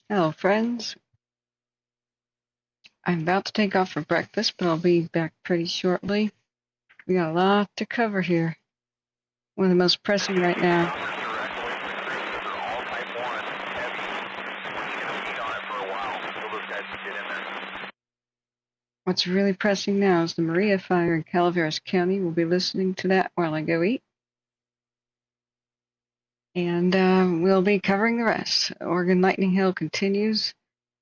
Hello, friends. I'm about to take off for breakfast, but I'll be back pretty shortly. We got a lot to cover here. One of the most pressing right now. What's really pressing now is the Maria fire in Calaveras County. We'll be listening to that while I go eat. And we'll be covering the rest. Oregon lightning hail continues.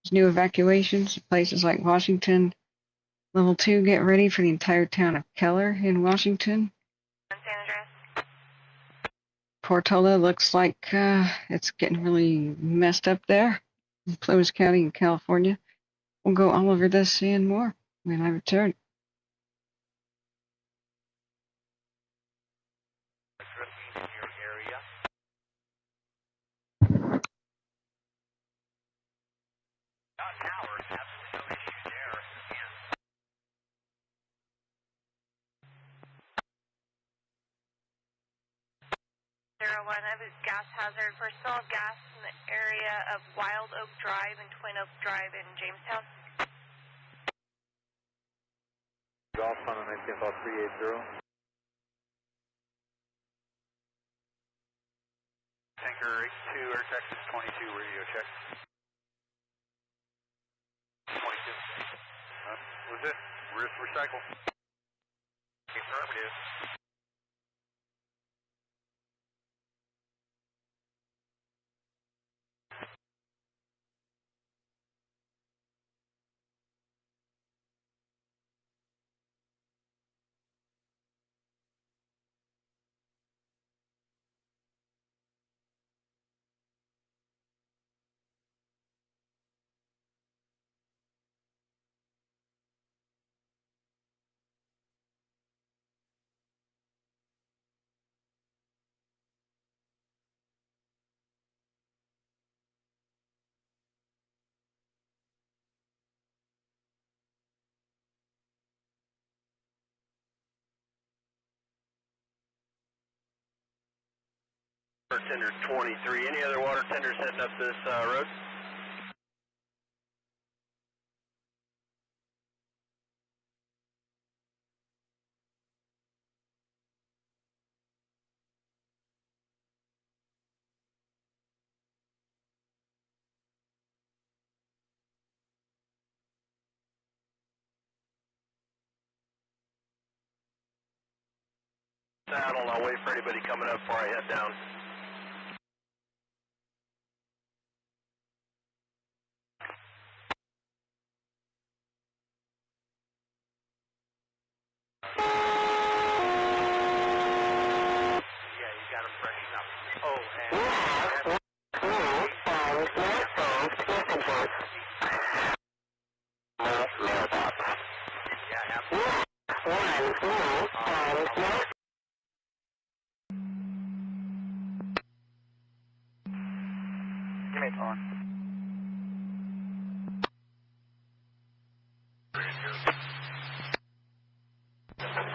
There's new evacuations. Places like Washington. Level 2, get ready for the entire town of Keller in Washington. Portola looks like it's getting really messed up there in Plumas County in California. We'll go all over this and more when I return. I have a gas hazard for small gas in the area of Wild Oak Drive and Twin Oak Drive in Jamestown. Golf on the 19-380. Tanker 82, Air Texas 22, radio check. 22. Was it? Risk recycle. Affirmative. Tender 23. Any other water tenders heading up this road? Saddle, and I'll wait for anybody coming up before I head down.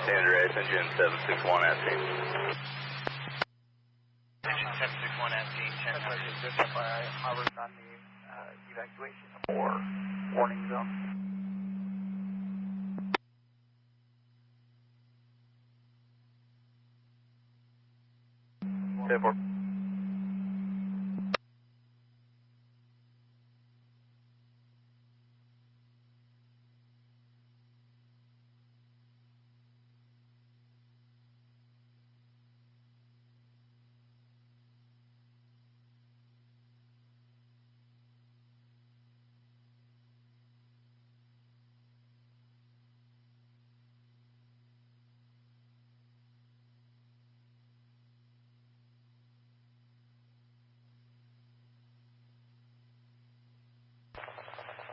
Standard engine 761 at team. Engine 761 at team. Just FYI, hovers on the evacuation or warning zone. Therefore.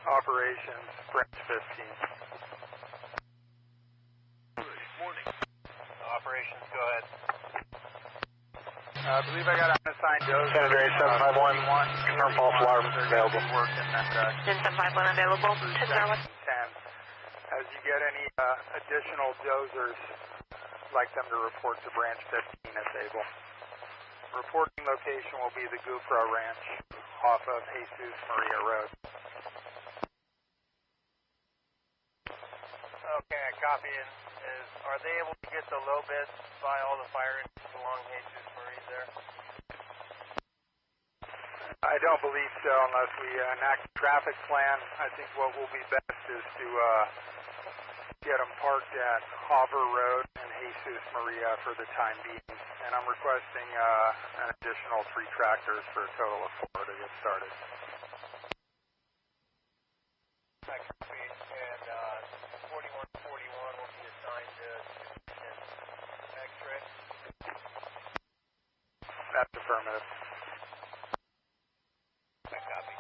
Operations, branch 15. Good morning. Operations, go ahead. I believe I got an unassigned dose. Senator 8751, confirm false alarm available. Engine 751 available. 10. As you get any additional dozers, I'd like them to report to branch 15 if able. Reporting location will be the Gufra Ranch. off of Jesus Maria Road. Okay, I copy it. Are they able to get the low beds by all the fire engines along Jesus Maria there? I don't believe so unless we enact a traffic plan. I think what will be best is to get them parked at Harbor Road and Jesus Maria for the time being. And I'm requesting an additional 3 tractors for a total of 4 to get started. I copy, and 4141 will be assigned to X-ray. That's affirmative. I copy.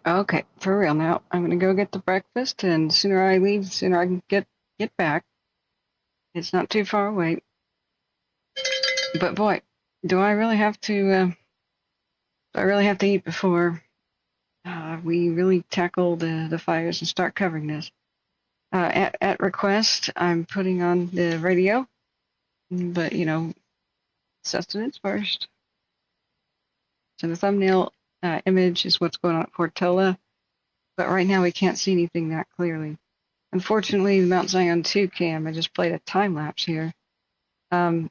Okay, for real now. I'm gonna go get the breakfast, and the sooner I leave, the sooner I can get back. It's not too far away. But boy, do I really have to? Do I really have to eat before we really tackle the fires and start covering this? At request, I'm putting on the radio, but you know, sustenance first. So the thumbnail image is what's going on at Portola, but right now we can't see anything that clearly. Unfortunately, the Mount Zion 2 cam, I just played a time lapse here, went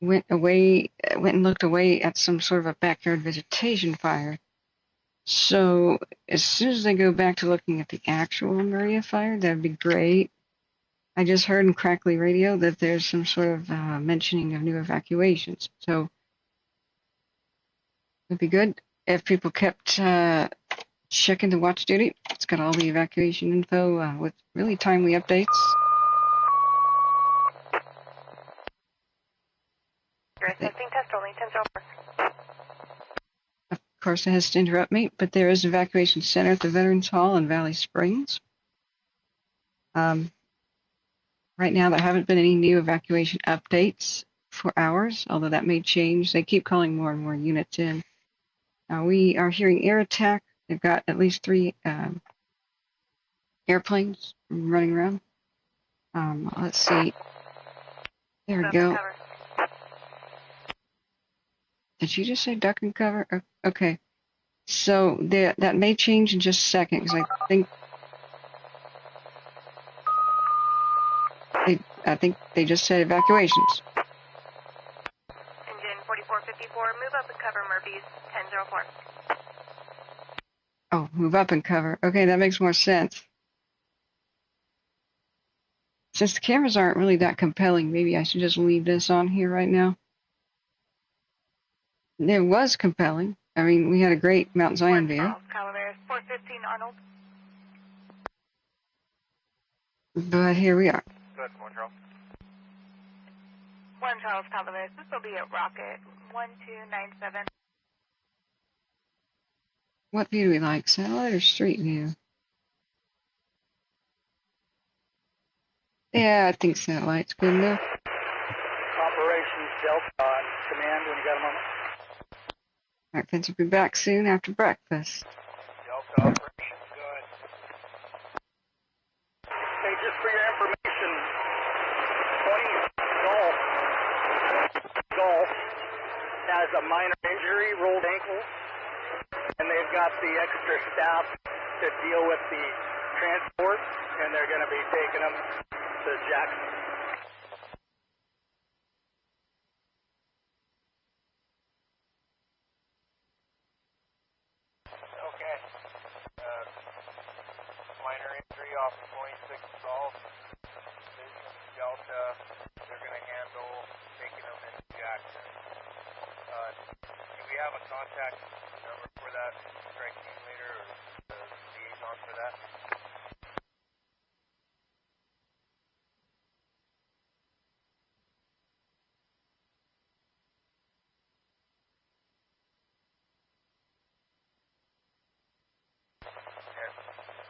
and looked away at some sort of a backyard vegetation fire. So as soon as I go back to looking at the actual Maria fire, that'd be great. I just heard in crackly radio that there's some sort of mentioning of new evacuations. So it'd be good if people kept checking the watch duty. It's got all the evacuation info with really timely updates. Testing test rolling 10-04. Of course, it has to interrupt me, but there is an evacuation center at the Veterans Hall in Valley Springs. Right now, there haven't been any new evacuation updates for hours, although that may change. They keep calling more and more units in. We are hearing air attack. They've got at least 3 airplanes running around. Let's see. There we go. Did you just say duck and cover? Okay. So that may change in just a second, because I think they just said evacuations. Engine 4454, move up and cover Murphy's 10-04. Oh, move up and cover. Okay, that makes more sense. Since the cameras aren't really that compelling, maybe I should just leave this on here right now. It was compelling. I mean, we had a great Mount Zion view. Calaveras 415 Arnold. But here we are. Good, 1 Charles. 1 Charles Calaveras, this will be at Rocket 1297. What view do we like, satellite or street view? Yeah, I think satellite's good enough. Operations Delta on command when you got a moment. All right, Vince will be back soon after breakfast. Delta operations, good. Hey, just for your information, 20 Golf has a minor injury, rolled ankle, and they've got the extra staff to deal with the transport, and they're going to be taking them to Jackson. Okay. Minor injury off of 26 Golf. Vision Delta. They're going to handle taking them into Jackson. Do we have a contact number for that strike team leader or the liaison for that?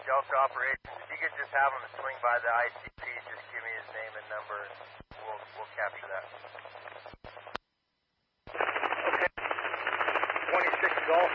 Delta operations, if you could just have him swing by the ICP, just give me his name and number, and we'll capture that. Okay. 26 Golf.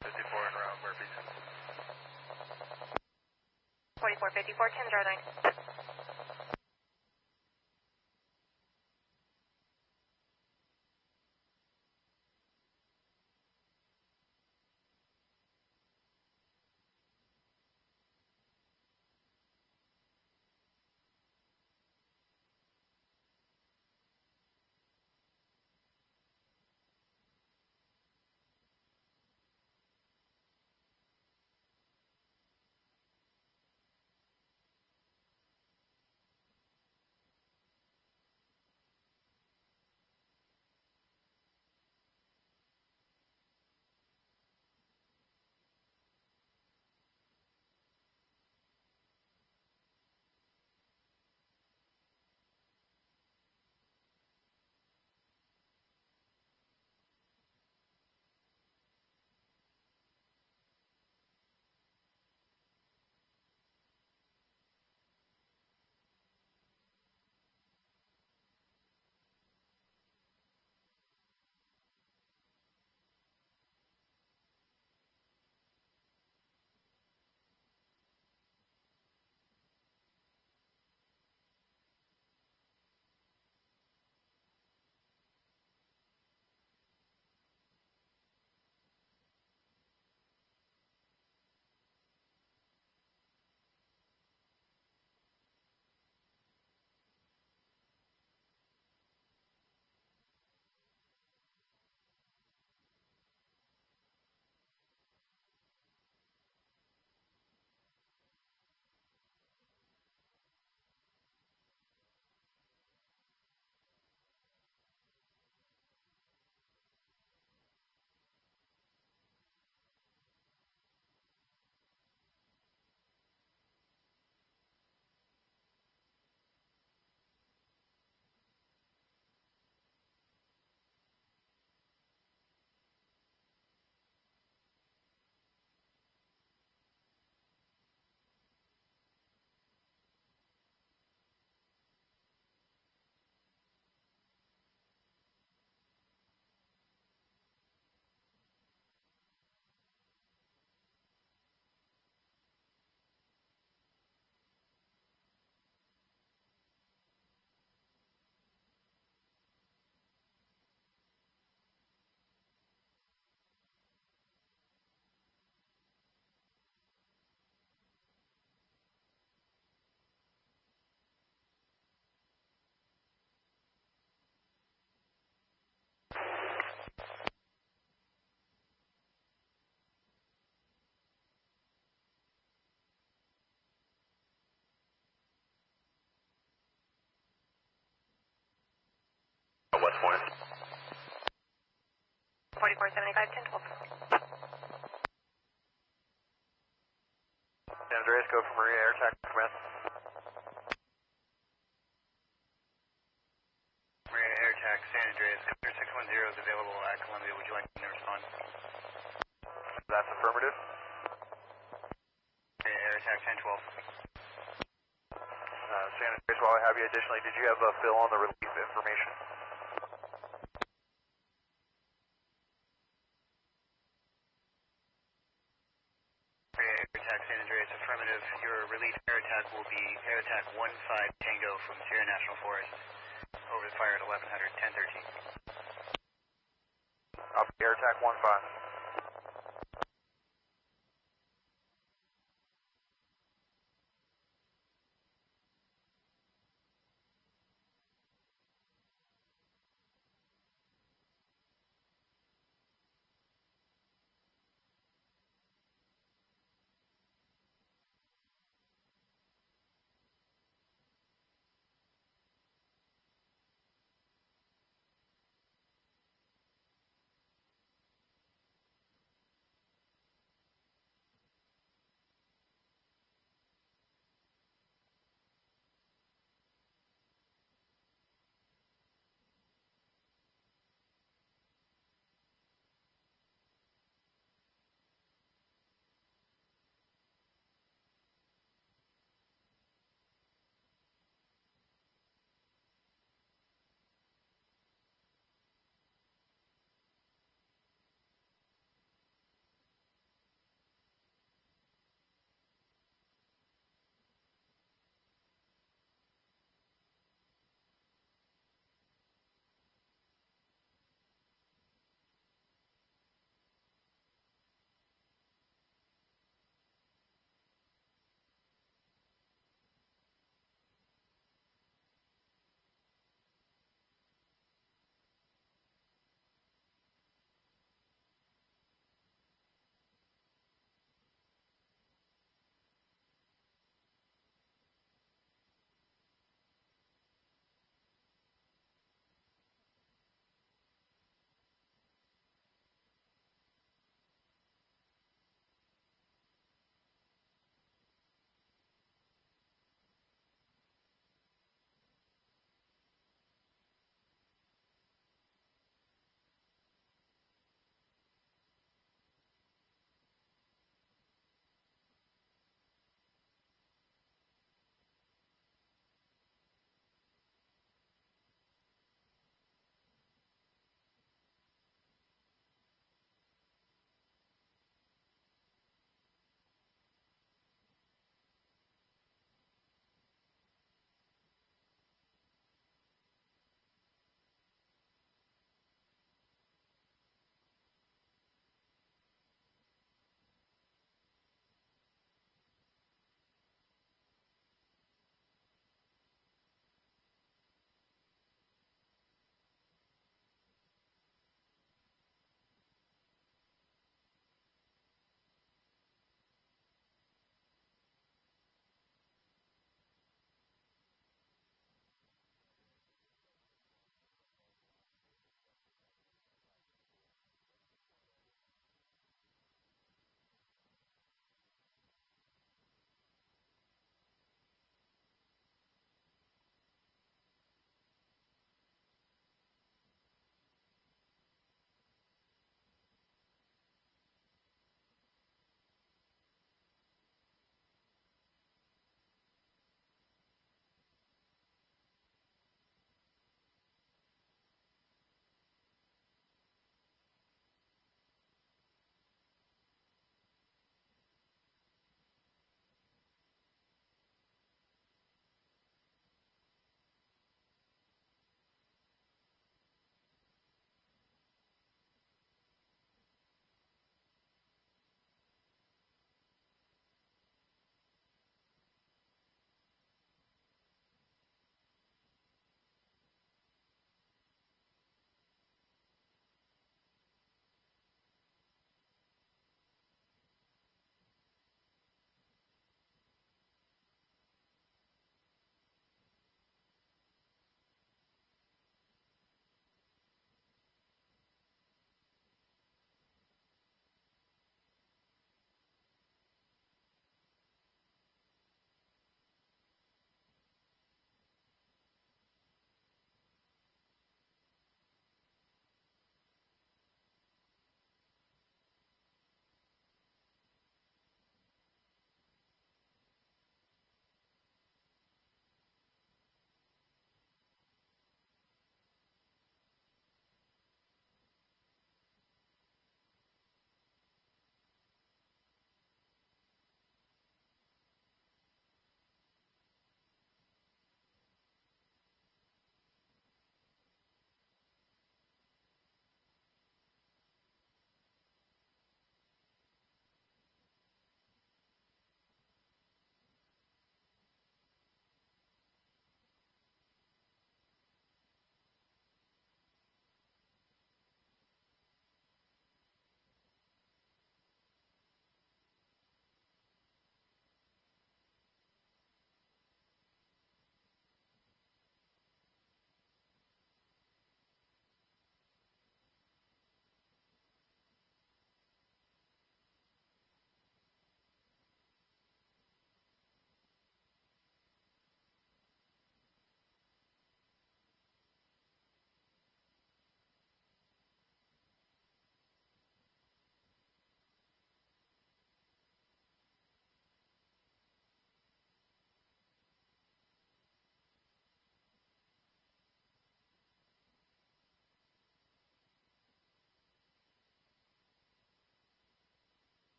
And around Murphy's. 4454, 1009. West Point. 4475, 1012. San Andreas, go for Maria Air Tac Command. Maria Air Tac, San Andreas, Clear 610 is available at Columbia. Would you like me to respond? That's affirmative. Maria Air Tac, 1012. San Andreas, while I have you, additionally, did you have a fill on the relief information? Air San Andreas, affirmative. Your relief air attack will be air attack 15 Tango from Sierra National Forest over the fire at 1100, 1013. Air attack 15.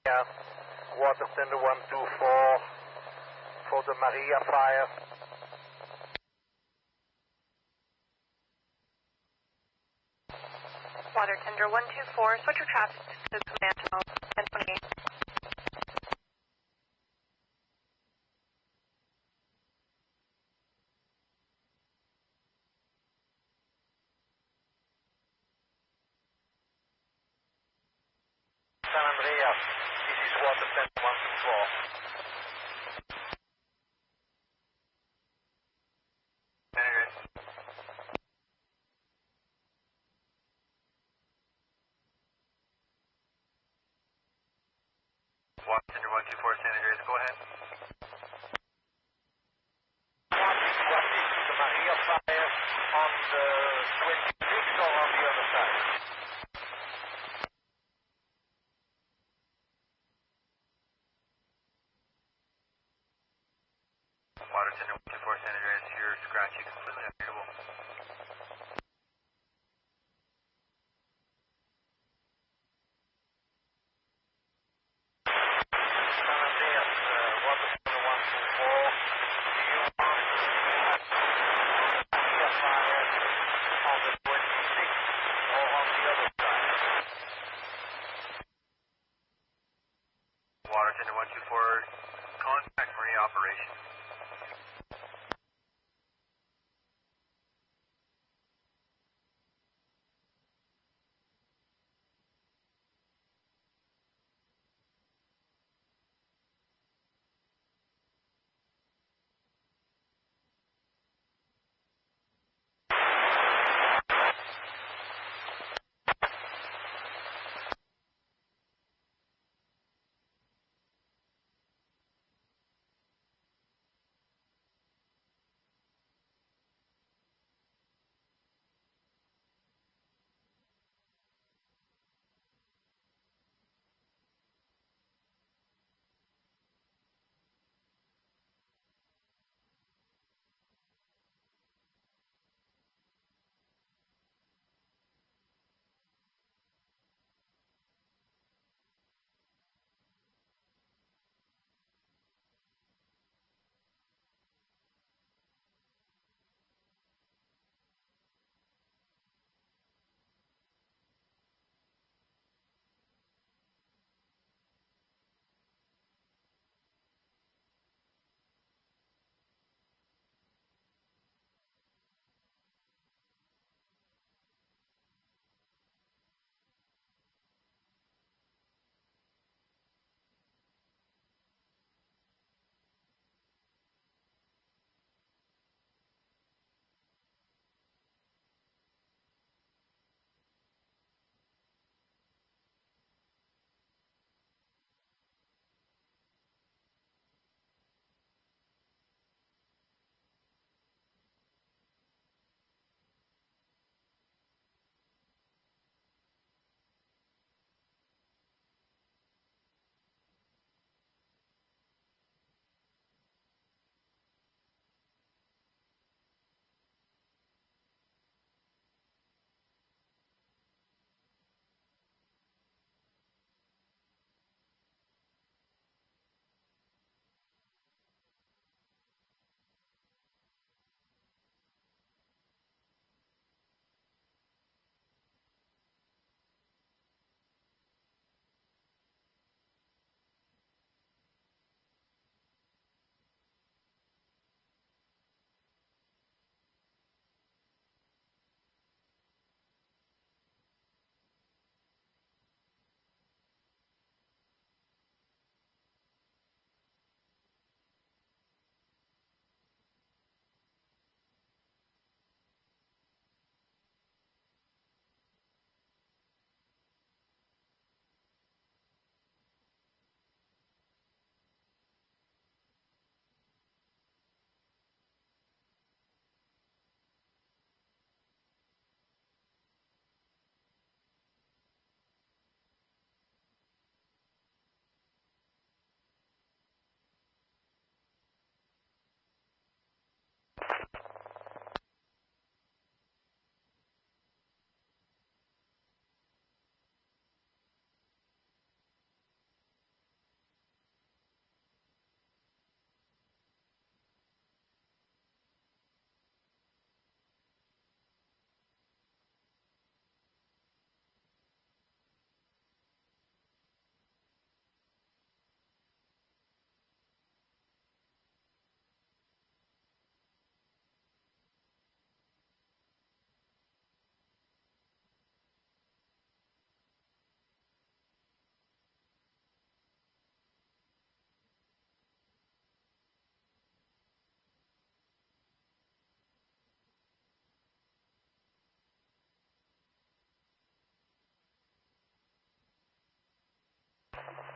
Maria, water tender 124 for the Maria fire. Water tender 124, switch your traffic to command channel 1028. San Andreas, this is water tender 124. Water 124 San Andreas, go ahead. This is the Maria fire on the 26th or on the other side? Water tender 124 San Andreas, you're scratchy, completely unreadable. San Andreas, water tender 124. Do you want Maria fire on the 26th or on the other side? Water tender 124, contact Maria operations.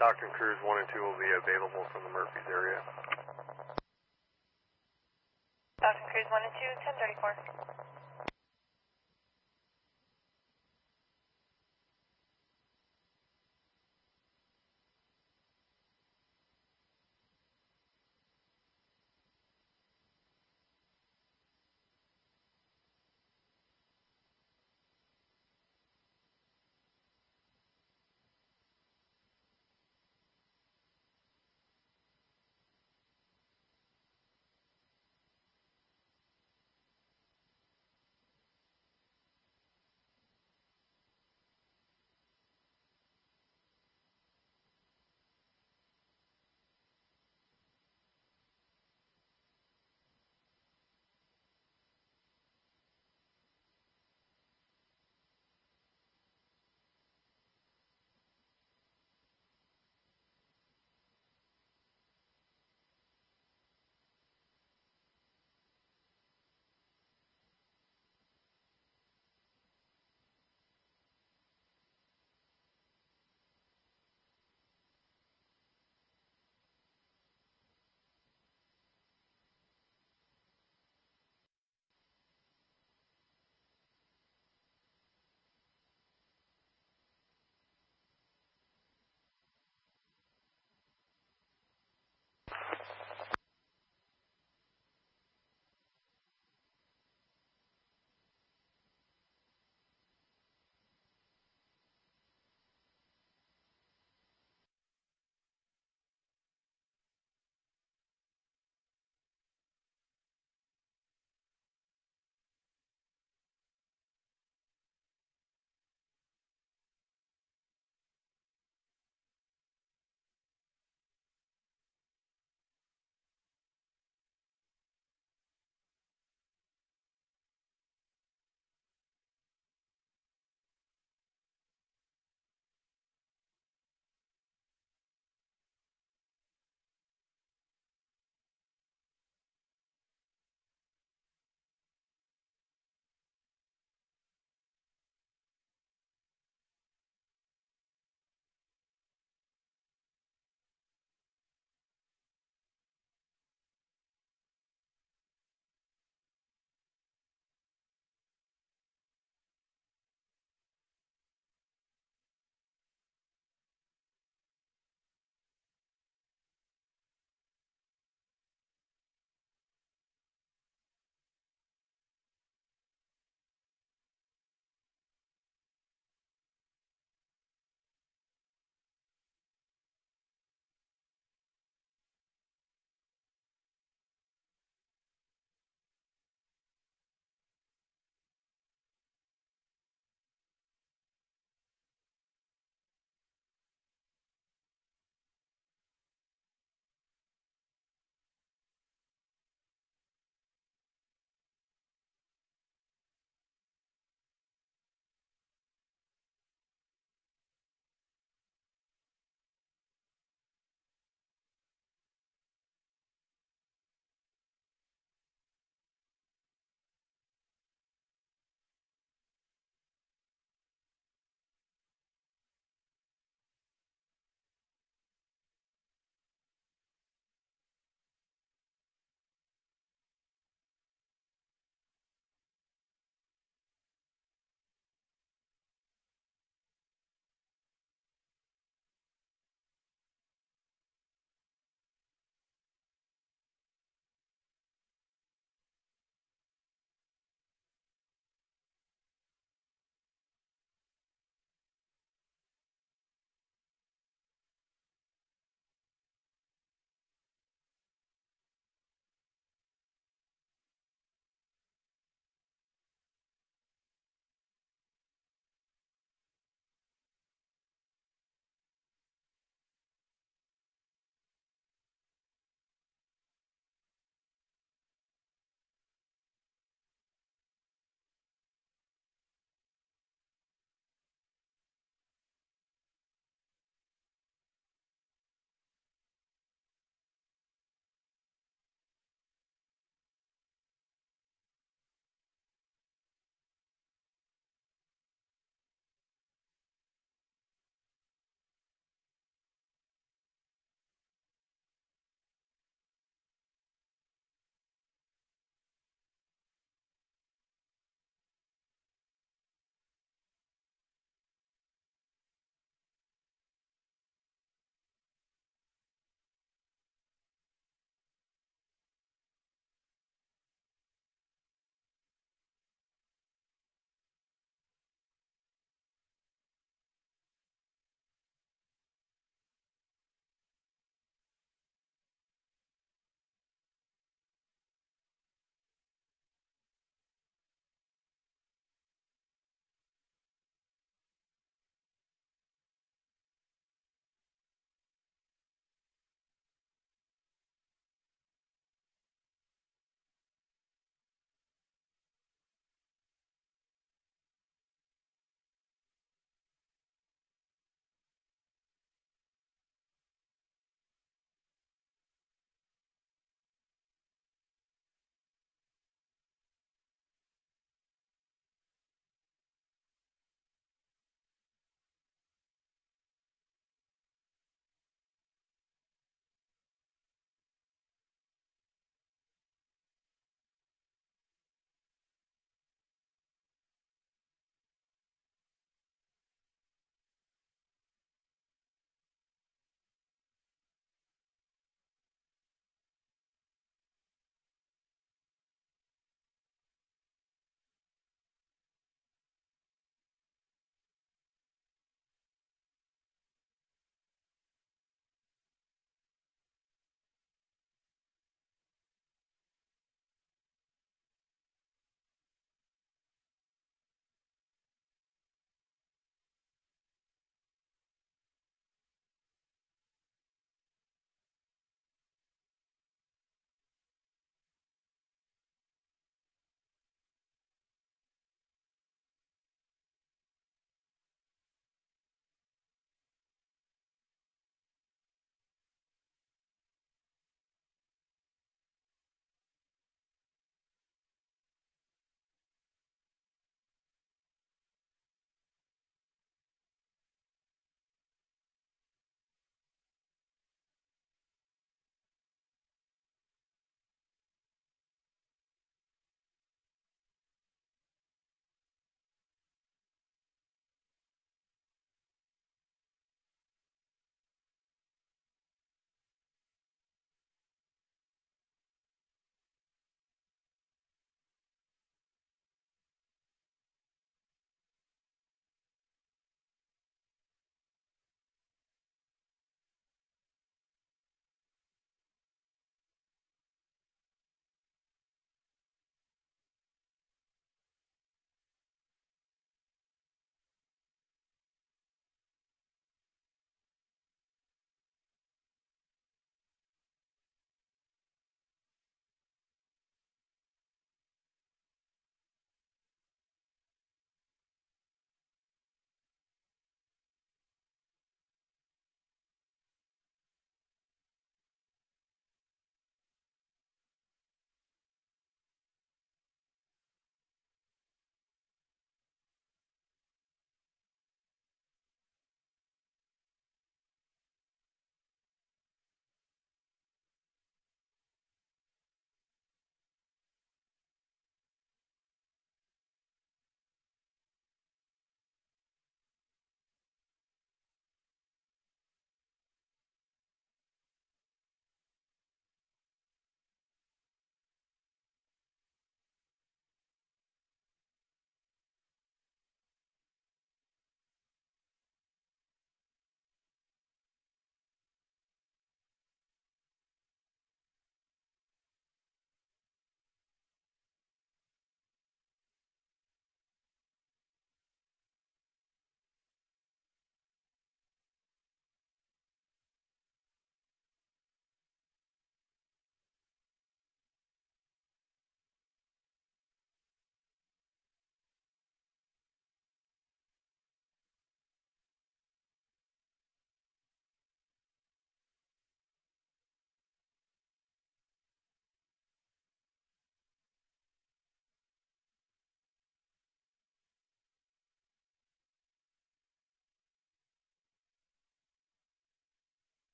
Doctor and Crews 1 and 2 will be available from the Murphys area. Doctor Crews 1 and 2, 1034.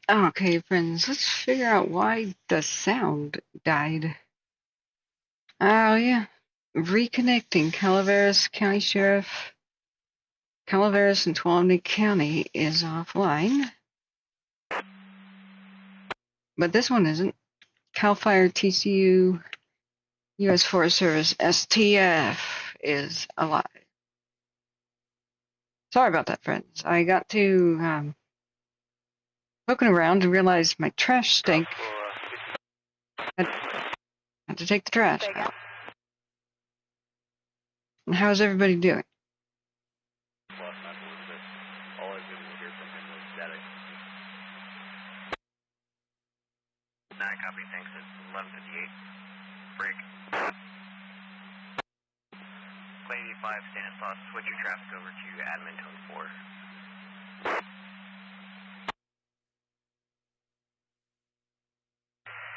Okay, friends, let's figure out why the sound died. Oh, yeah. Reconnecting. Calaveras County Sheriff. Calaveras and Tuolumne County is offline. But this one isn't. Cal Fire TCU U.S. Forest Service STF is alive. Sorry about that, friends. I got to poking around and realized my trash stank. Had to take the trash out. And how's everybody doing? Copy, thanks. It's 11:58. Break. Plane 85, stand at switch your traffic over to admin tone 4.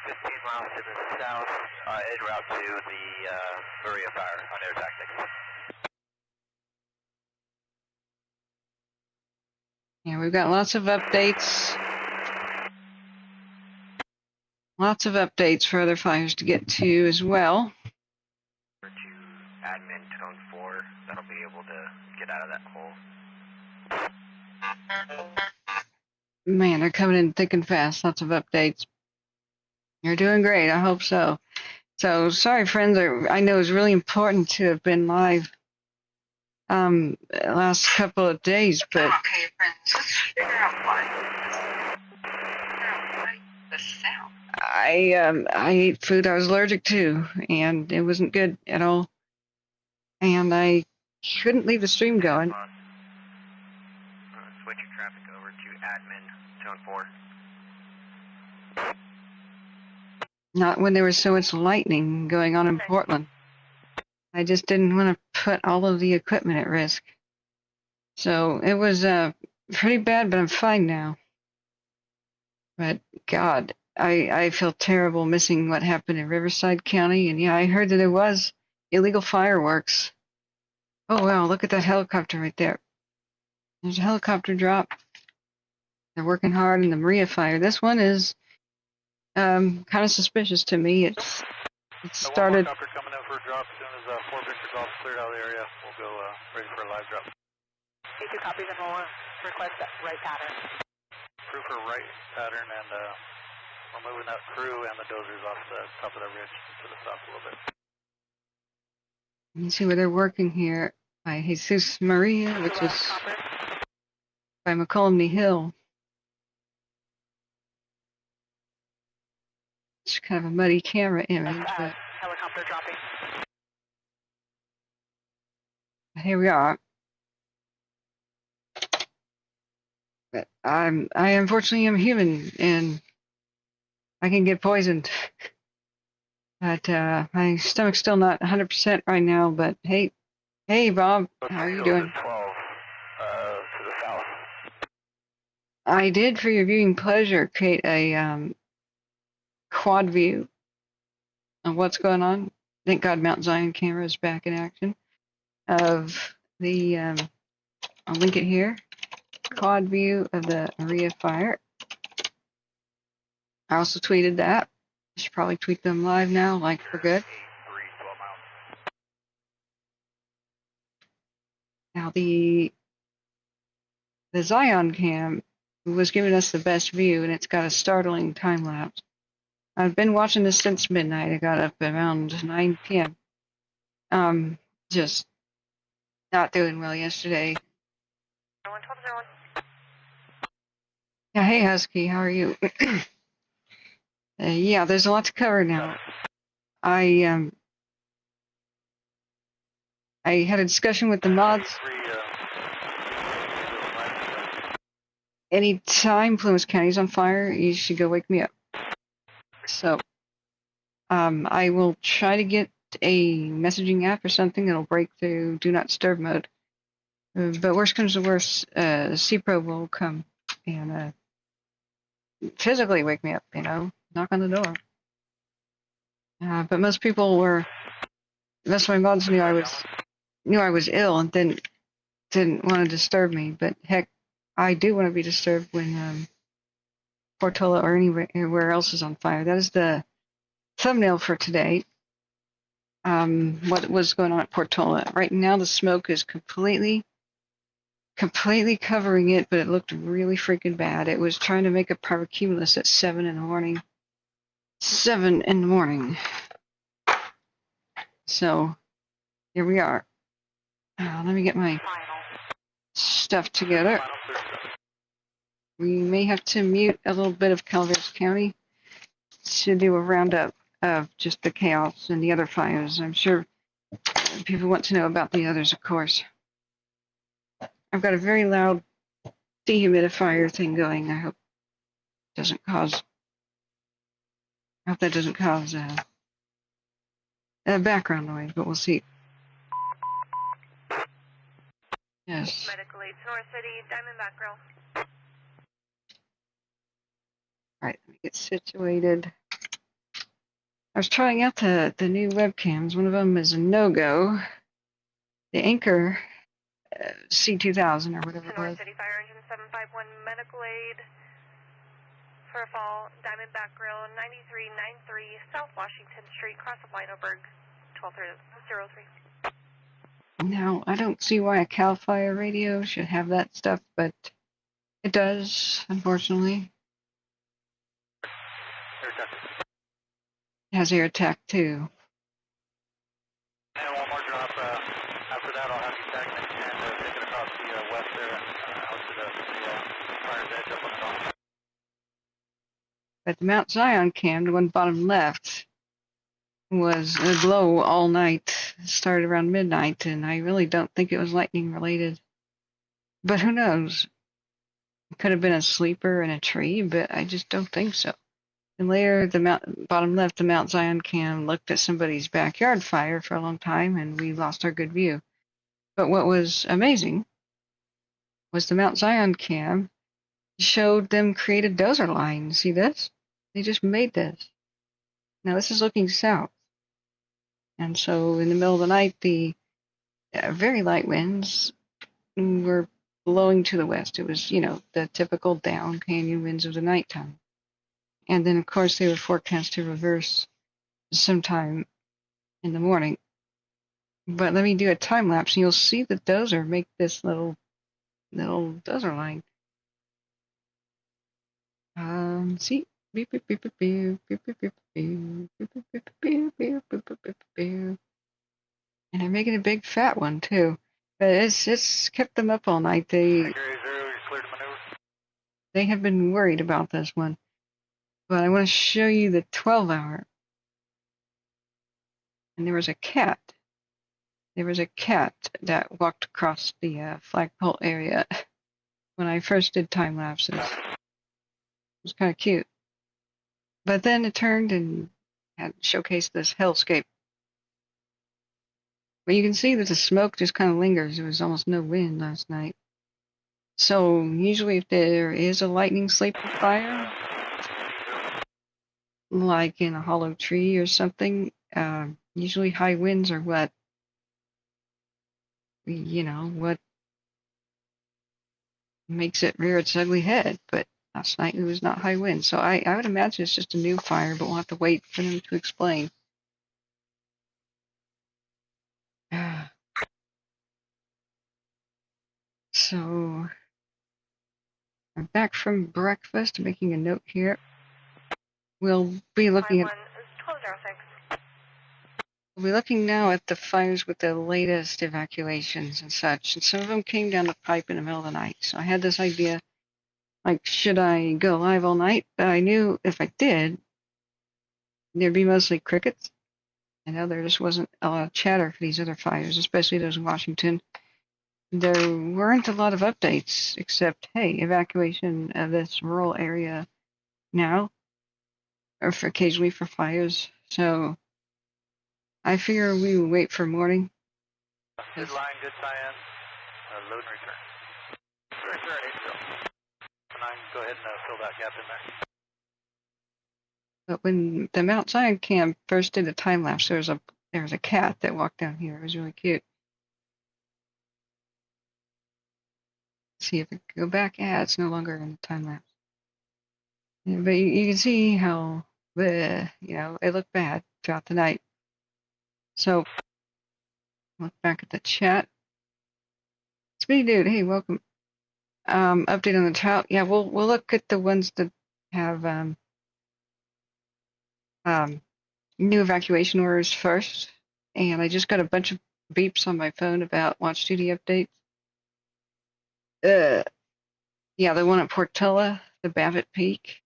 Fifteen miles to the south, en route to the Maria Fire on air tactics. Yeah, we've got lots of updates. Lots of updates for other fires to get to as well. To admin tone 4, that'll be able to get out of that hole. Man, they're coming in thick and fast. Lots of updates. You're doing great. I hope so. So, sorry, friends. I know it's really important to have been live last couple of days, but okay, friends, let's figure out why the sound. I ate food I was allergic to, and it wasn't good at all. And I couldn't leave the stream going. Switch your traffic over to admin tone 4. Not when there was so much lightning going on in Portland. I just didn't want to put all of the equipment at risk. So it was pretty bad, but I'm fine now. But God, I feel terrible missing what happened in Riverside County. And yeah, I heard that there was illegal fireworks. Oh wow, look at that helicopter right there. There's a helicopter drop. They're working hard in the Maria fire. This one is kind of suspicious to me. It's started. Helicopter coming in for a drop. As soon as 4 Victor's off cleared out of the area, we'll go ready for a live drop. Two copies and we'll request that right pattern. Crew for right pattern, and we're moving that crew and the dozers off the top of the ridge to the south a little bit. You can see where they're working here by Jesus Maria, which is by McCollumney Hill. It's kind of a muddy camera image, but helicopter dropping. here we are. But I unfortunately am human, and I can get poisoned. But my stomach's still not 100% right now. But hey, Bob, how are you doing? 12 to the south. I did, for your viewing pleasure, create a quad view of what's going on. Thank God Mount Zion camera is back in action. Of the, I'll link it here. Quad view of the Maria fire. I also tweeted that. I should probably tweet them live now, like for good. Now the Zion cam was giving us the best view, and it's got a startling time lapse. I've been watching this since midnight. I got up around 9 p.m. Just not doing well yesterday. Yeah, hey Husky, how are you? Yeah, there's a lot to cover now. I had a discussion with the mods. Anytime Plumas County's on fire, you should go wake me up. So, I will try to get a messaging app or something that'll break through Do Not Disturb mode. But worst comes to worst, C-Pro will come and physically wake me up, knock on the door. But most people most of my mods knew I was ill and didn't want to disturb me. But heck, I do want to be disturbed when Portola or anywhere else is on fire. That is the thumbnail for today. What was going on at Portola. Right now the smoke is completely covering it, but it looked really freaking bad. It was trying to make a pyrocumulus at 7 in the morning. 7 in the morning. So here we are. Let me get my stuff together. We may have to mute a little bit of Calaveras County to do a roundup of just the chaos and the other fires. I'm sure people want to know about the others, of course. I've got a very loud dehumidifier thing going. I hope that doesn't cause background noise, but we'll see. Yes. Medical aid, North City, Diamondback Grill. All right, let me get situated. I was trying out the new webcams. One of them is a no-go. The Anchor C2000 or whatever it was. North City Fire Engine 751, medical aid for a fall, Diamondback Grill, 9393 South Washington Street, cross of Winoberg, 1203. Now, I don't see why a CAL FIRE radio should have that stuff, but it does, unfortunately. It has air attack too. And one more drop. After that, I'll have you tag me and take it across the west there out to the fire's edge up on the bottom. But the Mount Zion cam, the one bottom left, was low all night. It started around midnight, and I really don't think it was lightning related. But who knows? It could have been a sleeper in a tree, but I just don't think so. And later, the bottom left, the Mount Zion cam looked at somebody's backyard fire for a long time, and we lost our good view. But what was amazing was the Mount Zion cam showed them create a dozer line. See this? They just made this. Now this is looking south. And so in the middle of the night, the very light winds were blowing to the west. It was, the typical down canyon winds of the nighttime. And then, of course, they were forecast to reverse sometime in the morning. But let me do a time lapse, and you'll see the dozer make this little dozer line. See? And they're making a big fat one too. But it's kept them up all night. They have been worried about this one. But I want to show you the 12-hour. And there was a cat. There was a cat that walked across the flagpole area when I first did time lapses. It was kind of cute. But then it turned and had showcased this hellscape. But you can see that the smoke just kind of lingers. There was almost no wind last night. So usually if there is a lightning sleeper fire, like in a hollow tree or something, usually high winds are what makes it rear its ugly head. But last night it was not high wind. So I would imagine it's just a new fire, but we'll have to wait for them to explain. So I'm back from breakfast, making a note here. We'll be looking at. We'll be looking now at the fires with the latest evacuations and such. And some of them came down the pipe in the middle of the night. So I had this idea, like, should I go live all night? But I knew if I did, there'd be mostly crickets. I know there just wasn't a lot of chatter for these other fires, especially those in Washington. There weren't a lot of updates, except, hey, evacuation of this rural area now, or occasionally for fires. So I figure we will wait for morning. Good line, good tie-in. Load and return. Return, 8-0. Go ahead and fill that gap in there. But when the Mount Zion cam first did the time lapse, there was a cat that walked down here. It was really cute. See if it can go back. It's no longer in the time lapse. But you can see how, you know, it looked bad throughout the night. So, look back at the chat. Speedy Dude, hey, welcome. Update on the trout. Yeah, we'll look at the ones that have new evacuation orders first. And I just got a bunch of beeps on my phone about watch duty updates. Yeah, the one at Portola, the Babbitt Peak.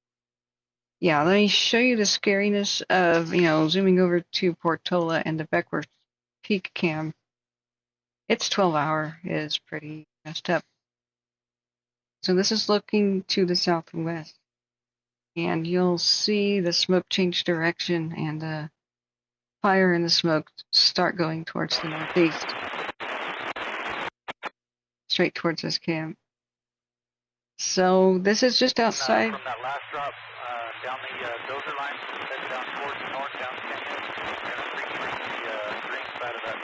Yeah, let me show you the scariness of, you know, zooming over to Portola and the Beckworth Peak cam. Its 12-hour is pretty messed up. So this is looking to the southwest. And you'll see the smoke change direction and the fire and the smoke start going towards the northeast. Straight towards this camp. So this is just outside. From that last drop down the dozer line, headed down towards the north down canyon, and reaching the green side of that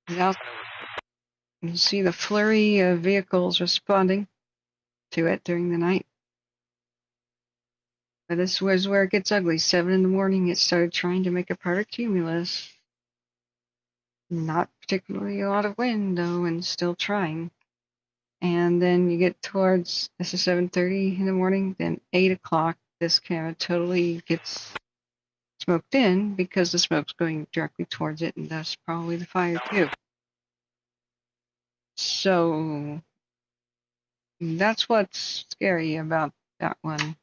line. Out, you see the flurry of vehicles responding to it during the night. But this was where it gets ugly. 7 in the morning, it started trying to make a paracumulus. Not particularly a lot of wind, though, and still trying. And then you get towards, this is 7:30 in the morning, then 8 o'clock, this camera totally gets smoked in because the smoke's going directly towards it, and thus probably the fire, too. So that's what's scary about that one.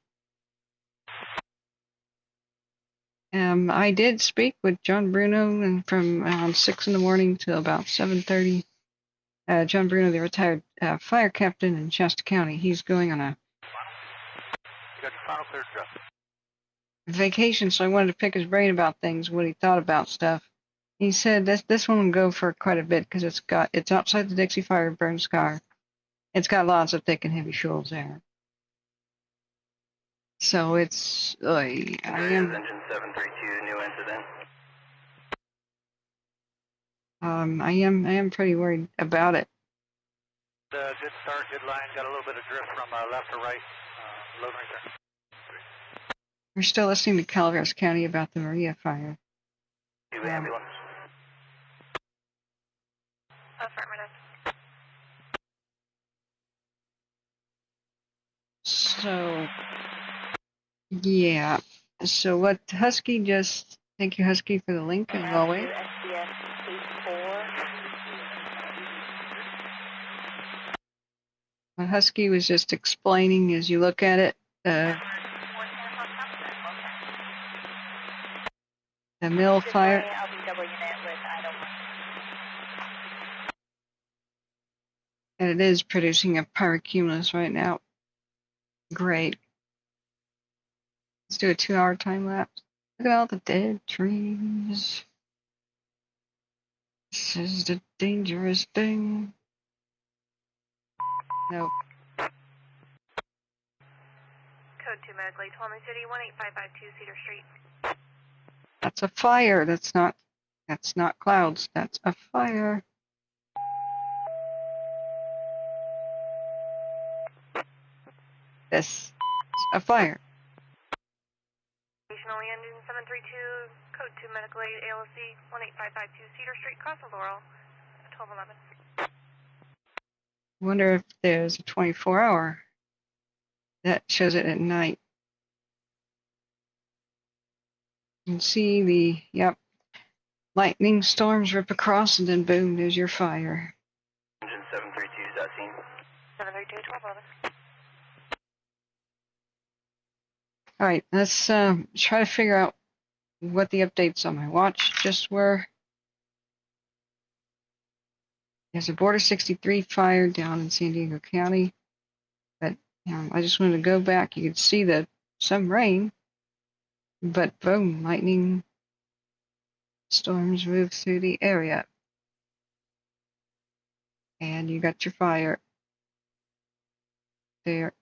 I did speak with John Bruno, and from around 6 in the morning till about 7:30. John Bruno, the retired fire captain in Shasta County, he's going on a vacation, so I wanted to pick his brain about things, what he thought about stuff. He said this one will go for quite a bit because it's outside the Dixie Fire burn scar. It's got lots of thick and heavy shoals there. So it's Engine 732, new incident. I am pretty worried about it. Good start, good line. Got a little bit of drift from left to right. Load right there. We're still listening to Calaveras County about the Maria fire. Ambulance. Affirmative. So, yeah. So what Husky just, thank you Husky for the link as always. What Husky was just explaining as you look at it, the mill fire. And it is producing a pyrocumulus right now. Great. Let's do a 2-hour time lapse. Look at all the dead trees. This is the dangerous thing. Nope. Code 2 medically, Tallman City, 18552 Cedar Street. That's a fire. That's not clouds. That's a fire. This is a fire. Only engine 732, code 2 medical aid, ALC 18552 Cedar Street, Casa Laurel, 1211. Wonder if there's a 24-hour that shows it at night. You can see the, yep, lightning storms rip across and then boom, there's your fire. Engine 732 is that scene? 732, 1211. All right, let's try to figure out what the updates on my watch just were. There's a Border 63 fire down in San Diego County, but I just wanted to go back. You could see some rain, but boom, lightning storms move through the area. And you got your fire there.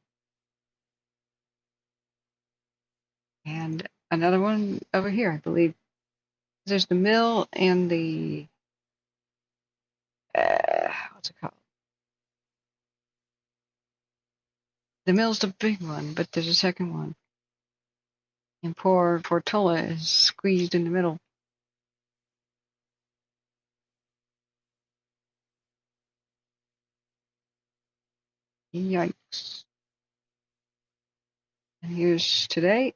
And another one over here, I believe. There's the mill and the, what's it called? The mill's the big one, but there's a second one. And poor Portola is squeezed in the middle. Yikes. And here's today.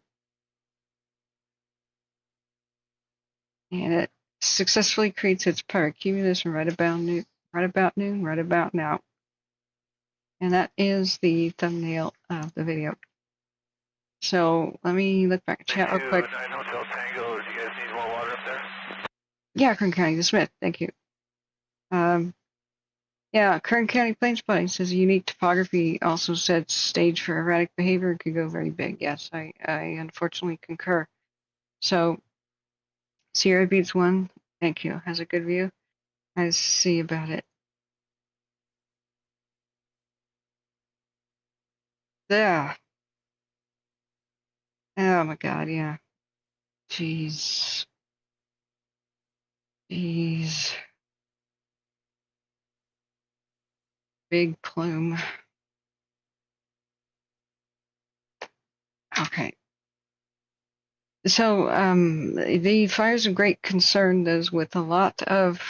And it successfully creates its pyrocumulus right about noon, right about now. And that is the thumbnail of the video. So let me look back at chat real quick. 9 Hotel Tango, do you guys need more water up there? Yeah, Kern County, the Smith, thank you. Yeah, Kern County Plains Spotting says unique topography also sets stage for erratic behavior and could go very big. Yes, I unfortunately concur. So Sierra Beats 1, thank you, has a good view. I see about it. Yeah. Oh my god, yeah. Jeez. Jeez. Big plume. Okay. So, the fires of great concern, those with a lot of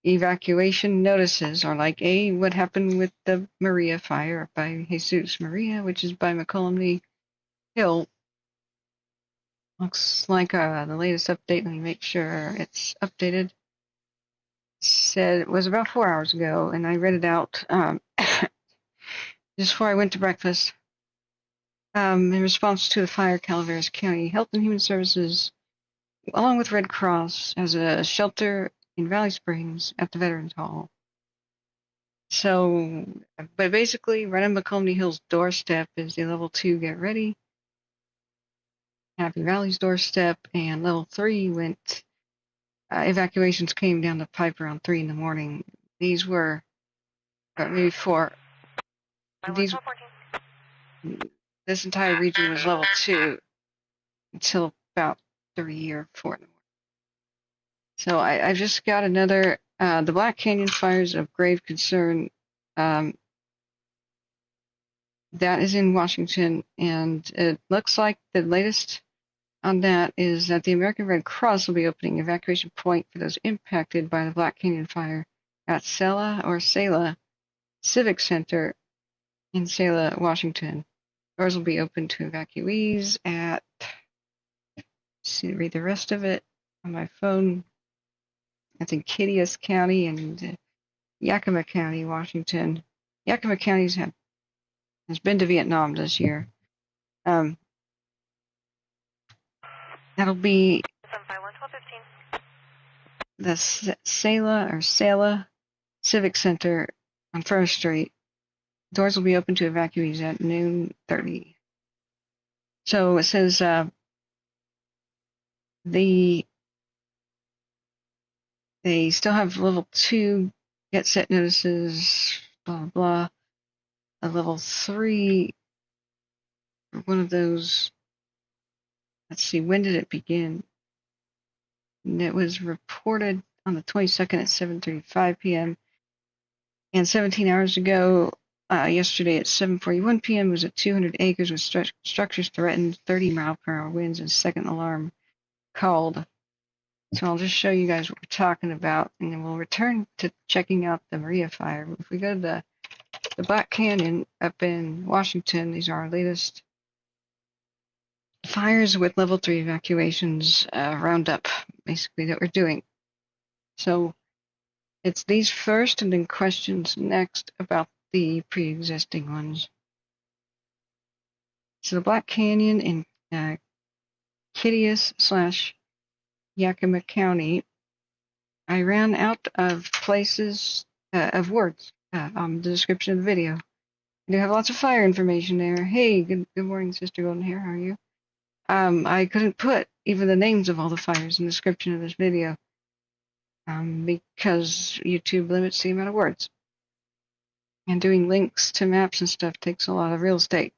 evacuation notices are like what happened with the Maria fire by Jesus Maria, which is by McCollum Hill. Looks like the latest update. Let me make sure it's updated. Said it was about 4 hours ago, and I read it out just before I went to breakfast. In response to the fire, Calaveras County Health and Human Services, along with Red Cross, has a shelter in Valley Springs at the Veterans Hall. So, but basically, right on McCollum Hill's doorstep is the level 2 get ready. Happy Valley's doorstep, and level 3 went. Evacuations came down the pipe around 3 in the morning. These were maybe 4. This entire region was level 2 until about 3 or 4 in the morning. So I just got another. The Black Canyon fires of grave concern. That is in Washington, and it looks like the latest on that is that the American Red Cross will be opening evacuation point for those impacted by the Black Canyon fire at Selah Civic Center in Selah, Washington. Doors will be open to evacuees at. Read the rest of it on my phone. That's in Kittias County and Yakima County, Washington. Yakima County has been to Vietnam this year. That'll be the Selah Civic Center on First Street. Doors will be open to evacuees at noon 30. So it says they still have level 2 get set notices, blah blah. A level 3, one of those. Let's see, when did it begin? And it was reported on the 22nd at 7:35 p.m. And 17 hours ago, yesterday at 7:41 p.m., was at 200 acres with structures threatened, 30-mile-per-hour winds, and second alarm called. So I'll just show you guys what we're talking about, and then we'll return to checking out the Maria fire. If we go to the Black Canyon up in Washington, these are our latest fires with level 3 evacuations, roundup, basically, that we're doing. So it's these first and then questions next about the pre-existing ones. So the Black Canyon in Kittias/Yakima County, I ran out of places, of words on the description of the video. I do have lots of fire information there. Hey, good morning, Sister Golden Hair, how are you? I couldn't put even the names of all the fires in the description of this video because YouTube limits the amount of words. And doing links to maps and stuff takes a lot of real estate.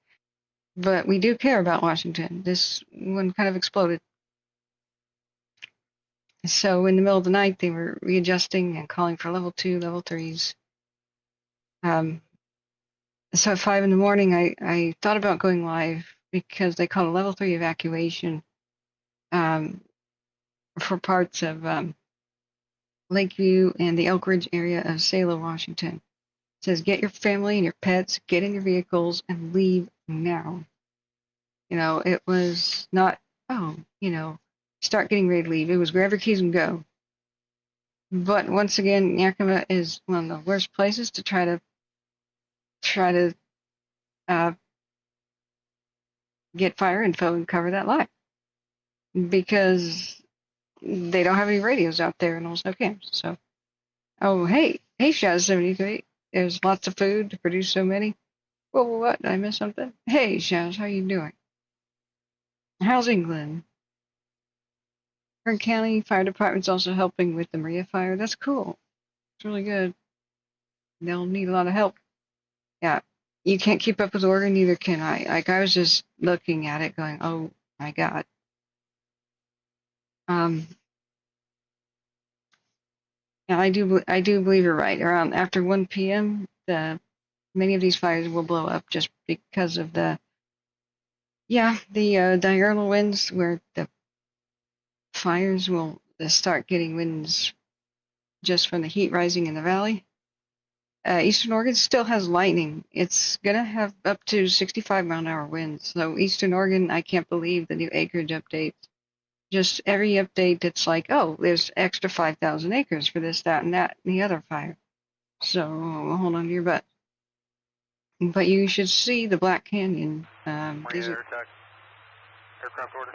But we do care about Washington. This one kind of exploded. So in the middle of the night, they were readjusting and calling for level 2, level 3s. So at 5 in the morning, I thought about going live because they called a level 3 evacuation for parts of Lakeview and the Elk Ridge area of Salem, Washington. It says, get your family and your pets, get in your vehicles, and leave now. It was not, start getting ready to leave. It was grab your keys and go. But once again, Yakima is one of the worst places to try to get fire info and cover that live, because they don't have any radios out there and almost no cams. So, hey, Shaz 73. There's lots of food to produce so many. Well, what? Did I miss something? Hey, Shaz, how you doing? How's England? Kern County Fire Department's also helping with the Maria fire. That's cool. It's really good. They'll need a lot of help. Yeah, you can't keep up with Oregon, neither can I. Like, I was just looking at it going, oh my God. Yeah, I do believe you're right. Around after 1 p.m., many of these fires will blow up just because of the diurnal winds, where the fires will start getting winds just from the heat rising in the valley. Eastern Oregon still has lightning. It's gonna have up to 65-mile-an-hour winds. So Eastern Oregon, I can't believe the new acreage updates. Just every update, it's like, oh, there's extra 5,000 acres for this, that, and that, and the other fire. So hold on to your butt. But you should see the Black Canyon. Maria air attack. Aircraft order.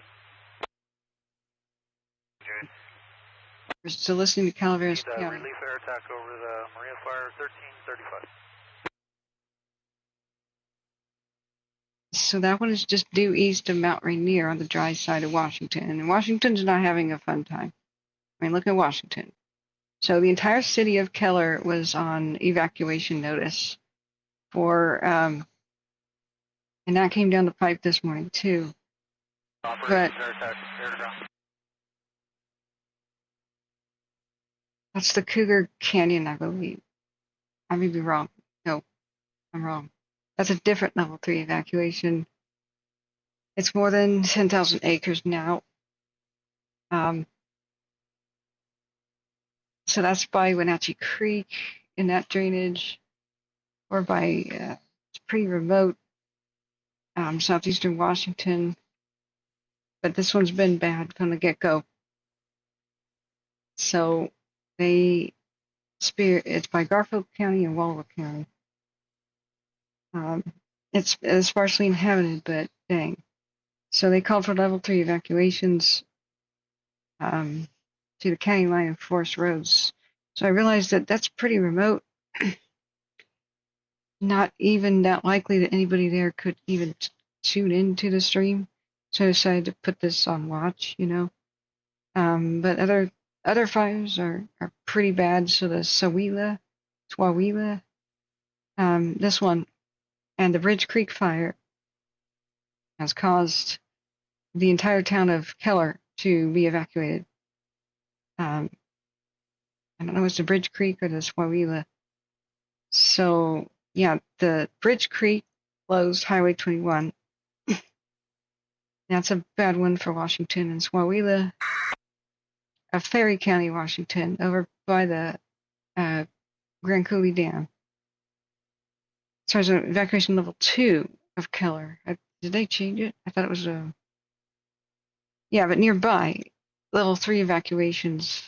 We're still listening to Calaveras County. Relief air attack over the Maria fire, 1335. So that one is just due east of Mount Rainier on the dry side of Washington. And Washington's not having a fun time. I mean, look at Washington. So the entire city of Keller was on evacuation notice and that came down the pipe this morning too. But that's the Cougar Canyon, I believe. I may be wrong. No, I'm wrong. That's a different level 3 evacuation. It's more than 10,000 acres now. So that's by Wenatchee Creek in that drainage, or by it's pretty remote, southeastern Washington. But this one's been bad from the get-go. So it's by Garfield County and Walworth County. It's sparsely inhabited, but dang. So they called for level 3 evacuations to the county line of forest roads. So I realized that that's pretty remote. Not even that likely that anybody there could even tune into the stream. So I decided to put this on watch, But other fires are pretty bad. So the Swawila, this one, and the Bridge Creek fire has caused the entire town of Keller to be evacuated. I don't know if it's the Bridge Creek or the Swawila. So, yeah, the Bridge Creek closed Highway 21. That's a bad one for Washington. And Swawila, Ferry County, Washington, over by the Grand Coulee Dam. So there's an evacuation level 2 of Keller. Did they change it? I thought it was but nearby, level 3 evacuations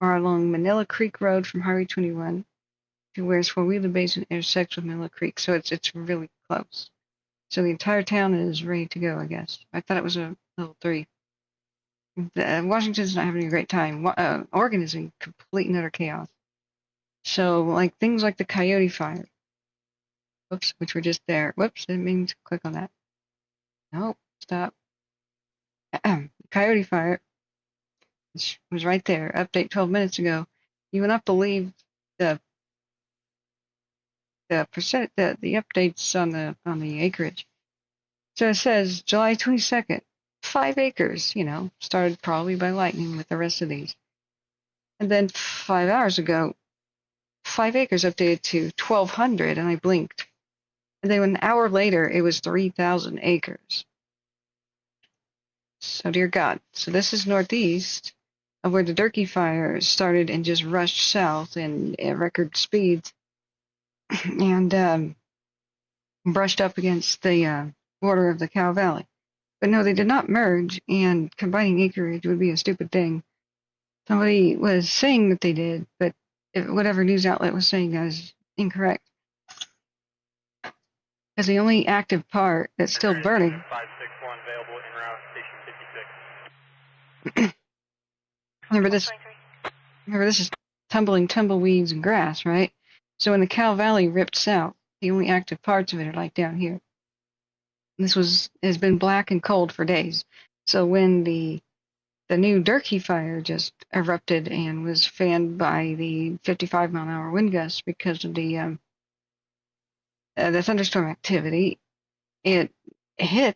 are along Manila Creek Road from Highway 21 to where Swawila Basin intersects with Manila Creek. So it's really close. So the entire town is ready to go, I guess. I thought it was a level 3. Washington's not having a great time. Oregon is in complete and utter chaos. So, things like the Coyote Fire. Whoops, which were just there. Whoops, didn't mean to click on that. Nope, stop. Coyote Fire, which was right there. Update 12 minutes ago. You will not believe the updates on the acreage. So it says July 22nd, 5 acres, started probably by lightning with the rest of these. And then 5 hours ago, 5 acres updated to 1,200, and I blinked. And then an hour later, it was 3,000 acres. So, dear God. So this is northeast of where the Durkee fire started and just rushed south at record speeds and brushed up against the border of the Cow Valley. But no, they did not merge, and combining acreage would be a stupid thing. Somebody was saying that they did, but whatever news outlet was saying that is incorrect. Because the only active part that's still burning. 561 available en route, station 56. Remember this is tumbling tumbleweeds and grass, right? So when the Cow Valley ripped south, the only active parts of it are like down here. This has been black and cold for days. So when the new Durkee fire just erupted and was fanned by the 55-mile-an-hour wind gusts because of the thunderstorm activity, it hit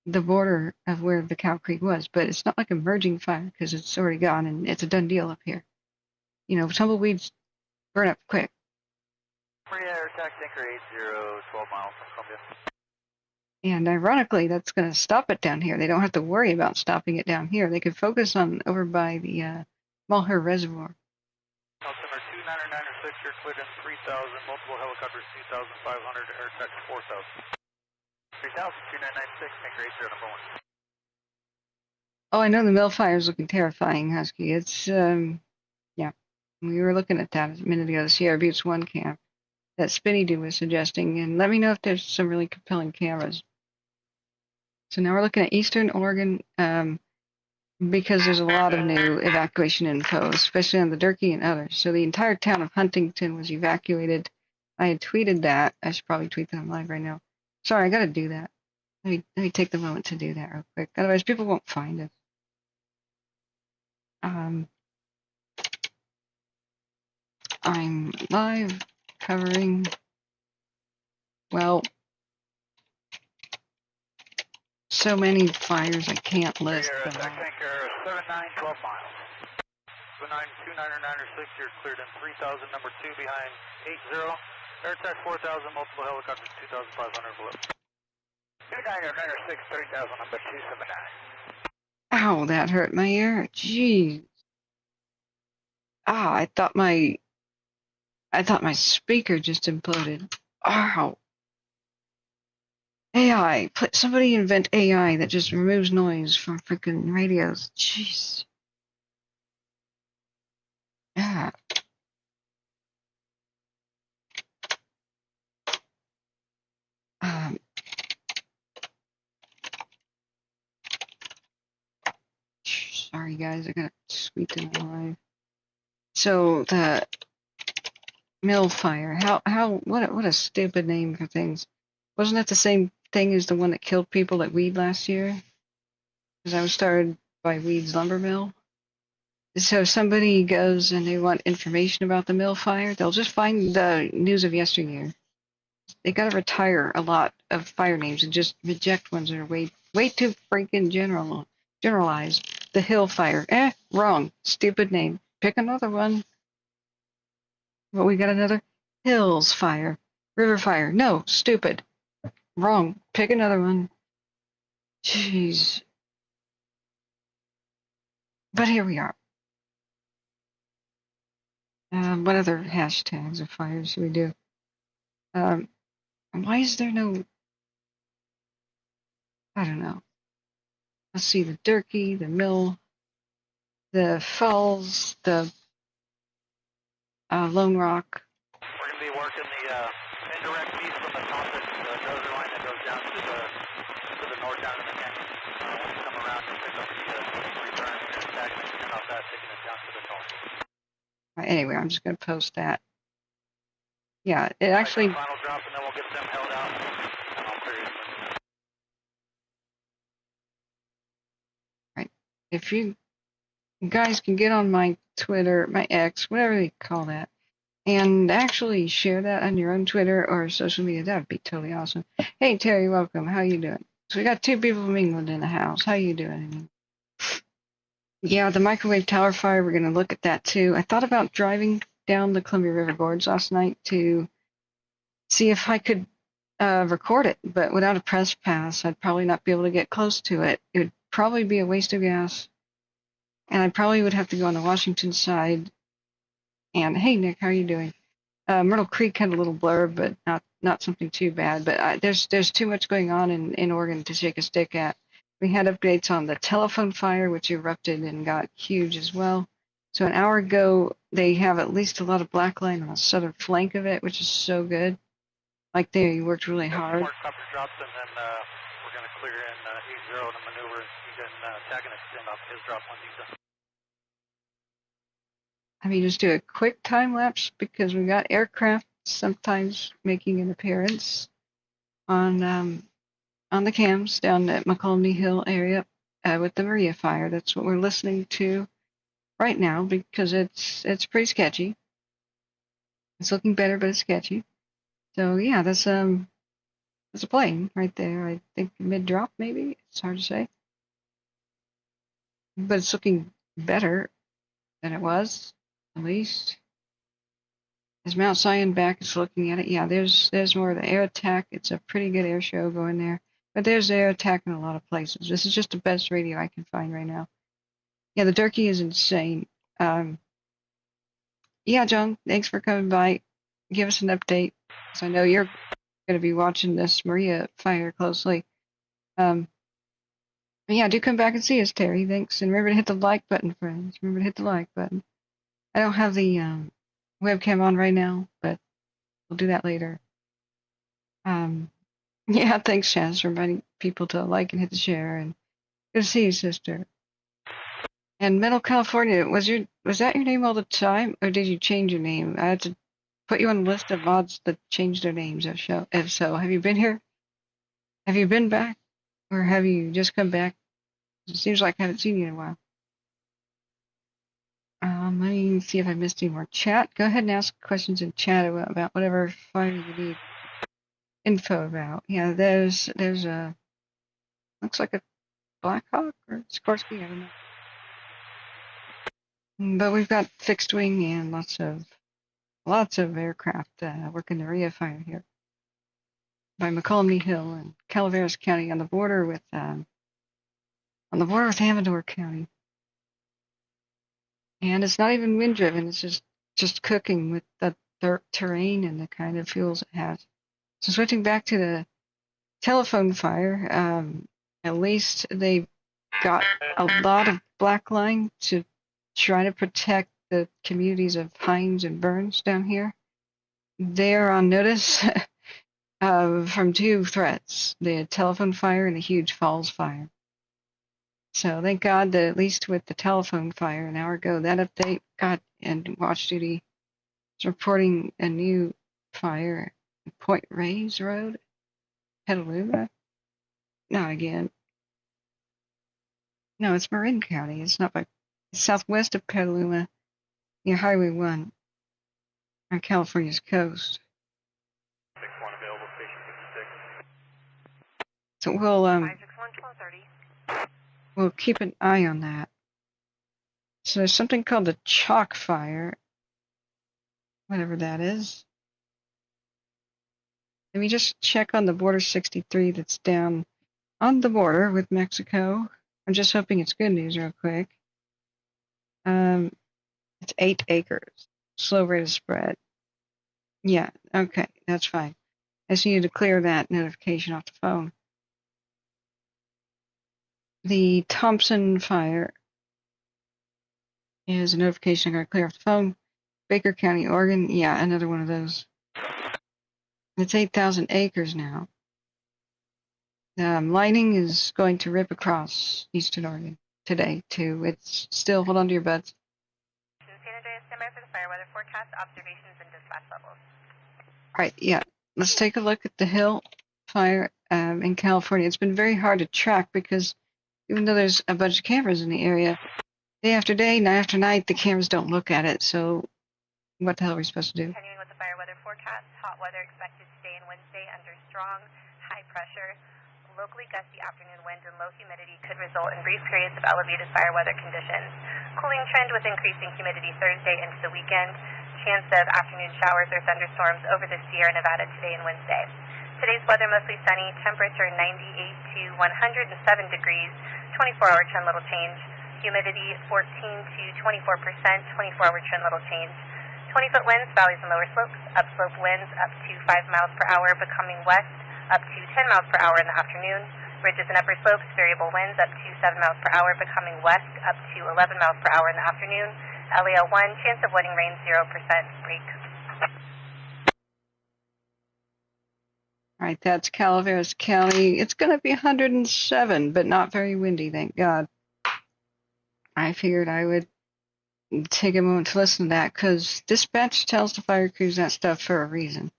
the border of where the Cow Creek was. But it's not like a merging fire because it's already gone and it's a done deal up here. You know, tumbleweeds burn up quick. Air attack tanker 80, 12 miles from Columbia. And ironically, that's going to stop it down here. They don't have to worry about stopping it down here. They could focus on over by the Malheur Reservoir. Altimeter 29906, you're cleared in 3,000, multiple helicopters 2,500, air attack 4,000. 3,000, 2996, tanker 80, number 1. Oh, I know the mill fire is looking terrifying, Husky. It's, yeah. We were looking at that a minute ago, the Sierra Buttes 1 camp that Spinny Doo was suggesting. And let me know if there's some really compelling cameras. So now we're looking at Eastern Oregon because there's a lot of new evacuation info, especially on the Durkee and others. So the entire town of Huntington was evacuated. I had tweeted that. I should probably tweet that I'm live right now. Sorry, I got to do that. Let me take the moment to do that real quick. Otherwise, people won't find us. I'm live covering, well, so many fires I can't list them all. Tanker 7912 miles. 29906, you're cleared in 3,000, number 2 behind 80. Air attack 4,000, multiple helicopters 2,500 below. 29906, 3,000, number 279. Ow, that hurt my ear. Jeez. Ah, I thought my speaker just imploded. Ow. AI. Somebody invent AI that just removes noise from freaking radios. Jeez. Yeah. Sorry guys, I gotta squeak in live. So the mill fire. What a stupid name for things. Wasn't that the same thing as the one that killed people at Weed last year? Because I was started by Weed's lumber mill. So if somebody goes and they want information about the mill fire, they'll just find the news of yesteryear. They gotta retire a lot of fire names and just reject ones that are way too freaking generalized. The Hill fire. Wrong. Stupid name. Pick another one. Well, we got another Hills fire. River fire. No, stupid. Wrong. Pick another one. Jeez. But here we are. What other hashtags of fires should we do? Why is there no... I don't know. Let's see, the Durkee, the mill, the falls, the Lone Rock. We're going to be working the indirect piece from the top of the dozer line that goes down to the north down in the canyon. We'll come around and pick up the return and attack and turn off that, taking it down to the north. Anyway, I'm just going to post that. Yeah, it actually... Final drop, and then we'll get them held out, and I'll clear it. Right. If you guys can get on my Twitter, my X, whatever they call that, and actually share that on your own Twitter or social media, that would be totally awesome. Hey, Terry, welcome. How you doing? So we got 2 people from England in the house. How you doing? Yeah, the microwave tower fire, we're going to look at that too. I thought about driving down the Columbia River Gorge last night to see if I could record it, but without a press pass, I'd probably not be able to get close to it. It would probably be a waste of gas, and I probably would have to go on the Washington side. And hey, Nick, how are you doing? Myrtle Creek had a little blurb, but not something too bad. But there's too much going on in Oregon to shake a stick at. We had updates on the telephone fire, which erupted and got huge as well. So an hour ago, they have at least a lot of black line on the southern flank of it, which is so good. Like they worked really hard. More copper drops, and then we're going to clear in 8-0 to maneuver. You can tag and extend off his drop once he's done. I mean, just do a quick time lapse because we got aircraft sometimes making an appearance on the cams down at McColney Hill area with the Maria fire. That's what we're listening to right now because it's pretty sketchy. It's looking better, but it's sketchy. So yeah, that's a plane right there. I think mid drop maybe. It's hard to say, but it's looking better than it was at least. Is Mount Zion back? Is looking at it. Yeah, there's more of the air attack. It's a pretty good air show going there. But there's air attack in a lot of places. This is just the best radio I can find right now. Yeah, the Durkee is insane. Yeah, John, thanks for coming by. Give us an update. So I know you're going to be watching this Maria fire closely. Yeah, do come back and see us, Terry. Thanks. And remember to hit the like button, friends. Remember to hit the like button. I don't have the webcam on right now, but we'll do that later. Yeah, thanks, Chaz, for reminding people to like and hit the share. And good to see you, sister. And Metal California, was that your name all the time, or did you change your name? I had to put you on the list of mods that changed their names. If so, have you been here? Have you been back, or have you just come back? It seems like I haven't seen you in a while. Let me see if I missed any more chat. Go ahead and ask questions in chat about whatever fire you need info about. Yeah, there's a looks like a Black Hawk or Sikorsky, I don't know. But we've got fixed wing and lots of aircraft working the Maria fire here by McColney Hill and Calaveras County on the border with Amador County. And it's not even wind driven, it's just cooking with the terrain and the kind of fuels it has. So switching back to the telephone fire, at least they've got a lot of black line to try to protect the communities of Hines and Burns down here. They're on notice from two threats, the telephone fire and the Huge Falls fire. So thank God that at least with the telephone fire an hour ago, that update got, and Watch Duty is reporting a new fire at Point Reyes Road, Petaluma. Not again. No, it's Marin County. It's not it's southwest of Petaluma, near Highway 1 on California's coast. 6-1 available, station 56. So we'll 561 1230. we'll keep an eye on that. So there's something called the chalk fire, whatever that is. Let me just check on the border 63 that's down on the border with Mexico. I'm just hoping it's good news real quick. It's 8 acres. Slow rate of spread. Yeah, okay, that's fine. I just needed to clear that notification off the phone. The Thompson fire is a notification I got to clear off the phone. Baker County, Oregon. Yeah, another one of those. It's 8,000 acres now. Lightning is going to rip across eastern Oregon today, too. It's still, hold on to your butts. San Andreas, stand by for the fire weather forecast, observations, and dispatch levels. All right, yeah. Let's take a look at the Hill fire in California. It's been very hard to track because even though there's a bunch of cameras in the area, day after day, night after night, the cameras don't look at it. So what the hell are we supposed to do? Continuing with the fire weather forecast, hot weather expected today and Wednesday under strong, high pressure, locally gusty afternoon winds and low humidity could result in brief periods of elevated fire weather conditions. Cooling trend with increasing humidity Thursday into the weekend. Chance of afternoon showers or thunderstorms over the Sierra Nevada today and Wednesday. Today's weather mostly sunny, temperature 98 to 107 degrees, 24-hour trend little change. Humidity 14 to 24%, 24-hour trend little change. 20-foot winds, valleys and lower slopes, upslope winds up to 5 miles per hour, becoming west up to 10 miles per hour in the afternoon. Ridges and upper slopes, variable winds up to 7 miles per hour, becoming west up to 11 miles per hour in the afternoon. LEL 1, chance of wedding rain 0%, break. All right, that's Calaveras County. It's going to be 107, but not very windy, thank God. I figured I would take a moment to listen to that because dispatch tells the fire crews that stuff for a reason.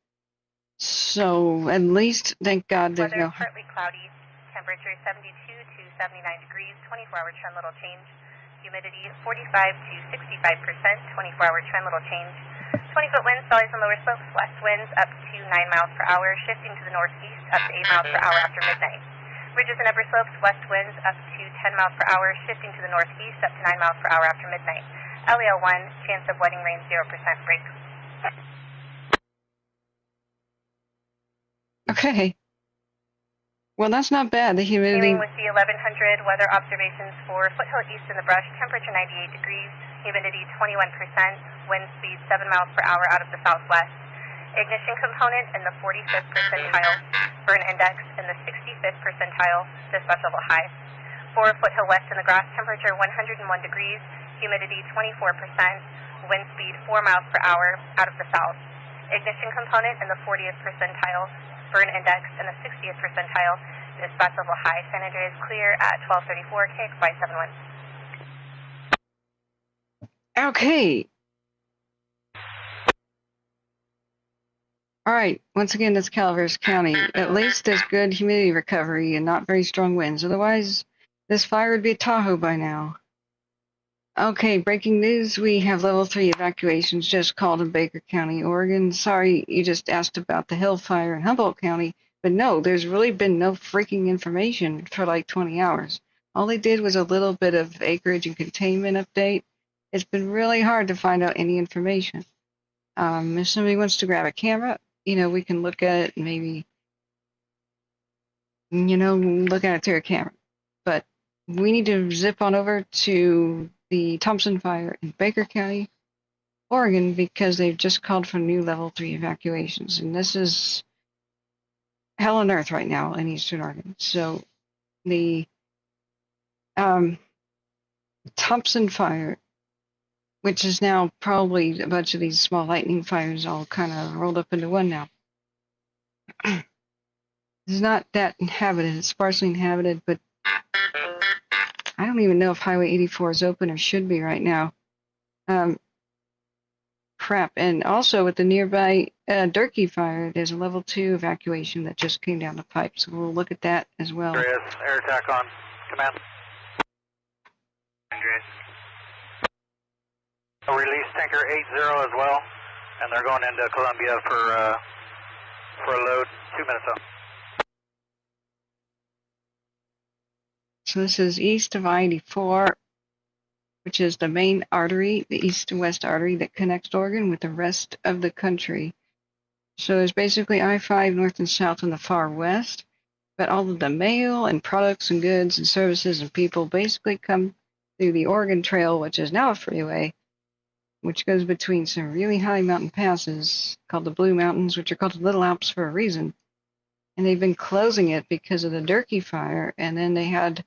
So at least, thank God, there's Weather no... partly cloudy, temperature 72 to 79 degrees, 24-hour trend little change. Humidity 45 to 65%, 24-hour trend little change. 20-foot winds, valleys and lower slopes, west winds up to 9 miles per hour, shifting to the northeast up to 8 miles per hour after midnight. Ridges and upper slopes, west winds up to 10 miles per hour, shifting to the northeast up to 9 miles per hour after midnight. LEL 1, chance of wedding rain 0%, break. Okay. Well, that's not bad. The humidity... Continuing with the 1100 weather observations for Foothill East in the brush, temperature 98 degrees, humidity 21%, wind speed 7 miles per hour out of the southwest. Ignition component in the 45th percentile, burn index in the 65th percentile, dispatch level high. For Foothill West in the grass, temperature 101 degrees, humidity 24%, wind speed 4 miles per hour out of the south. Ignition component in the 40th percentile, burn index in the 60th percentile, dispatch level high. San Andreas clear at 1234, KXY 71. Okay. All right. Once again, that's Calaveras County. At least there's good humidity recovery and not very strong winds. Otherwise, this fire would be at Tahoe by now. Okay, breaking news. We have level 3 evacuations just called in Baker County, Oregon. Sorry, you just asked about the Hill Fire in Humboldt County. But no, there's really been no freaking information for like 20 hours. All they did was a little bit of acreage and containment update. It's been really hard to find out any information. If somebody wants to grab a camera, we can look at it and maybe, look at it through a camera. But we need to zip on over to the Thompson Fire in Baker County, Oregon, because they've just called for new level 3 evacuations. And this is hell on earth right now in Eastern Oregon. So the Thompson Fire, which is now probably a bunch of these small lightning fires all kind of rolled up into one now. It's not that inhabited. It's sparsely inhabited, but I don't even know if Highway 84 is open or should be right now. Crap. And also with the nearby Durkee fire, there's a level 2 evacuation that just came down the pipe. So we'll look at that as well. Andreas, air attack on command. Andreas. Release tanker 80 as well, and they're going into Columbia for a load. 2 minutes out. So this is east of I-84, which is the main artery, the east and west artery that connects Oregon with the rest of the country. So there's basically I-5 north and south in the far west, but all of the mail and products and goods and services and people basically come through the Oregon Trail, which is now a freeway, which goes between some really high mountain passes called the Blue Mountains, which are called the Little Alps for a reason. And they've been closing it because of the Durkee fire, and then they had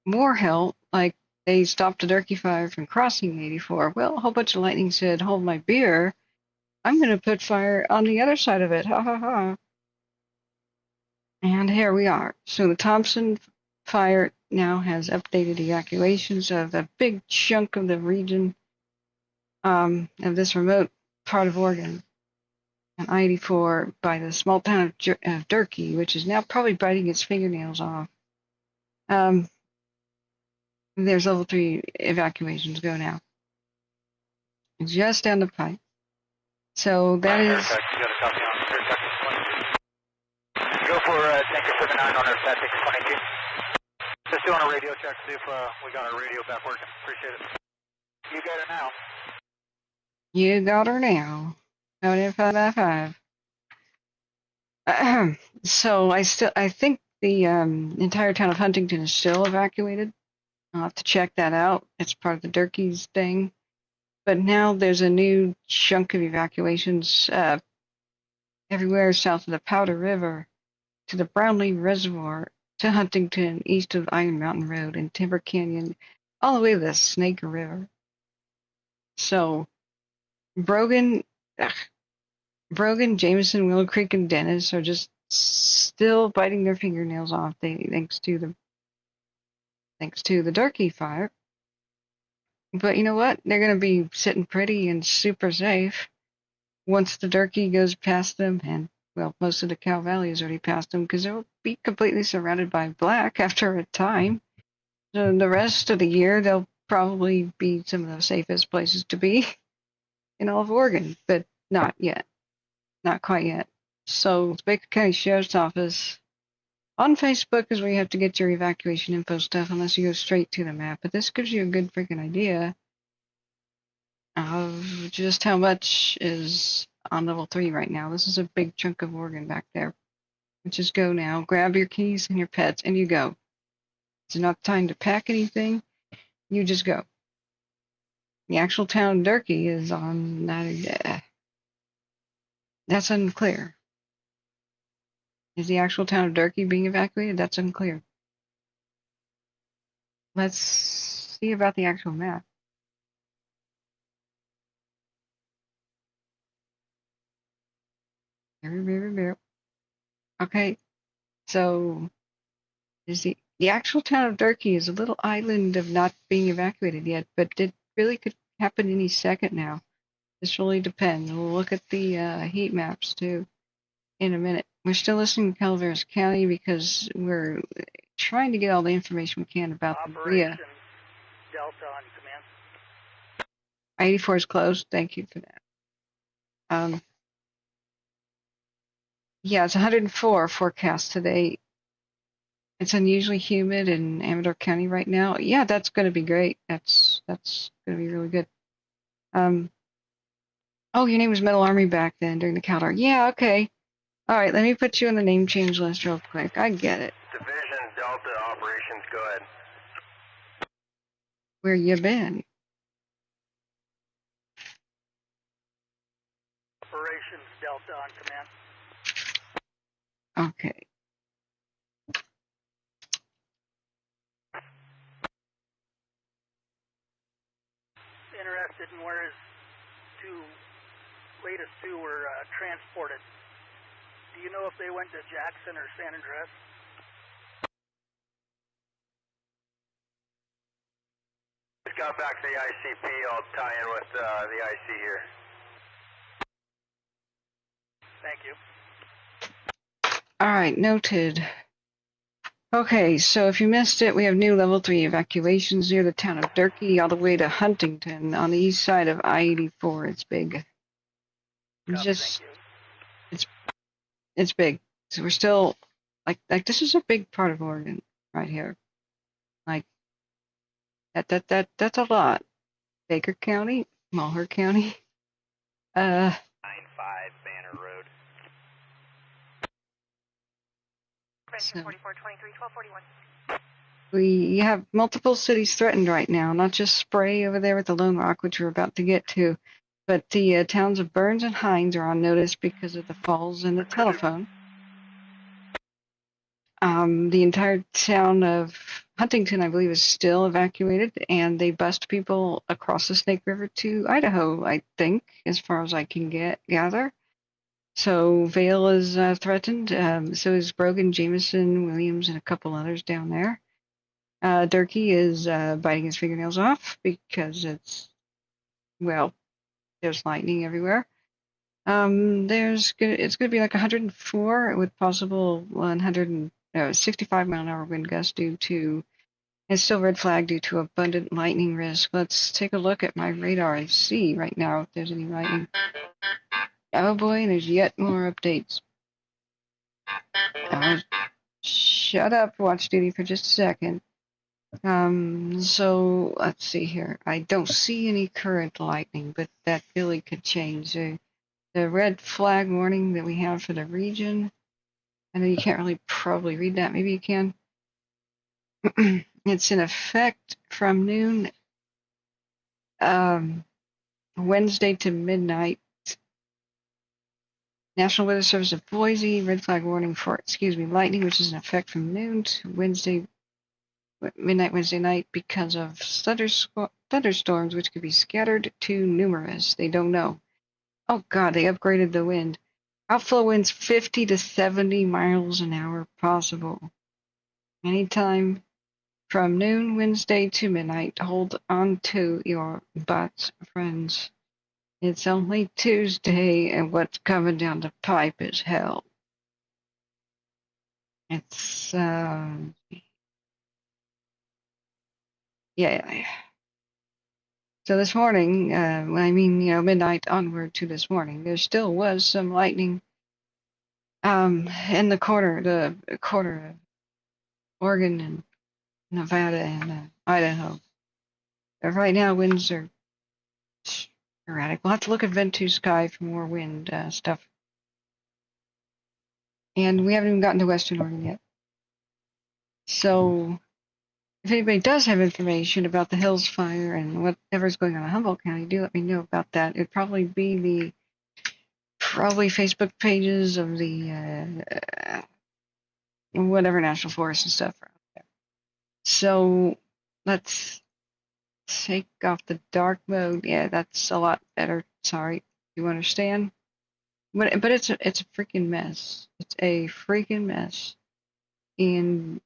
more help, like they stopped the Durkee fire from crossing 84. Well, a whole bunch of lightning said, hold my beer, I'm going to put fire on the other side of it, ha ha ha. And here we are. So the Thompson fire now has updated evacuations of a big chunk of the region of this remote part of Oregon, and I-84 by the small town of Durkee, which is now probably biting its fingernails off. There's level 3 evacuations go now. Just down the pipe. So that is... You got a copy on air attack 22. Go for tanker 79 on air attack 22. Just doing a radio check, see if we got our radio back working. Appreciate it. You got her now. You got her now. 555. So I think the entire town of Huntington is still evacuated. I'll have to check that out. It's part of the Durkee's thing. But now there's a new chunk of evacuations everywhere south of the Powder River to the Brownlee Reservoir to Huntington, east of Iron Mountain Road and Timber Canyon, all the way to the Snake River. So Brogan, Jameson, Willow Creek, and Dennis are just still biting their fingernails off. Thanks to the Durkee fire. But you know what? They're going to be sitting pretty and super safe once the Durkee goes past them, and well, most of the Cow Valley is already past them because they'll be completely surrounded by black after a time. So the rest of the year, they'll probably be some of the safest places to be in all of Oregon, but not yet. Not quite yet. So the Baker County Sheriff's Office on Facebook is where you have to get your evacuation info stuff unless you go straight to the map. But this gives you a good freaking idea of just how much is on level 3 right now. This is a big chunk of Oregon back there. Just go now, grab your keys and your pets, and you go. It's not time to pack anything. You just go. The actual town of Durkee is on that. That's unclear. Is the actual town of Durkee being evacuated? That's unclear. Let's see about the actual map. Okay, so is the actual town of Durkee is a little island of not being evacuated yet, but it really could happen any second now. This really depends. We'll look at the heat maps too in a minute. We're still listening to Calaveras County because we're trying to get all the information we can about Operation the Delta on command. 84 is closed. Thank you for that. Yeah, it's 104 forecast today. It's unusually humid in Amador County right now. Yeah, that's going to be great. That's going to be really good. Oh, your name was Metal Army back then during the Caldar. Yeah, okay. All right, let me put you on the name change list real quick. I get it. Division Delta operations, go ahead. Where you been? Operations Delta on command. Okay. Interested in where his latest two were transported. Do you know if they went to Jackson or San Andreas? Just got back to the ICP. I'll tie in with the IC here. Thank you. All right, noted. Okay, so if you missed it, we have new level 3 evacuations near the town of Durkee all the way to Huntington on the east side of I-84. It's big. It's big. So we're still like this is a big part of Oregon right here. Like that's a lot. Baker County, Malheur County. 95 Banner Road. Prevention 4423, 1241. We have multiple cities threatened right now, not just Spray over there with the Lone Rock, which we're about to get to, but the towns of Burns and Hines are on notice because of the falls in the telephone. The entire town of Huntington, I believe, is still evacuated, and they bused people across the Snake River to Idaho, I think, as far as I can gather. So Vale is threatened. So is Brogan, Jameson, Williams, and a couple others down there. Durkee is biting his fingernails off because it's there's lightning everywhere. It's gonna be like 104 with possible 165 mile an hour wind gusts due to it's still red flag due to abundant lightning risk. Let's take a look at my radar and see right now if there's any lightning. Oh boy, there's yet more updates. Shut up, watch duty for just a second. So let's see here. I don't see any current lightning, but that really could change. The red flag warning that we have for the region I know you can't really probably read that. Maybe you can. It's in effect from noon Wednesday to midnight. National Weather Service of Boise, red flag warning for, lightning, which is in effect from noon to midnight Wednesday night because of thunderstorms, which could be scattered to numerous. They don't know. Oh God, they upgraded the wind. Outflow winds 50 to 70 miles an hour possible. Anytime from noon Wednesday to midnight. Hold on to your butts, friends. It's only Tuesday, and what's coming down the pipe is hell. It's, yeah. So this morning, midnight onward to this morning, there still was some lightning in the corner of Oregon and Nevada and Idaho. But right now, winds are erratic. We'll have to look at Ventus Sky for more wind stuff. And we haven't even gotten to Western Oregon yet. So if anybody does have information about the Hills Fire and whatever's going on in Humboldt County, do let me know about that. It'd probably be the Facebook pages of the whatever national forests and stuff are out there. So let's take off the dark mode. Yeah, that's a lot better. Sorry, you understand? But it's a freaking mess. It's a freaking mess in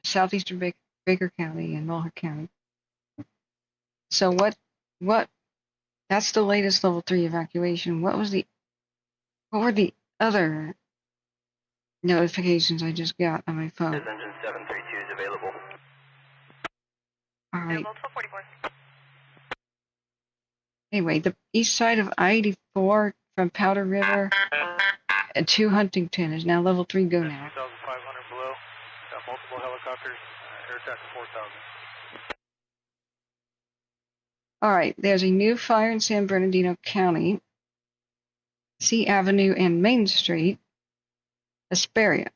southeastern Baker County and Malheur County. So what? That's the latest level 3 evacuation. What were the other notifications I just got on my phone? Engine 732 is available. All right. Available 1244. Anyway, the east side of I-84 from Powder River to Huntington is now level 3 go now. 2,500 below. Got multiple helicopters. Air attack 4,000. All right, there's a new fire in San Bernardino County, C Avenue and Main Street, Hesperia.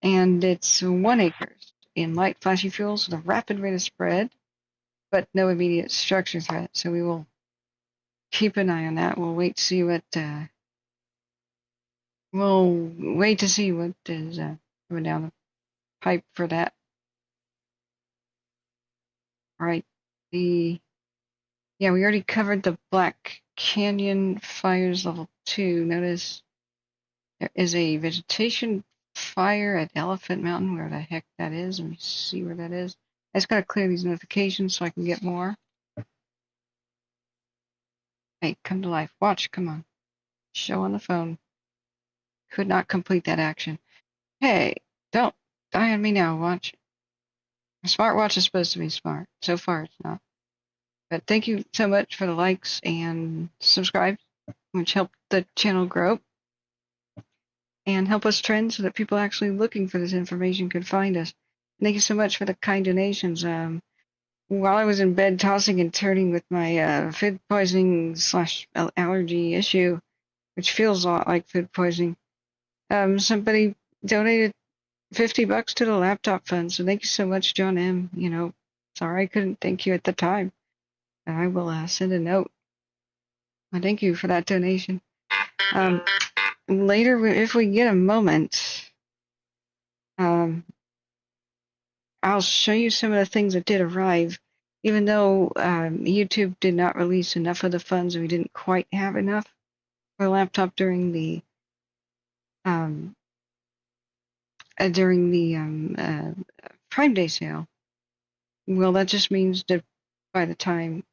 And it's 1 acre in light flashy fuels with a rapid rate of spread, but no immediate structure threat. So we will keep an eye on that. We'll wait to see what is coming down the pipe for that. All right, we already covered the Black Canyon fires level 2. Notice there is a vegetation fire at Elephant Mountain, where the heck that is. Let me see where that is. I just gotta clear these notifications so I can get more. Hey, come to life. Watch, come on. Show on the phone. Could not complete that action. Hey, don't die on me now, watch. A smartwatch is supposed to be smart. So far, it's not. But thank you so much for the likes and subscribe, which help the channel grow and help us trend so that people actually looking for this information could find us. Thank you so much for the kind donations. While I was in bed tossing and turning with my food poisoning / allergy issue, which feels a lot like food poisoning, somebody donated $50 to the laptop fund. So thank you so much, John M. Sorry I couldn't thank you at the time. I will send a note. Thank you for that donation. Later, if we get a moment, I'll show you some of the things that did arrive. Even though YouTube did not release enough of the funds, and we didn't quite have enough for a laptop during the Prime Day sale. Well, that just means that by the time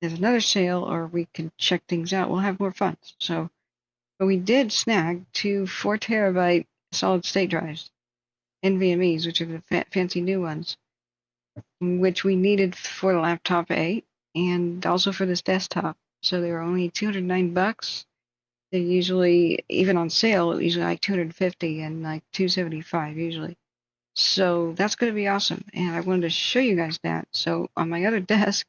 there's another sale or we can check things out, we'll have more funds. So, but we did snag 2 4 terabyte solid state drives, NVMEs, which are the fancy new ones, which we needed for the laptop A and also for this desktop. So they were only $209. They're usually, even on sale, usually like $250 and like $275 usually. So that's going to be awesome. And I wanted to show you guys that. So on my other desk,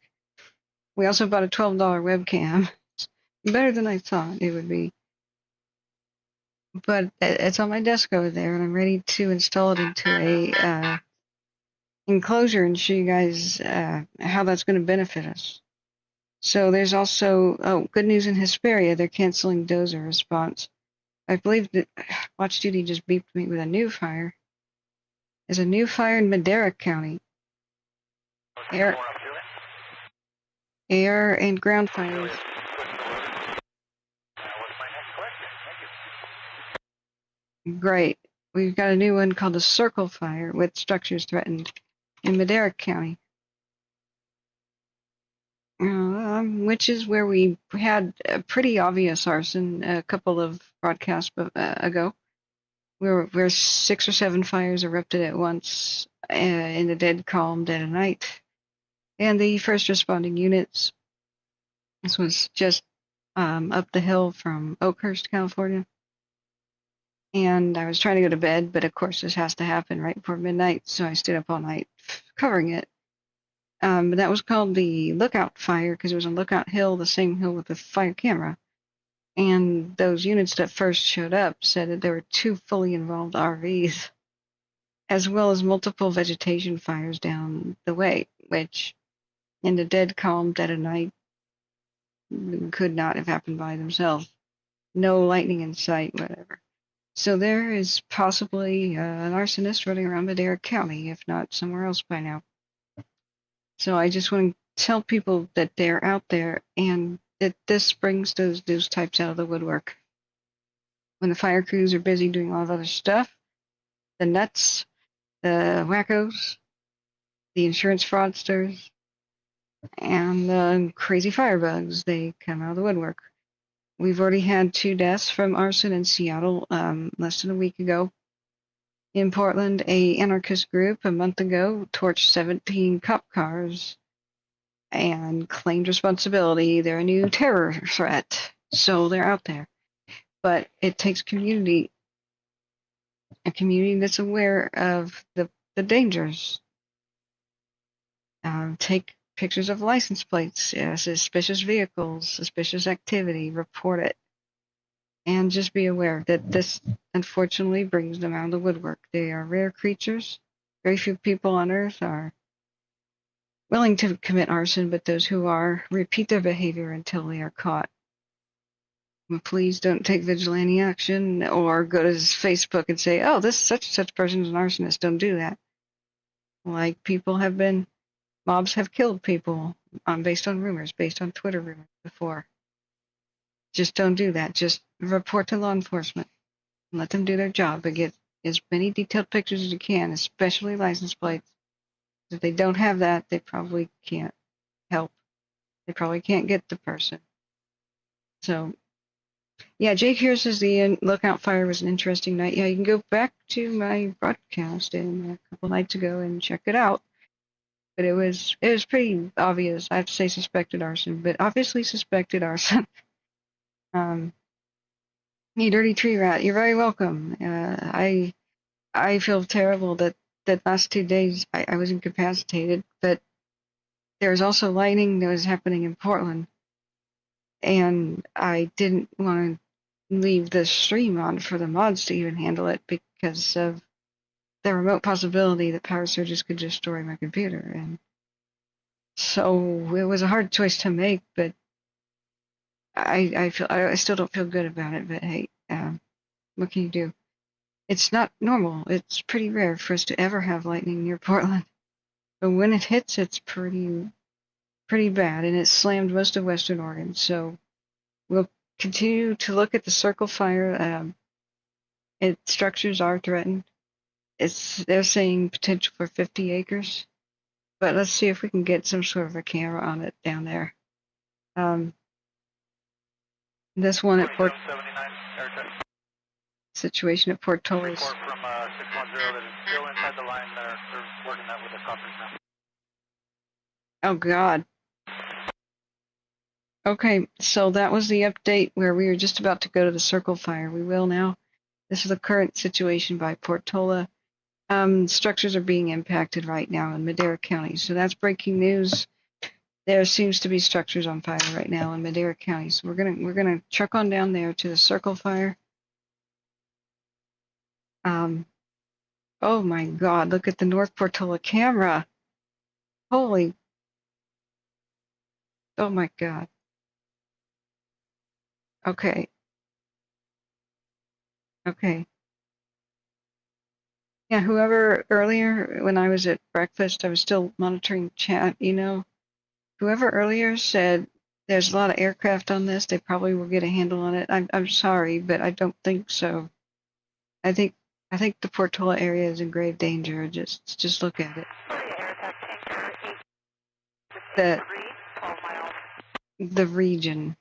we also bought a $12 webcam. It's better than I thought it would be. but it's on my desk over there, and I'm ready to install it into a enclosure and show you guys how that's going to benefit us. So there's also good news in Hesperia. They're canceling dozer response. I believe that Watch Duty just beeped me with a new fire. There's a new fire in Madera County. Air and ground fires. Great. We've got a new one called the Circle Fire with structures threatened in Madera County. Which is where we had a pretty obvious arson a couple of broadcasts ago, where 6 or 7 fires erupted at once in the dead calm dead of night. And the first responding units, this was just up the hill from Oakhurst, California. And I was trying to go to bed, but of course this has to happen right before midnight, so I stayed up all night covering it. But that was called the Lookout Fire because it was on Lookout Hill, the same hill with the fire camera. And those units that first showed up said that there were 2 fully involved RVs, as well as multiple vegetation fires down the way, which in the dead calm, dead of night, could not have happened by themselves. No lightning in sight, whatever. So there is possibly an arsonist running around Madera County, if not somewhere else by now. So I just want to tell people that they're out there and that this brings those types out of the woodwork. When the fire crews are busy doing a lot of other stuff, the nuts, the wackos, the insurance fraudsters, and the crazy firebugs, they come out of the woodwork. We've already had 2 deaths from arson in Seattle less than a week ago. In Portland, a anarchist group a month ago torched 17 cop cars and claimed responsibility. They're a new terror threat, so they're out there. But it takes a community that's aware of the dangers. Take pictures of license plates, suspicious vehicles, suspicious activity, report it. And just be aware that this, unfortunately, brings them out of the woodwork. They are rare creatures. Very few people on Earth are willing to commit arson, but those who are repeat their behavior until they are caught. Please don't take vigilante action or go to Facebook and say, oh, this such person is an arsonist. Don't do that. Like mobs have killed people based on rumors, based on Twitter rumors before. Just don't do that. Just report to law enforcement. Let them do their job, but get as many detailed pictures as you can, especially license plates. If they don't have that, they probably can't help. They probably can't get the person. So, yeah, Jake here says the Lookout Fire was an interesting night. Yeah, you can go back to my broadcast a couple nights ago and check it out. But it was pretty obvious. I have to say suspected arson, but obviously suspected arson. You dirty tree rat, you're very welcome. I feel terrible that last 2 days I was incapacitated, but there was also lightning that was happening in Portland, and I didn't want to leave the stream on for the mods to even handle it because of the remote possibility that power surges could destroy my computer. And so it was a hard choice to make, but I still don't feel good about it. But hey, what can you do? It's not normal. It's pretty rare for us to ever have lightning near Portland. But when it hits, it's pretty bad, and it slammed most of Western Oregon. So we'll continue to look at the Circle Fire. Its structures are threatened. They're saying potential for 50 acres. But let's see if we can get some sort of a camera on it down there. This one at situation at Portola. Report from 610 that is still inside the line. They're working that with the coppers now. Oh, God. Okay, so that was the update where we were just about to go to the Circle Fire. We will now. This is the current situation by Portola. Structures are being impacted right now in Madera County, so that's breaking news. There seems to be structures on fire right now in Madera County, so we're gonna truck on down there to the Circle Fire Oh my God, look at the North Portola camera. Holy, oh my God. Okay, okay. Yeah, whoever earlier, when I was at breakfast, I was still monitoring chat, whoever earlier said there's a lot of aircraft on this, they probably will get a handle on it. I'm sorry, but I don't think so. I think the Portola area is in grave danger. Just look at it. Air attack tanker The 12 miles. the region.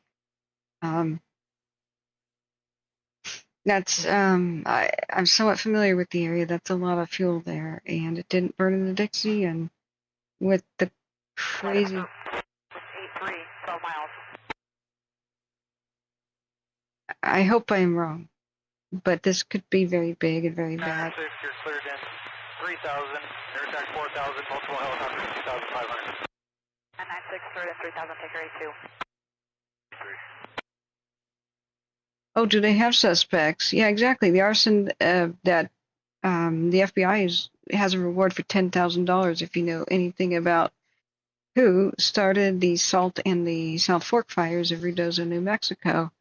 That's I'm somewhat familiar with the area. That's a lot of fuel there, and it didn't burn in the Dixie, and with the crazy. 8-3, 12 miles. I hope I'm wrong, but this could be very big and very bad. 9-6, you're cleared in 3,000, air attack 4,000, multiple helicopters 2,500. 9-6, cleared in 3,000, taker 82. Oh, do they have suspects? Yeah, exactly. The arson that the FBI has a reward for $10,000 if you know anything about who started the Salt and the South Fork fires of Ruidoso, New Mexico.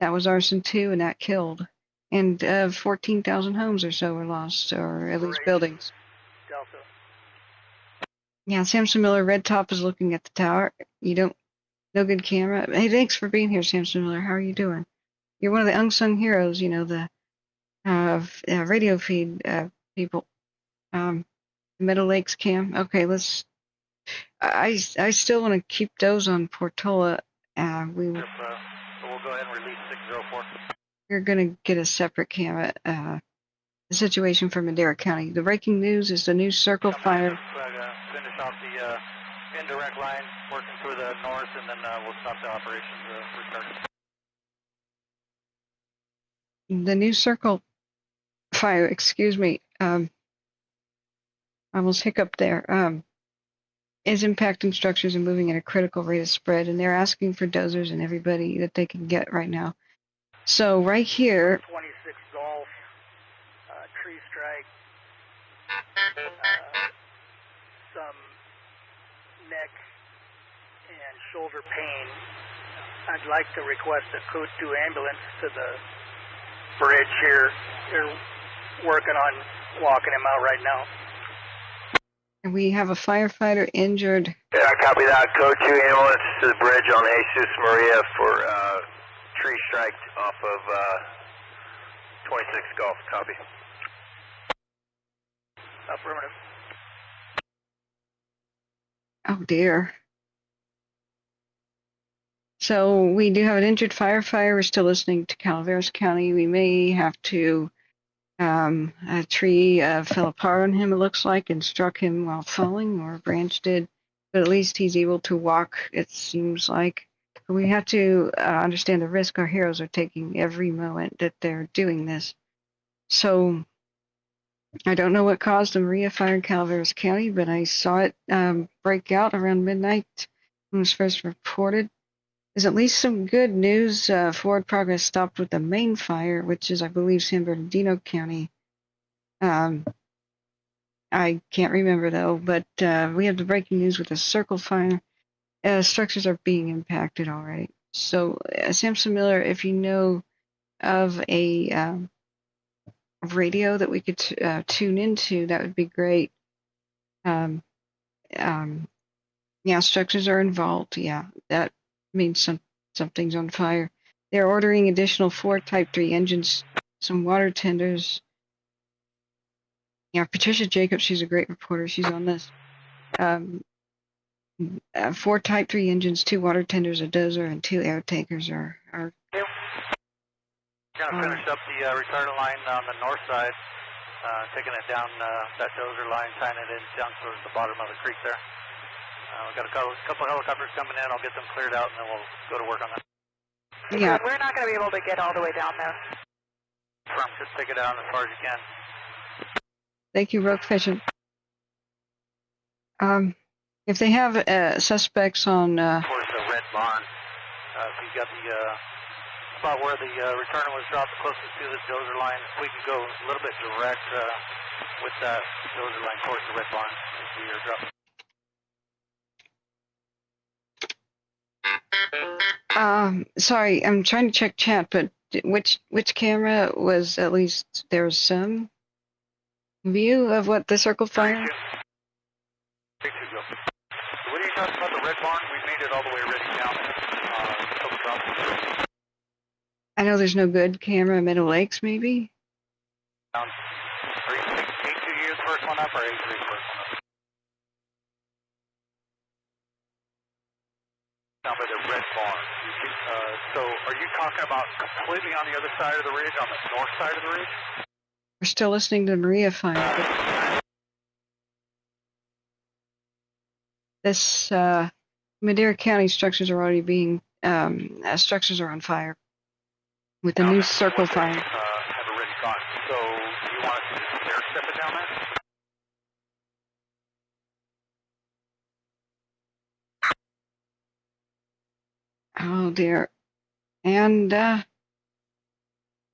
That was arson too, and that killed. And 14,000 homes or so were lost, or at least buildings. Delta. Yeah, Samson Miller, Red Top is looking at the tower. No good camera. Hey, thanks for being here, Samson Miller. How are you doing? You're one of the unsung heroes, the radio feed people. Meadow Lakes cam. Okay, I still want to keep those on Portola. We'll go ahead and release 604. We're going to get a separate cam. The situation for Madera County. The breaking news is the new circle fire. Finish off the indirect line, working through the north, and then we'll stop the operations restart. The new circle fire, excuse me, I almost hiccuped there, is impacting structures and moving at a critical rate of spread, and they're asking for dozers and everybody that they can get right now. So right here, 26 Golf, tree strike, some neck and shoulder pain. I'd like to request a Code 2 ambulance to the bridge here. They're working on walking him out right now. and we have a firefighter injured. Yeah, copy that. Code 2 ambulance to the bridge on Jesus Maria for tree strike off of 26 Golf. Copy. Affirmative. Oh dear. So we do have an injured firefighter. We're still listening to Calaveras County. We may have to, a tree fell apart on him, it looks like, and struck him while falling, or a branch did. But at least he's able to walk, it seems like. But we have to understand the risk our heroes are taking every moment that they're doing this. So I don't know what caused the Maria fire in Calaveras County, but I saw it break out around midnight when it was first reported. There's at least some good news. Forward progress stopped with the main fire, which is, I believe, San Bernardino County. I can't remember, though, but we have the breaking news with the circle fire. Structures are being impacted already. So, Samson Miller, if you know of a radio that we could tune into, that would be great. Yeah, structures are involved. Yeah, that means something's on fire. They're ordering additional 4 Type 3 engines, some water tenders. Yeah, Patricia Jacobs, she's a great reporter. She's on this. 4 Type 3 engines, 2 water tenders, a dozer, and 2 air tankers are We're going to finish up the retardant line on the north side, taking it down that dozer line, tying it in down towards the bottom of the creek there. We've got a couple helicopters coming in. I'll get them cleared out, and then we'll go to work on that. Yeah. We're not going to be able to get all the way down there. Just take it down as far as you can. Thank you, Rogue Fishing. If they have suspects on Towards the red barn. If you got the spot where the returner was dropped closest to the dozer line. We can go a little bit direct with that dozer line towards the red barn as we are dropping. Sorry, I'm trying to check chat, but which camera was at least there was some view of what the circle fire? 3-2, go. What are you talking about, the red barn? We made it all the way ready down there. I know there's no good camera in Middle Lakes, maybe? Are you A2 the first one up or A3 first one up? Down by the red barn. So are you talking about completely on the other side of the ridge, on the north side of the ridge? We're still listening to the Maria fire. This Madera County structures are already being structures are on fire with the new circle fire. Have already gone. So you want us to just stair step it down there? Oh dear, and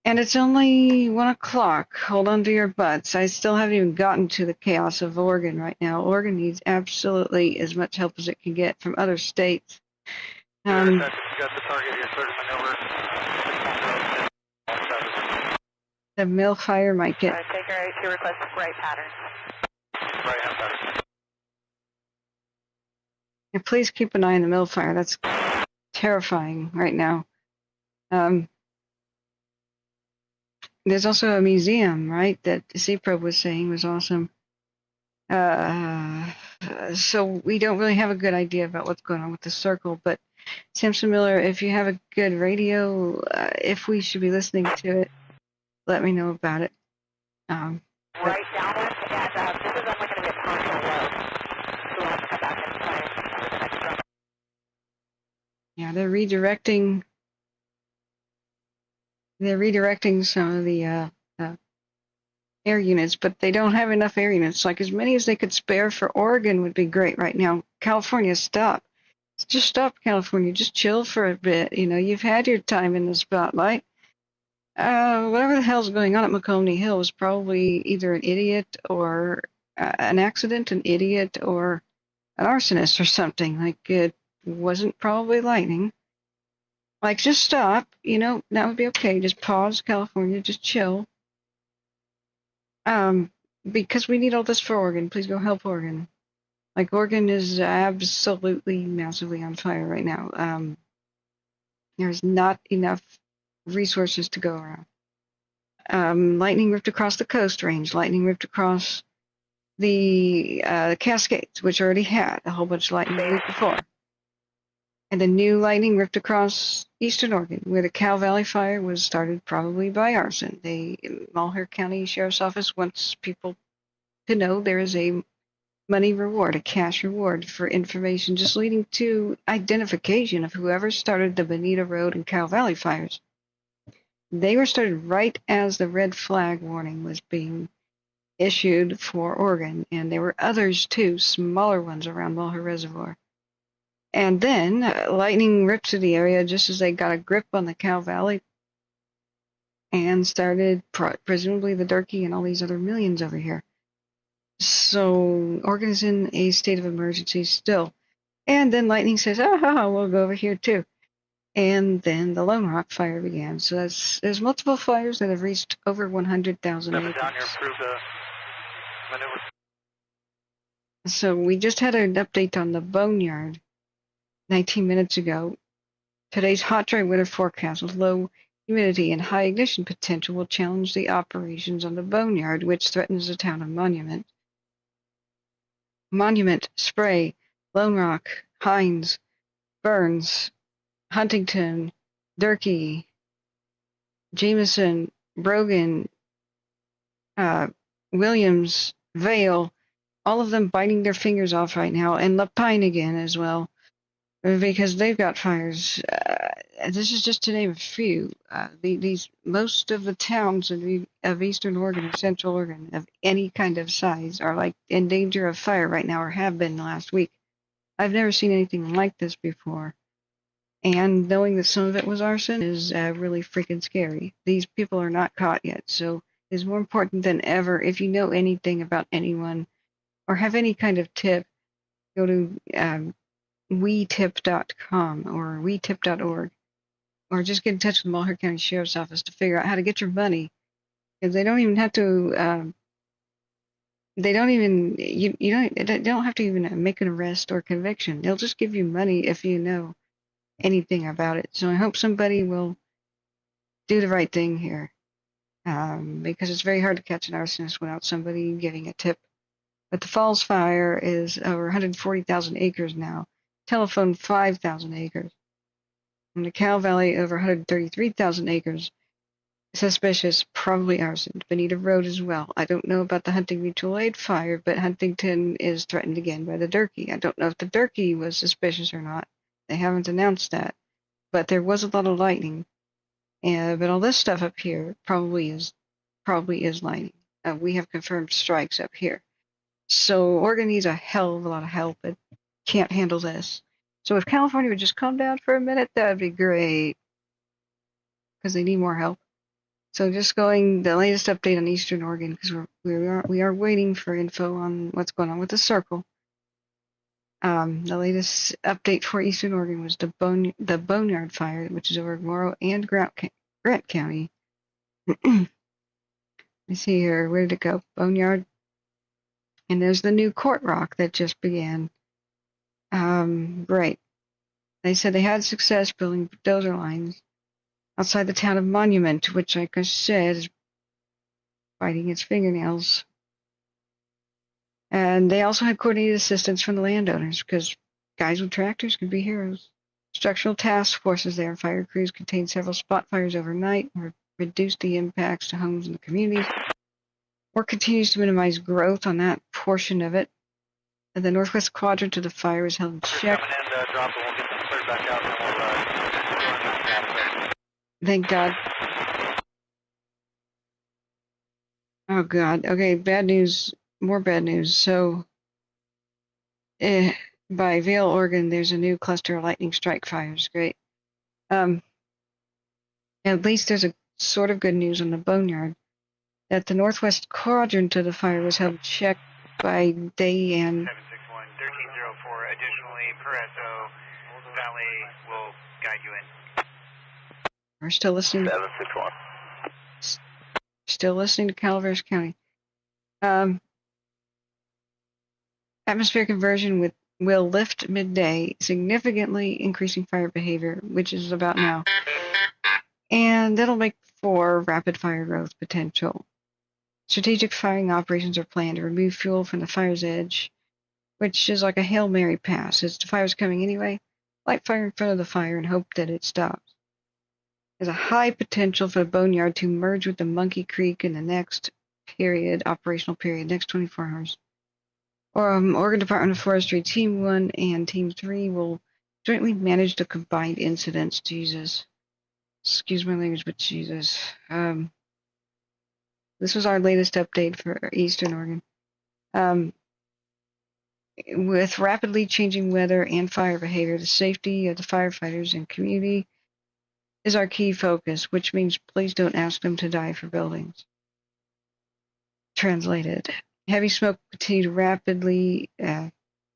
it's only 1 o'clock. Hold on to your butts. I still haven't even gotten to the chaos of Oregon right now. Oregon needs absolutely as much help as it can get from other states. Got the target here, 30 maneuver. The Malheur might get. Take our A2 request right pattern. Right hand pattern. And please keep an eye on the Malheur. That's terrifying right now. There's also a museum, right, that CPRO was saying was awesome. So we don't really have a good idea about what's going on with the circle, but Samson Miller, if you have a good radio, if we should be listening to it, let me know about it. Right downwind, and this is only going to be a partial load, so we'll have to come back and play with the next drum. Yeah, they're redirecting some of the air units, but they don't have enough air units. Like as many as they could spare for Oregon would be great right now. California, stop. Just stop, California. Just chill for a bit. You know, you've had your time in the spotlight. Whatever the hell's going on at McComney Hill was probably either an idiot or an accident, an idiot or an arsonist or something. Like it wasn't probably lightning. Like just stop, you know, that would be okay. Just pause, California, just chill. Because we need all this for Oregon. Please go help Oregon. Like Oregon is absolutely massively on fire right now. There's not enough resources to go around. Lightning ripped across the Coast Range. Lightning ripped across the Cascades, which already had a whole bunch of lightning the week before. And the new lightning ripped across eastern Oregon, where the Cow Valley fire was started probably by arson. The Malheur County Sheriff's Office wants people to know there is a money reward, a cash reward for information just leading to identification of whoever started the Bonita Road and Cow Valley fires. They were started right as the red flag warning was being issued for Oregon, and there were others too, smaller ones around Malheur Reservoir. And then lightning ripped through the area just as they got a grip on the Cow Valley and started presumably the Durkee and all these other millions over here. So Oregon is in a state of emergency still. And then lightning says, we'll go over here too. And then the Lone Rock fire began. So there's multiple fires that have reached over 100,000 acres. Down here, approve the maneuver. So we just had an update on the Boneyard 19 minutes ago. Today's hot, dry winter forecast with low humidity and high ignition potential will challenge the operations on the Boneyard, which threatens the town of Monument. Monument, Spray, Lone Rock, Hines, Burns, Huntington, Durkee, Jameson, Brogan, Williams, Vale, all of them biting their fingers off right now, and Lapine again as well, because they've got fires. This is just to name a few. Most of the towns of Eastern Oregon or Central Oregon of any kind of size are like in danger of fire right now, or have been the last week. I've never seen anything like this before. And knowing that some of it was arson is really freaking scary. These people are not caught yet, so it's more important than ever. If you know anything about anyone or have any kind of tip, go to wetip.com or wetip.org, or just get in touch with the Malheur County Sheriff's Office to figure out how to get your money, because they don't even have to. They don't even they don't have to even make an arrest or conviction. They'll just give you money if you know anything about it. So I hope somebody will do the right thing here, because it's very hard to catch an arsonist without somebody giving a tip. But the Falls Fire is over 140,000 acres now. Telephone 5,000 acres. In the Cow Valley, over 133,000 acres. Suspicious, probably arson. Bonita Road as well. I don't know about the Hunting Mutual Aid fire, but Huntington is threatened again by the Durkee. I don't know if the Durkee was suspicious or not. They haven't announced that. But there was a lot of lightning. But all this stuff up here probably is lightning. We have confirmed strikes up here. So Oregon needs a hell of a lot of help. It can't handle this. So if California would just calm down for a minute, that would be great. Because they need more help. So just going the latest update on Eastern Oregon, because we are waiting for info on what's going on with the circle. The latest update for Eastern Oregon was the Boneyard Fire, which is over Morrow and Grant County. Let's see here, where did it go? Boneyard. And there's the new Court Rock that just began. Right. They said they had success building dozer lines outside the town of Monument, which, like I said, is biting its fingernails. And they also had coordinated assistance from the landowners, because guys with tractors could be heroes. Structural task forces there and fire crews contained several spot fires overnight and reduced the impacts to homes and the communities. Work continues to minimize growth on that portion of it. And the northwest quadrant of the fire is held in check. Coming in to drop, and we'll get them cleared back out, and we'll Thank God. Oh God. Okay, bad news. More bad news. So, by Vail, Oregon, there's a new cluster of lightning strike fires. Great. At least there's a sort of good news on the Boneyard, that the northwest quadrant of the fire was held in check by day and 761 1304. Additionally, Pareto Valley will guide you in. we're still listening. 761. Still listening to Calaveras County. Atmospheric conversion will lift midday, significantly increasing fire behavior, which is about now. And that'll make for rapid fire growth potential. Strategic firing operations are planned to remove fuel from the fire's edge, which is like a Hail Mary pass. As the fire's coming anyway, light fire in front of the fire and hope that it stops. There's a high potential for the Boneyard to merge with the Monkey Creek in the next operational period, next 24 hours. Oregon Department of Forestry Team 1 and Team 3 will jointly manage the combined incidents. Jesus. Excuse my language, but Jesus. This was our latest update for Eastern Oregon. With rapidly changing weather and fire behavior, the safety of the firefighters and community is our key focus, which means please don't ask them to die for buildings. Translated. Heavy smoke will continue to rapidly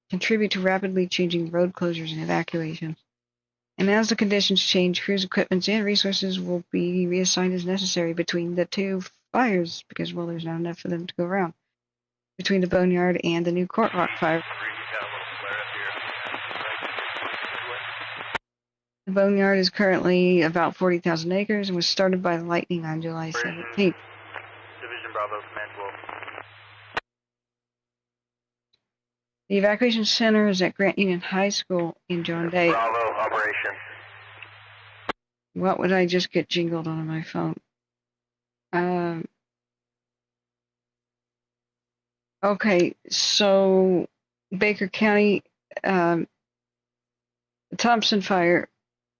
contribute to rapidly changing road closures and evacuations. And as the conditions change, crews, equipment, and resources will be reassigned as necessary between the two fires, because, well, there's not enough for them to go around, between the Boneyard and the new Court Rock fire. The Boneyard is currently about 40,000 acres and was started by lightning on July 17th. Division Bravo, command 12. The evacuation center is at Grant Union High School in John Day. Bravo, operation. What would I just get jingled on my phone? Okay, so Baker County, the Thompson fire,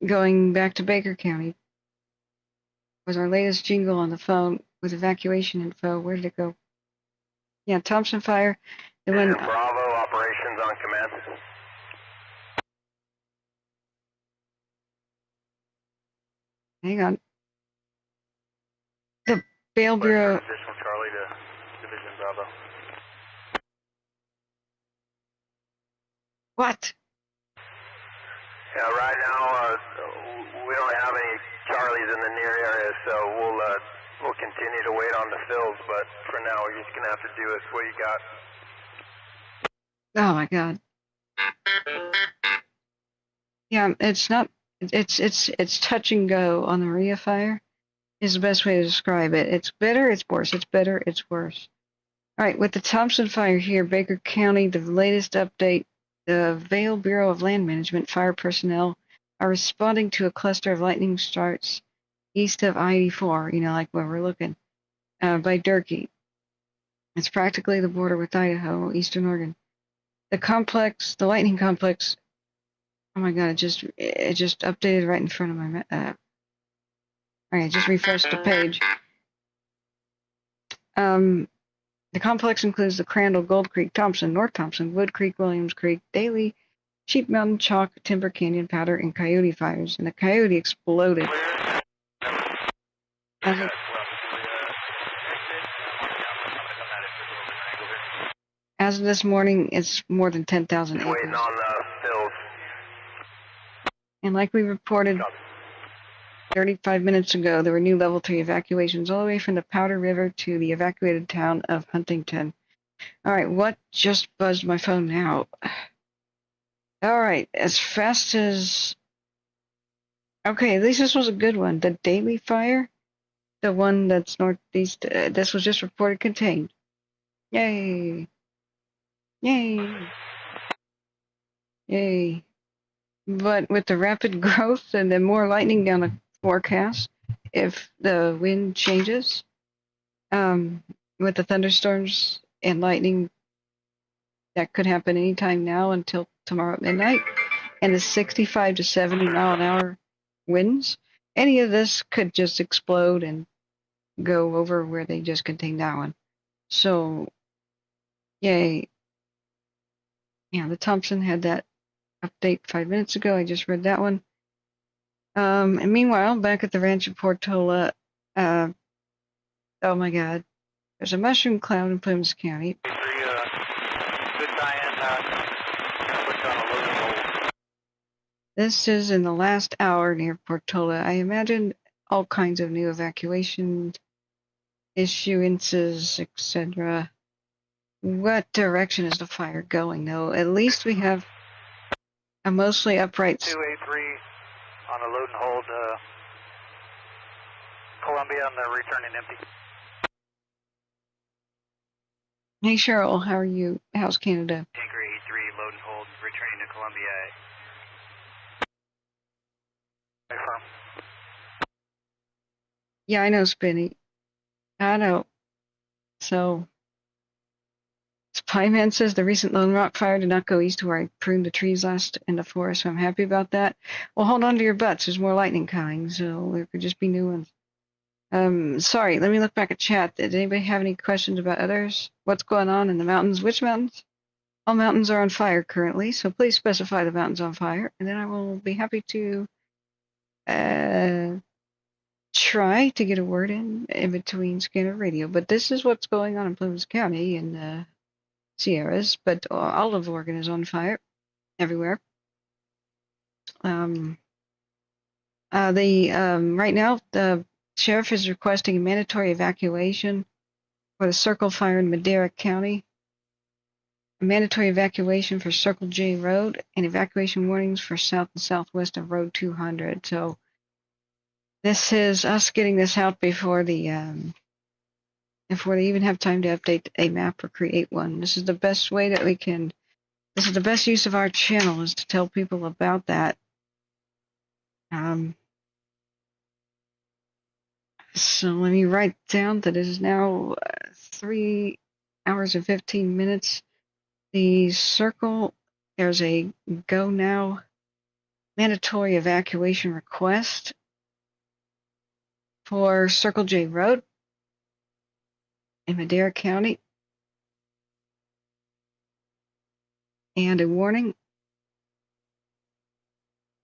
going back to Baker County, was our latest jingle on the phone with evacuation info. Where did it go? Yeah, Thompson fire. The one, Bravo, operations on command. Hang on. The Bail Bureau. Additional Charlie to Division Bravo. What? Yeah, right now we don't have any Charlies in the near area, so we'll continue to wait on the fills. But for now, we're just gonna have to do it. What you got? Oh my God. Yeah, it's not. It's touch and go on the Maria fire. Is the best way to describe it. It's better. It's worse. It's better. It's worse. All right, with the Thompson fire here, Baker County, the latest update. The Vail Bureau of Land Management fire personnel are responding to a cluster of lightning starts east of I-84, like where we're looking, by Durkee. It's practically the border with Idaho, eastern Oregon. The lightning complex, oh my God, it just updated right in front of my, all right, just refreshed the page. The complex includes the Crandall, Gold Creek, Thompson, North Thompson, Wood Creek, Williams Creek, Daly, Sheep Mountain, Chalk, Timber Canyon, Powder, and Coyote fires. And the Coyote exploded. As of this morning, it's more than 10,000 acres. Waiting on the fills. And like we reported 35 minutes ago, there were new level 3 evacuations all the way from the Powder River to the evacuated town of Huntington. All right, what just buzzed my phone now? All right, as fast as... Okay, at least this was a good one. The Daly fire, the one that's northeast, this was just reported contained. Yay. Yay. Yay. But with the rapid growth and then more lightning down the forecast, if the wind changes, with the thunderstorms and lightning, that could happen anytime now until tomorrow at midnight, and the 65 to 70 mile an hour winds, any of this could just explode and go over where they just contained that one. So, yay. Yeah, the Thompson had that update 5 minutes ago. I just read that one. And meanwhile, back at the ranch in Portola, oh my God, there's a mushroom cloud in Plymouth County. This is in the last hour near Portola. I imagine all kinds of new evacuation issuances, etc. What direction is the fire going, though? At least we have a mostly upright... 283 on a load and hold, Columbia, and they're returning empty. Hey, Cheryl, how are you? How's Canada? Tanker 83, load and hold, returning to Columbia. Confirm. Yeah, I know, Spinny. I know. So, Spyman says the recent Lone Rock fire did not go east to where I pruned the trees last in the forest, so I'm happy about that. Well, hold on to your butts. There's more lightning coming, so there could just be new ones. Sorry, let me look back at chat. Did anybody have any questions about others? What's going on in the mountains? Which mountains? All mountains are on fire currently, so please specify the mountains on fire, and then I will be happy to try to get a word in between Scanner Radio. But this is what's going on in Plymouth County in the Sierras, but all of Oregon is on fire everywhere. Right now, the sheriff is requesting a mandatory evacuation for the Circle Fire in Madera County, a mandatory evacuation for Circle J Road, and evacuation warnings for south and southwest of Road 200. So this is us getting this out before they even have time to update a map or create one. This is the best way that we can. This is the best use of our channel, is to tell people about that. So let me write down that it is now 3 hours and 15 minutes. The Circle, there's a go now mandatory evacuation request for Circle J Road in Madera County. And a warning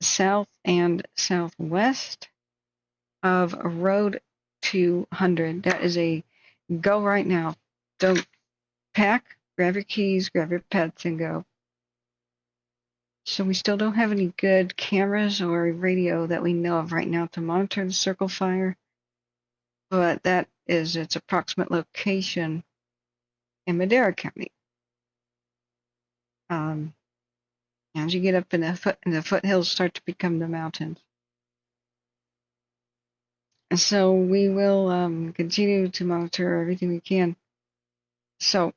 south and southwest of Road 200. That is a go right now. Don't pack, grab your keys, grab your pets, and go. So we still don't have any good cameras or radio that we know of right now to monitor the circle fire, but that is its approximate location in Madera County. As you get up in the foothills start to become the mountains. And so we will continue to monitor everything we can. So,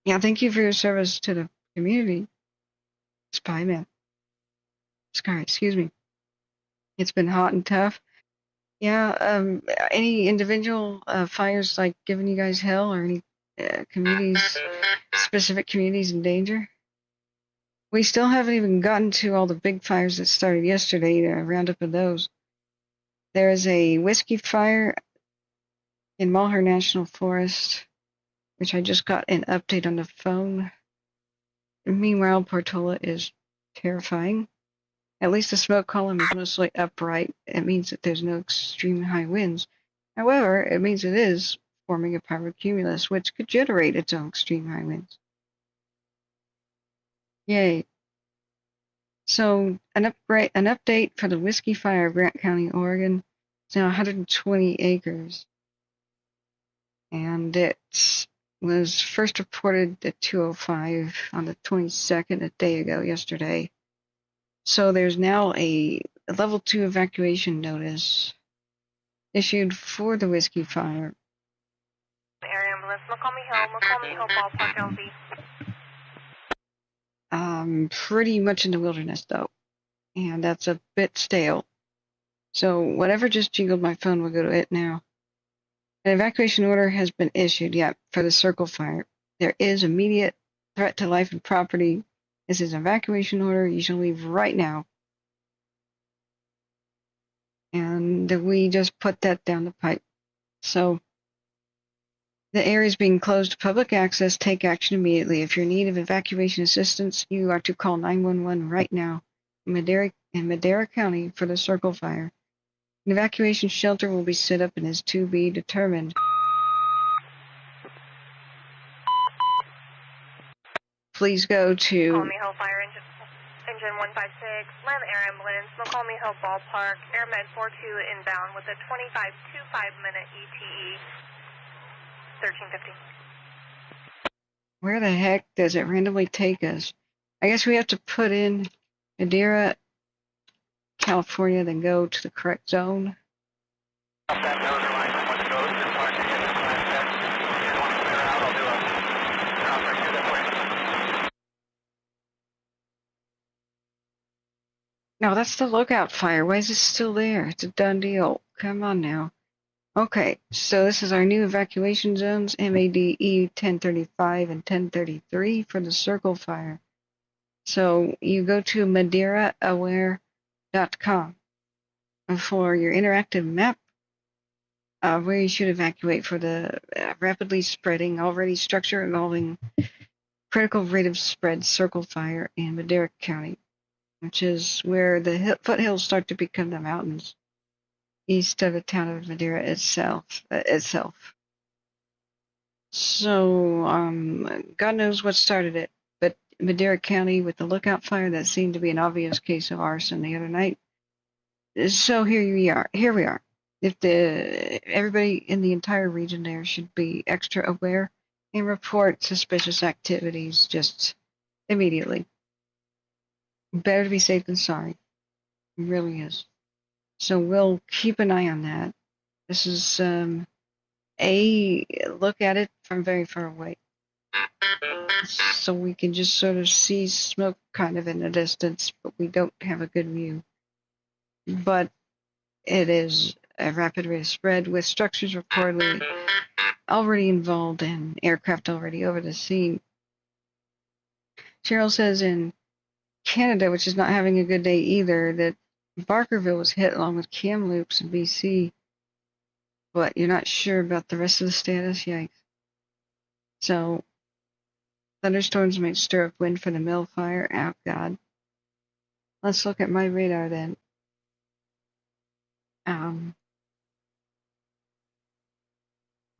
yeah, thank you for your service to the community, Spyman. Sky, excuse me. It's been hot and tough. Yeah, any individual fires like giving you guys hell or any communities, specific communities in danger? We still haven't even gotten to all the big fires that started yesterday, a roundup of those. There is a whiskey fire in Malheur National Forest, which I just got an update on the phone. Meanwhile, Portola is terrifying. At least the smoke column is mostly upright. It means that there's no extreme high winds. However, it means it is forming a pyrocumulus, which could generate its own extreme high winds. Yay. So an update for the Whiskey Fire of Grant County, Oregon. It's now 120 acres. And it was first reported at 2:05 on the 22nd, a day ago, yesterday. So there's now a level 2 evacuation notice issued for the Whiskey Fire. Area ambulance, McCall Hill, ballpark LV. Pretty much in the wilderness though, and that's a bit stale. So whatever just jingled my phone will go to it now. An evacuation order has been issued, for the circle fire. There is immediate threat to life and property. This is an evacuation order. You should leave right now. And we just put that down the pipe. So the area is being closed to public access. Take action immediately. If you're in need of evacuation assistance, you are to call 911 right now in Madera County for the circle fire. An evacuation shelter will be set up and is to be determined. Please go to Call me Hill Fire Engine 156, land air ambulance, McCall me Hill Ballpark, AirMed 42 inbound with a 25-minute ETE, 1350. Where the heck does it randomly take us? I guess we have to put in Madera, California, then go to the correct zone. No, that's the lookout fire. Why is it still there? It's a done deal. Come on now. Okay, so this is our new evacuation zones, MADE 1035 and 1033 for the circle fire. So you go to maderaaware.com for your interactive map where you should evacuate for the rapidly spreading, already structure involving critical rate of spread circle fire in Madera County, which is where the foothills start to become the mountains east of the town of Madera itself. So, God knows what started it, but Madera County with the lookout fire, that seemed to be an obvious case of arson the other night. So here we are. If everybody in the entire region there should be extra aware and report suspicious activities just immediately. Better to be safe than sorry. It really is. So we'll keep an eye on that. This is a look at it from very far away. So we can just sort of see smoke kind of in the distance, but we don't have a good view. But it is a rapid rate of spread with structures reportedly already involved and aircraft already over the scene. Cheryl says in Canada, which is not having a good day either, that Barkerville was hit along with Kamloops in BC, but you're not sure about the rest of the status. Yikes. So thunderstorms might stir up wind for the mill fire. Oh God. Let's look at my radar then.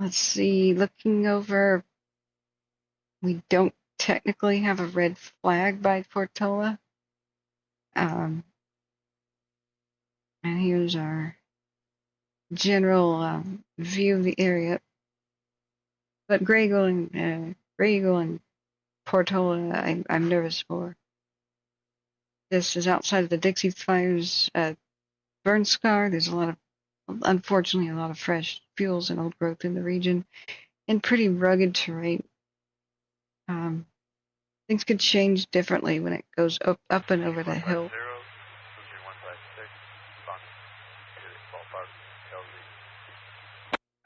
let's see, looking over, we don't technically have a red flag by Portola. And here's our general view of the area. But Grey Eagle and Portola, I'm nervous for. This is outside of the Dixie Fire's burn scar. There's unfortunately, a lot of fresh fuels and old growth in the region, and pretty rugged terrain. Things could change differently when it goes up and over the hill.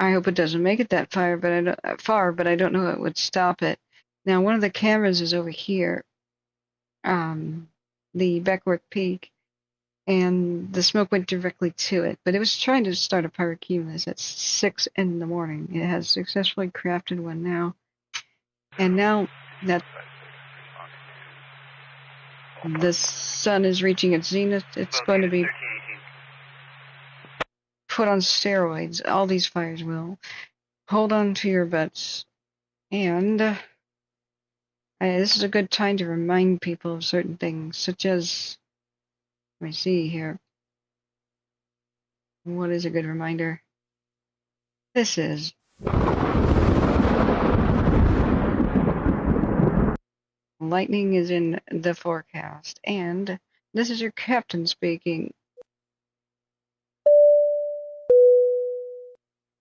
I hope it doesn't make it that far, but I don't know what would stop it. Now, one of the cameras is over here, the Beckworth Peak, and the smoke went directly to it. But it was trying to start a pyrocumulus at 6 in the morning. It has successfully crafted one now, and now that the sun is reaching its zenith, it's going to be put on steroids. All these fires will. Hold on to your butts. And this is a good time to remind people of certain things, such as, let me see here. What is a good reminder? This is. Lightning is in the forecast, and this is your captain speaking.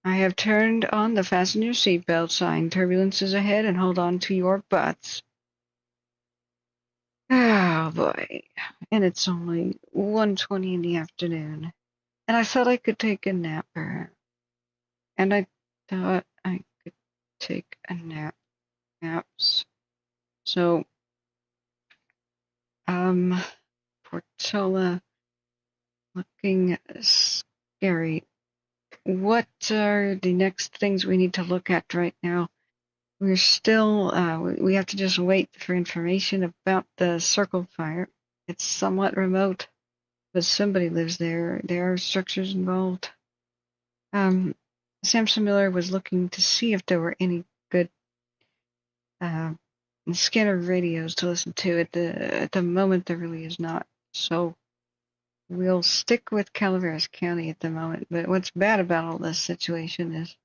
I have turned on the fasten your seatbelt sign. Turbulence is ahead, and hold on to your butts. Oh boy. And it's only 1:20 in the afternoon. And I thought I could take a nap. And I thought I could take a nap. Naps. So, Portola looking scary. What are the next things we need to look at right now? We're still, we have to just wait for information about the circle fire. It's somewhat remote, but somebody lives there. There are structures involved. Samson Miller was looking to see if there were any good scanner radios to listen to. At the moment, there really is not. So we'll stick with Calaveras County at the moment. But what's bad about all this situation is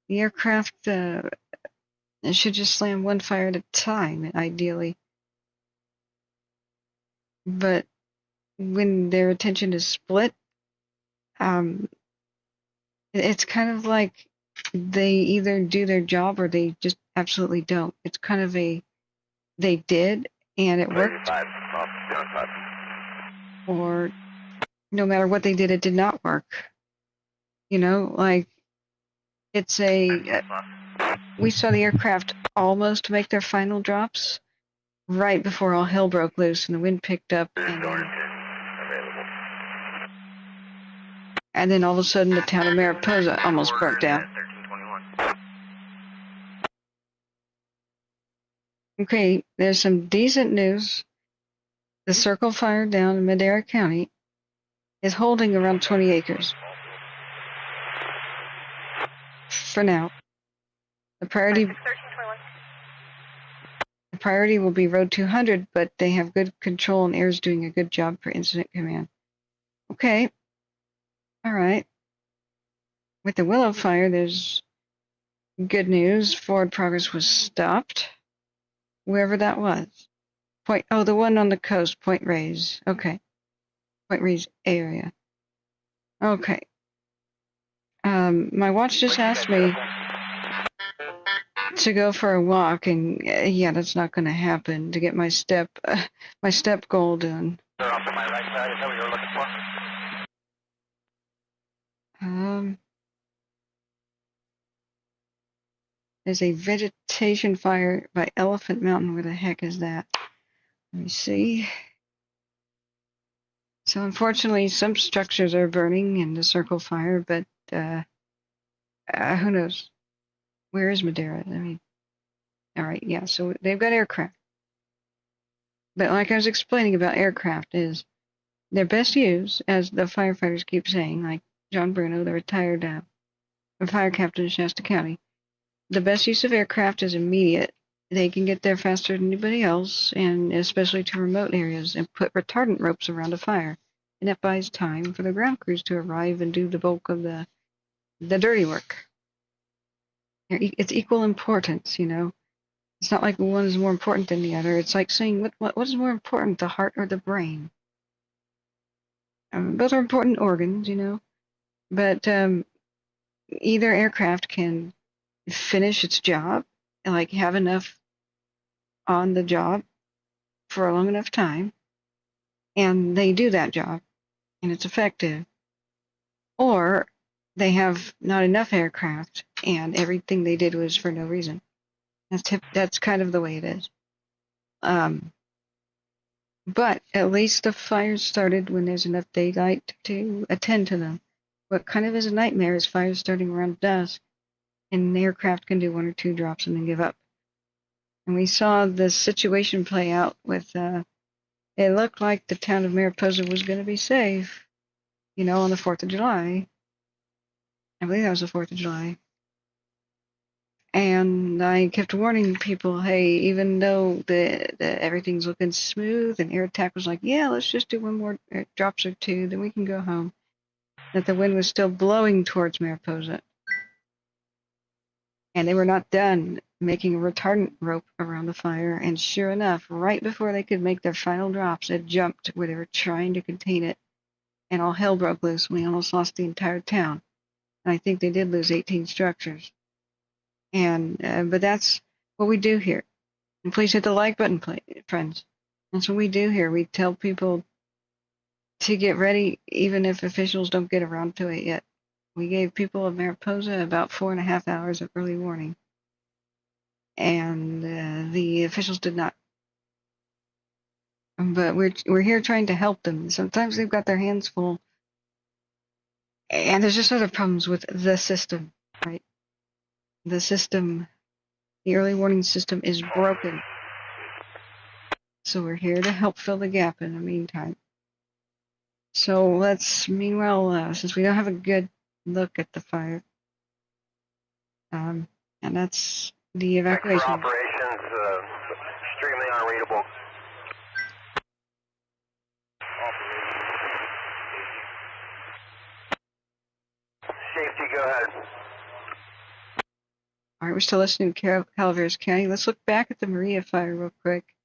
the aircraft should just slam one fire at a time, ideally. But when their attention is split, it's kind of like they either do their job or they just absolutely don't. It's kind of they did and it worked, or no matter what they did, it did not work. You know, like it's we saw the aircraft almost make their final drops right before all hell broke loose and the wind picked up, and then all of a sudden the town of Mariposa almost burnt down. Okay, there's some decent news. The circle fire down in Madera County is holding around 20 acres. For now. The priority will be Road 200, but they have good control and AIR's doing a good job for incident command. Okay. All right. With the Willow fire, there's good news. Forward progress was stopped. Wherever that was. The one on the coast, Point Reyes. Okay. Point Reyes area. Okay. My watch just asked me to go for a walk, and yeah, that's not going to happen. To get my step goal done. Off to my right side, is that what you were looking for? There's a vegetation fire by Elephant Mountain. Where the heck is that? Let me see. So unfortunately, some structures are burning in the circle fire, but who knows? Where is Madera? All right, yeah, so they've got aircraft. But like I was explaining about aircraft is they're best used, as the firefighters keep saying, like John Bruno, the retired fire captain in Shasta County. the best use of aircraft is immediate. They can get there faster than anybody else, and especially to remote areas, and put retardant ropes around a fire. And that buys time for the ground crews to arrive and do the bulk of the dirty work. It's equal importance, you know. It's not like one is more important than the other. It's like saying, what is more important, the heart or the brain? Both are important organs, you know, but either aircraft can finish its job, like have enough on the job for a long enough time, and they do that job, and it's effective, or they have not enough aircraft, and everything they did was for no reason. That's kind of the way it is. But at least the fires started when there's enough daylight to attend to them. What kind of is a nightmare is fires starting around dusk, and an aircraft can do 1 or 2 drops and then give up. And we saw the situation play out with, it looked like the town of Mariposa was going to be safe, you know, on the 4th of July. I believe that was the 4th of July. And I kept warning people, hey, even though everything's looking smooth, and Air Attack was like, yeah, let's just do 1 more drops or 2, then we can go home, that the wind was still blowing towards Mariposa. And they were not done making a retardant rope around the fire, and sure enough, right before they could make their final drops, it jumped where they were trying to contain it, and all hell broke loose. We almost lost the entire town. And I think they did lose 18 structures. And but that's what we do here. And please hit the like button, friends. That's what we do here. We tell people to get ready, even if officials don't get around to it yet. We gave people of Mariposa about 4.5 hours of early warning, and the officials did not. But we're here trying to help them. Sometimes they've got their hands full, and there's just other problems with the system, right? The system, the early warning system, is broken. So we're here to help fill the gap in the meantime. So meanwhile, since we don't have a good look at the fire, and that's the evacuation. For operations, extremely unreadable. Safety, go ahead. All right, we're still listening to Calaveras County. Let's look back at the Maria fire real quick.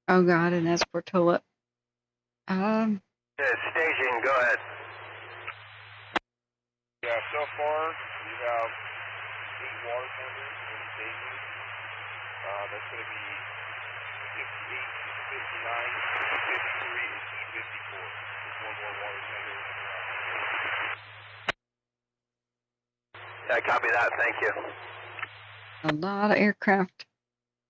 Oh God, and that's Portola. Staging, go ahead. Yeah, so far we have 8 water tenders in staging. That's going to be 58, 59, 53, and 54. There's 1 more water tender. Yeah, copy that, thank you. A lot of aircraft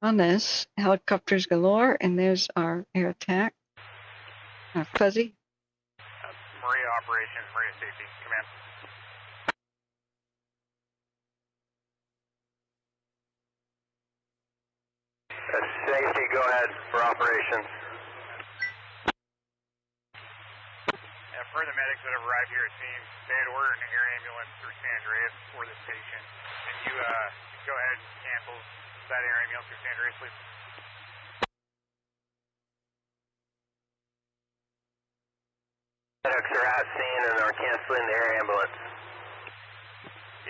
on this. Helicopters galore, and there's our air attack. Fuzzy. Maria operations, Maria safety, command. Safety, go ahead for operations. Further medics that have arrived here, it seems they had ordered an air ambulance through San Andreas for this patient. Can you go ahead and cancel that air ambulance through San Andreas, please? Medics are at scene and are canceling the air ambulance.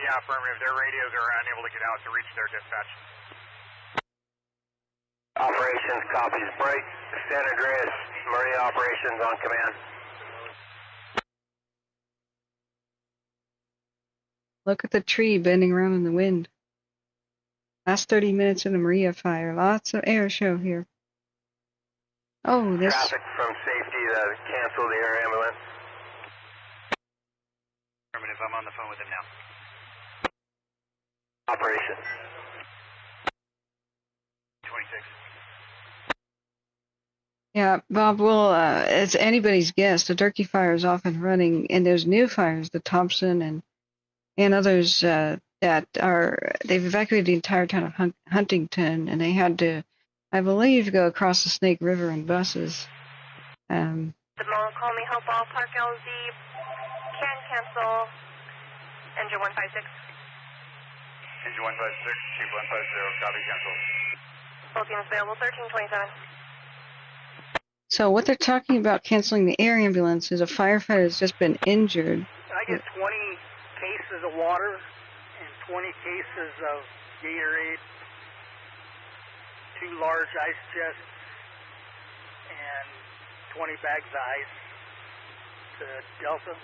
Yeah, affirmative. Their radios are unable to get out to reach their dispatch. Operations copies break. San Andreas, Maria operations on command. Look at the tree bending around in the wind. Last 30 minutes of the Maria fire. Lots of air show here. Oh, this. Traffic from safety to cancel the air ambulance. Affirmative, I'm on the phone with him now. Operation. 26. Yeah, Bob, well, it's anybody's guess. The Durkee fire is off and running, and there's new fires, the Thompson and others that they've evacuated the entire town of Huntington, and they had to, I believe, go across the Snake River in buses. The Malheur, call me, help all, Park LZ, can cancel, engine 156. Engine 156, Chief 150, copy, cancel. Full team is available, 1327. So what they're talking about canceling the air ambulance is a firefighter has just been injured. I get 20 cases of water and 20 cases of Gatorade, 2 large ice chests, and 20 bags of ice to Delta.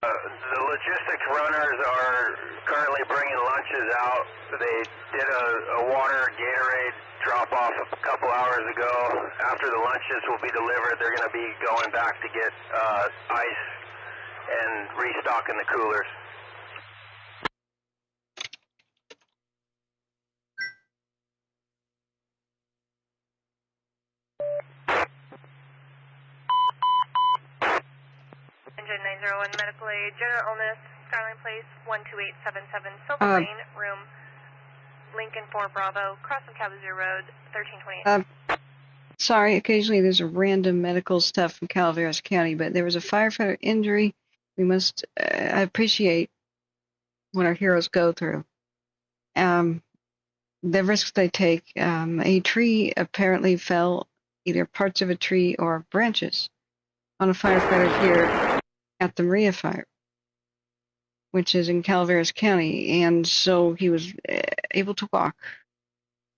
The logistics runners are currently bringing lunches out. They did a water Gatorade drop off a couple hours ago. After the lunches will be delivered, they're going to be going back to get ice and restocking the coolers. Engine 901 medical aid, general illness, Skyline Place, 12877, Silver Lane, room Lincoln 4 Bravo, cross of Kalamazoo Road, 1328. Sorry, occasionally there's a random medical stuff from Calaveras County, but there was a firefighter injury. We must appreciate what our heroes go through. The risks they take. A tree apparently fell, either parts of a tree or branches, on a firefighter here at the Maria fire, which is in Calaveras County, and so he was able to walk.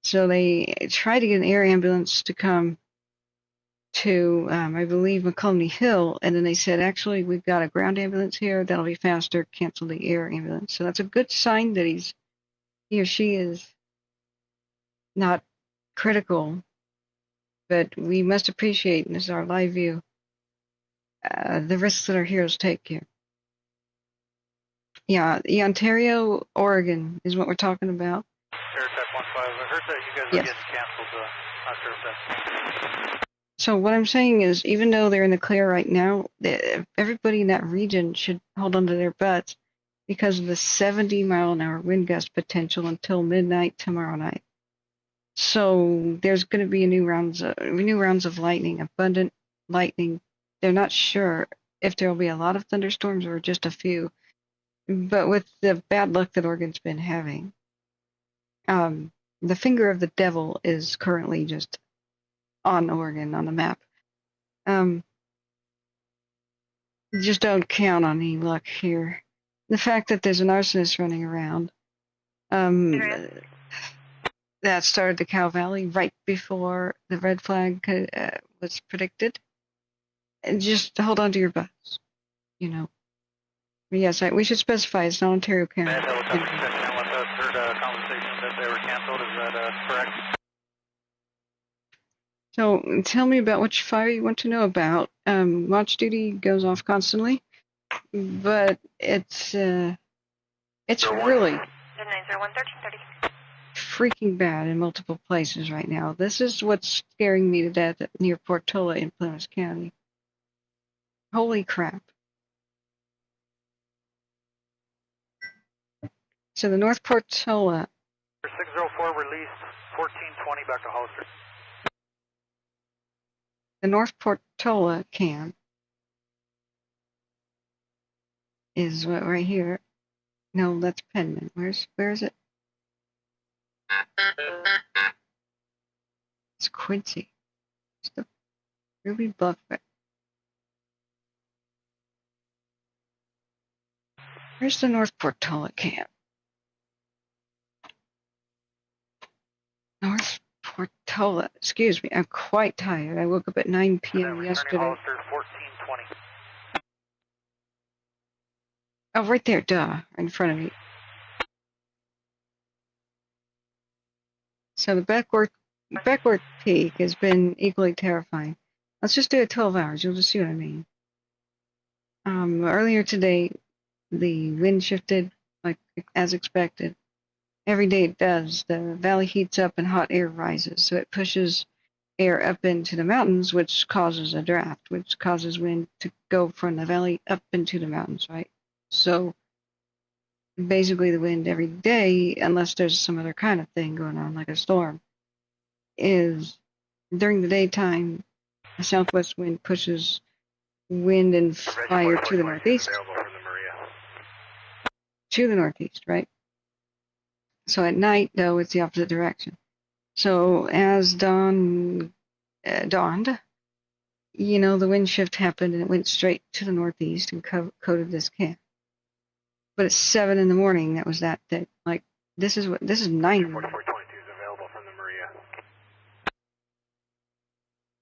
So they tried to get an air ambulance to come to, I believe, McComney Hill, and then they said, actually, we've got a ground ambulance here, that'll be faster, cancel the air ambulance. So that's a good sign that he or she is not critical, but we must appreciate, and this is our live view, the risks that our heroes take here. Yeah, the Ontario, Oregon is what we're talking about. Airtech 15, I heard that you guys are getting canceled. Not sure if that's... So what I'm saying is, even though they're in the clear right now, everybody in that region should hold on to their butts because of the 70-mile-an-hour wind gust potential until midnight tomorrow night. So there's going to be new rounds of lightning, abundant lightning. They're not sure if there will be a lot of thunderstorms or just a few. But with the bad luck that Oregon's been having, the finger of the devil is currently just on Oregon on the map. Just don't count on any luck here. The fact that there's an arsonist running around, that started the Cow Valley right before the red flag was predicted. And just hold on to your butts, you know. But yes, we should specify it's not Ontario County. Heard a conversation that they were canceled. Is that correct? So tell me about which fire you want to know about. Watch duty goes off constantly, but it's really 901 1330. freaking bad in multiple places right now. This is what's scaring me to death near Portola in Plymouth County. Holy crap. So the North Portola. 604 released, 1420 back to Hollister. The North Portola camp is what right here. No, that's Penman. Where is it? It's Quincy. It's the Ruby Bluff. Where's the North Portola camp? North Portola. Excuse me, I'm quite tired. I woke up at 9 p.m. yesterday. Hollister 1420. Oh, right there, duh, in front of me. So the backward peak has been equally terrifying. Let's just do it 12 hours. You'll just see what I mean. Earlier today, the wind shifted like as expected. Every day it does. The valley heats up and hot air rises, so it pushes air up into the mountains, which causes a draft, which causes wind to go from the valley up into the mountains, right? So basically the wind every day, unless there's some other kind of thing going on, like a storm, is during the daytime, a southwest wind pushes wind and fire to the northeast. Available from the Maria. To the northeast, right? So at night, though, it's the opposite direction. So as dawned, you know, the wind shift happened and it went straight to the northeast and coated this camp. But at 7 in the morning, that was that day. Like, this is 9. 4422 is available from the Maria.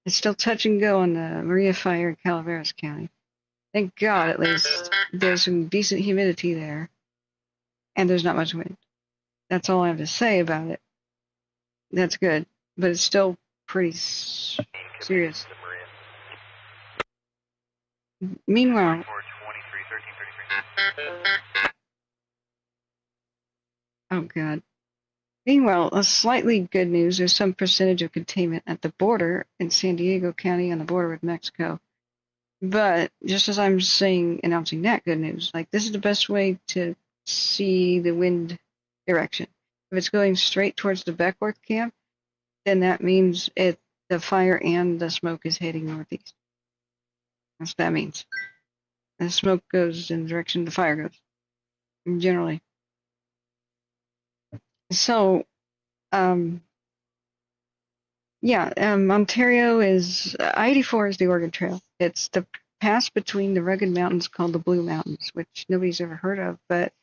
It's still touch and go on the Maria fire in Calaveras County. Thank God, at least there's some decent humidity there, and there's not much wind. That's all I have to say about it. That's good, but it's still pretty serious. Meanwhile, oh God. Meanwhile, a slightly good news, there's some percentage of containment at the border in San Diego County on the border with Mexico. But just as I'm announcing that good news, like this is the best way to see the wind direction. If it's going straight towards the Beckworth camp, then that means the fire and the smoke is heading northeast. That's what that means. And the smoke goes in the direction the fire goes, generally. So, Ontario is I-84 is the Oregon Trail. It's the pass between the rugged mountains called the Blue Mountains, which nobody's ever heard of, but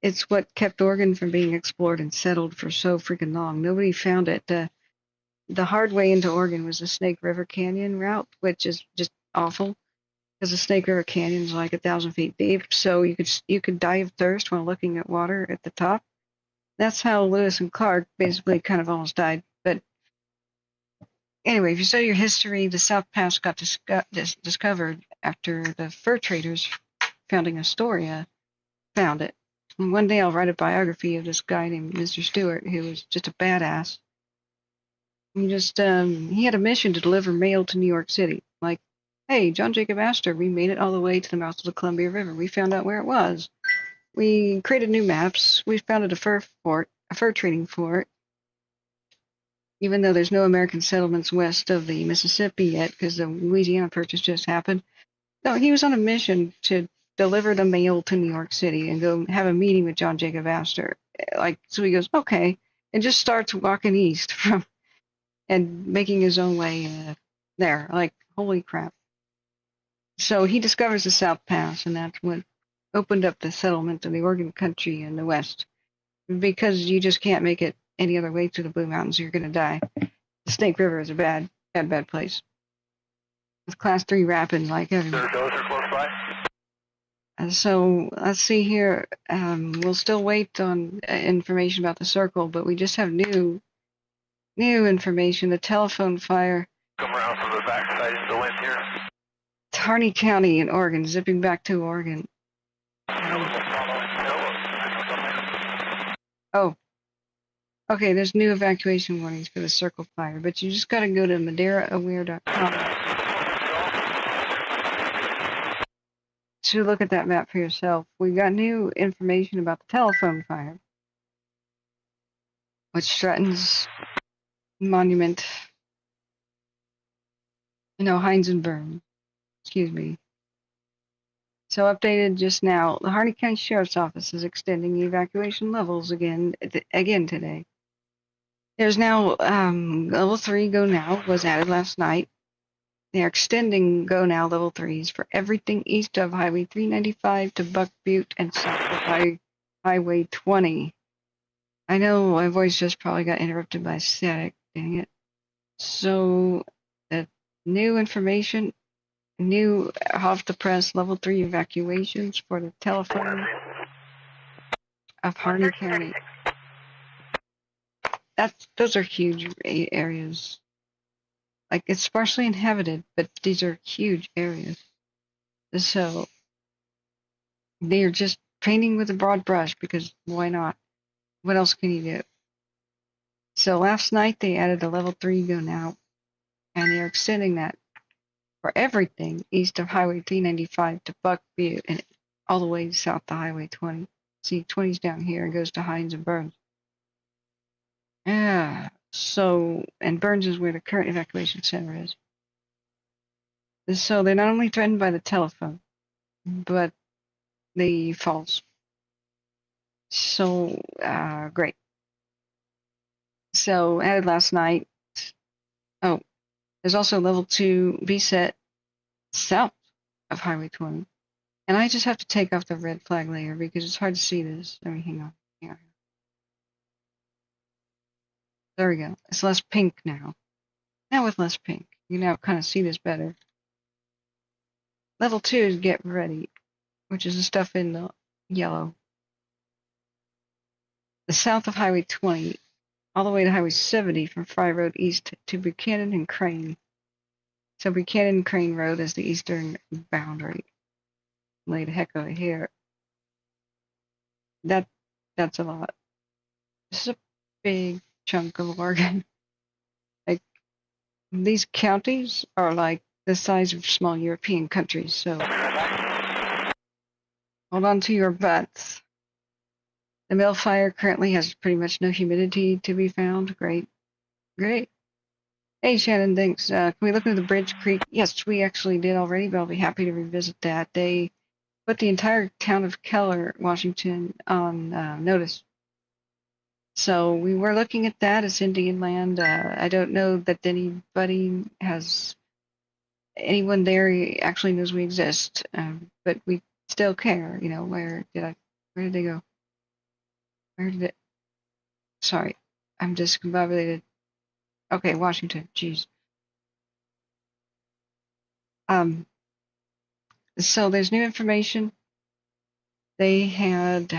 it's what kept Oregon from being explored and settled for so freaking long. Nobody found it. The hard way into Oregon was the Snake River Canyon route, which is just awful because the Snake River Canyon is like 1,000 feet deep, so you could die of thirst while looking at water at the top. That's how Lewis and Clark basically kind of almost died. But anyway, if you study your history, the South Pass got discovered after the fur traders founding Astoria found it. And one day I'll write a biography of this guy named Mr. Stewart, who was just a badass. He had a mission to deliver mail to New York City. Like, hey, John Jacob Astor, we made it all the way to the mouth of the Columbia River. We found out where it was. We created new maps. We founded a fur trading fort, even though there's no American settlements west of the Mississippi yet because the Louisiana Purchase just happened. No, he was on a mission to deliver the mail to New York City and go have a meeting with John Jacob Astor. So he goes, okay, and just starts walking east and making his own way there. Like, holy crap. So he discovers the South Pass, and that's what opened up the settlement of the Oregon country in the west. Because you just can't make it any other way through the Blue Mountains, you're going to die. The Snake River is a bad place. With Class 3 rapid like everywhere. Those are close by. So let's see here. We'll still wait on information about the circle, but we just have new information. The telephone fire. Come around from the backside of the wind here. Harney County in Oregon, zipping back to Oregon. Oh. Okay, there's new evacuation warnings for the circle fire, but you just got to go to MadeiraAware.com to look at that map for yourself. We got new information about the telephone fire, which threatens Monument, Hines and Burn. Excuse me. So updated just now, the Harney County Sheriff's Office is extending the evacuation levels again today. There's now level 3 Go Now was added last night. They're extending Go Now level 3s for everything east of Highway 395 to Buck Butte and south of Highway 20. I know my voice just probably got interrupted by static, dang it. So the new information, new off the press level 3 evacuations for the telephone of Harney County. Those are huge areas. Like, it's sparsely inhabited, but these are huge areas. So they're just painting with a broad brush because why not? What else can you do? So last night they added a level 3 Go Now, and they're extending that for everything east of Highway 395 to Buck Butte and all the way south to Highway 20. See, 20's down here and goes to Hines and Burns. Yeah. So, and Burns is where the current evacuation center is. So they're not only threatened by the telephone, but the falls. So, great. So, added last night. Oh, there's also level 2 VSET south of Highway 20. And I just have to take off the red flag layer because it's hard to see this. Let me hang on. Hang on. There we go. It's less pink now. Now with less pink, you now kind of see this better. Level 2 is get ready, which is the stuff in the yellow. The south of Highway 20, all the way to Highway 70 from Fry Road east to Buchanan and Crane. So Buchanan and Crane Road is the eastern boundary. Laid a heck of a hair. That's a lot. This is a big chunk of Oregon. Like, these counties are like the size of small European countries, so hold on to your butts. The mill fire currently has pretty much no humidity to be found. Great. Great. Hey, Shannon, thanks. Can we look into the Bridge Creek? Yes, we actually did already, but I'll be happy to revisit that. They put the entire town of Keller, Washington, on notice. So we were looking at that as Indian land. I don't know that anyone there actually knows we exist, but we still care. You know, where did they go? Sorry, I'm discombobulated. Okay, Washington, jeez. So there's new information. They had,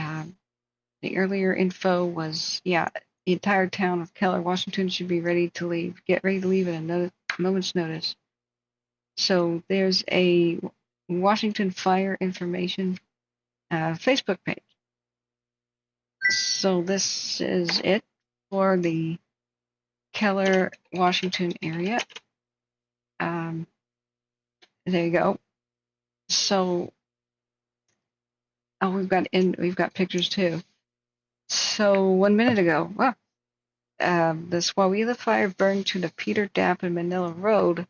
the earlier info was, the entire town of Keller, Washington should be ready to leave. Get ready to leave at a moment's notice. So there's a Washington Fire Information Facebook page. So this is it for the Keller, Washington area. There you go. So, we've got pictures too. So 1 minute ago, the Swawila fire burned to the Peter Dapp and Manila Road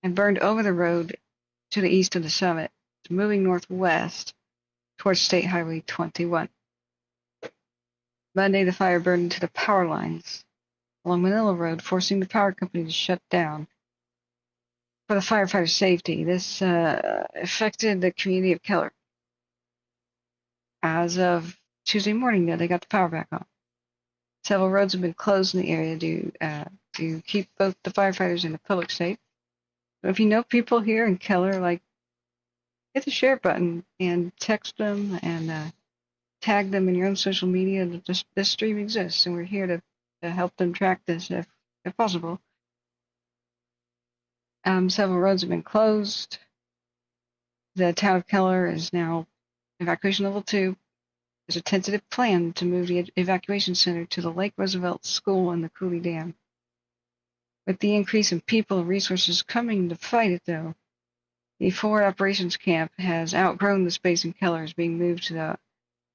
and burned over the road to the east of the summit, moving northwest towards State Highway 21. Monday, the fire burned into the power lines along Manila Road, forcing the power company to shut down. For the firefighter safety, this affected the community of Keller. As of Tuesday morning, though, they got the power back on. Several roads have been closed in the area to keep both the firefighters and the public safe. So if you know people here in Keller, like, hit the share button and text them and tag them in your own social media that this stream exists, and we're here to help them track this if possible. Several roads have been closed. The town of Keller is now evacuation level 2. There's a tentative plan to move the evacuation center to the Lake Roosevelt School and the Cooley Dam. With the increase in people and resources coming to fight it, though, the forward operations camp has outgrown the space in Keller, is being moved to the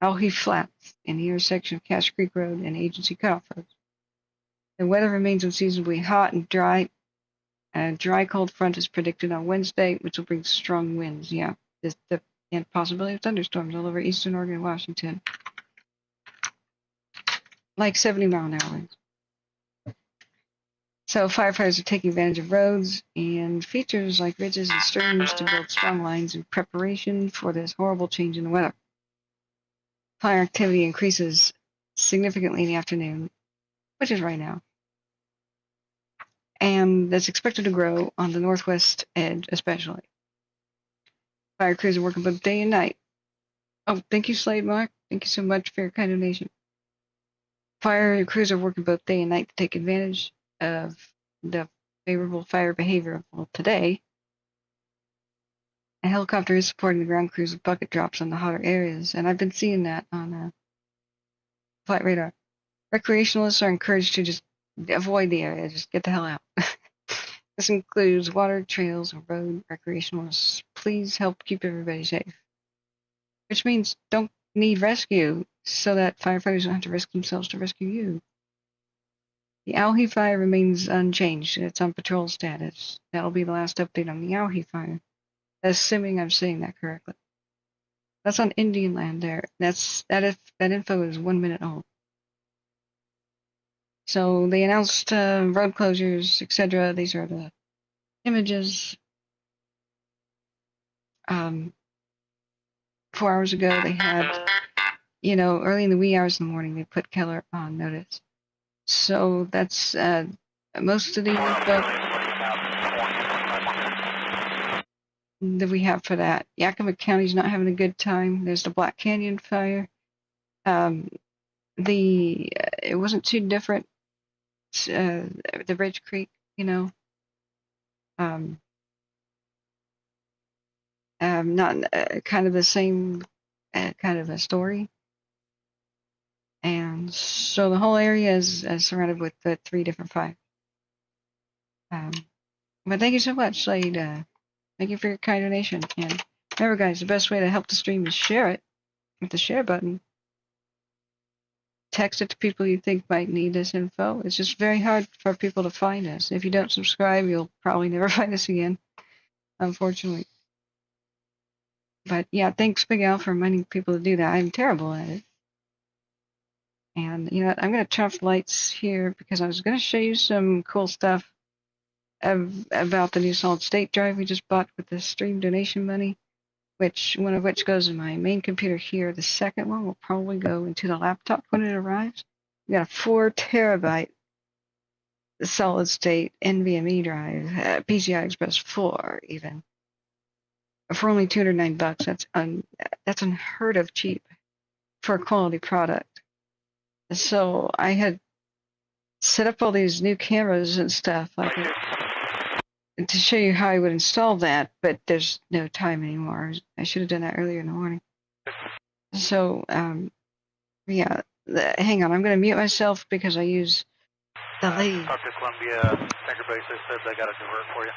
Alhee Flats in the intersection of Cache Creek Road and Agency Cutoff Roads. The weather remains unseasonably hot and dry. A dry cold front is predicted on Wednesday, which will bring strong winds. And possibility of thunderstorms all over eastern Oregon and Washington. Like 70-mile-an-hour winds. So firefighters are taking advantage of roads and features like ridges and streams to build strong lines in preparation for this horrible change in the weather. Fire activity increases significantly in the afternoon, which is right now. And that's expected to grow on the northwest edge especially. Fire crews are working both day and night. Oh, thank you, Slade Mark. Thank you so much for your kind donation. Fire crews are working both day and night to take advantage of the favorable fire behavior of today. A helicopter is supporting the ground crews with bucket drops on the hotter areas, and I've been seeing that on flight radar. Recreationalists are encouraged to just avoid the area, just get the hell out. This includes water, trails, and road recreationalists. Please help keep everybody safe. Which means don't need rescue so that firefighters don't have to risk themselves to rescue you. The Owhe fire remains unchanged. It's on patrol status. That'll be the last update on the Owhe fire. Assuming I'm saying that correctly. That's on Indian land there. That info is 1 minute old. So they announced road closures, etc. These are the images. 4 hours ago they had, early in the wee hours in the morning they put Keller on notice. So that's most of the info that we have for that. Yakima County's not having a good time. There's the Black Canyon fire. It wasn't too different. The Ridge Creek, not kind of the same kind of a story. And so the whole area is surrounded with the 3 different fires. But thank you so much, Slade. Thank you for your kind donation. And remember, guys, the best way to help the stream is share it with the share button. Text it to people you think might need this info. It's just very hard for people to find us. If you don't subscribe, you'll probably never find us again, unfortunately. But yeah, thanks, Big Al, for reminding people to do that. I'm terrible at it. And you know what? I'm going to turn off the lights here because I was going to show you some cool stuff about the new solid state drive we just bought with the stream donation money, one of which goes in my main computer here. The second one will probably go into the laptop when it arrives. We got a 4 terabyte solid state NVMe drive, PCI Express 4 even, for only $209. That's unheard of cheap for a quality product. So I had set up all these new cameras and stuff to show you how I would install that, but there's no time anymore. I should have done that earlier in the morning. So, yeah, hang on. I'm going to mute myself because I use the lead. Talk to Columbia Tanker Base. They said they got a divert for you.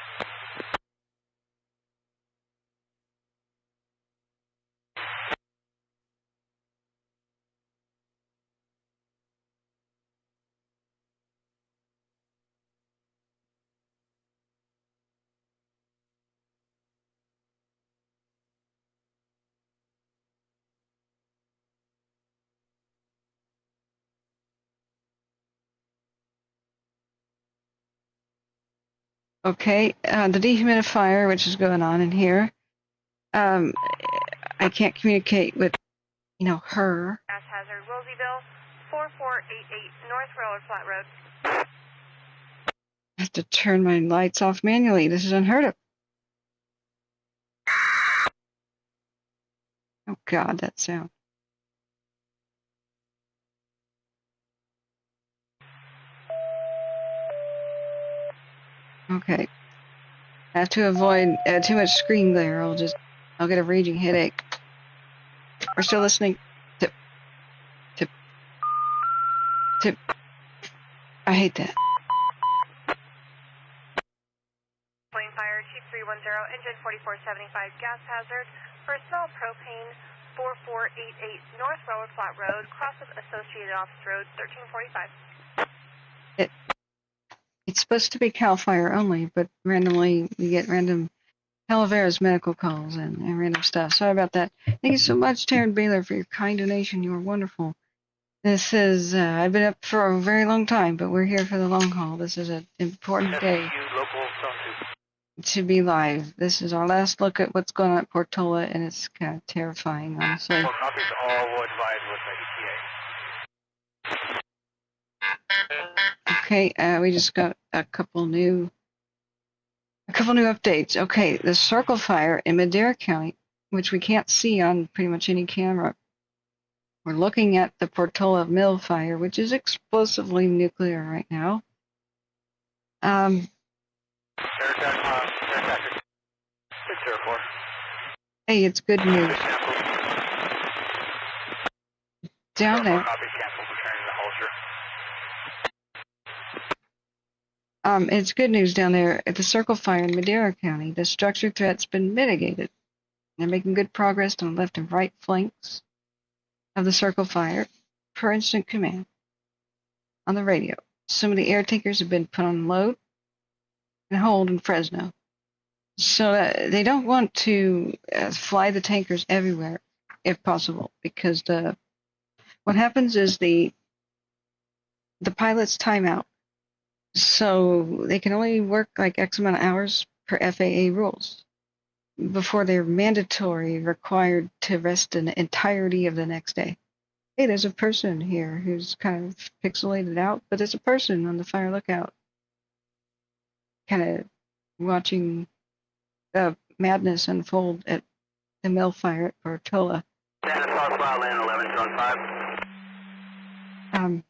Okay, the dehumidifier, which is going on in here. I can't communicate with, her. Gas hazard, Wilseyville, 4488 North Railroad Flat Road. I have to turn my lights off manually. This is unheard of. Oh God, that sound. Okay. I have to avoid too much screen glare. I'll get a raging headache. We're still listening. Tip. Tip. Tip. I hate that. Flame fire, Chief 310, engine 4475, gas hazard, personnel propane, 4488 North Railroad Flat Road, cross of Associated Office Road, 1345. It's supposed to be CAL FIRE only, but randomly we get random Calaveras medical calls and random stuff. Sorry about that. Thank you so much, Taryn Baylor, for your kind donation. You are wonderful. This is, I've been up for a very long time, but we're here for the long haul. This is an important day to be live. This is our last look at what's going on at Portola, and it's kind of terrifying, honestly. Well, copies all will advise with the ETA. Okay, we just got a couple new updates. Okay, the circle fire in Madera County, which we can't see on pretty much any camera. We're looking at the Portola mill fire, which is explosively nuclear right now. Hey, it's good news. Down there. It's good news down there at the circle fire in Madera County. The structure threat's been mitigated. They're making good progress on the left and right flanks of the circle fire per instant command on the radio. some of the air tankers have been put on load and hold in Fresno. So they don't want to fly the tankers everywhere if possible, because what happens is the pilots time out. So they can only work like X amount of hours per FAA rules before they're mandatory required to rest an entirety of the next day. Hey, there's a person here who's kind of pixelated out, but there's a person on the fire lookout, kind of watching the madness unfold at the mill fire at Portola. Santa Southbound Land 1175.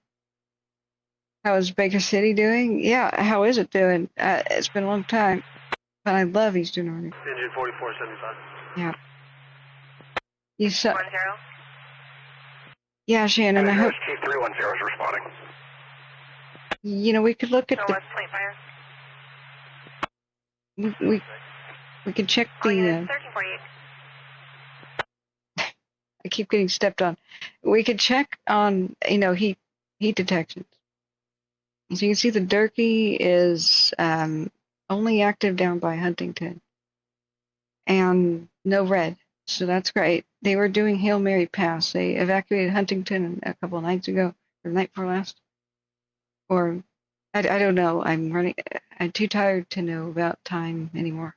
How is Baker City doing? Yeah, how is it doing? It's been a long time, but I love Eastern Oregon. Engine 4475. Yeah. You saw. 10. Yeah, Shannon. I hope. Chief 310 is responding. We could look at Northwest Plate Fire. we could check All the. units 1348. I keep getting stepped on. We could check on heat detections. As you can see, the Durkee is only active down by Huntington, and no red, so that's great. They were doing Hail Mary Pass. They evacuated Huntington a couple of nights ago, or the night before last, or I don't know. I'm too tired to know about time anymore.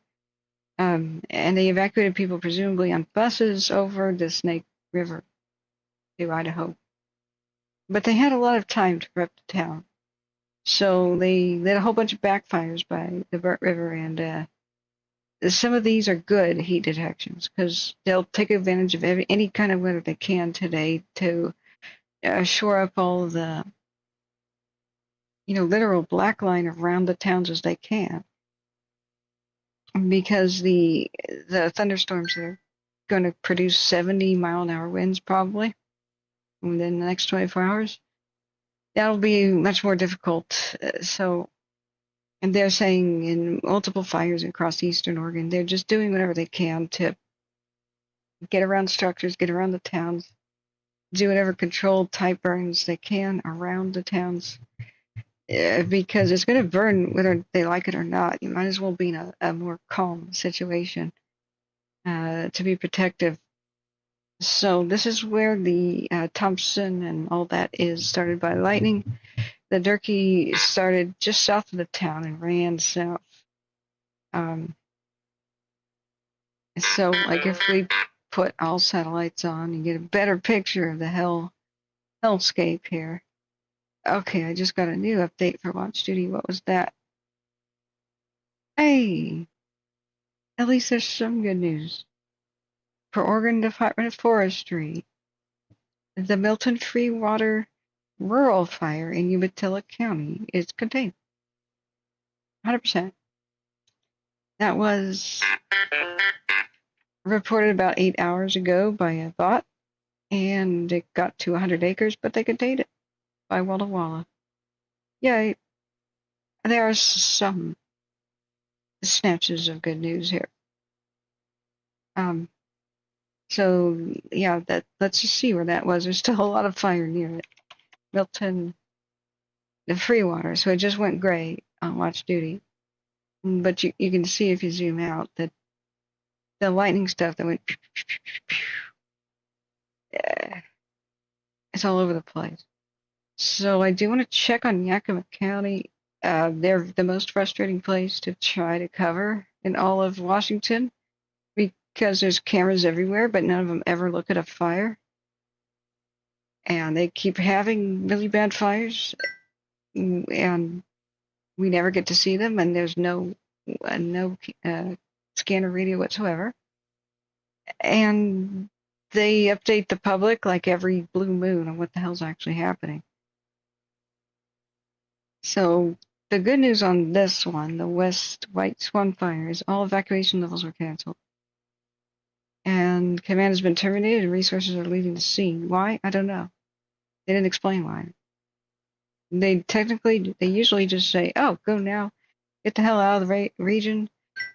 And they evacuated people presumably on buses over the Snake River to Idaho, but they had a lot of time to prep the town. So they lit a whole bunch of backfires by the Burt River, and some of these are good heat detections because they'll take advantage of any kind of weather they can today to shore up all of the, literal black line around the towns as they can, because the thunderstorms are going to produce 70-mile-an-hour winds probably within the next 24 hours. That'll be much more difficult. And they're saying in multiple fires across Eastern Oregon, they're just doing whatever they can to get around structures, get around the towns, do whatever controlled type burns they can around the towns, because it's going to burn whether they like it or not. You might as well be in a more calm situation to be protective. So this is where the Thompson and all that is started by lightning. The Durkee started just south of the town and ran south. So, like, if we put all satellites on and get a better picture of the hellscape here. Okay, I just got a new update for Watch Duty. What was that? Hey, at least there's some good news. For Oregon Department of Forestry, the Milton Free Water Rural Fire in Umatilla County is contained. 100%. That was reported about 8 hours ago by a bot, and it got to 100 acres, but they contained it by Walla Walla. Yay. There are some snatches of good news here. So yeah, let's just see where that was. There's still a lot of fire near it. Milton, the free water, so it just went gray on Watch Duty. But you can see if you zoom out that the lightning stuff that went pew, pew, pew, pew, pew, it's all over the place. So I do want to check on Yakima County. They're the most frustrating place to try to cover in all of Washington because there's cameras everywhere, but none of them ever look at a fire. And they keep having really bad fires, and we never get to see them, and there's no scanner radio whatsoever. And they update the public like every blue moon on what the hell's actually happening. So the good news on this one, the West White Swan Fire, is all evacuation levels were canceled. And command has been terminated and resources are leaving the scene. Why? I don't know. They didn't explain why. They usually just say, oh, go now, get the hell out of the region,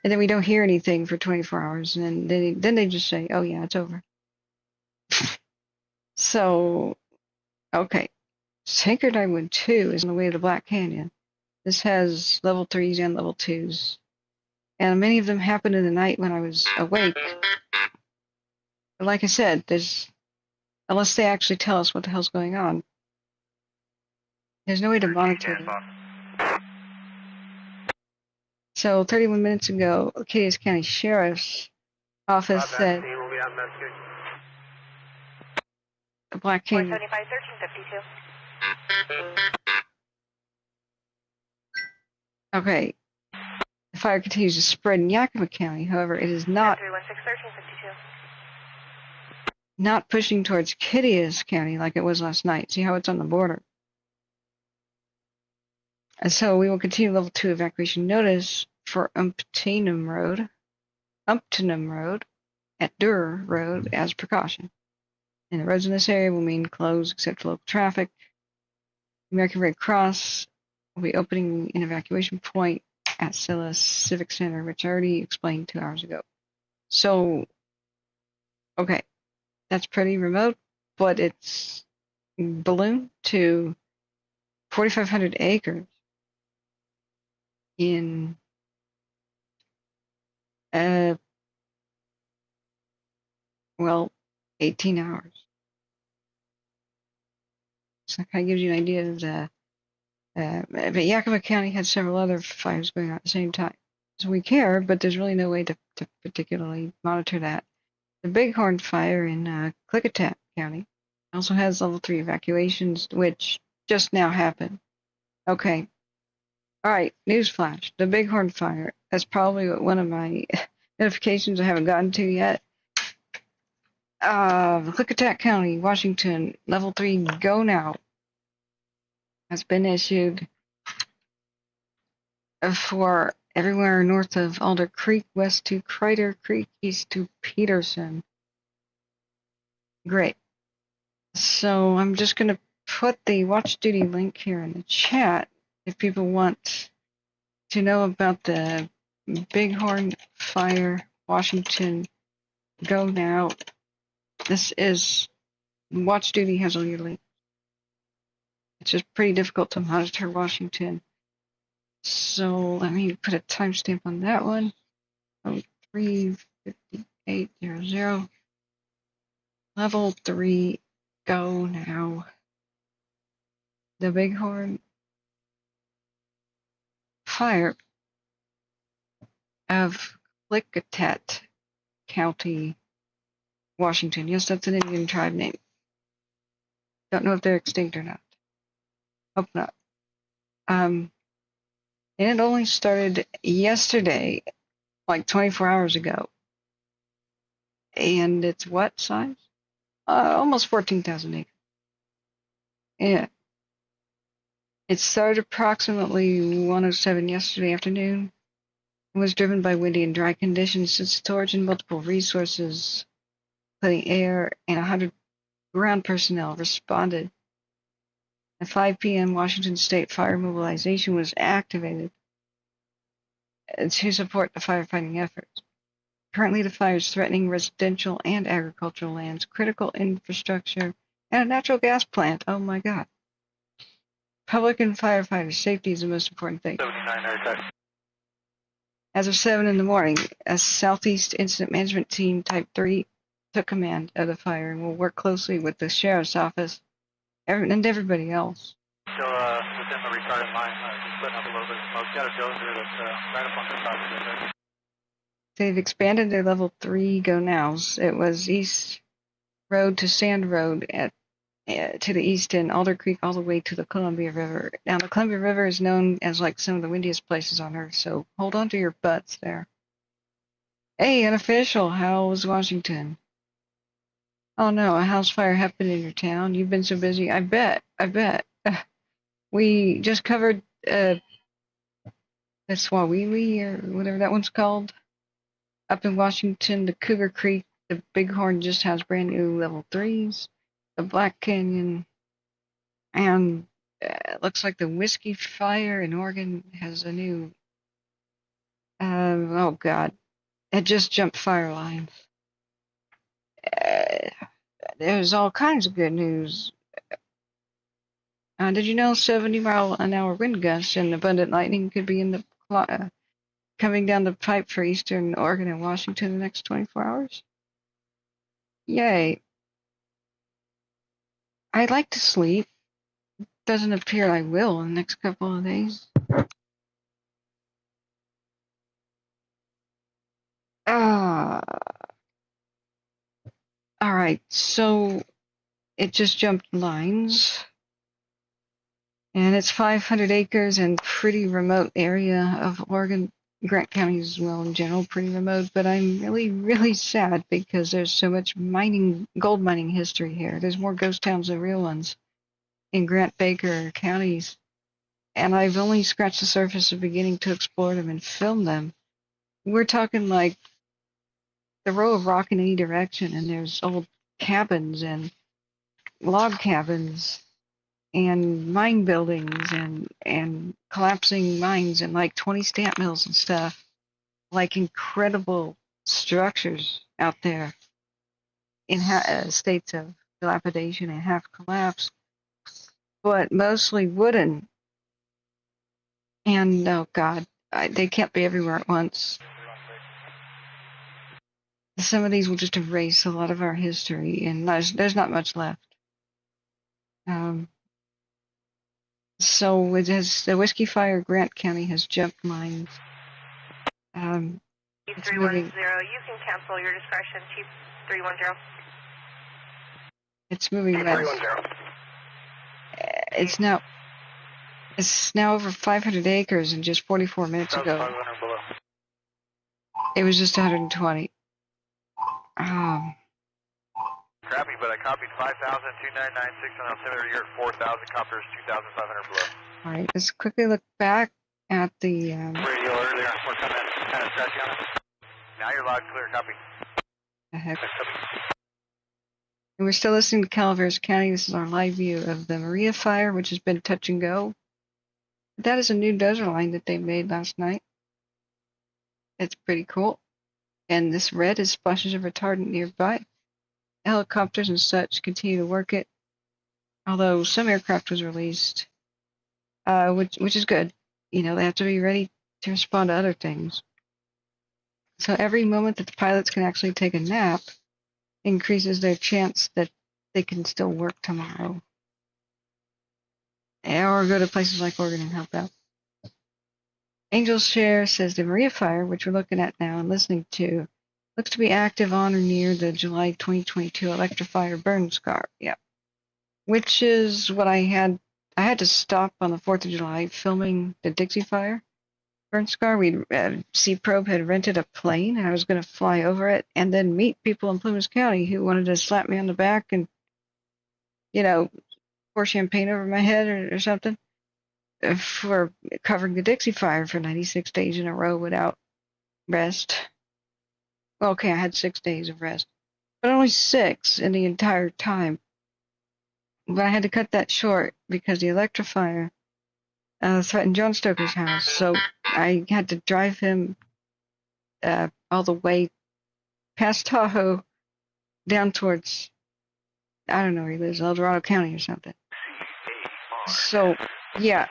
and then we don't hear anything for 24 hours, and then they just say, oh yeah, it's over. So, okay. Sacred Dogwood 2 is on the way to the Black Canyon. This has level 3s and level 2s. And many of them happened in the night when I was awake. But like I said, unless they actually tell us what the hell's going on, there's no way to monitor them. So 31 minutes ago, Cadiz County Sheriff's Office said the Black Canyon. 175, 1352. Okay. The fire continues to spread in Yakima County. However, it is not 316, 1352. not pushing towards Cadiz County like it was last night. See how it's on the border? And so we will continue level 2 evacuation notice for Umptinum Road at Durr Road as precaution. And the roads in this area will remain closed except for local traffic. American Red Cross will be opening an evacuation point at Scylla Civic Center, which I already explained 2 hours ago. So, okay, that's pretty remote, but it's ballooned to 4,500 acres in 18 hours. So that kind of gives you an idea of the. But Yakima County had several other fires going on at the same time. So we care, but there's really no way to particularly monitor that. The Bighorn Fire in Klickitat County also has level 3 evacuations, which just now happened. Okay. All right, newsflash. The Bighorn Fire. That's probably one of my notifications I haven't gotten to yet. Klickitat County, Washington, level 3 go now has been issued for everywhere north of Alder Creek, west to Crater Creek, east to Peterson. Great. So I'm just going to put the watch duty link here in the chat if people want to know about the Bighorn Fire, Washington, go now. This is watch duty has all your links. It's just pretty difficult to monitor Washington. So let me put a timestamp on that one. 3:58:00. Level 3, go now. The Bighorn Fire of Klickitat County, Washington. Yes, that's an Indian tribe name. Don't know if they're extinct or not. Hope not. And it only started yesterday, like 24 hours ago. And it's what size? Almost 14,000 acres. Yeah. It started approximately 1:07 yesterday afternoon and was driven by windy and dry conditions. Since its origin, multiple resources, including air and 100 ground personnel, responded. At 5 p.m., Washington State Fire Mobilization was activated to support the firefighting efforts. Currently, the fire is threatening residential and agricultural lands, critical infrastructure, and a natural gas plant. Oh my God. Public and firefighter safety is the most important thing. 79 As of 7 in the morning, a Southeast Incident Management Team Type 3 took command of the fire and will work closely with the Sheriff's Office and everybody else. Still within the retardant line, just putting up a little bit of smoke. Got a dozer that's right up on the top of it. They've expanded their level 3 go nows. It was East Road to Sand Road to the east and Alder Creek all the way to the Columbia River. Now, the Columbia River is known as like some of the windiest places on Earth, so hold on to your butts there. Hey, unofficial, how's Washington? Oh no, a house fire happened in your town. You've been so busy. I bet. We just covered the Swawiwi or whatever that one's called. Up in Washington, the Cougar Creek, the Bighorn just has brand new level 3s. The Black Canyon, and it looks like the Whiskey Fire in Oregon has a new, oh God, it just jumped fire lines. There's all kinds of good news. Did you know 70-mile-an-hour wind gusts and abundant lightning could be in the coming down the pipe for eastern Oregon and Washington in the next 24 hours? Yay. I'd like to sleep. Doesn't appear I will in the next couple of days. Alright, so it just jumped lines. And it's 500 acres and pretty remote area of Oregon. Grant County as well in general, pretty remote, but I'm really, really sad because there's so much gold mining history here. There's more ghost towns than real ones in Grant Baker counties. And I've only scratched the surface of beginning to explore them and film them. We're talking like the row of rock in any direction, and there's old cabins and log cabins and mine buildings and collapsing mines and like 20 stamp mills and stuff, like incredible structures out there in states of dilapidation and half collapse, but mostly wooden. And oh god, they can't be everywhere at once. Some of these will just erase a lot of our history, and there's not much left. So it has, the Whiskey Fire Grant County has jumped mines. Chief 310, you can cancel your discretion, Chief 310. It's moving west. It's now over 500 acres, and just 44 minutes ago, it was just 120. Crappy, but I copied 5,000-2996 on altimeter. You're at 4,000, copters 2,500 below. All right, let's quickly look back at the Radio earlier, we're coming kind of scratchy on it. Now you're loud, clear, copy. the heck. And we're still listening to Calaveras County. This is our live view of the Maria fire, which has been touch and go. That is a new dozer line that they made last night. It's pretty cool. And this red is splashes of retardant nearby. Helicopters and such continue to work it, although some aircraft was released, which is good. You know, they have to be ready to respond to other things. So every moment that the pilots can actually take a nap increases their chance that they can still work tomorrow. Or go to places like Oregon and help out. Angel's Share says the Maria fire, which we're looking at now and listening to, looks to be active on or near the July 2022 electrifier burn scar. Yeah. Which is what I had to stop on the 4th of July filming the Dixie fire burn scar. Sea Probe had rented a plane, and I was going to fly over it and then meet people in Plumas County who wanted to slap me on the back and, you know, pour champagne over my head or something for covering the Dixie fire for 96 days in a row without rest. Okay, I had 6 days of rest, but only 6 in the entire time. But I had to cut that short because the electrifier threatened John Stoker's house, so I had to drive him all the way past Tahoe down towards, I don't know where he lives, El Dorado County or something. So, yeah.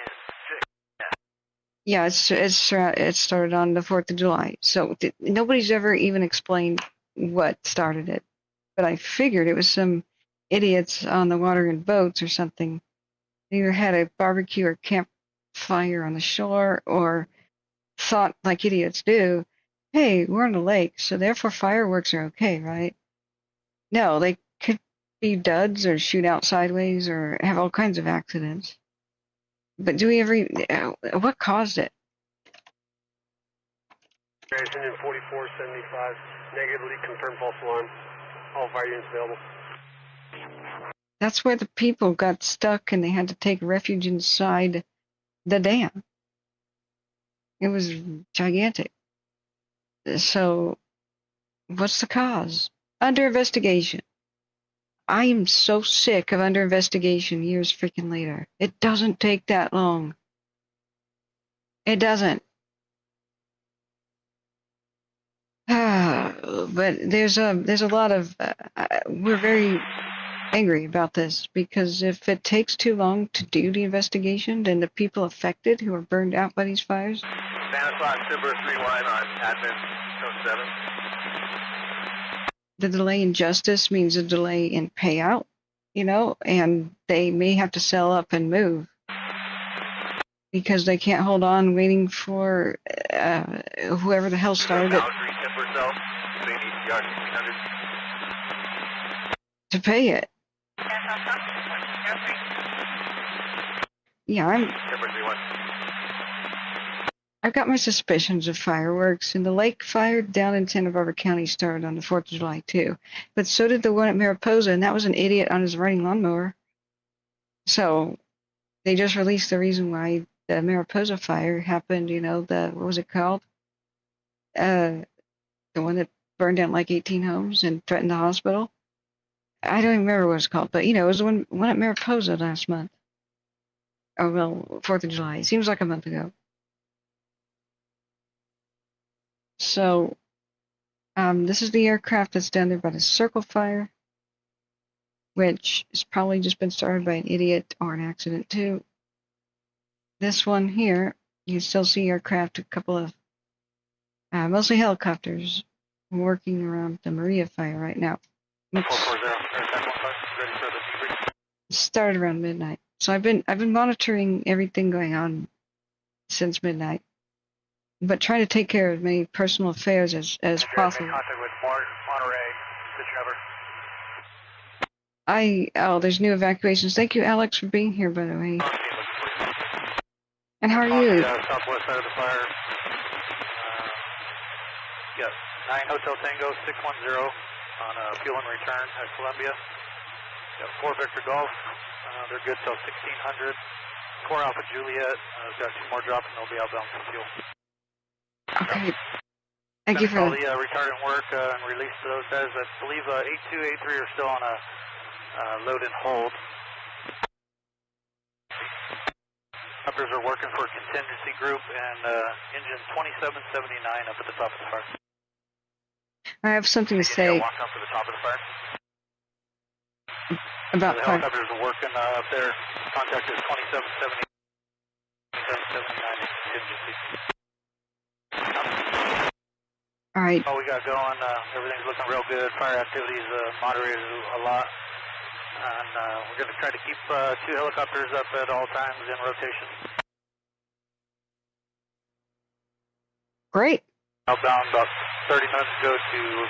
Yeah, it started on the 4th of July. So nobody's ever even explained what started it. But I figured it was some idiots on the water in boats or something. They either had a barbecue or campfire on the shore or thought, like idiots do, hey, we're on the lake, so therefore fireworks are okay, right? No, they could be duds or shoot out sideways or have all kinds of accidents. But do we ever, what caused it? Engine 4475, negatively confirmed false alarm. All fire units available. That's where the people got stuck and they had to take refuge inside the dam. It was gigantic. So, what's the cause? Under investigation. I am so sick of under investigation years freaking later. It doesn't take that long. It doesn't. But there's a lot of we're very angry about this because if it takes too long to do the investigation, then the people affected who are burned out by these fires. Stanislaus, Timber 3 line on admin, code 7. The delay in justice means a delay in payout, and they may have to sell up and move because they can't hold on waiting for whoever the hell started it to pay it. Yeah, I've got my suspicions of fireworks, and the lake fire down in Santa Barbara County started on the 4th of July too. But so did the one at Mariposa, and that was an idiot on his running lawnmower. So they just released the reason why the Mariposa fire happened, what was it called? The one that burned down like 18 homes and threatened the hospital. I don't even remember what it's called, but it was the one at Mariposa last month. Oh, well, 4th of July. It seems like a month ago. So, this is the aircraft that's down there by the Circle Fire, which has probably just been started by an idiot or an accident too. This one here, you still see aircraft, a couple of, mostly helicopters, working around the Maria fire right now. 440, ready for the debrief. It started around midnight. So I've been monitoring everything going on since midnight, but trying to take care of as many personal affairs as possible. Contact with Monterey. Did you ever? There's new evacuations. Thank you, Alex, for being here, by the way. And how are you? Southwest side of the fire. Yes, 9 Hotel Tango 610 on fuel and return at Columbia. Got 4 Victor Golf. They're good till 1600. 4 Alpha Juliet. I've got 2 more drops and they'll be outbound for fuel. Okay. Thank you for all the retardant work and release to those guys. I believe 82, 83 are still on a load and hold. Helicopters are working for a contingency group and engine 2779 up at the top of the fire. I have something to say Walk up to the top of the fire. about the fire. helicopters are working up there. Contact is 2779 contingency. All right. All we got going, everything's looking real good. Fire activity's moderated a lot. And we're going to try to keep 2 helicopters up at all times in rotation. Great. Outbound about 30 minutes ago to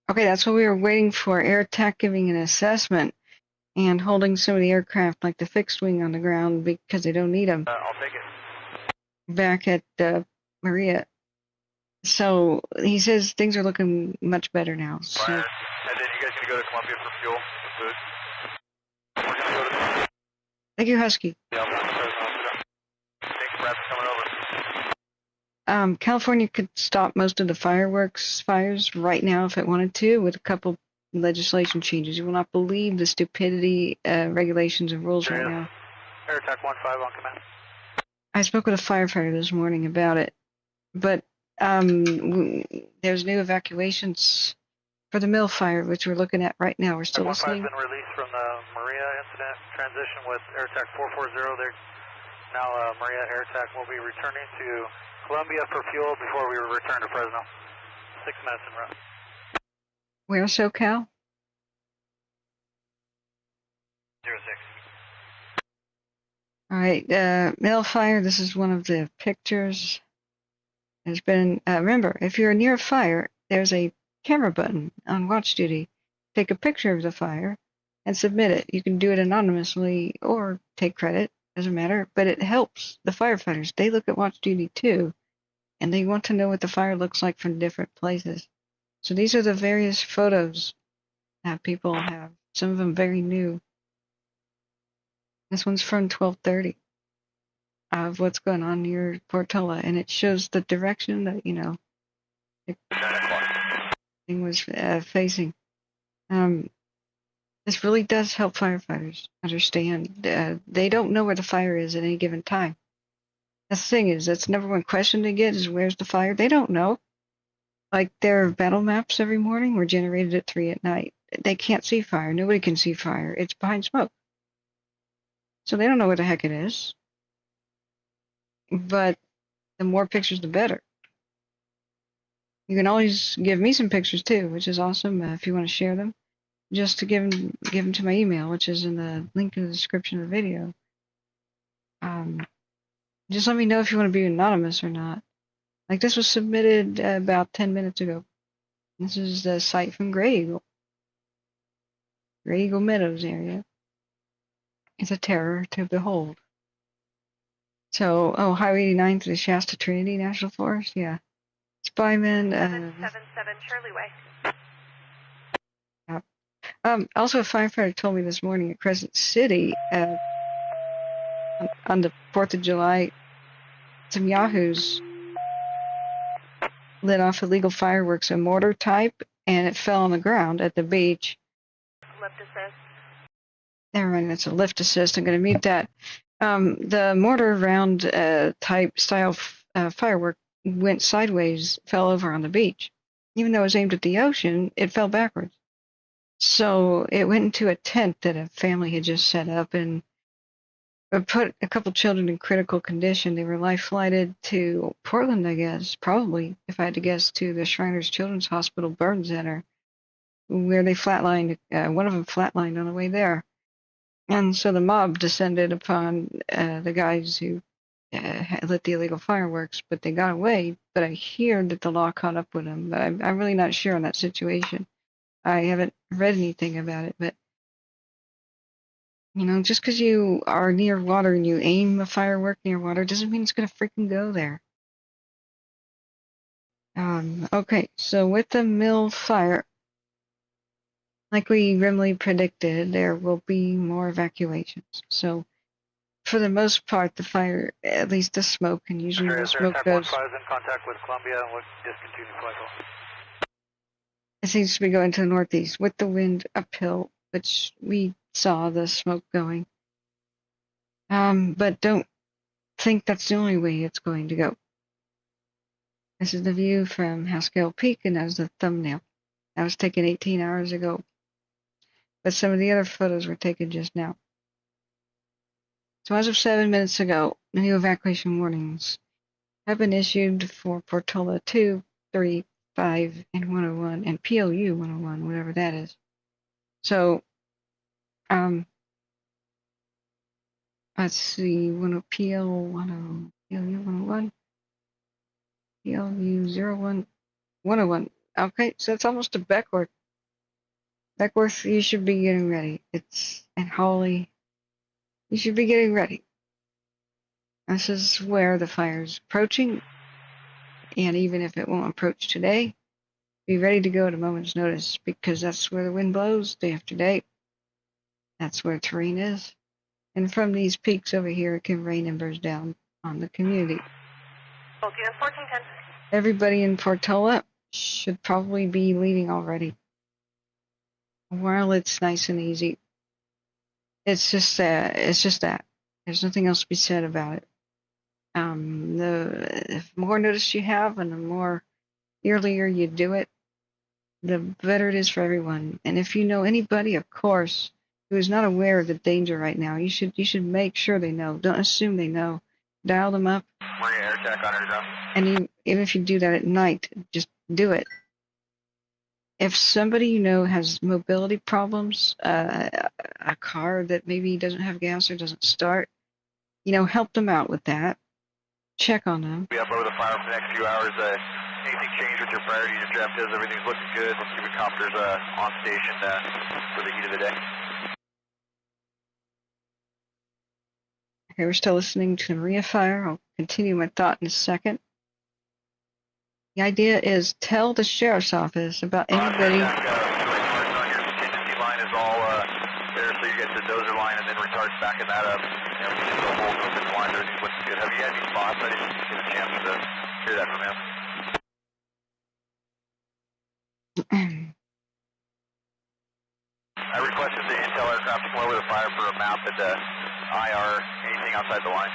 Okay, that's what we were waiting for. Air Attack giving an assessment and holding some of the aircraft, like the fixed wing, on the ground because they don't need them. I'll take it. Back at Maria. So he says things are looking much better now. So. And then you guys can go to Columbia for fuel and food. We're going to go to Thank you, Husky. yeah, thanks, Brad, for coming over. California could stop most of the fires right now if it wanted to, with a couple legislation changes. You will not believe the stupidity regulations and rules right now. Air Attack 15 on command. I spoke with a firefighter this morning about it, but there's new evacuations for the mill fire, which we're looking at right now. We're still listening. 15's been released from the Maria incident. Transition with Air Attack 440. They're now Maria Air Attack will be returning to Columbia for fuel before we return to Fresno. 6 minutes en route. Where, SoCal? 06. All right, mill fire. This is one of the pictures. There's been, remember, if you're near a fire, there's a camera button on watch duty. Take a picture of the fire and submit it. You can do it anonymously or take credit, doesn't matter, but it helps the firefighters. They look at watch duty too, and they want to know what the fire looks like from different places. So these are the various photos that people have, some of them very new. This one's from 1230 of what's going on near Portola, and it shows the direction that, the thing was facing. This really does help firefighters understand. They don't know where the fire is at any given time. That's the thing is, that's the number one question they get is, where's the fire? They don't know. Like their battle maps every morning were generated at 3 at night. They can't see fire. Nobody can see fire. It's behind smoke. So they don't know what the heck it is. But the more pictures, the better. You can always give me some pictures too, which is awesome if you want to share them. Just to give them to my email, which is in the link in the description of the video. Just let me know if you want to be anonymous or not. Like this was submitted about 10 minutes ago. This is the site from Grey Eagle Meadows area. It's a terror to behold. So, Highway 89 to the Shasta Trinity National Forest, yeah. Spymen. 777 Shirley Way. Also, a firefighter told me this morning at Crescent City, on the 4th of July, some yahoos lit off illegal fireworks, a mortar type, and it fell on the ground at the beach. Lift assist. Never mind, that's a lift assist. I'm going to mute that. The mortar round type style firework went sideways, fell over on the beach. Even though it was aimed at the ocean, it fell backwards. So it went into a tent that a family had just set up and put a couple children in critical condition. They were life flighted to Portland, I guess, probably, if I had to guess, to the Shriners Children's Hospital Burn Center, where they flatlined. One of them flatlined on the way there. And so the mob descended upon the guys who lit the illegal fireworks, but they got away. But I hear that the law caught up with them, but I'm really not sure on that situation. I haven't read anything about it, but just because you are near water and you aim a firework near water doesn't mean it's going to freaking go there. Okay, so with the mill fire, like we grimly predicted, there will be more evacuations. So for the most part, the fire, at least the smoke, and usually the smoke goes. Is in contact with Columbia and would discontinue cycle. It seems to be going to the northeast with the wind uphill, which we saw the smoke going. But don't think that's the only way it's going to go. This is the view from Haskell Peak, and that was the thumbnail. That was taken 18 hours ago. But some of the other photos were taken just now. So as of 7 minutes ago, new evacuation warnings have been issued for Portola 2, 3, 5, and 101, and PLU 101, whatever that is. So, let's see, PLU 101, PLU 01, 101. Okay, so it's almost to Beckworth. Beckworth, you should be getting ready. And Hawley, you should be getting ready. This is where the fire's approaching, and even if it won't approach today, be ready to go at a moment's notice, because that's where the wind blows day after day. That's where terrain is. And from these peaks over here, it can rain embers down on the community. Everybody in Portola should probably be leaving already. While it's nice and easy, it's just that. There's nothing else to be said about it. The more notice you have, and the more earlier you do it, the better it is for everyone. And if you know anybody, of course, who is not aware of the danger right now, you should make sure they know. Don't assume they know. Dial them up. Air attack on her zone. And even if you do that at night, just do it. If somebody you know has mobility problems, a car that maybe doesn't have gas or doesn't start, help them out with that. Check on them. Be up over the fire for the next few hours. Anything changed with your priority? Your draft is everything's looking good. Let's keep the copters on station for the heat of the day. Okay, we're still listening to Maria Fire. I'll continue my thought in a second. The idea is tell the sheriff's office about anybody. On your contingency line is all there, so you get the dozer line and then retards backing that up. You get the whole movement line. Everything's looking good. Have you had any spots? I didn't get a chance to hear that from him. I requested the intel aircraft to come over the fire for a map and IR anything outside the line.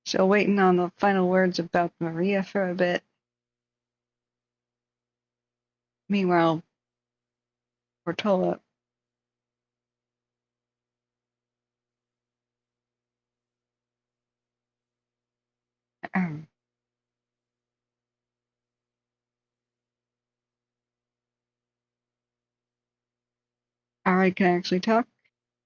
So Still waiting on the final words about Maria for a bit. Meanwhile, Portola. Alright, can I actually talk?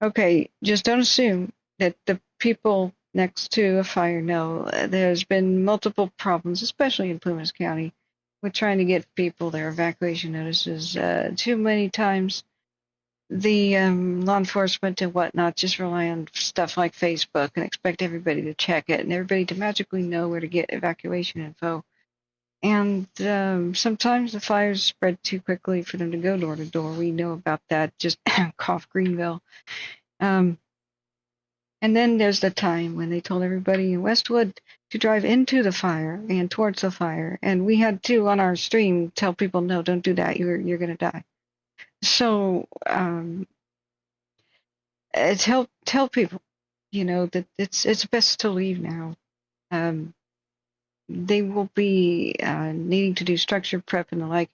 Okay, just don't assume that the people next to a fire know. There's been multiple problems, especially in Plumas County, with trying to get people their evacuation notices. Too many times, the law enforcement and whatnot just rely on stuff like Facebook and expect everybody to check it and everybody to magically know where to get evacuation info. And sometimes the fires spread too quickly for them to go door to door. We know about that. Just cough Greenville. And then there's the time when they told everybody in Westwood to drive into the fire and towards the fire. And we had to, on our stream, tell people, no, don't do that. You're going to die. So tell people, that it's best to leave now. They will be needing to do structure prep and the like.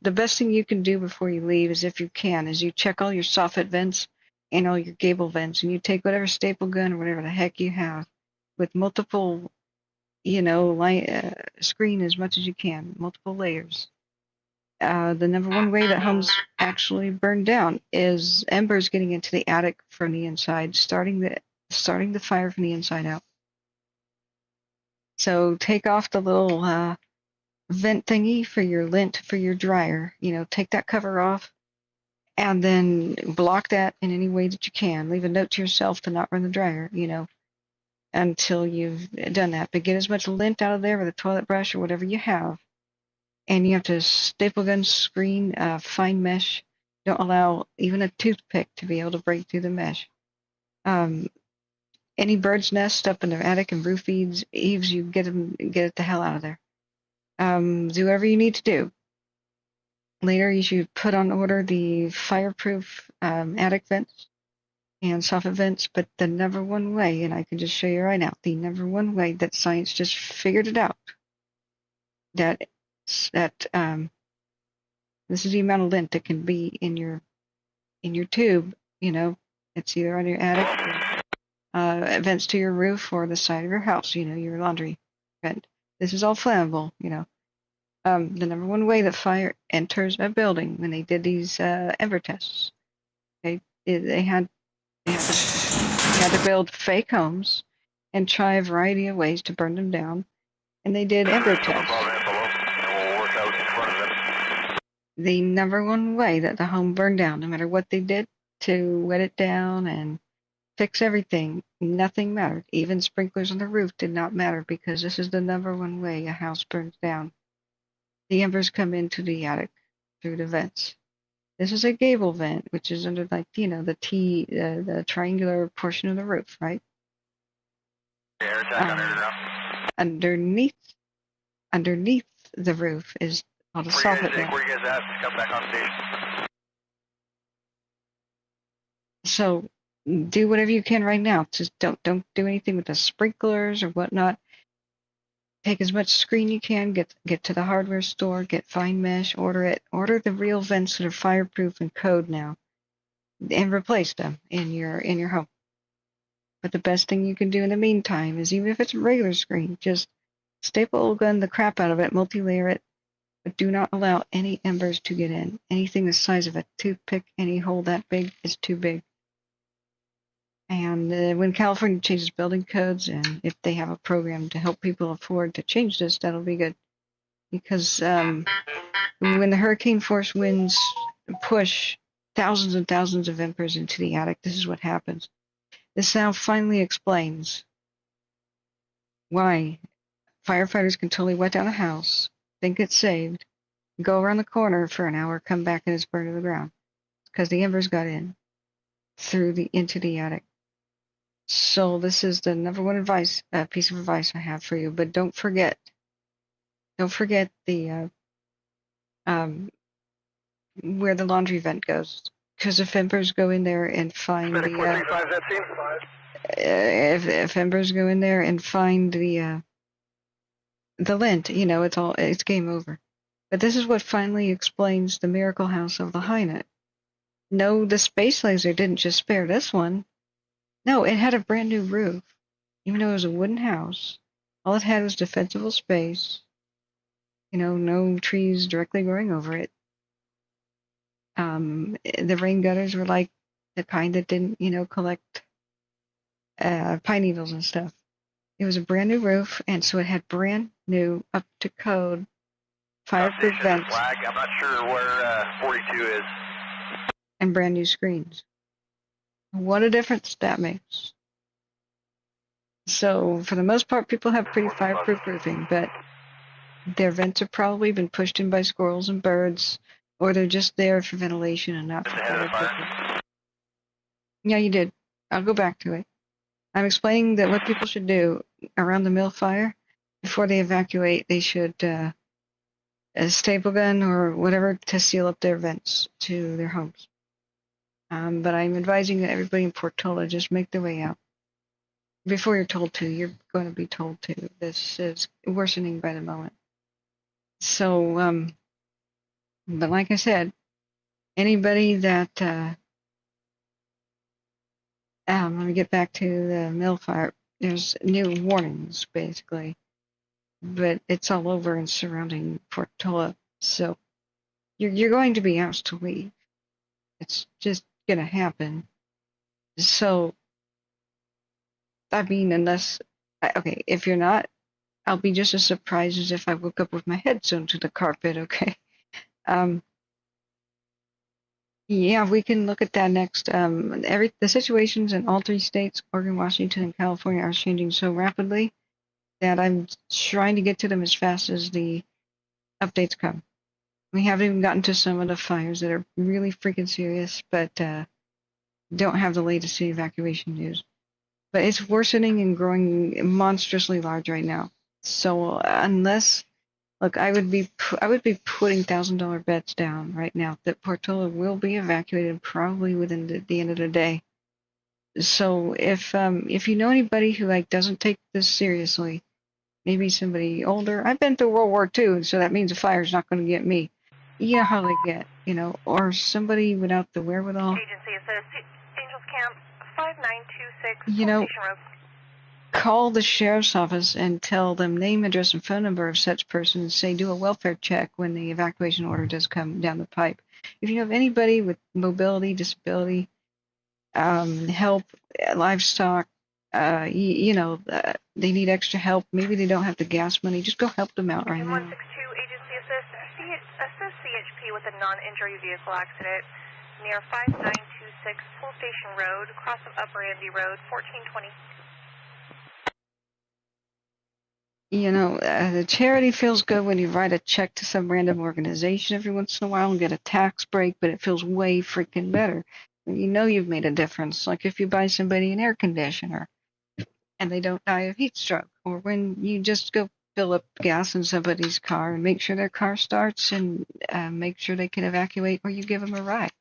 The best thing you can do before you leave is, if you can, is you check all your soffit vents and all your gable vents, and you take whatever staple gun or whatever the heck you have with multiple, screen as much as you can, multiple layers. The number one way that homes actually burn down is embers getting into the attic from the inside, starting the fire from the inside out. So take off the little vent thingy for your lint for your dryer. Take that cover off and then block that in any way that you can. Leave a note to yourself to not run the dryer, until you've done that. But get as much lint out of there with a toilet brush or whatever you have. And you have to staple gun screen, fine mesh. Don't allow even a toothpick to be able to break through the mesh. Any bird's nest up in the attic and roof eaves, you get it the hell out of there. Do whatever you need to do. Later, you should put on order the fireproof attic vents and soffit vents, but the number one way, and I can just show you right now, the number one way that science just figured it out, that this is the amount of lint that can be in your tube. It's either on your attic, or, vents to your roof, or the side of your house. Your laundry vent. This is all flammable. The number one way that fire enters a building, when they did these ember tests, they had to build fake homes and try a variety of ways to burn them down, and they did ember tests. The number one way that the home burned down, no matter what they did to wet it down and fix everything, nothing mattered. Even sprinklers on the roof did not matter, because this is the number one way a house burns down. The embers come into the attic through the vents. This is a gable vent, which is under, the triangular portion of the roof, right? Underneath the roof is called a soffit vent. Where you guys at? Come back on stage. So do whatever you can right now. Just don't do anything with the sprinklers or whatnot. Take as much screen you can. Get to the hardware store. Get fine mesh. Order it. Order the real vents that are fireproof and code now, and replace them in your home. But the best thing you can do in the meantime is, even if it's a regular screen, just staple gun the crap out of it, multi-layer it, but do not allow any embers to get in. Anything the size of a toothpick, any hole that big, is too big. And when California changes building codes, and if they have a program to help people afford to change this, that'll be good. Because when the hurricane force winds push thousands and thousands of embers into the attic, this is what happens. This now finally explains why firefighters can totally wet down a house, think it's saved, go around the corner for an hour, come back, and it's burned to the ground. Because the embers got in into the attic. So this is the number one piece of advice I have for you. But don't forget the where the laundry vent goes. Because if embers go in there and find if embers go in there and find the lint, it's game over. But this is what finally explains the miracle house of the Hynet. No, the space laser didn't just spare this one. No, it had a brand new roof. Even though it was a wooden house, all it had was defensible space. No trees directly growing over it. The rain gutters were like the kind that didn't, collect pine needles and stuff. It was a brand new roof, and so it had brand new, up to code, fireproof vents. Flag. I'm not sure where 42 is. And brand new screens. What a difference that makes. So, for the most part, people have pretty fireproof roofing, but their vents have probably been pushed in by squirrels and birds, or they're just there for ventilation and not for fire. Yeah, you did. I'll go back to it. I'm explaining that what people should do around the mill fire, before they evacuate, they should a staple gun or whatever to seal up their vents to their homes. But I'm advising that everybody in Portola just make their way out. Before you're told to, you're going to be told to. This is worsening by the moment. So, but like I said, anybody that, let me get back to the mill fire. There's new warnings, basically, but it's all over and surrounding Portola. So you're going to be asked to leave. It's just going to happen. So, I mean, okay, if you're not, I'll be just as surprised as if I woke up with my head sewn to the carpet, okay? Yeah, we can look at that next. The situations in all three states, Oregon, Washington, and California, are changing so rapidly that I'm trying to get to them as fast as the updates come. We haven't even gotten to some of the fires that are really freaking serious, but don't have the latest evacuation news. But it's worsening and growing monstrously large right now. So look, I would be putting $1,000 bets down right now that Portola will be evacuated probably within the end of the day. So if you know anybody who doesn't take this seriously, maybe somebody older. I've been through World War II, so that means a fire's not going to get me. You know how they get, or somebody without the wherewithal. Agency assist, Angels Camp 5926, Station Road. Call the sheriff's office and tell them name, address, and phone number of such person, and say do a welfare check when the evacuation order does come down the pipe. If you have anybody with mobility, disability, help, livestock, they need extra help, maybe they don't have the gas money, just go help them out right now. 162, agency assist CHP with a non-injury vehicle accident near 5926 Full Station Road, cross of Upper Andy Road, 1420. The charity feels good when you write a check to some random organization every once in a while and get a tax break, but it feels way freaking better when you've made a difference. Like if you buy somebody an air conditioner and they don't die of heat stroke, or when you just go fill up gas in somebody's car and make sure their car starts and make sure they can evacuate, or you give them a ride.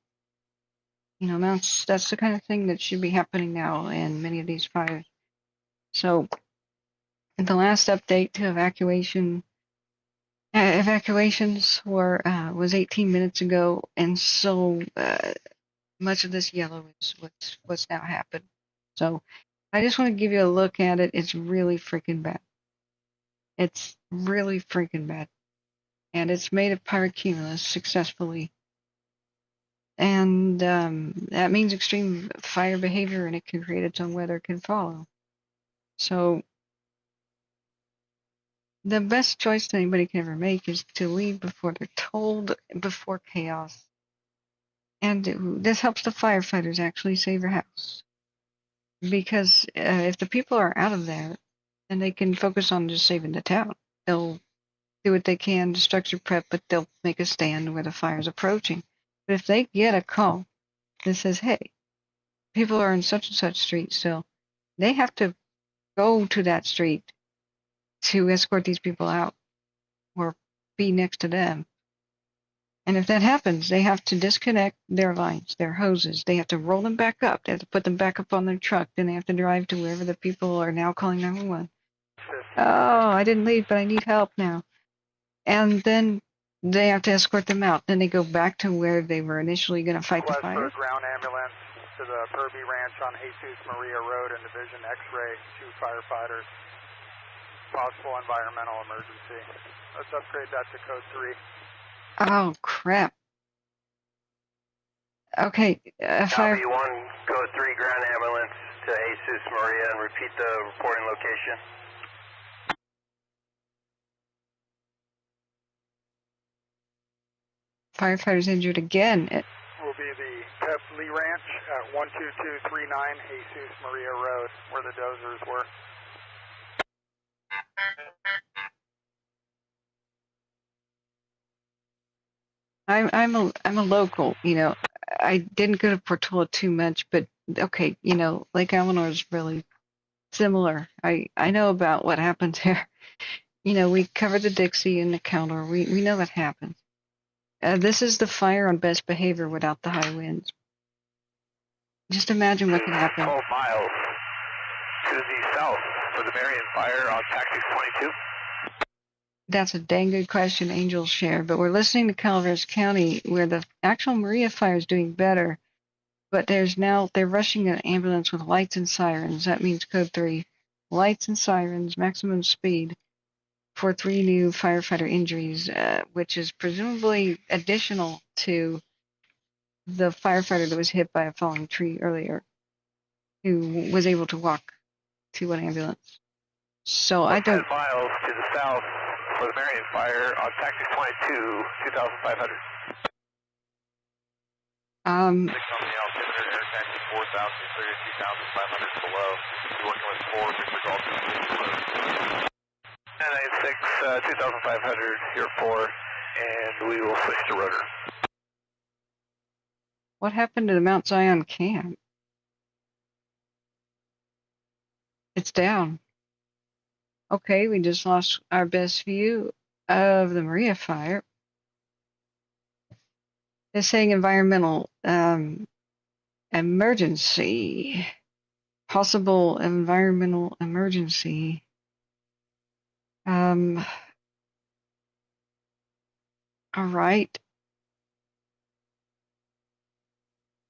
That's the kind of thing that should be happening now in many of these fires. So the last update to evacuations was 18 minutes ago, and so much of this yellow is what's now happened. So I just want to give you a look at it. It's really freaking bad. It's really freaking bad. And it's made a pyrocumulus successfully. And that means extreme fire behavior, and it can create its own weather can follow. So the best choice that anybody can ever make is to leave before they're told, before chaos. And this helps the firefighters actually save your house. Because if the people are out of there, then they can focus on just saving the town. They'll do what they can to structure prep, but they'll make a stand where the fire's approaching. But if they get a call that says, hey, people are in such and such street still, they have to go to that street to escort these people out or be next to them. And if that happens, they have to disconnect their lines, their hoses. They have to roll them back up. They have to put them back up on their truck. Then they have to drive to wherever the people are now calling 911. Oh, I didn't leave, but I need help now. And then they have to escort them out. Then they go back to where they were initially going to fight the Request fire. for ground ambulance to the Purby Ranch on Jesus Maria Road and Division X-ray, 2 firefighters. Possible environmental emergency. Let's upgrade that to code 3. Oh, crap. Okay, Copy 1, code 3, ground ambulance to Jesus Maria, and repeat the reporting location. firefighter's injured again. Will be the Pepley Ranch at 12239 Jesus Maria Road, where the dozers were. I'm a local, you know. I didn't go to Portola too much, but okay, you know, Lake Eleanor is really similar. I know about what happens here. You know, we cover the Dixie and the counter. We know what happens. This is the fire on best behavior without the high winds. Just imagine what could happen. 12 miles to the south for the Marion Fire on Tactics 22. That's a dang good question, Angels share. But we're listening to Calaveras County, where the actual Maria fire is doing better. But they're rushing an ambulance with lights and sirens. That means code 3. Lights and sirens, maximum speed for 3 new firefighter injuries, which is presumably additional to the firefighter that was hit by a falling tree earlier, who was able to walk to an ambulance. So I don't... 10 miles to the south for the Marion Fire on Tactics 22, 2,500. Um, 6 on the altimeter, air taxi 4,000, 32,500 below. You're working with 4, which is also 996, 2,500, you're 4, and we will switch to rotor. what happened to the Mount Zion camp? It's down. Okay, we just lost our best view of the Maria fire. It's saying environmental emergency. Possible environmental emergency. All right.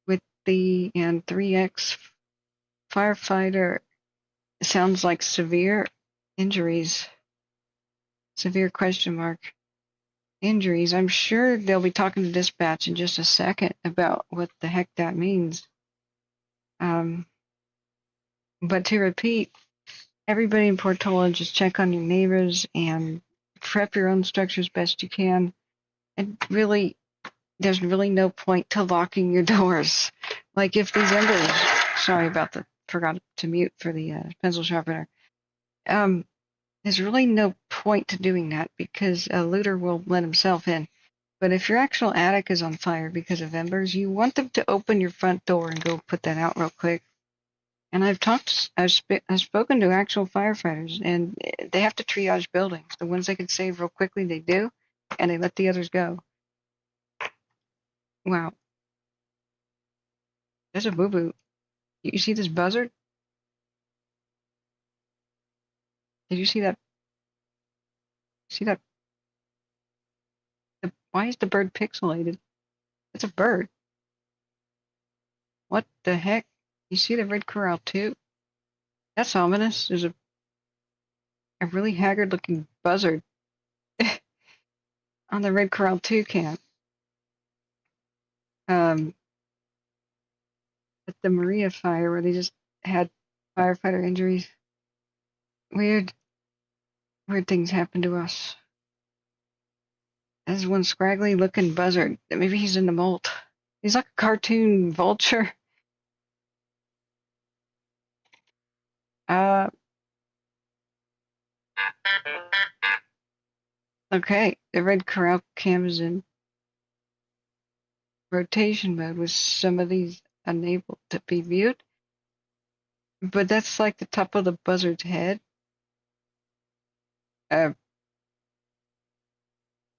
With the 3X firefighter, it sounds like severe injuries. Severe question mark. Injuries. I'm sure they'll be talking to dispatch in just a second about what the heck that means. But to repeat, everybody in Portola, just check on your neighbors and prep your own structures best you can. And really, there's really no point to locking your doors. Like if these embers, sorry about the, forgot to mute for the pencil sharpener. There's really no point to doing that because a looter will let himself in. But if your actual attic is on fire because of embers, you want them to open your front door and go put that out real quick. And I've spoken to actual firefighters, and they have to triage buildings. The ones they can save real quickly, they do, and they let the others go. Wow. There's a boo-boo. You see this buzzard? Did you see that? See that? Why is the bird pixelated? It's a bird. What the heck? You see the red corral too? That's ominous. There's a really haggard-looking buzzard on the red corral 2 camp. At the Maria fire, where they just had firefighter injuries. Weird things happen to us. There's one scraggly-looking buzzard. Maybe he's in the molt. He's like a cartoon vulture. Okay, the red corral cam is in rotation mode with some of these unable to be viewed. But that's like the top of the buzzard's head.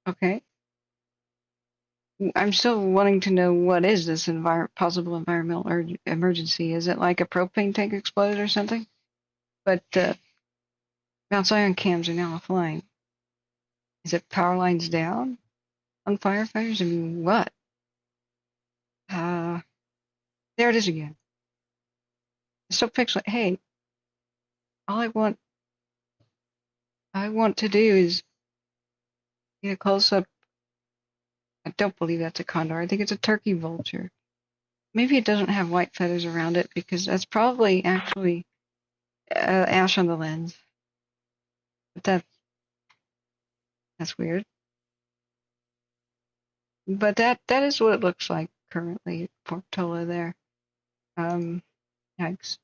Okay. I'm still wanting to know what is this possible environmental emergency. Is it like a propane tank exploded or something? But Mount Zion cams are now offline. Is it power lines down on firefighters? I mean, what? There it is again. It's so pixelated. Hey, all I want to do is get a close up. I don't believe that's a condor. I think it's a turkey vulture. Maybe it doesn't have white feathers around it because that's probably actually ash on the lens. But that's weird. But that is what it looks like currently at Portola there. Yikes.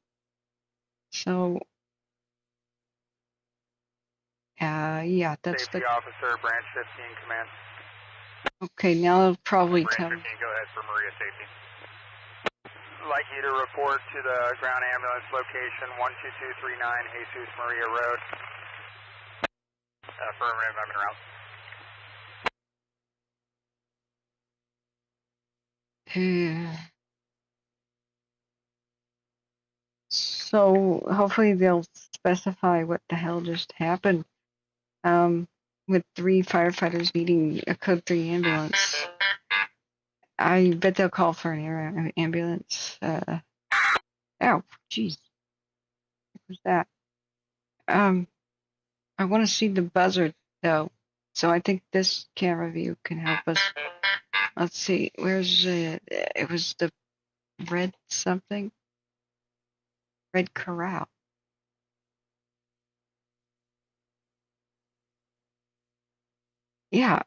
So, yeah, that's Safety officer, branch 15, command. Okay, now it'll probably Branch tell. 15, go ahead for Maria safety. Like you to report to the ground ambulance location 12239 Jesus Maria Road. Affirmative, I'm en route. So hopefully they'll specify what the hell just happened. With 3 firefighters needing a code 3 ambulance. I bet they'll call for an air ambulance. Oh, jeez. What was that? I want to see the buzzard though, so I think this camera view can help us. Let's see, where's it? It was the red something? Red corral. Yeah,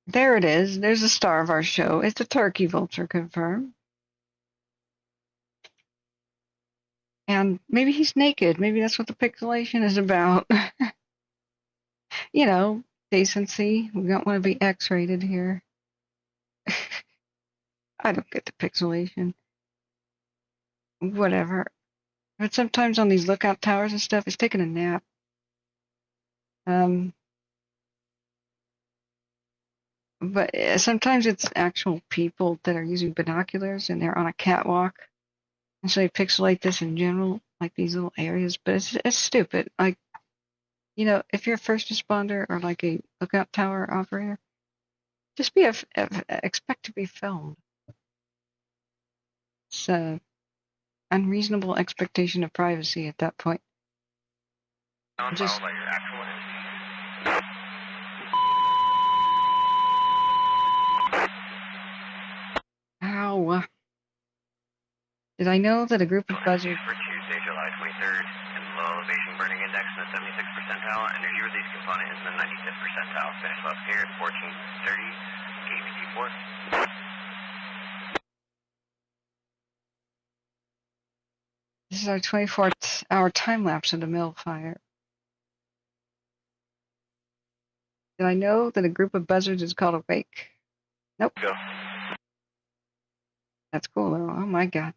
there it is. There's the star of our show. It's a turkey vulture, confirmed. And maybe he's naked. Maybe that's what the pixelation is about. You know, decency. We don't want to be X-rated here. I don't get the pixelation. Whatever. But sometimes on these lookout towers and stuff, it's taking a nap. But sometimes it's actual people that are using binoculars and they're on a catwalk. And so they pixelate this in general, like these little areas. But it's stupid. Like, you know, if you're a first responder or like a lookout tower operator, just expect to be filmed. It's unreasonable expectation of privacy at that point. Just how did I know that a group of buzzards For Tuesday, July 23rd, and low elevation burning index in the 76th percentile, energy release component is in the 95th percentile. Finish left here at 1430, KPT4. This is our 24-hour time lapse of the mill fire. Did I know that a group of buzzards is called a wake? Nope. Go. That's cool though. Oh my god.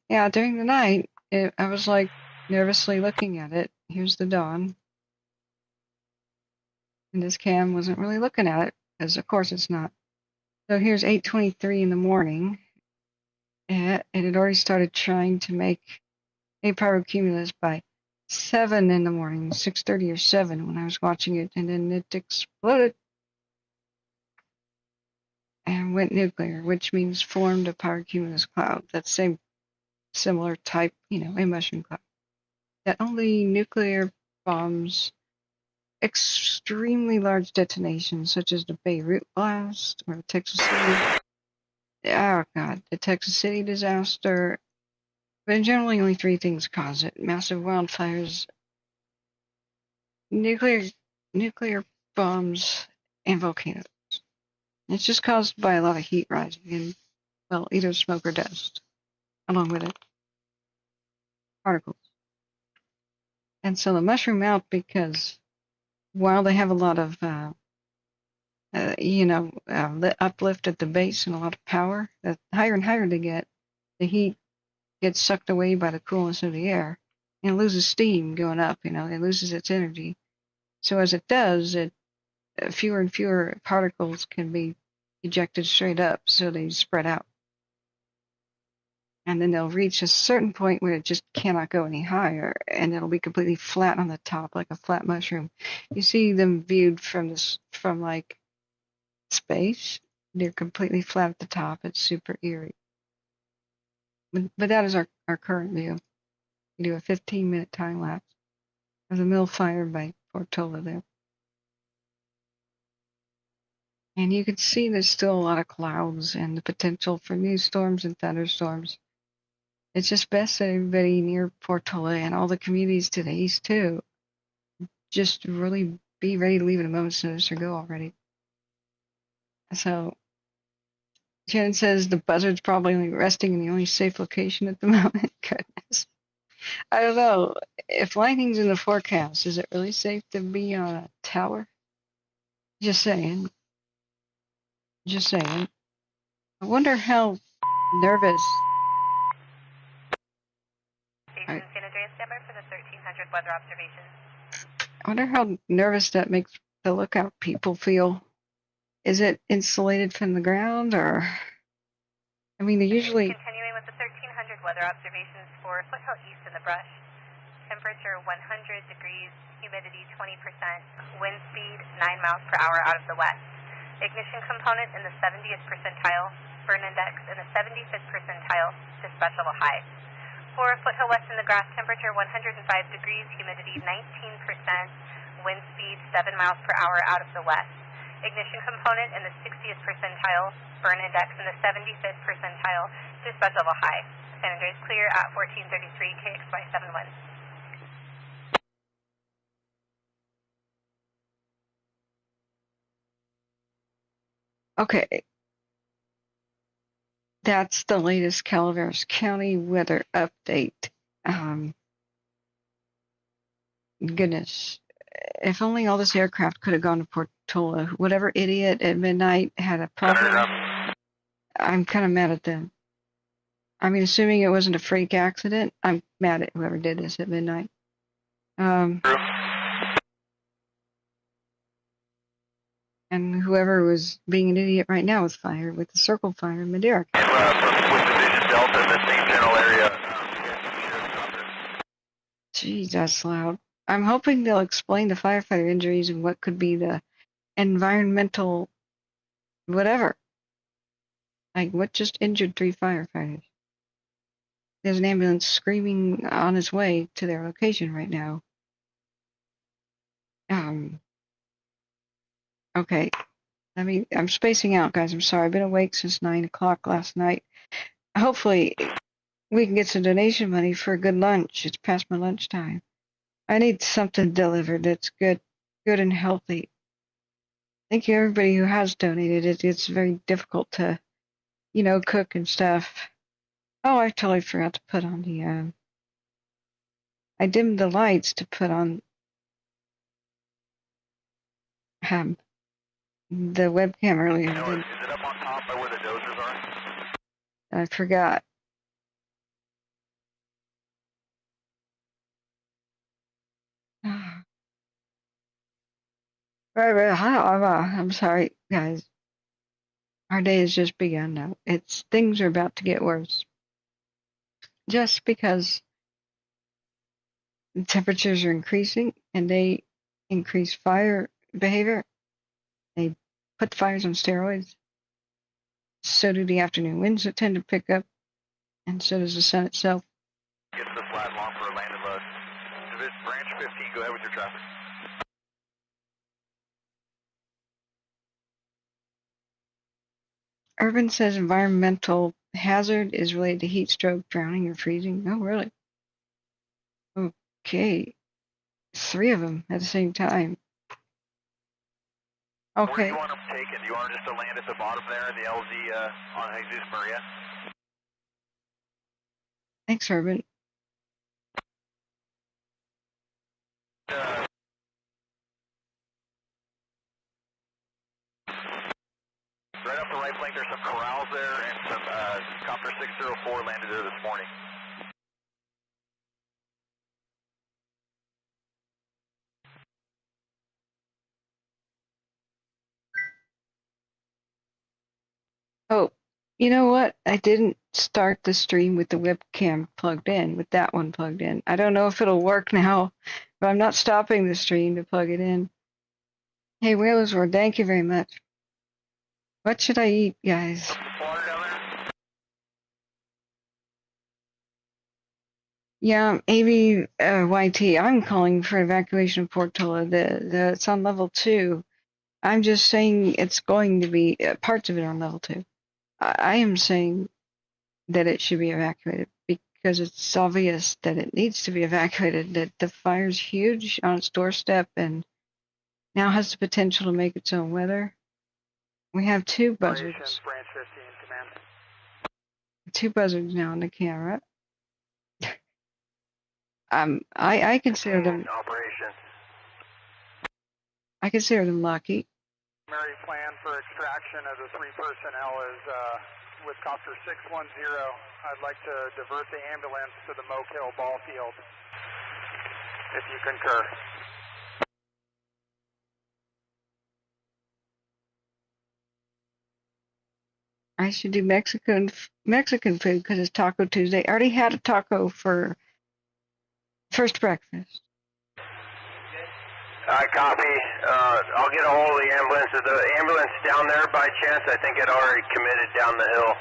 Yeah, during the night, I was like nervously looking at it. Here's the dawn. And this cam wasn't really looking at it, because of course it's not. So here's 8:23 in the morning. And it had already started trying to make a pyrocumulus by 7 in the morning, 6:30 or 7 when I was watching it, and then it exploded and went nuclear, which means formed a pyrocumulus cloud. That same similar type, you know, a mushroom cloud. That only nuclear bombs, extremely large detonations, such as the Beirut blast or the Texas City. Oh god, the Texas City disaster. But generally, only 3 things cause it: massive wildfires, nuclear bombs, and volcanoes. It's just caused by a lot of heat rising and, well, either smoke or dust, along with it, particles. And so the mushroom out because while they have a lot of, uplift at the base and a lot of power, the higher and higher they get, the heat gets sucked away by the coolness of the air and it loses steam going up, it loses its energy. So as it does, it fewer and fewer particles can be ejected straight up, so they spread out. And then they'll reach a certain point where it just cannot go any higher, and it'll be completely flat on the top, like a flat mushroom. You see them viewed from like space. They're completely flat at the top. It's super eerie. But that is our current view. We do a 15-minute time lapse of the mill fire by Portola there. And you can see there's still a lot of clouds and the potential for new storms and thunderstorms. It's just best that everybody near Portola and all the communities to the east too just really be ready to leave at a moment's notice or go already. So Shannon says the buzzard's probably only resting in the only safe location at the moment. Goodness. I don't know. If lightning's in the forecast, is it really safe to be on a tower? Just saying. Just saying. I wonder how nervous. Station San Andreas Denver for the 1300 weather observation. I wonder how nervous that makes the lookout people feel. Is it insulated from the ground, or? I mean, they usually. Continuing with the 1300 weather observations for Foothill East in the brush. Temperature 100 degrees, humidity 20%, wind speed 9 miles per hour out of the west. Ignition component in the 70th percentile, burn index in the 75th percentile, dispatch level high. For Foothill West in the grass, temperature 105 degrees, humidity 19%, wind speed 7 miles per hour out of the west. Ignition component in the 60th percentile, burn index in the 75th percentile, dispatch level high. San Andreas clear at 1433 KXY 71. Okay. That's the latest Calaveras County weather update. Goodness. If only all this aircraft could have gone to Portola. Whatever idiot at midnight had a problem. I'm kind of mad at them. I mean, assuming it wasn't a freak accident, I'm mad at whoever did this at midnight. And whoever was being an idiot right now with fire, with the circle fire in Madeira. With Division Delta in the same general area. Geez, that's loud. I'm hoping they'll explain the firefighter injuries and what could be the environmental whatever. Like, what just injured 3 firefighters? There's an ambulance screaming on its way to their location right now. Okay. I'm spacing out, guys. I'm sorry. I've been awake since 9 o'clock last night. Hopefully, we can get some donation money for a good lunch. It's past my lunchtime. I need something delivered that's good and healthy. Thank you, everybody who has donated. It's very difficult to, cook and stuff. Oh, I totally forgot to put on the, I dimmed the lights to put on the webcam earlier. Is it up on top by where the dozers are? I forgot. I'm sorry, guys. Our day has just begun now. Things are about to get worse. Just because the temperatures are increasing and they increase fire behavior, they put fires on steroids. So do the afternoon winds that tend to pick up, and so does the sun itself. Get to the flat long for a landed load. Branch 15, go ahead with your traffic. Urban says environmental hazard is related to heat stroke, drowning, or freezing. Oh, really? Okay. 3 of them at the same time. Okay. Where do you want them taken? Do you want them just to land at the bottom there in the LZ on Jesus Maria? Thanks, Urban. Right off the right flank, there's some corrals there and some Copter 604 landed there this morning. Oh, you know what? I didn't start the stream with the webcam plugged in, with that one plugged in. I don't know if it'll work now, but I'm not stopping the stream to plug it in. Hey, Whalers World, thank you very much. What should I eat, guys? Water down there? Yeah, ABYT, I'm calling for evacuation of Portola. It's on level 2. I'm just saying it's going to be, parts of it are on level 2. I am saying that it should be evacuated because it's obvious that it needs to be evacuated, that the fire's huge on its doorstep and now has the potential to make its own weather. We have 2 buzzards. Branch 15, command. 2 buzzards now in the camera. I consider them Operation. I consider them lucky. Primary plan for extraction of the 3 personnel is with copter 610. I'd like to divert the ambulance to the Moke Hill ball field, if you concur. I should do Mexican food because it's Taco Tuesday. I already had a taco for first breakfast. I copy. I'll get a hold of the ambulance. Is the ambulance down there by chance? I think it already committed down the hill.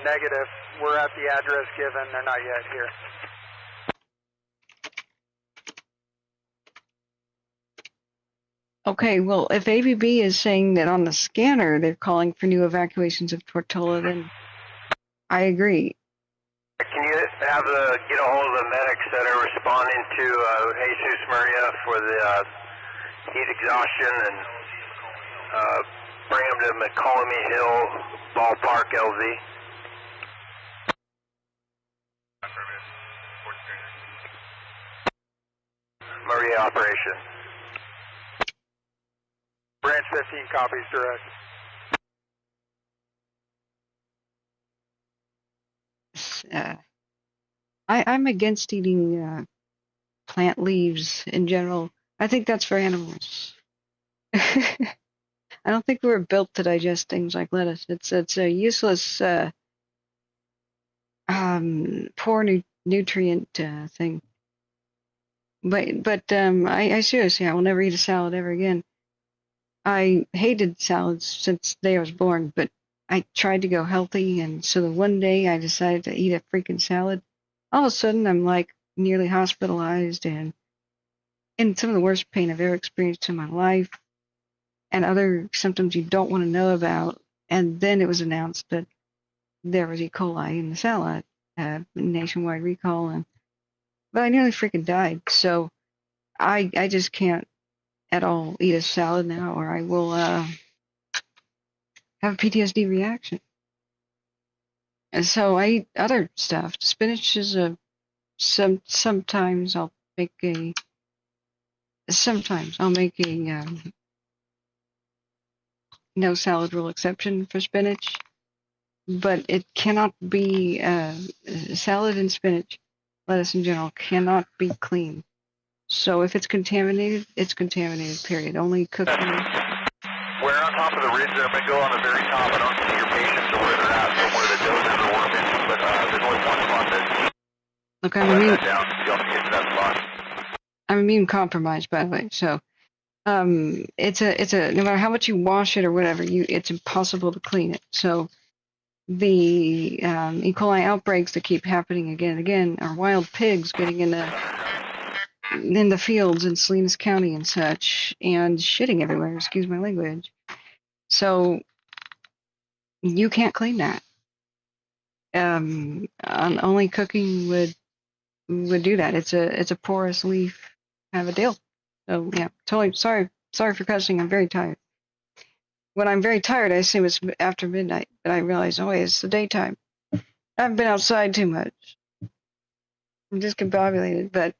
Negative. We're at the address given. They're not yet here. Okay, well, if ABB is saying that on the scanner they're calling for new evacuations of Portola, then I agree. Can you have get a hold of the medics that are responding to Jesus Maria for the heat exhaustion and bring them to McCollum Hill Ballpark LZ? Maria operation. Branch 15 copies direct. I'm against eating plant leaves in general. I think that's for animals. I don't think we were built to digest things like lettuce. It's a useless, poor nutrient thing. But I seriously, I will never eat a salad ever again. I hated salads since the day I was born, but I tried to go healthy, and so the one day I decided to eat a freaking salad, all of a sudden I'm like nearly hospitalized and in some of the worst pain I've ever experienced in my life, and other symptoms you don't want to know about. And then it was announced that there was E. coli in the salad, nationwide recall, but I nearly freaking died. So I just can't at all eat a salad now, or I will have a PTSD reaction. And so I eat other stuff. Spinach is sometimes I'll make a no salad rule exception for spinach, but it cannot be salad and spinach, lettuce in general cannot be clean. So if it's contaminated, it's contaminated, period. Only cooking. We're on top of the ridge there. I'm going to go on the very top. I don't see your patients or where they're at from where the doses are working, but there's only one spot that... Look, I'm immune compromised, by the way, so it's a no matter how much you wash it or whatever, it's impossible to clean it. So the E. coli outbreaks that keep happening again and again are wild pigs getting in the fields in Salinas County and such, and shitting everywhere, excuse my language. So you can't clean that. Only cooking would do that. It's a porous leaf kind of a deal. So yeah, totally sorry for cussing. I'm very tired. When I'm very tired, I assume it's after midnight, but I realize, oh wait, it's the daytime. I've been outside too much. I'm discombobulated, but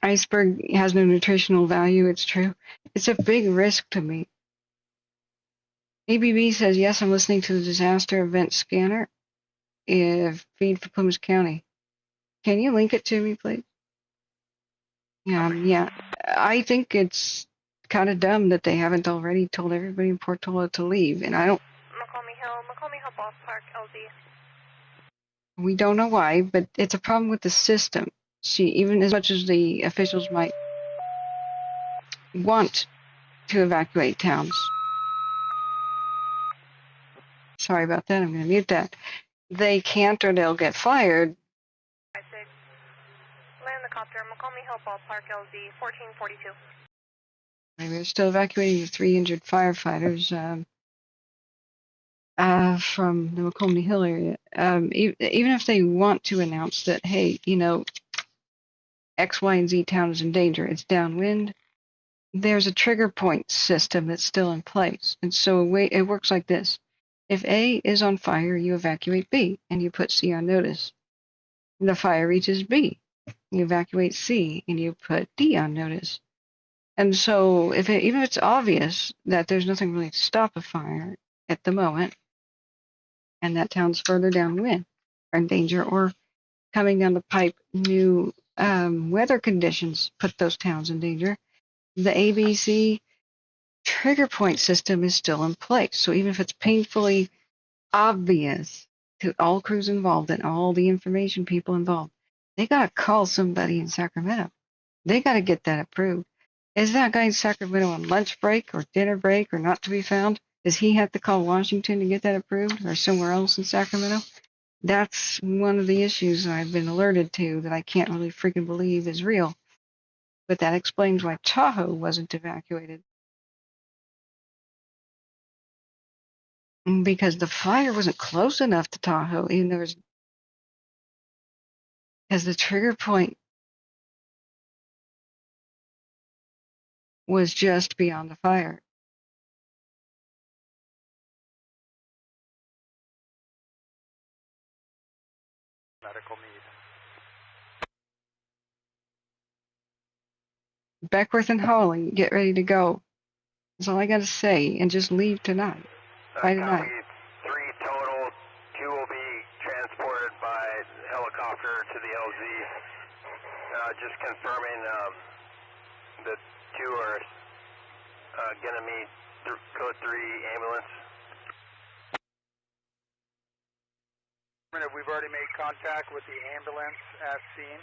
iceberg has no nutritional value. It's true. It's a big risk to me. ABB says, yes, I'm listening to the disaster event scanner. Feed for Plymouth County. Can you link it to me, please? Yeah. I think it's kind of dumb that they haven't already told everybody in Portola to leave. And I don't. McComey Hill Ballpark, LZ. We don't know why, but it's a problem with the system. Even as much as the officials might want to evacuate towns. Sorry about that. I'm going to mute that. They can't, or they'll get fired. Land the copter, McComey Hill Ballpark, LZ, 1442. They're still evacuating the 3 injured firefighters from the McComey Hill area. Even if they want to announce that, hey, X, Y, and Z town is in danger, it's downwind, there's a trigger point system that's still in place. And so it works like this. If A is on fire, you evacuate B, and you put C on notice. The fire reaches B. You evacuate C, and you put D on notice. And so even if it's obvious that there's nothing really to stop a fire at the moment, and that town's further downwind or in danger, or coming down the pipe, new weather conditions put those towns in danger, the ABC trigger point system is still in place. So even if it's painfully obvious to all crews involved and all the information people involved, they got to call somebody in Sacramento. They got to get that approved. Is that guy in Sacramento on lunch break or dinner break or not to be found? Does he have to call Washington to get that approved, or somewhere else in Sacramento? That's one of the issues that I've been alerted to that I can't really freaking believe is real. But that explains why Tahoe wasn't evacuated. Because the fire wasn't close enough to Tahoe, even though because the trigger point was just beyond the fire. Medical need. Beckworth and Hawley, get ready to go. That's all I got to say, and just leave tonight. By tonight. 3 total. 2 will be transported by helicopter to the LZ. Just confirming the 2 are going to meet code 3 ambulance. We've already made contact with the ambulance at scene,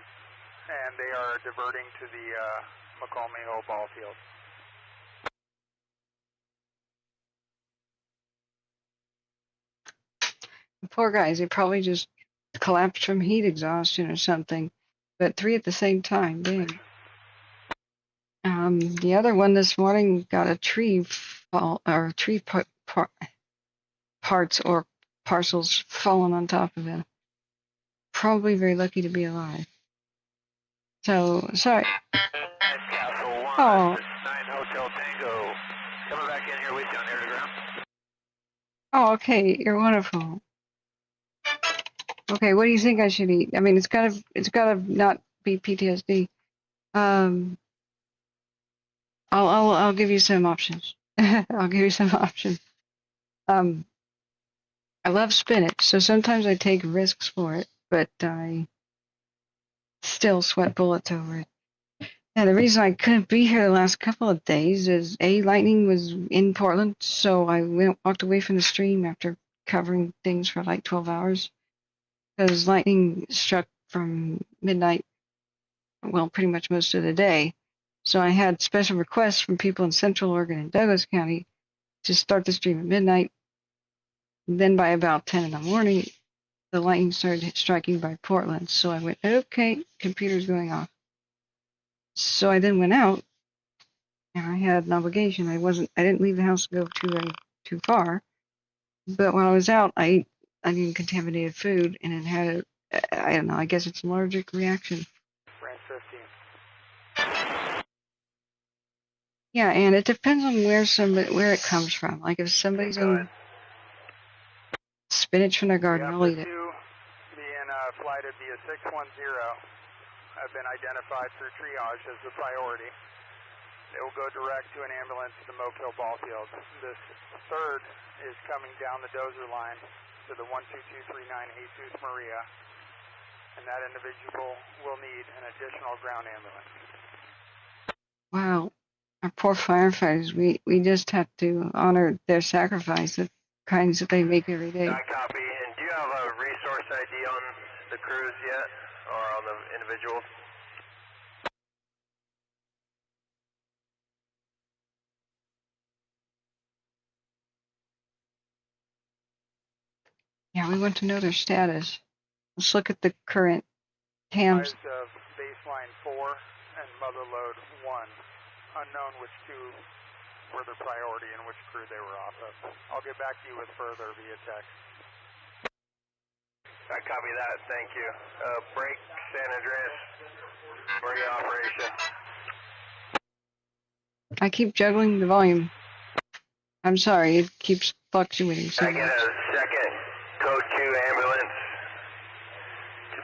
and they are diverting to the McComey Hill ball field. The poor guys, they probably just collapsed from heat exhaustion or something. But 3 at the same time, dang. The other one this morning got a tree fall, or tree parts or parcels falling on top of it. Probably very lucky to be alive. So, sorry. Castle 1, Oh. 9 Hotel Tango. Coming back in here with you on air to ground. Oh, okay, you're wonderful. Okay, what do you think I should eat? I mean, it's gotta not be PTSD. I'll give you some options. I'll give you some options. I love spinach, so sometimes I take risks for it, but I still sweat bullets over it. And the reason I couldn't be here the last couple of days is lightning was in Portland, so I walked away from the stream after covering things for like 12 hours. Because lightning struck from midnight, well, pretty much most of the day. So I had special requests from people in Central Oregon and Douglas County to start the stream at midnight. Then by about 10 in the morning, the lightning started striking by Portland. So I went, okay, computer's going off. So I then went out, and I had an obligation. I didn't leave the house to go too far. But when I was out, I ate onion contaminated food, and it had I don't know, I guess it's an allergic reaction. Range 15. Yeah, and it depends on where it comes from. Like if somebody's on spinach from their garden, I'll eat it. The 2 being flighted via 610 have been identified through triage as the priority. They will go direct to an ambulance to the Moke Hill ball field. This 3rd is coming down the dozer line to the 12239 Jesus Maria, and that individual will need an additional ground ambulance. Wow. Our poor firefighters, we just have to honor their sacrifice, the kinds that they make every day. I copy. And do you have a resource ID on the crews yet, or on the individuals? Yeah, we want to know their status. Let's look at the current TAMs. Eyes of baseline 4 and mother load 1. Unknown which two were the priority and which crew they were off of. I'll get back to you with further via text. I copy that. Thank you. Break San Andreas. Maria operation. I keep juggling the volume. I'm sorry, it keeps fluctuating so I get much. a second code 2 ambulance.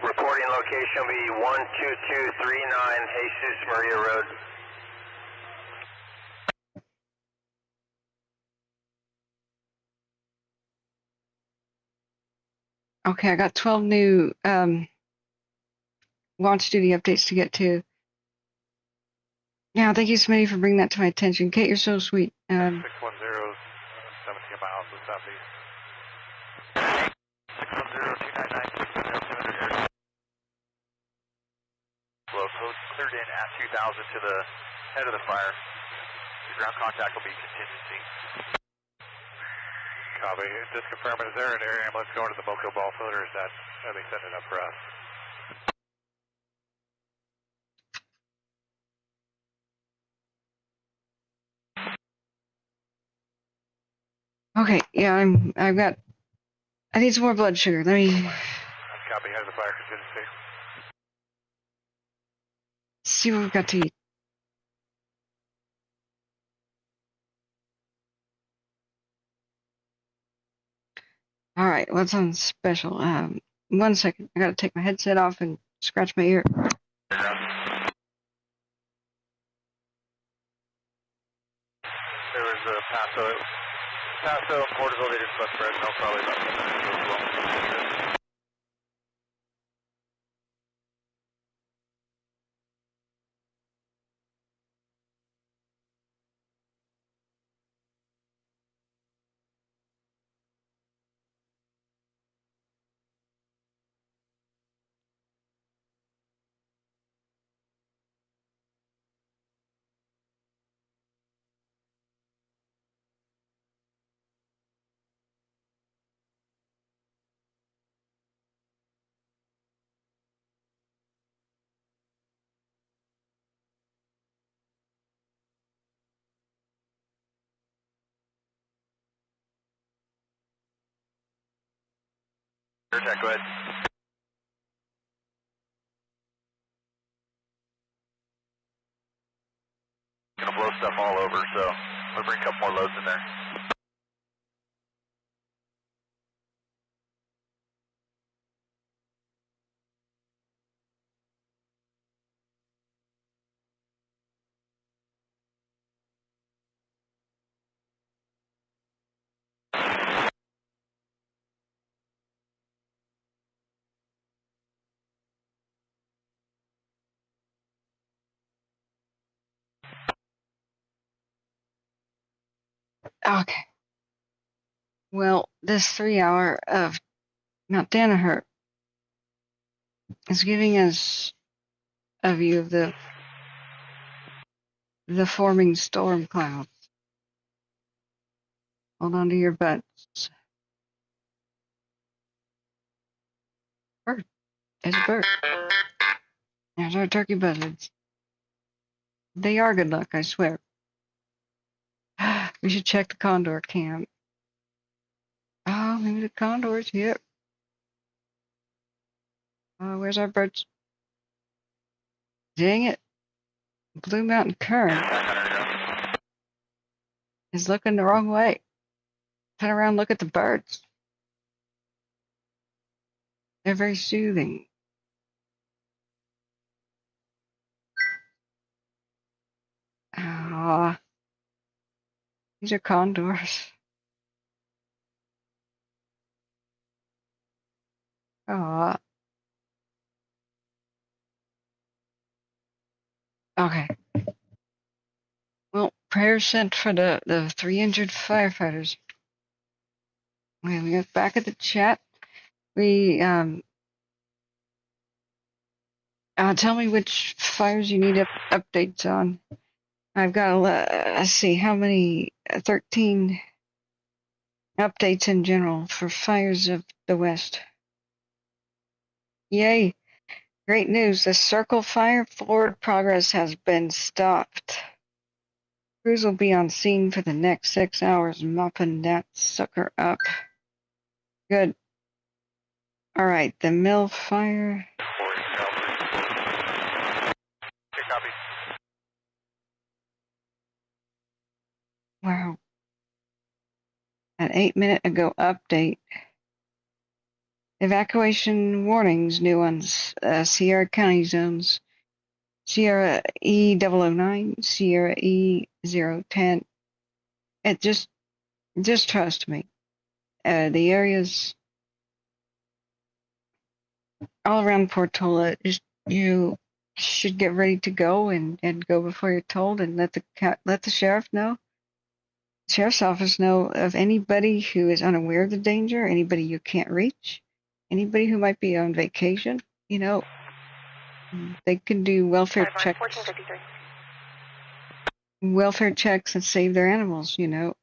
Reporting location will be 12239 Jesus Maria Road. Okay, I got 12 new launch duty updates to get to. Yeah, thank you, Smitty, for bringing that to my attention. Kate, you're so sweet. 610, 17 miles to southeast. 610-299-600. Flow cleared in at 2000 to the head of the fire. The ground contact will be contingency. Copy. Just confirm, is there an air ambulance going to the Moco ball field, or is that, are they setting it up for us? Okay, yeah, I need some more blood sugar. Let me Copy, head of the fire contingency. see what we've got to eat. All right, what's on special? 1 second. I gotta take my headset off and scratch my ear. There was a Paso and Portola, they just left Fresno, probably about 10 minutes ago as well. Check, go ahead. Gonna blow stuff all over, so we'll bring a couple more loads in there. Okay. Well, this 3 hour of Mount Danaher is giving us a view of the forming storm clouds. Hold on to your butts. Bird. There's a bird. There's our turkey buzzards. They are good luck, I swear. We should check the condor camp. Oh, maybe the condor's here. Oh, where's our birds? Dang it. Blue Mountain Kern is looking the wrong way. Turn around, look at the birds. They're very soothing. Ah, these are condors. Ah. Okay. Well, Prayers sent for the 3 injured firefighters. Okay, we got back at the chat. We tell me which fires you need updates on. I've got let's see how many 13 updates in general for fires of the west. Yay! Great news! The Circle Fire forward progress has been stopped. Crews will be on scene for the next 6 hours, mopping that sucker up. Good. All right, the Mill Fire. Okay, copy. Wow. An 8-minute ago update. Evacuation warnings, new ones. Sierra County zones. Sierra E009, Sierra E010. It just trust me. The areas all around Portola, you should get ready to go and go before you're told, and let the sheriff know. Sheriff's office know of anybody who is unaware of the danger, anybody you can't reach, anybody who might be on vacation. You know, they can do welfare checks. 1453. Welfare checks and save their animals. You know.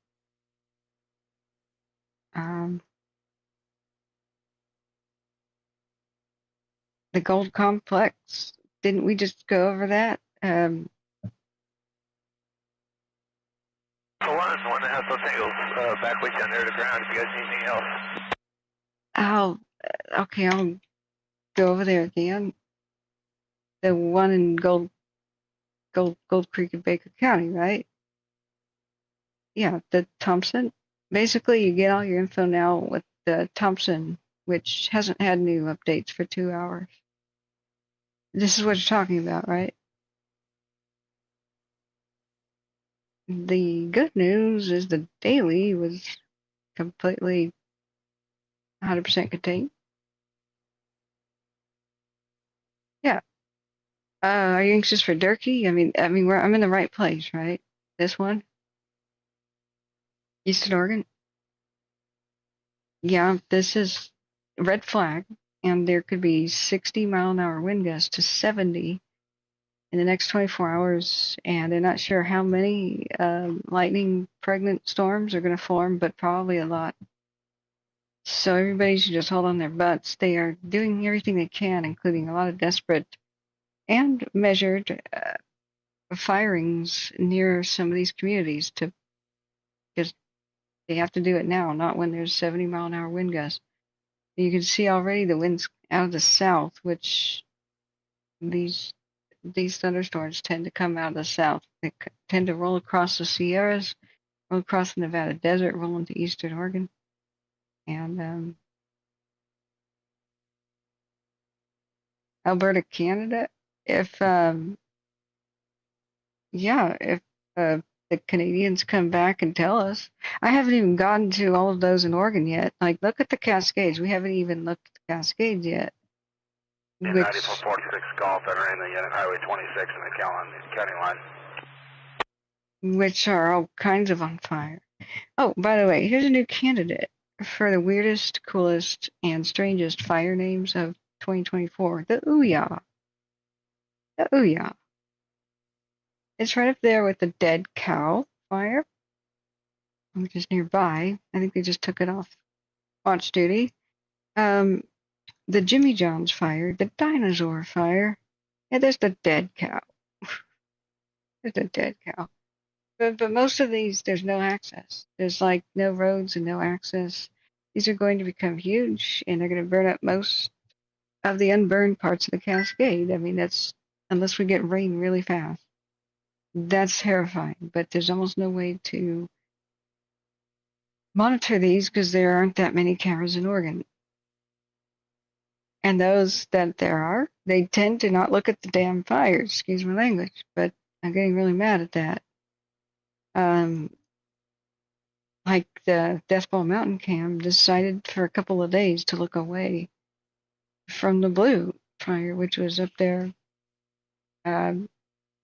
The Gold Complex. Didn't we just go over that? For one that has those singles back way down there to the ground. If you guys need anything else. I'll go over there again. The one in Gold Creek in Baker County, right? Yeah, the Thompson. Basically, you get all your info now with the Thompson, which hasn't had new updates for 2 hours. This is what you're talking about, right? The good news is the daily was completely 100% contained. Yeah. Are you anxious for Durkee? I mean, I'm in the right place, right? This one, Eastern Oregon. Yeah, this is red flag, and there could be 60-mile-an-hour wind gusts to 70 in the next 24 hours, and they're not sure how many lightning pregnant storms are going to form, but probably a lot. So everybody should just hold on their butts. They are doing everything they can, including a lot of desperate and measured firings near some of these communities, because they have to do it now, not when there's 70-mile-an-hour wind gusts. You can see already the winds out of the south, which these thunderstorms tend to come out of the south. They tend to roll across the Sierras, roll across the Nevada desert, roll into eastern Oregon. And Alberta, Canada. If the Canadians come back and tell us. I haven't even gotten to all of those in Oregon yet. Like, look at the Cascades. We haven't even looked at the Cascades yet. In 9446 Golf entering the Highway 26 in the county line. Which are all kinds of on fire. Oh, by the way, here's a new candidate for the weirdest, coolest, and strangest fire names of 2024. The Ouya. The Ouya. It's right up there with the Dead Cow fire, which is nearby. I think they just took it off watch duty. The Jimmy John's fire, the Dinosaur fire. Yeah, there's the Dead Cow. There's the Dead Cow. But most of these, there's no access. There's like no roads and no access. These are going to become huge, and they're going to burn up most of the unburned parts of the Cascade. I mean, that's unless we get rain really fast. That's terrifying, but there's almost no way to monitor these because there aren't that many cameras in Oregon. And those that there are, they tend to not look at the damn fires. Excuse my language, but I'm getting really mad at that. Like the Death Ball Mountain Cam decided for a couple of days to look away from the Blue fire, which was up there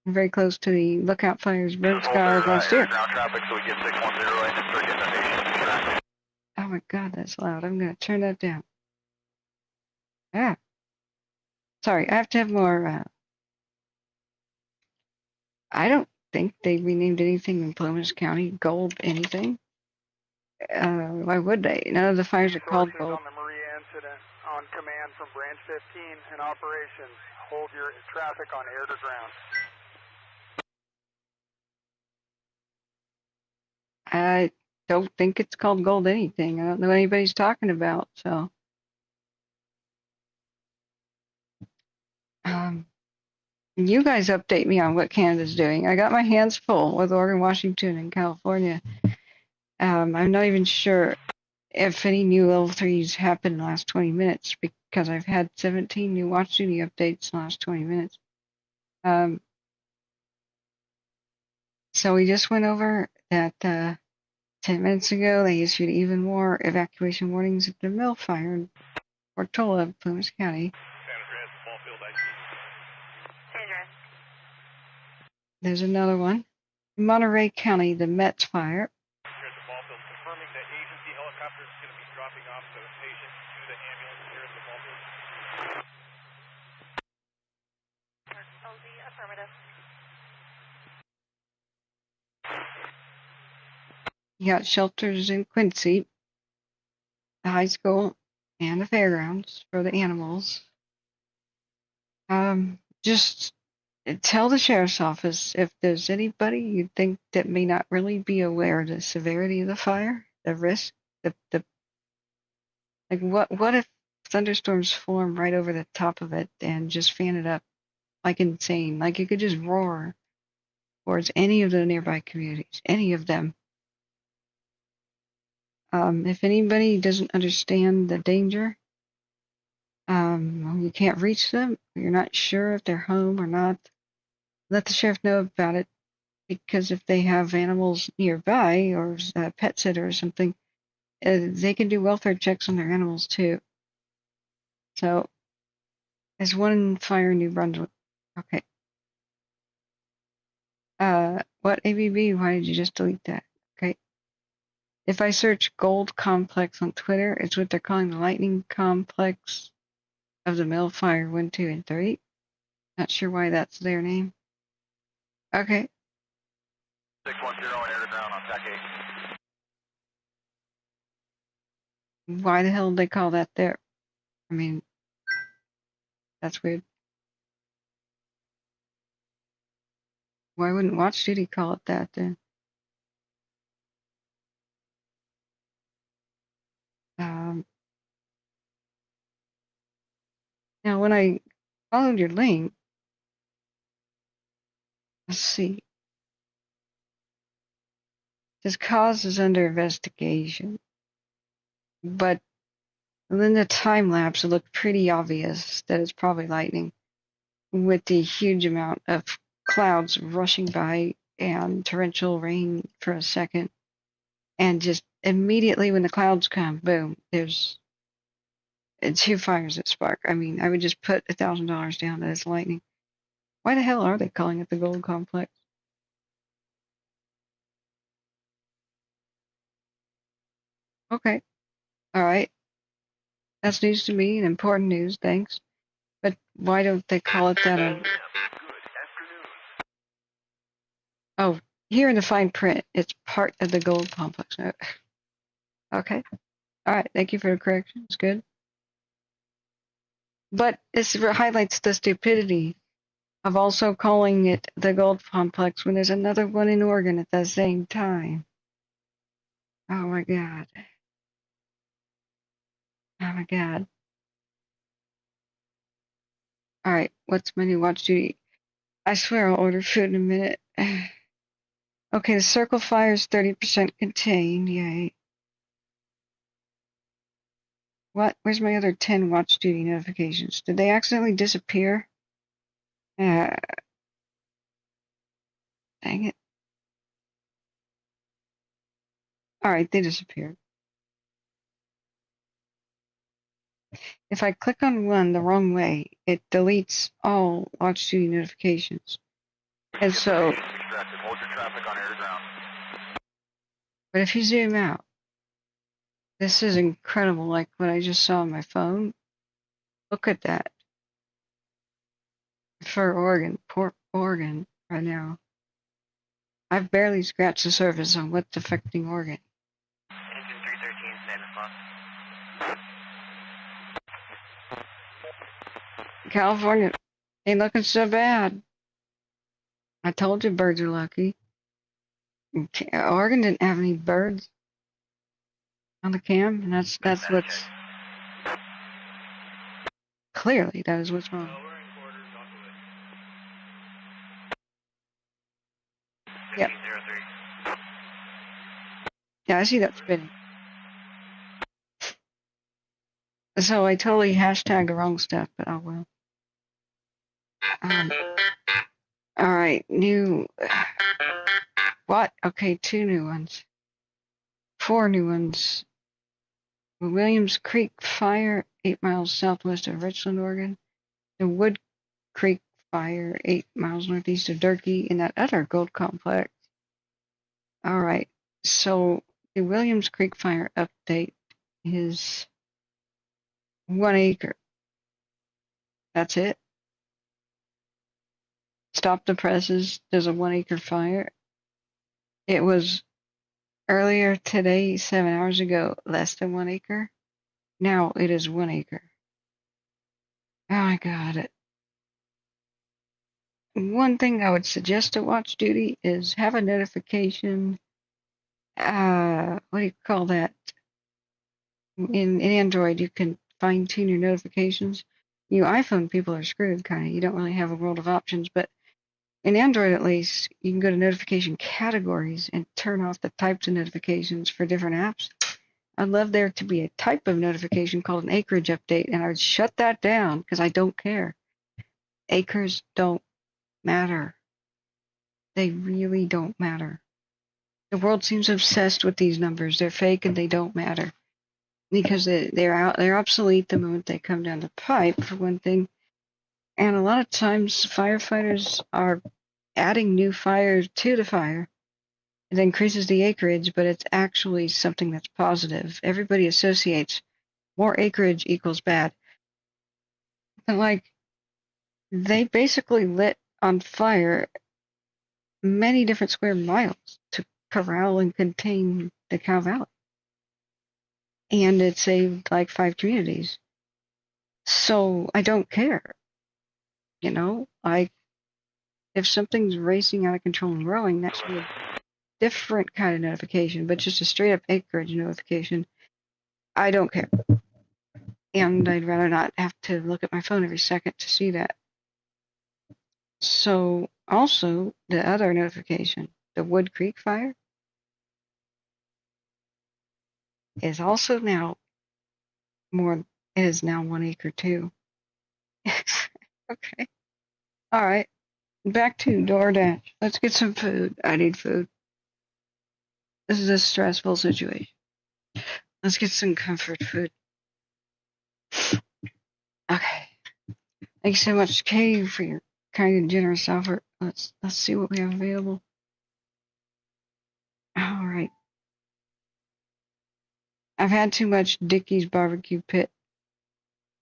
very close to the Lookout Fires road scar of last year. Ground traffic, so we get 610 in and start getting the nation tracking. Oh my God, that's loud. I'm gonna turn that down. Ah, sorry. I have to have more. I don't think they renamed anything in Plumas County Gold anything. Why would they? None of the fires are called Sources Gold. on the Maria incident on command from Branch 15 in operations. Hold your traffic on air to ground. I don't think it's called Gold anything. I don't know what anybody's talking about. So, you guys update me on what Canada's doing. I got my hands full with Oregon, Washington, and California. I'm not even sure if any new level 3s happened in the last 20 minutes because I've had 17 new watch duty updates in the last 20 minutes. So we just went over that 10 minutes ago. They issued even more evacuation warnings at the mill fire in Portola, Plumas County. There's another one. Monterey County, the Metz fire. Confirming that agency helicopter is going to be dropping off the patient to the ambulance here at the Malheur. Affirmative. You got shelters in Quincy, the high school, and the fairgrounds for the animals. Just tell the sheriff's office if there's anybody you think that may not really be aware of the severity of the fire, the risk, the like what if thunderstorms form right over the top of it and just fan it up like insane, like it could just roar towards any of the nearby communities, any of them. If anybody doesn't understand the danger, you can't reach them, you're not sure if they're home or not, let the sheriff know about it, because if they have animals nearby or a pet sitter or something, they can do welfare checks on their animals too. So there's one fire in New Brunswick. Okay. What ABB? Why did you just delete that? Okay. If I search Gold Complex on Twitter, it's what they're calling the Lightning Complex of the Mill Fire 1, 2, and 3. Not sure why that's their name. Okay. 610 and air to ground on track 8. Why the hell did they call that there? I mean, that's weird. Why wouldn't Watch Duty call it that then? Now, when I followed your link, let's see. This cause is under investigation, but within the time lapse, it looked pretty obvious that it's probably lightning, with the huge amount of clouds rushing by and torrential rain for a second, and just immediately when the clouds come, boom, there's 2 fires that spark. I mean, I would just put $1,000 down that it's lightning. Why the hell are they calling it the Gold Complex? Okay, all right. That's news to me and important news, thanks. But why don't they call it that? Oh, here in the fine print, it's part of the Gold Complex. Okay. All right. Thank you for the correction. It's good. But this highlights the stupidity of also calling it the Gold Complex when there's another one in Oregon at the same time. Oh my God. Oh my God. All right. What's my new watch duty? I swear I'll order food in a minute. Okay, the circle fire is 30% contained. Yay. What? Where's my other 10 watch duty notifications? Did they accidentally disappear? Dang it. Alright, they disappeared. If I click on one the wrong way, it deletes all watch duty notifications. And so, Extracted. Hold your traffic on air to ground. but if you zoom out, this is incredible. Like what I just saw on my phone. Look at that for Oregon, Oregon right now. I've barely scratched the surface on what's affecting Oregon. Engine 313, stand response. California ain't looking so bad. I told you birds are lucky. Oregon didn't have any birds on the cam, and that's what's clearly that is what's wrong. Yep. Yeah, I see that spinning. So I totally hashtagged the wrong stuff, but oh well. All right, new. What? Okay, 2 new ones. 4 new ones. The Williams Creek Fire, 8 miles southwest of Richland, Oregon. The Wood Creek Fire, 8 miles northeast of Durkee, in that other gold complex. All right, so the Williams Creek Fire update is 1 acre. That's it. Stop the presses. There's a 1 acre fire. It was earlier today, 7 hours ago, less than 1 acre. Now it is 1 acre. Oh my God. One thing I would suggest to Watch Duty is have a notification. What do you call that? In Android, you can fine tune your notifications. You iPhone people are screwed, kind of. You don't really have a world of options, but in Android, at least, you can go to notification categories and turn off the types of notifications for different apps. I'd love there to be a type of notification called an acreage update, and I would shut that down because I don't care. Acres don't matter. They really don't matter. The world seems obsessed with these numbers. They're fake and they don't matter because they're obsolete the moment they come down the pipe, for one thing. And a lot of times, firefighters are adding new fire to the fire. It increases the acreage, but it's actually something that's positive. Everybody associates more acreage equals bad. And like, they basically lit on fire many different square miles to corral and contain the Cow Valley. And it saved like 5 communities. So I don't care. You know, like, if something's racing out of control and growing, that should be a different kind of notification, but just a straight up acreage notification, I don't care. And I'd rather not have to look at my phone every second to see that. So also the other notification, the Wood Creek fire, is also now it is now 1 acre too. Okay. All right. Back to DoorDash. Let's get some food. I need food. This is a stressful situation. Let's get some comfort food. Okay. Thanks so much, Kay, for your kind and generous offer. Let's see what we have available. All right. I've had too much Dickie's barbecue pit.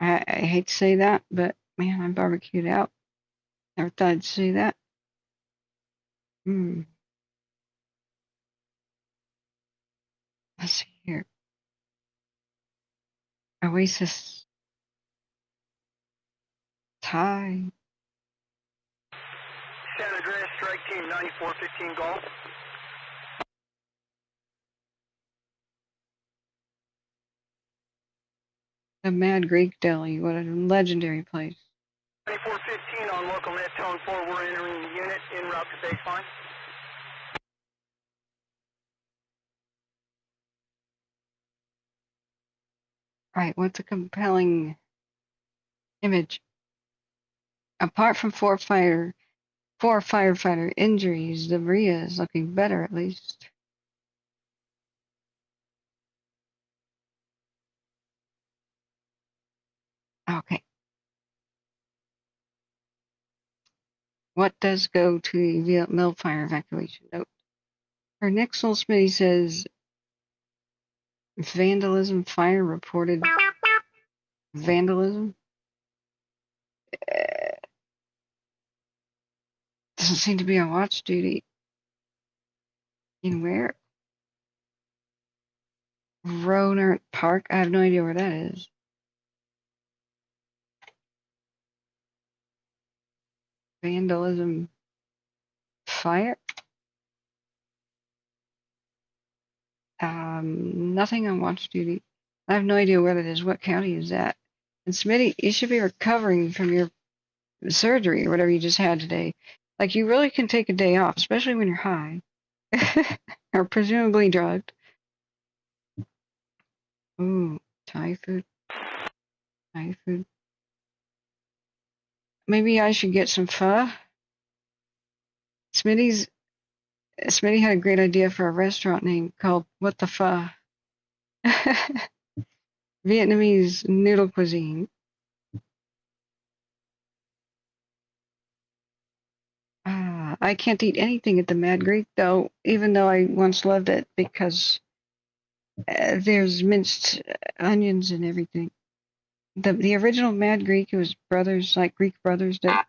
I hate to say that, but man, I barbecued out. Never thought I'd say that. Let's see here. Oasis Thai. San Andreas Strike Team 9415 Golf. The Mad Greek Deli. What a legendary place. 9415 on local net tone 4. We're entering the unit en route to baseline. Right, what's a compelling image? Apart from 4 firefighter injuries, the Maria is looking better at least. Okay. what does go to the mill fire evacuation? Note. Our next little Smitty says vandalism fire reported. Vandalism? Doesn't seem to be on watch duty. In where? Roner Park? I have no idea where that is. Vandalism fire? Nothing on watch duty. I have no idea where that is. What county is that? And Smitty, you should be recovering from your surgery or whatever you just had today. Like, you really can take a day off, especially when you're high. Or presumably drugged. Ooh, Thai food. Thai food. Maybe I should get some pho. Smitty had a great idea for a restaurant name called What the Pho. Vietnamese noodle cuisine. I can't eat anything at the Mad Greek, though, even though I once loved it, because there's minced onions and everything. The original Mad Greek, it was brothers, like Greek brothers, that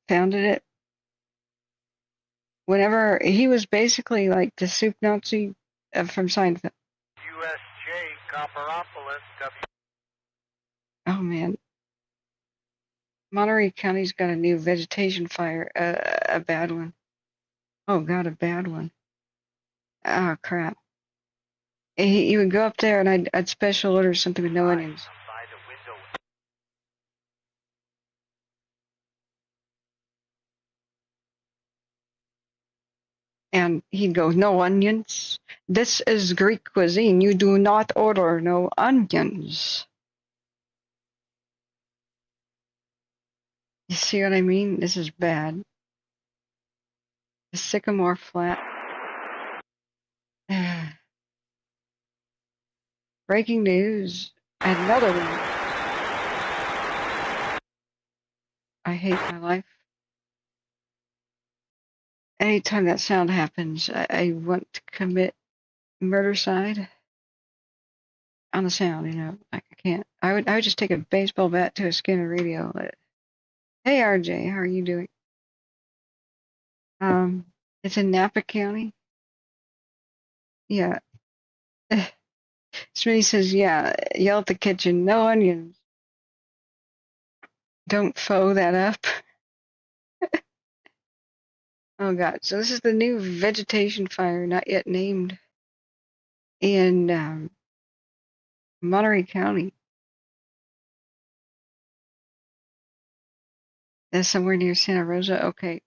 founded it. Whenever he was basically like the soup Nazi from Seinfeld. USJ Copperopolis, Oh man, Monterey County's got a new vegetation fire, a bad one. Oh god, a bad one. Oh crap. He would go up there and I'd special order something with no onions. by the window. And he'd go, no onions. This is Greek cuisine. You do not order no onions. You see what I mean? This is bad. The Sycamore Flat. Breaking news. Another one. I hate my life. Anytime that sound happens, I want to commit murdercide on the sound, you know. Like I can't. I would just take a baseball bat to a Skinner radio. Hey RJ, how are you doing? It's in Napa County. Yeah. Smitty says, yeah, yell at the kitchen, no onions. Don't faux that up. Oh god, so this is the new vegetation fire, not yet named, in Monterey County. That's somewhere near Santa Rosa. Okay.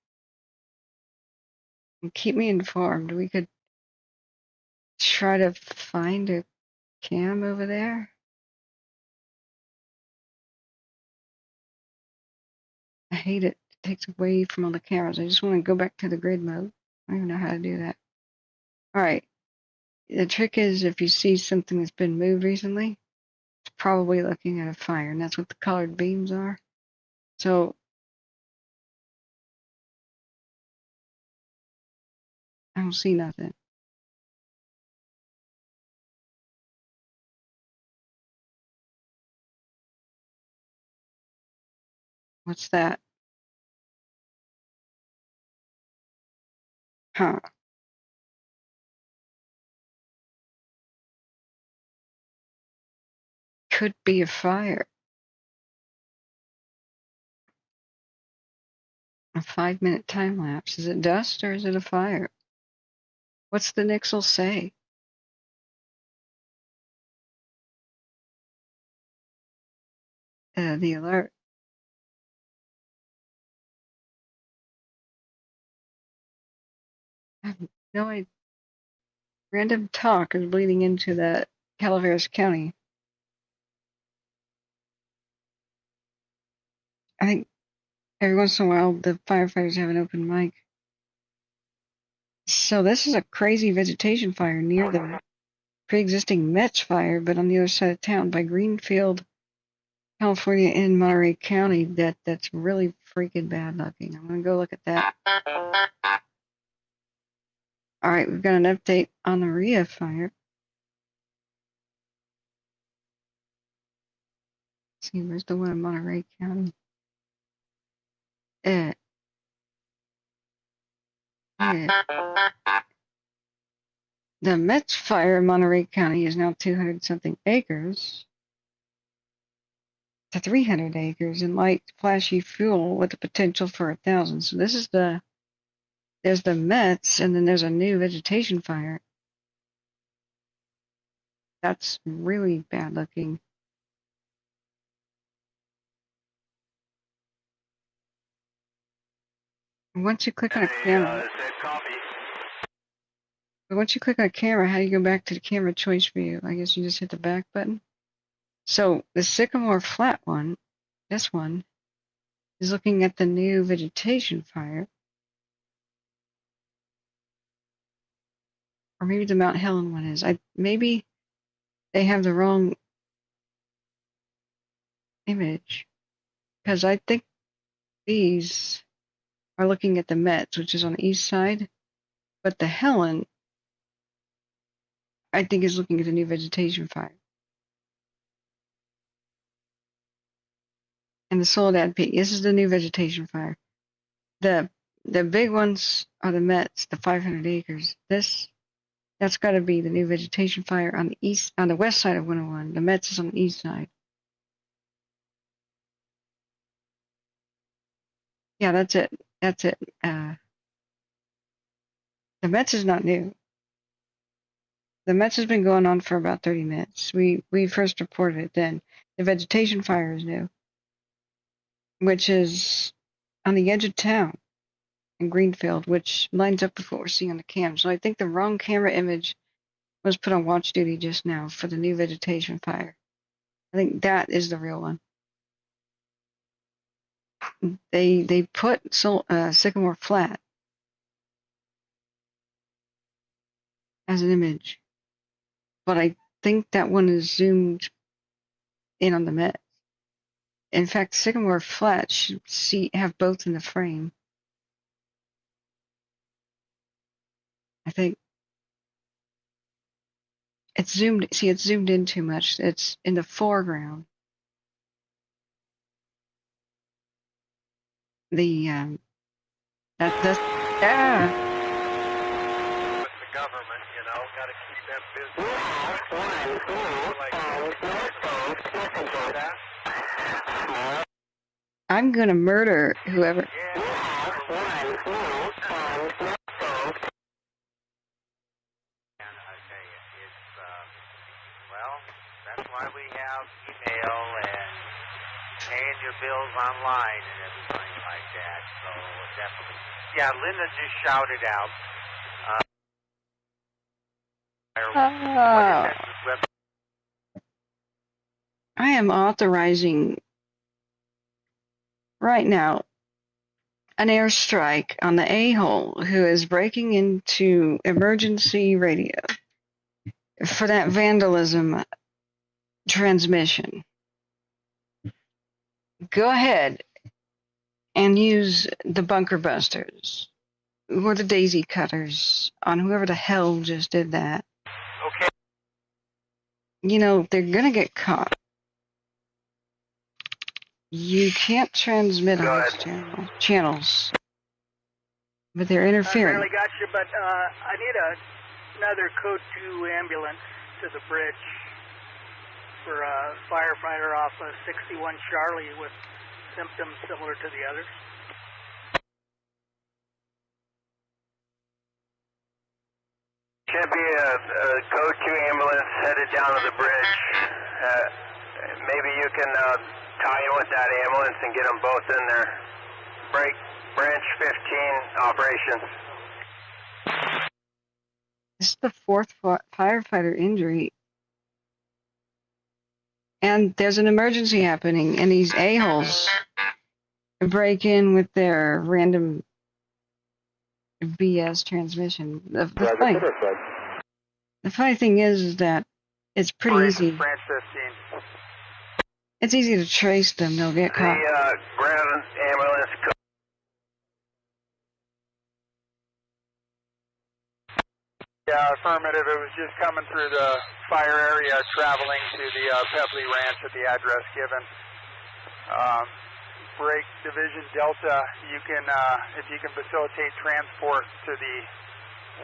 Keep me informed. We could try to find a cam over there. I hate it. It takes away from all the cameras. I just want to go back to the grid mode. I don't even know how to do that. Alright. The trick is if you see something that's been moved recently, it's probably looking at a fire, and that's what the colored beams are. So I don't see nothing. What's that? Huh. Could be a fire. A 5-minute time lapse. Is it dust or is it a fire? What's the Nixle say? The alert. I have no idea. Random talk is bleeding into the Calaveras County. I think every once in a while the firefighters have an open mic. So this is a crazy vegetation fire near the pre-existing Metz fire, but on the other side of town by Greenfield California in Monterey County that's really freaking bad looking. I'm gonna go look at that. All right, we've got an update on the Maria fire. Let's see, where's the one in Monterey County? Yeah. The Metz fire in Monterey County is now 200 something acres to 300 acres in light flashy fuel with the potential for 1,000. So this is there's the Metz, and then there's a new vegetation fire. That's really bad looking. Once you click on a camera, once you click on a camera, how do you go back to the camera choice view? I guess you just hit the back button. So the Sycamore Flat one, this one, is looking at the new vegetation fire. Or maybe the Mount Helen one is. Maybe they have the wrong image, because I think these are looking at the Metz, which is on the east side, but the Helen, I think, is looking at the new vegetation fire. And the Soledad Peak, this is the new vegetation fire. The big ones are the Metz, the 500 acres. That's got to be the new vegetation fire on the west side of 101. The Metz is on the east side. Yeah, that's it. That's it. The Metz is not new. The Metz has been going on for about 30 minutes. We first reported it then. The vegetation fire is new, which is on the edge of town in Greenfield, which lines up with what we're seeing on the cam. So I think the wrong camera image was put on watch duty just now for the new vegetation fire. I think that is the real one. They put Sycamore Flat as an image, but I think that one is zoomed in on the Met. In fact, Sycamore Flat should have both in the frame. I think it's zoomed. See, it's zoomed in too much. It's in the foreground. That's yeah. With the government, you know, got to keep them busy. I'm gonna murder whoever. That's why we have email and paying your bills online and everything like that. So definitely, yeah. Linda just shouted out. I am authorizing right now an airstrike on the a-hole who is breaking into emergency radio for that vandalism transmission. Go ahead and use the bunker busters or the daisy cutters on whoever the hell just did that. Okay. You know, they're gonna get caught. You can't transmit on those channels, but they're interfering. I barely got you, but I need another Code 2 ambulance to the bridge for a firefighter off of 61 Charlie with symptoms similar to the others. Should be a Code 2 ambulance headed down to the bridge. Maybe you can tie in with that ambulance and get them both in there. Branch 15 operations. This is the fourth firefighter injury. And there's an emergency happening, and these a-holes break in with their random BS transmission. The funny thing is that it's pretty easy. Branch 15. It's easy to trace them. They'll get caught. The ground ambulance. Yeah, affirmative. It was just coming through the fire area, traveling to the Pepley Ranch at the address given. Break Division Delta. You can, if you can facilitate transport to the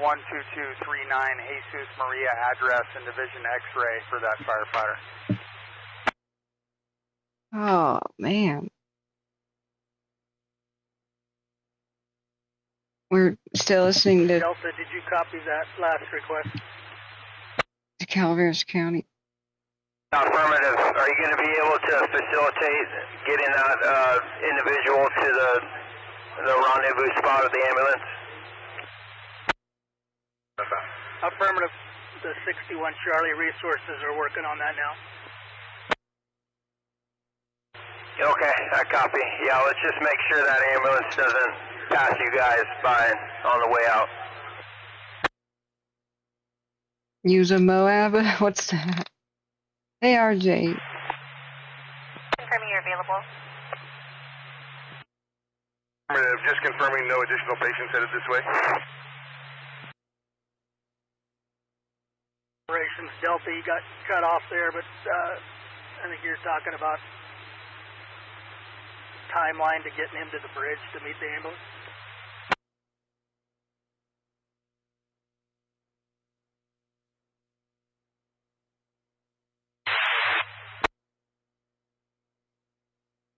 12239 Jesus Maria address and Division X-ray for that firefighter. Oh, man. We're still listening to Delta, did you copy that last request? Calaveras County. Affirmative. Are you going to be able to facilitate getting that individual to the rendezvous spot of the ambulance? Affirmative. The 61 Charlie resources are working on that now. Okay, I copy. Yeah, let's just make sure that ambulance doesn't pass you guys by on the way out. Use a Moab? What's that? Hey, RJ. Confirming you're available. Just confirming no additional patients headed this way. Operations Delta, you got cut off there, but I think you're talking about timeline to getting him to the bridge to meet the ambulance.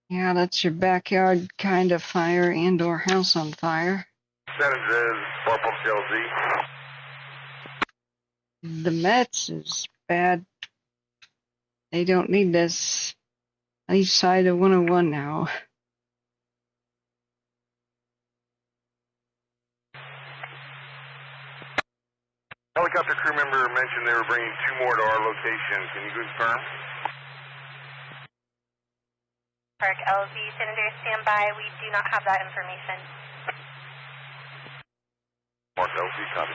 Yeah, that's your backyard kind of fire and or house on fire. San Andreas, Bar Pump LZ. The Mets is bad. They don't need this on each side of 101 now. Helicopter crew member mentioned they were bringing 2 more to our location. Can you confirm? Park LZ, Senator, stand by. We do not have that information. Mark LZ, copy.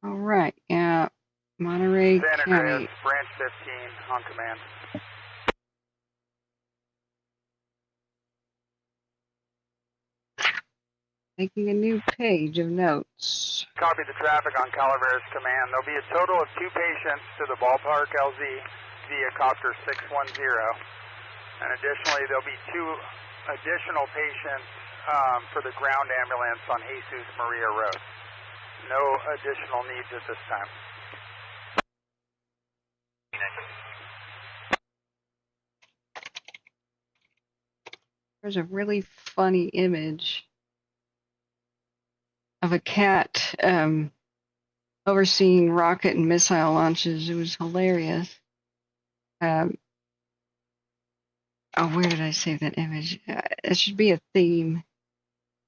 All right, yeah, Monterey San County. Andreas, Branch 15, on command. Making a new page of notes. Copy the traffic on Calaveras command. There'll be a total of 2 patients to the ballpark LZ via copter 610. And additionally, there'll be 2 additional patients for the ground ambulance on Jesus Maria Road. No additional needs at this time. There's a really funny image of a cat overseeing rocket and missile launches. It was hilarious. Oh, where did I save that image? It should be a theme.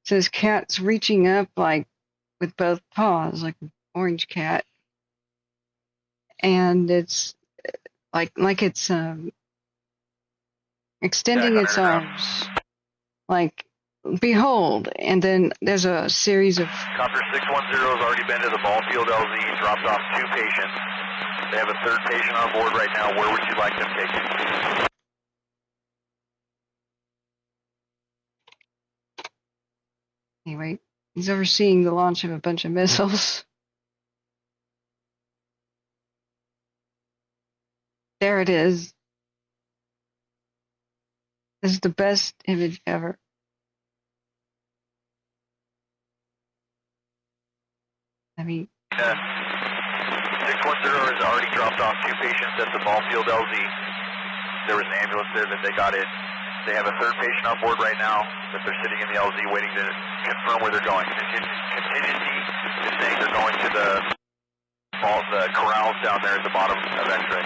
It says cat's reaching up like with both paws, like an orange cat, and it's like it's extending its arms, like behold. And then there's a series of Copter 610 has already been to the ball field LZ, dropped off 2 patients. They have a 3rd patient on board right now. Where would you like them taken? anyway. He's overseeing the launch of a bunch of missiles. There it is. This is the best image ever. I mean, 610 has already dropped off 2 patients at the ball field LZ. There was an ambulance there that they got in. They have a 3rd patient on board right now that they're sitting in the LZ waiting to confirm where they're going. Contingency is saying they're going to the corrals down there at the bottom of X-ray.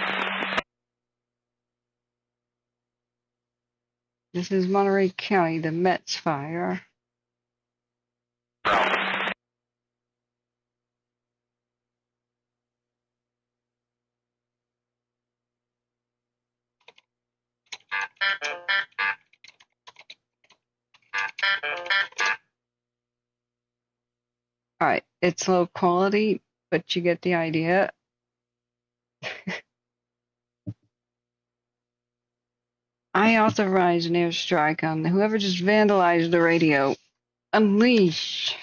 this is Monterey County, the Mets fire. It's low quality, but you get the idea. I authorize an airstrike on whoever just vandalized the radio. Unleash.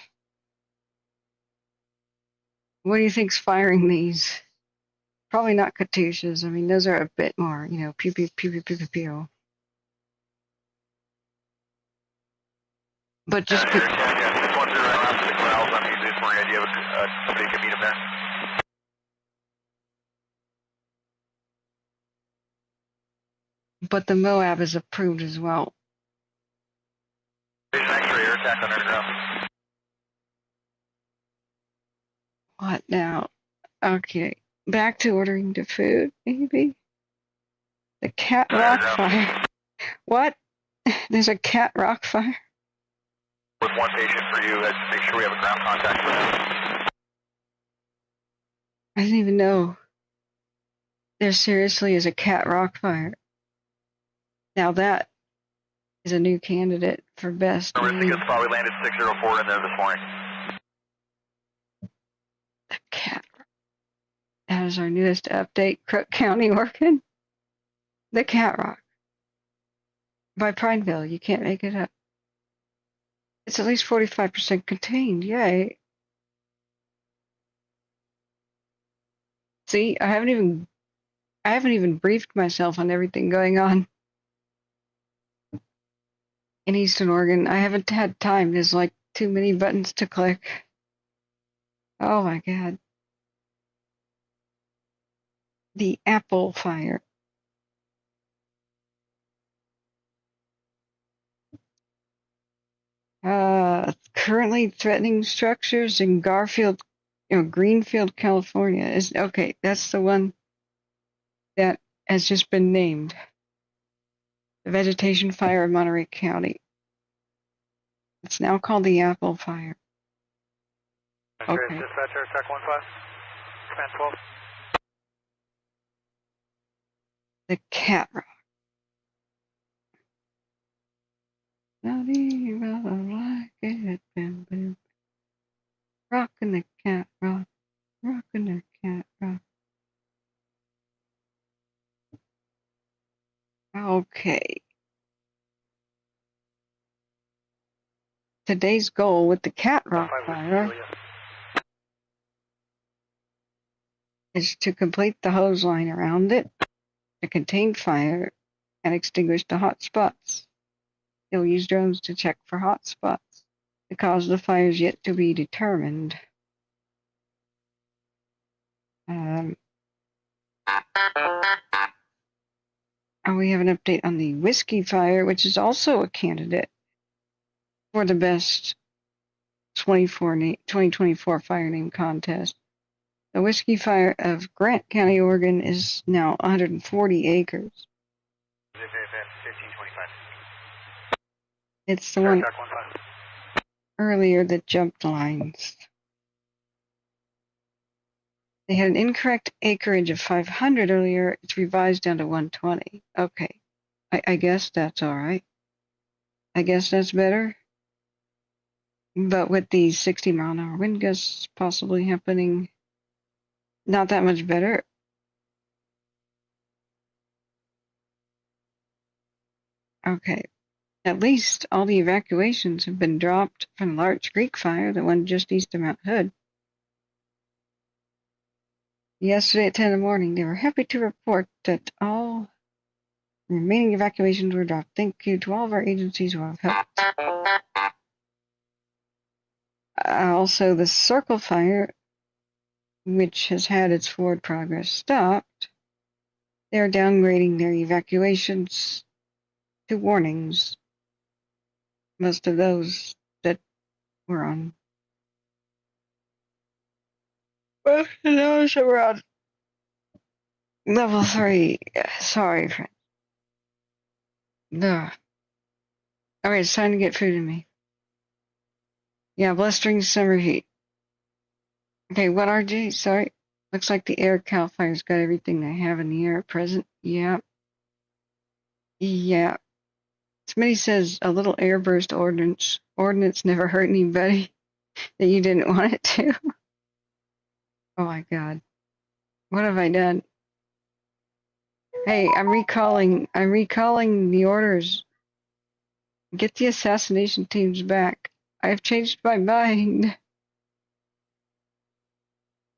What do you think's firing these? Probably not Katyushas. I mean, those are a bit more, pew pew pew pew pew pew pew. But just. Just one zero right after the corrals. I'm using this Maria. Do you have somebody can meet him there? But the Moab is approved as well. Vision X-ray air attack on underground. What now? Okay, back to ordering the food, maybe? The cat rock fire. What? There's a cat rock fire? With one patient for you, let's make sure we have a ground contact with him. I didn't even know there seriously is a cat rock fire. Now that is a new candidate for best. Risk against spot, we landed 604 in there this morning. The cat rock. That is our newest update. Crook County, Oregon. The cat rock. By Prineville, you can't make it up. It's at least 45% contained. Yay. See, I haven't even briefed myself on everything going on in Eastern Oregon. I haven't had time. There's like too many buttons to click. Oh my God. The Apple Fire. Currently threatening structures in Greenfield, California. Okay, that's the one that has just been named. The vegetation fire in Monterey County. It's now called the Apple Fire. Okay. Dispatcher, check 1-5. Command 12. The cat rock. Like it, bam, bam. Rockin' the cat rock. Rockin' the cat rock. Okay. Today's goal with the cat rock fire is to complete the hose line around it, to contain fire, and extinguish the hot spots. They'll use drones to check for hot spots. The cause of the fire is yet to be determined. And we have an update on the Whiskey Fire, which is also a candidate for the best 2024 fire name contest. The Whiskey Fire of Grant County, Oregon is now 140 acres. 1525. It's the one earlier that jumped lines. They had an incorrect acreage of 500 earlier. It's revised down to 120. Okay. I guess that's all right. I guess that's better. But with these 60-mile-an-hour wind gusts possibly happening, not that much better. Okay. At least all the evacuations have been dropped from Larch Creek Fire, the one just east of Mount Hood. Yesterday at 10 in the morning, they were happy to report that all remaining evacuations were dropped. Thank you to all of our agencies who have helped. Also, the Circle Fire, which has had its forward progress stopped, they're downgrading their evacuations to warnings. Most of those that were on. Most of those that were on level 3. Sorry, friend. Ugh. Alright, it's time to get food in me. Yeah, blustering summer heat. Okay, what RG? Sorry. Looks like the air Cal Fire's got everything they have in the air at present. Yeah. Yeah. Smitty says a little airburst ordnance never hurt anybody. that you didn't want it to. Oh my God. What have I done? Hey, I'm recalling the orders. Get the assassination teams back. I have changed my mind.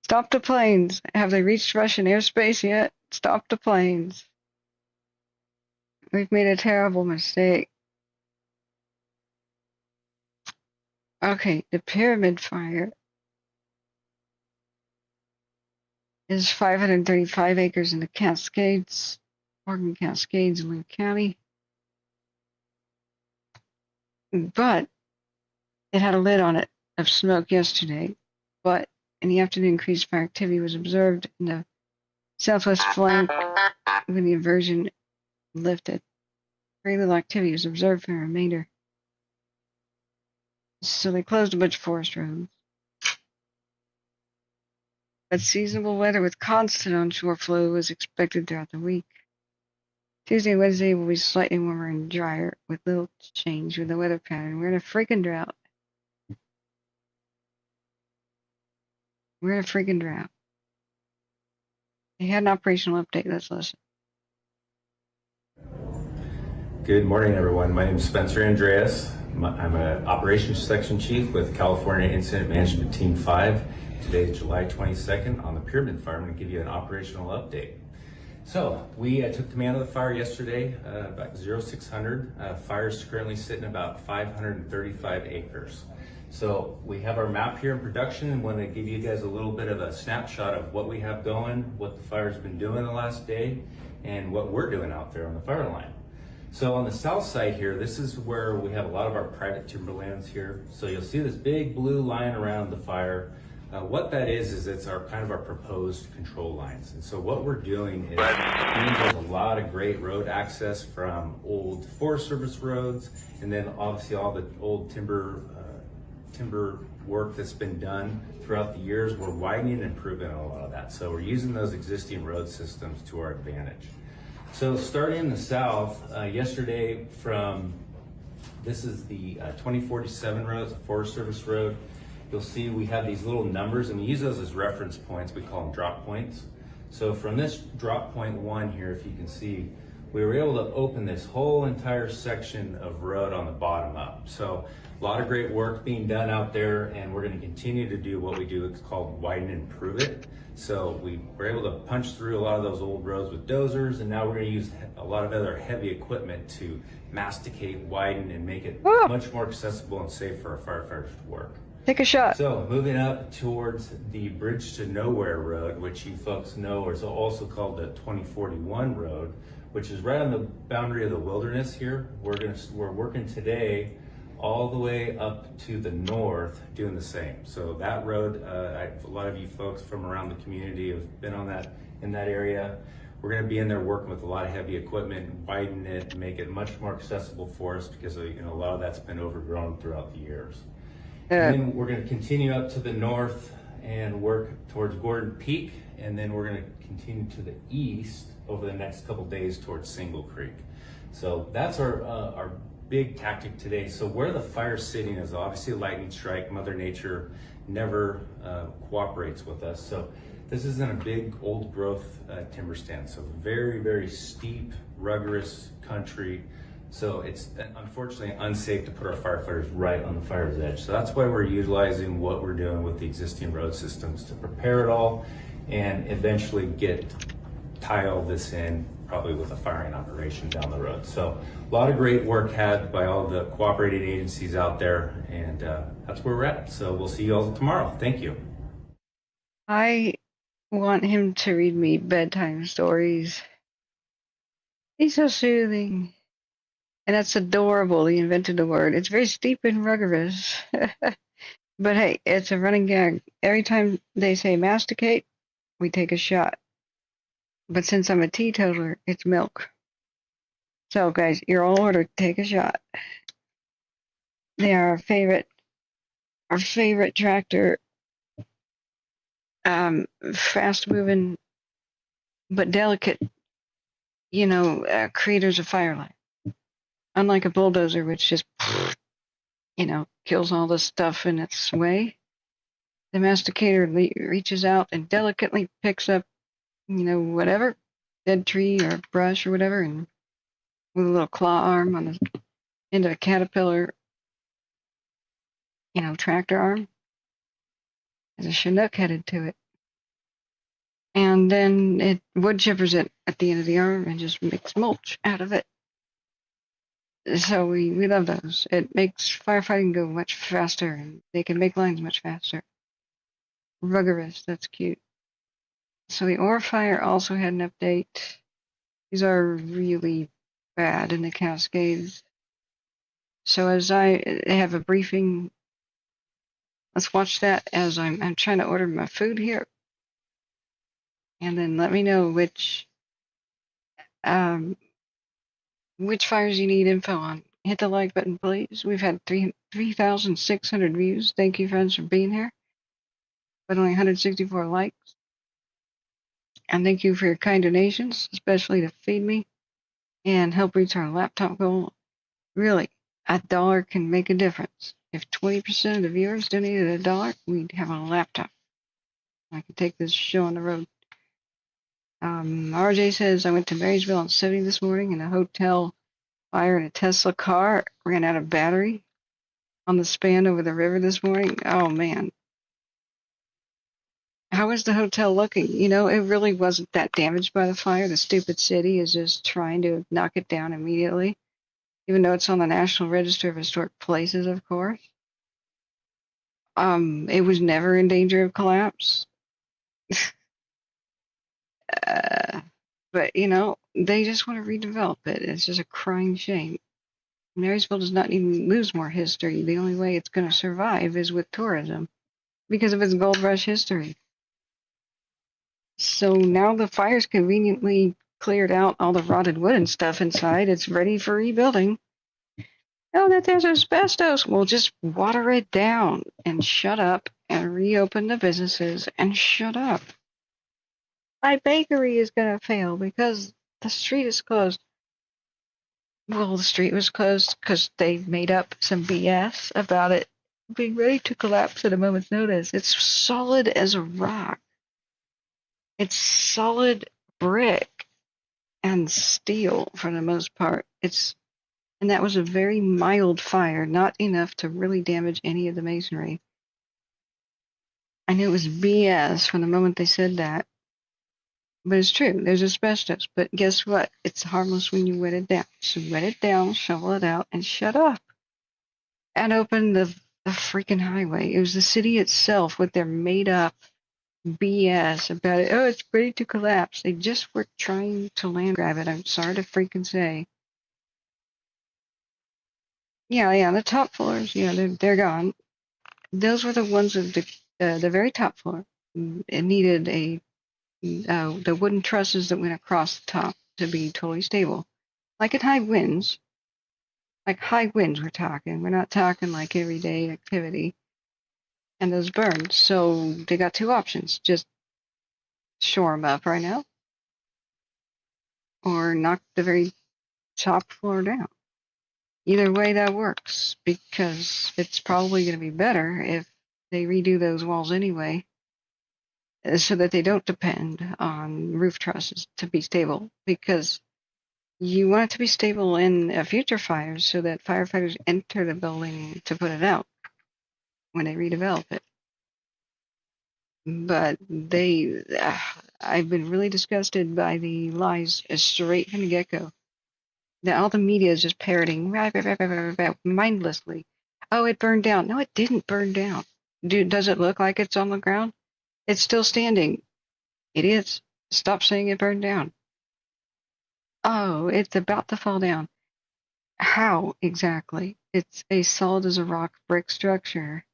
Stop the planes. Have they reached Russian airspace yet? Stop the planes. We've made a terrible mistake. Okay, the pyramid fire is 535 acres in the Cascades, Oregon Cascades, in Lake County. But it had a lid on it of smoke yesterday. But in the afternoon, increased fire activity was observed in the southwest flank when the aversion lifted. Very little activity was observed for the remainder. So they closed a bunch of forest roads. But seasonable weather with constant onshore flow was expected throughout the week. Tuesday and Wednesday will be slightly warmer and drier with little change with the weather pattern. We're in a freaking drought. We're in a freaking drought. They had an operational update. Let's listen. Good morning, everyone. My name is Spencer Andreas. I'm an operations section chief with California Incident Management Team 5. Today is July 22nd on the Pyramid Fire. I'm going to give you an operational update. So we took command of the fire yesterday, about 0600. Fire is currently sitting about 535 acres. So we have our map here in production and want to give you guys a little bit of a snapshot of what we have going, what the fire's been doing the last day, and what we're doing out there on the fire line. So on the south side here, this is where we have a lot of our private timberlands here. So you'll see this big blue line around the fire. What that is it's our kind of our proposed control lines. And so what we're doing is there's a lot of great road access from old Forest Service roads, and then obviously all the old timber work that's been done throughout the years. We're widening and improving a lot of that. So we're using those existing road systems to our advantage. So starting in the south, yesterday this is the 2047 road, it's a Forest Service road. You'll see we have these little numbers and we use those as reference points. We call them drop points. So from this drop point 1 here, if you can see, we were able to open this whole entire section of road on the bottom up. So a lot of great work being done out there, and we're going to continue to do what we do. It's called widen and improve it. So we were able to punch through a lot of those old roads with dozers, and now we're going to use a lot of other heavy equipment to masticate, widen, and make it much more accessible and safe for our firefighters to work. Take a shot. So moving up towards the Bridge to Nowhere road, which you folks know is also called the 2041 road, which is right on the boundary of the wilderness here. We're working today all the way up to the north doing the same. So that road, a lot of you folks from around the community have been on that in that area. We're going to be in there working with a lot of heavy equipment, widen it, make it much more accessible for us because a lot of that's been overgrown throughout the years. And then we're going to continue up to the north and work towards Gordon Peak, and then we're going to continue to the east over the next couple days towards Single Creek. So that's our big tactic today. So where the fire's sitting is obviously a lightning strike. Mother Nature never cooperates with us. So this isn't a big old growth timber stand. So very, very steep, rugged country. So it's unfortunately unsafe to put our firefighters right on the fire's edge. So that's why we're utilizing what we're doing with the existing road systems to prepare it all and eventually tie all this in probably with a firing operation down the road. So a lot of great work had by all the cooperating agencies out there, and that's where we're at. So we'll see you all tomorrow. Thank you. I want him to read me bedtime stories. He's so soothing. And that's adorable. He invented the word. It's very steep and rigorous. But hey, it's a running gag. Every time they say masticate, we take a shot. But since I'm a teetotaler, it's milk. So guys, you're all ordered to take a shot. They are our favorite tractor. Fast moving, but delicate, creators of fire life. Unlike a bulldozer, which just, kills all the stuff in its way. The masticator reaches out and delicately picks up, whatever, dead tree or brush or whatever, and with a little claw arm on the end of a caterpillar, tractor arm, there's a Chinook headed to it. And then it wood chippers it at the end of the arm and just makes mulch out of it. So we love those. It makes firefighting go much faster, and they can make lines much faster. Ruggerous, that's cute. So the ore fire also had an update. These are really bad in the Cascades. So as I have a briefing, let's watch that as I'm trying to order my food here. And then let me know which fires you need info on. Hit the like button, please. We've had 3,600 views. Thank you, friends, for being here. But only 164 likes. And thank you for your kind donations, especially to feed me and help reach our laptop goal. Really, $1 can make a difference. If 20% of the viewers donated $1, we'd have a laptop. I could take this show on the road. RJ says, I went to Marysville on 70 this morning in a hotel fire in a Tesla car. Ran out of battery on the span over the river this morning. Oh, man. How is the hotel looking? It really wasn't that damaged by the fire. The stupid city is just trying to knock it down immediately, even though it's on the National Register of Historic Places, of course. It was never in danger of collapse. But, they just want to redevelop it. It's just a crying shame. Marysville does not need to lose more history. The only way it's going to survive is with tourism because of its gold rush history. So now the fire's conveniently cleared out all the rotted wood and stuff inside. It's ready for rebuilding. Oh, that there's asbestos. Well, just water it down and shut up and reopen the businesses and shut up. My bakery is going to fail because the street is closed. Well, the street was closed because they made up some BS about it being ready to collapse at a moment's notice. It's solid as a rock. It's solid brick and steel for the most part. And that was a very mild fire, not enough to really damage any of the masonry. I knew it was BS from the moment they said that. But it's true, there's asbestos. But guess what? It's harmless when you wet it down. So wet it down, shovel it out, and shut up. And open the freaking highway. It was the city itself with their made-up BS about it. Oh, it's ready to collapse. They just were trying to land grab it. I'm sorry to freaking say. Yeah, the top floors, they're gone. Those were the ones of the very top floor. It needed the wooden trusses that went across the top to be totally stable. Like at high winds. Like high winds we're talking. We're not talking like everyday activity. And those burned. So they got two options. Just shore them up right now. Or knock the very top floor down. Either way that works. Because it's probably going to be better if they redo those walls anyway. So that they don't depend on roof trusses to be stable. Because you want it to be stable in a future fire so that firefighters enter the building to put it out when they redevelop it. But I've been really disgusted by the lies straight from the get-go. That all the media is just parroting mindlessly. Oh, it burned down. No, it didn't burn down. Does it look like it's on the ground? It's still standing. Idiots, stop saying it burned down. Oh, it's about to fall down. How exactly? It's a solid as a rock brick structure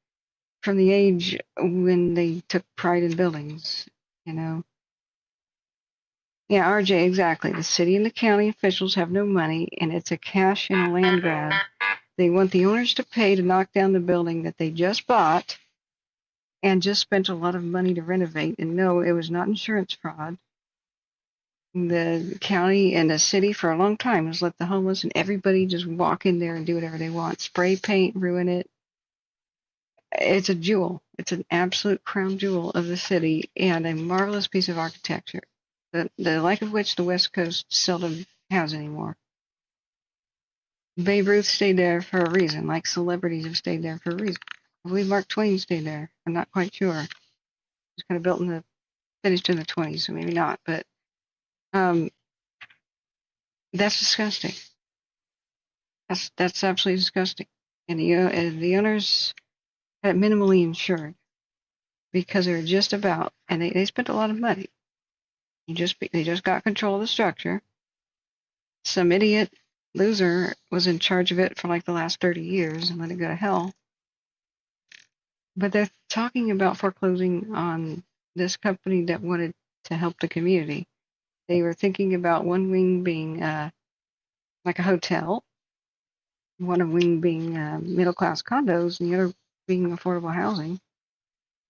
from the age when they took pride in buildings, Yeah, RJ, exactly. The city and the county officials have no money, and it's a cash and land grab. They want the owners to pay to knock down the building that they just bought and just spent a lot of money to renovate. And no, it was not insurance fraud. The county and the city for a long time has let the homeless and everybody just walk in there and do whatever they want. Spray paint, ruin it, It's a jewel. It's an absolute crown jewel of the city and a marvelous piece of architecture, the like of which the West Coast seldom has anymore. Babe Ruth stayed there for a reason, like celebrities have stayed there for a reason. I believe Mark Twain stayed there. I'm not quite sure. It was kind of finished in the 20s, so maybe not. But that's disgusting. That's absolutely disgusting. And the owners had it minimally insured because they're just about, and they spent a lot of money. They just got control of the structure. Some idiot loser was in charge of it for like the last 30 years and let it go to hell. But they're talking about foreclosing on this company that wanted to help the community. They were thinking about one wing being like a hotel, one wing being middle-class condos, and the other being affordable housing.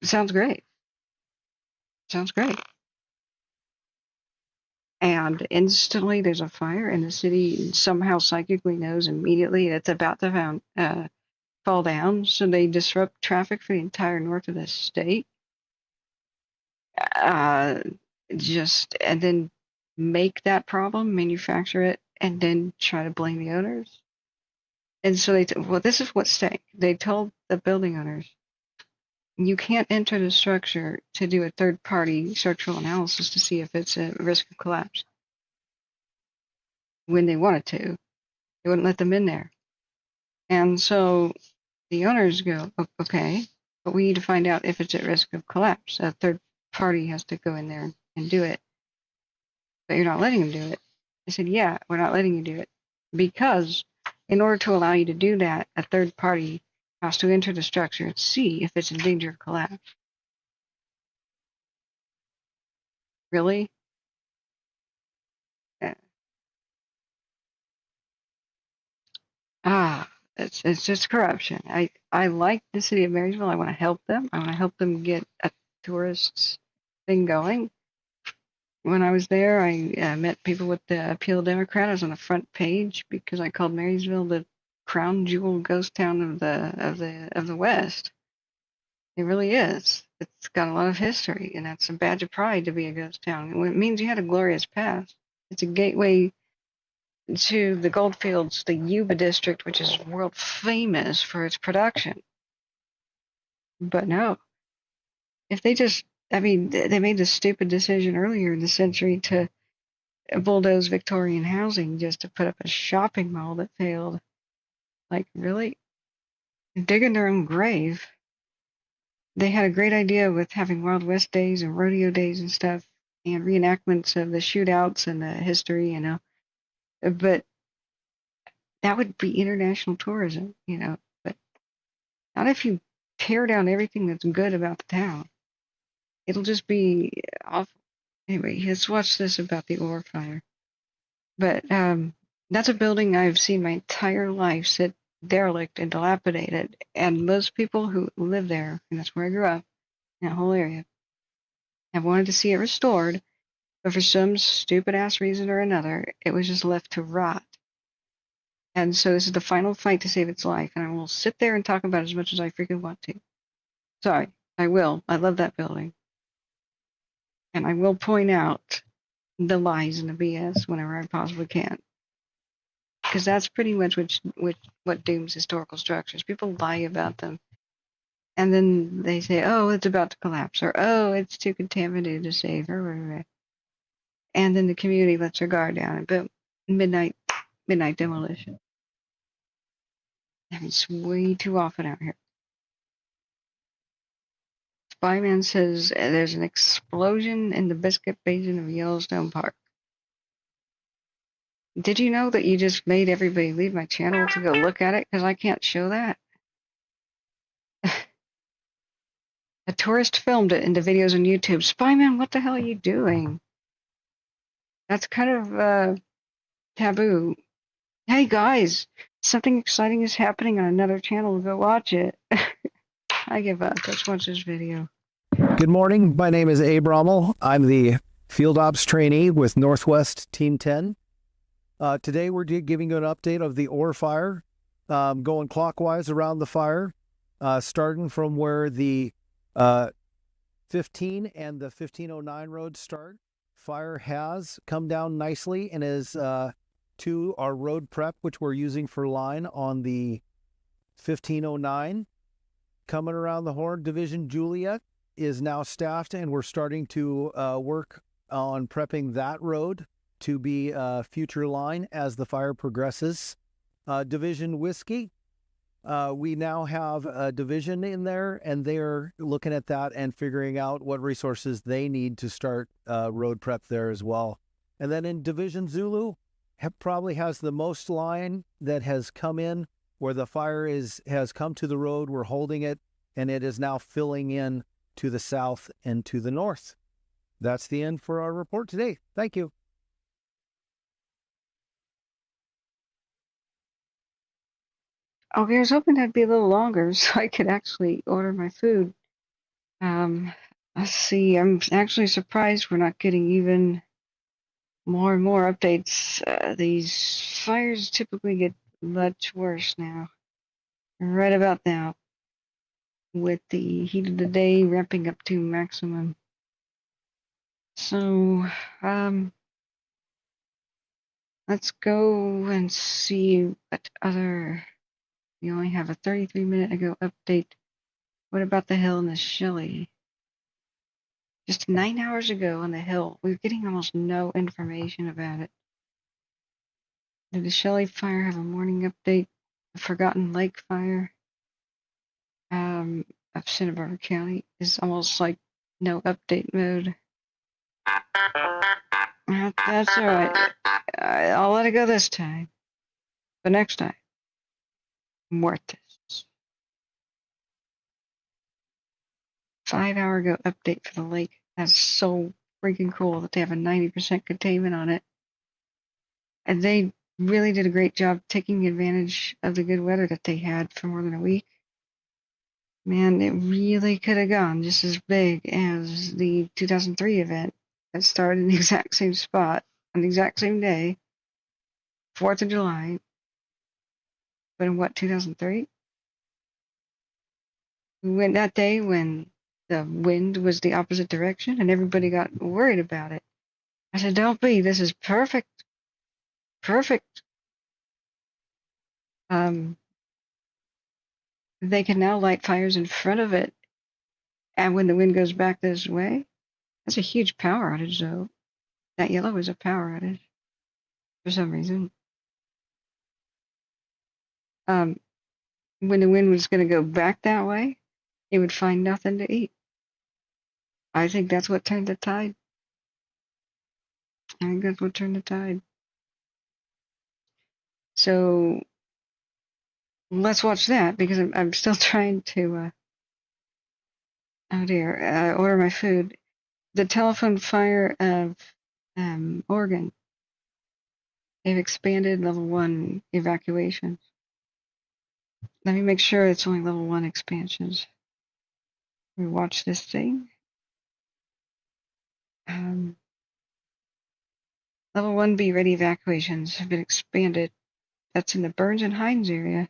It sounds great. Sounds great. And instantly there's a fire, and the city somehow psychically knows immediately it's about to fall down, so they disrupt traffic for the entire north of the state. And then make that problem, manufacture it, and then try to blame the owners. And so this is what's staying. They told the building owners, you can't enter the structure to do a third-party structural analysis to see if it's at risk of collapse. When they wanted to, they wouldn't let them in there. And so the owners go, okay, but we need to find out if it's at risk of collapse. A third party has to go in there and do it. But you're not letting them do it. I said, yeah, we're not letting you do it. Because in order to allow you to do that, a third party has to enter the structure and see if it's in danger of collapse. Really? It's just corruption. I like the city of Marysville. I want to help them. I want to help them get a tourists thing going. When I was there, I met people with the Appeal Democrat. I was on the front page because I called Marysville the crown jewel ghost town of the West. It really is. It's got a lot of history, and that's a badge of pride to be a ghost town. It means you had a glorious past. It's a gateway to the goldfields, the Yuba district, which is world famous for its production. But no, if they they made the stupid decision earlier in the century to bulldoze Victorian housing just to put up a shopping mall that failed. Like, really? Digging their own grave. They had a great idea with having Wild West days and rodeo days and stuff, and reenactments of the shootouts and the history, But that would be international tourism, But not if you tear down everything that's good about the town. It'll just be awful. Anyway, let's watch this about the ore fire. But that's a building I've seen my entire life sit derelict and dilapidated. And most people who live there, and that's where I grew up, in that whole area, have wanted to see it restored. But for some stupid ass reason or another, it was just left to rot. And so this is the final fight to save its life. And I will sit there and talk about it as much as I freaking want to. Sorry, I will. I love that building. And I will point out the lies and the BS whenever I possibly can. Because that's pretty much what dooms historical structures. People lie about them. And then they say, oh, it's about to collapse. Or, oh, it's too contaminated to save. Or, and then the community lets their guard down. And boom, midnight demolition. Happens way too often out here. Spyman says there's an explosion in the Biscuit Basin of Yellowstone Park. Did you know that you just made everybody leave my channel to go look at it? Because I can't show that. A tourist filmed it into videos on YouTube. Spyman, what the hell are you doing? That's kind of taboo. Hey guys, something exciting is happening on another channel. Go watch it. I give up. Let's watch this video. Good morning. My name is Abe Rommel. I'm the Field Ops trainee with Northwest Team 10. Today we're giving you an update of the ore fire, going clockwise around the fire. starting from where the 15 and the 1509 road start. Fire has come down nicely and is to our road prep, which we're using for line on the 1509. Coming around the horn, Division Juliet is now staffed, and we're starting to work on prepping that road to be a future line as the fire progresses. Division Whiskey, we now have a division in there, and they're looking at that and figuring out what resources they need to start road prep there as well. And then in Division Zulu, probably has the most line that has come in where the fire has come to the road. We're holding it, and it is now filling in to the south and to the north. That's the end for our report today. Thank you. Okay, I was hoping that'd be a little longer so I could actually order my food. Let's see, I'm actually surprised we're not getting even more and more updates. These fires typically get much worse now, right about now, with the heat of the day ramping up to maximum. So, let's go and see what other. We only have a 33-minute ago update. What about the hill and the Shelley? Just 9 hours ago on the hill, we were getting almost no information about it. Did the Shelley fire have a morning update? The Forgotten Lake fire of Santa Barbara County is almost like no update mode. That's all right. I'll let it go this time. But next time, Muertes. 5 hour ago update for the lake. That's so freaking cool that they have a 90% containment on it. And they really did a great job taking advantage of the good weather that they had for more than a week. Man, it really could have gone just as big as the 2003 event that started in the exact same spot on the exact same day, 4th of July. But in what, 2003? We went that day when the wind was the opposite direction and everybody got worried about it. I said, don't be, this is perfect. Perfect. They can now light fires in front of it. And when the wind goes back this way, that's a huge power outage, though. That yellow is a power outage for some reason. When the wind was going to go back that way, it would find nothing to eat. I think that's what turned the tide. I think that's what turned the tide. So let's watch that because I'm still trying to, order my food. The telephone fire of Oregon, they've expanded level 1 evacuations. Let me make sure it's only level 1 expansions. We watch this thing. Level 1B ready evacuations have been expanded. That's in the Burns and Hines area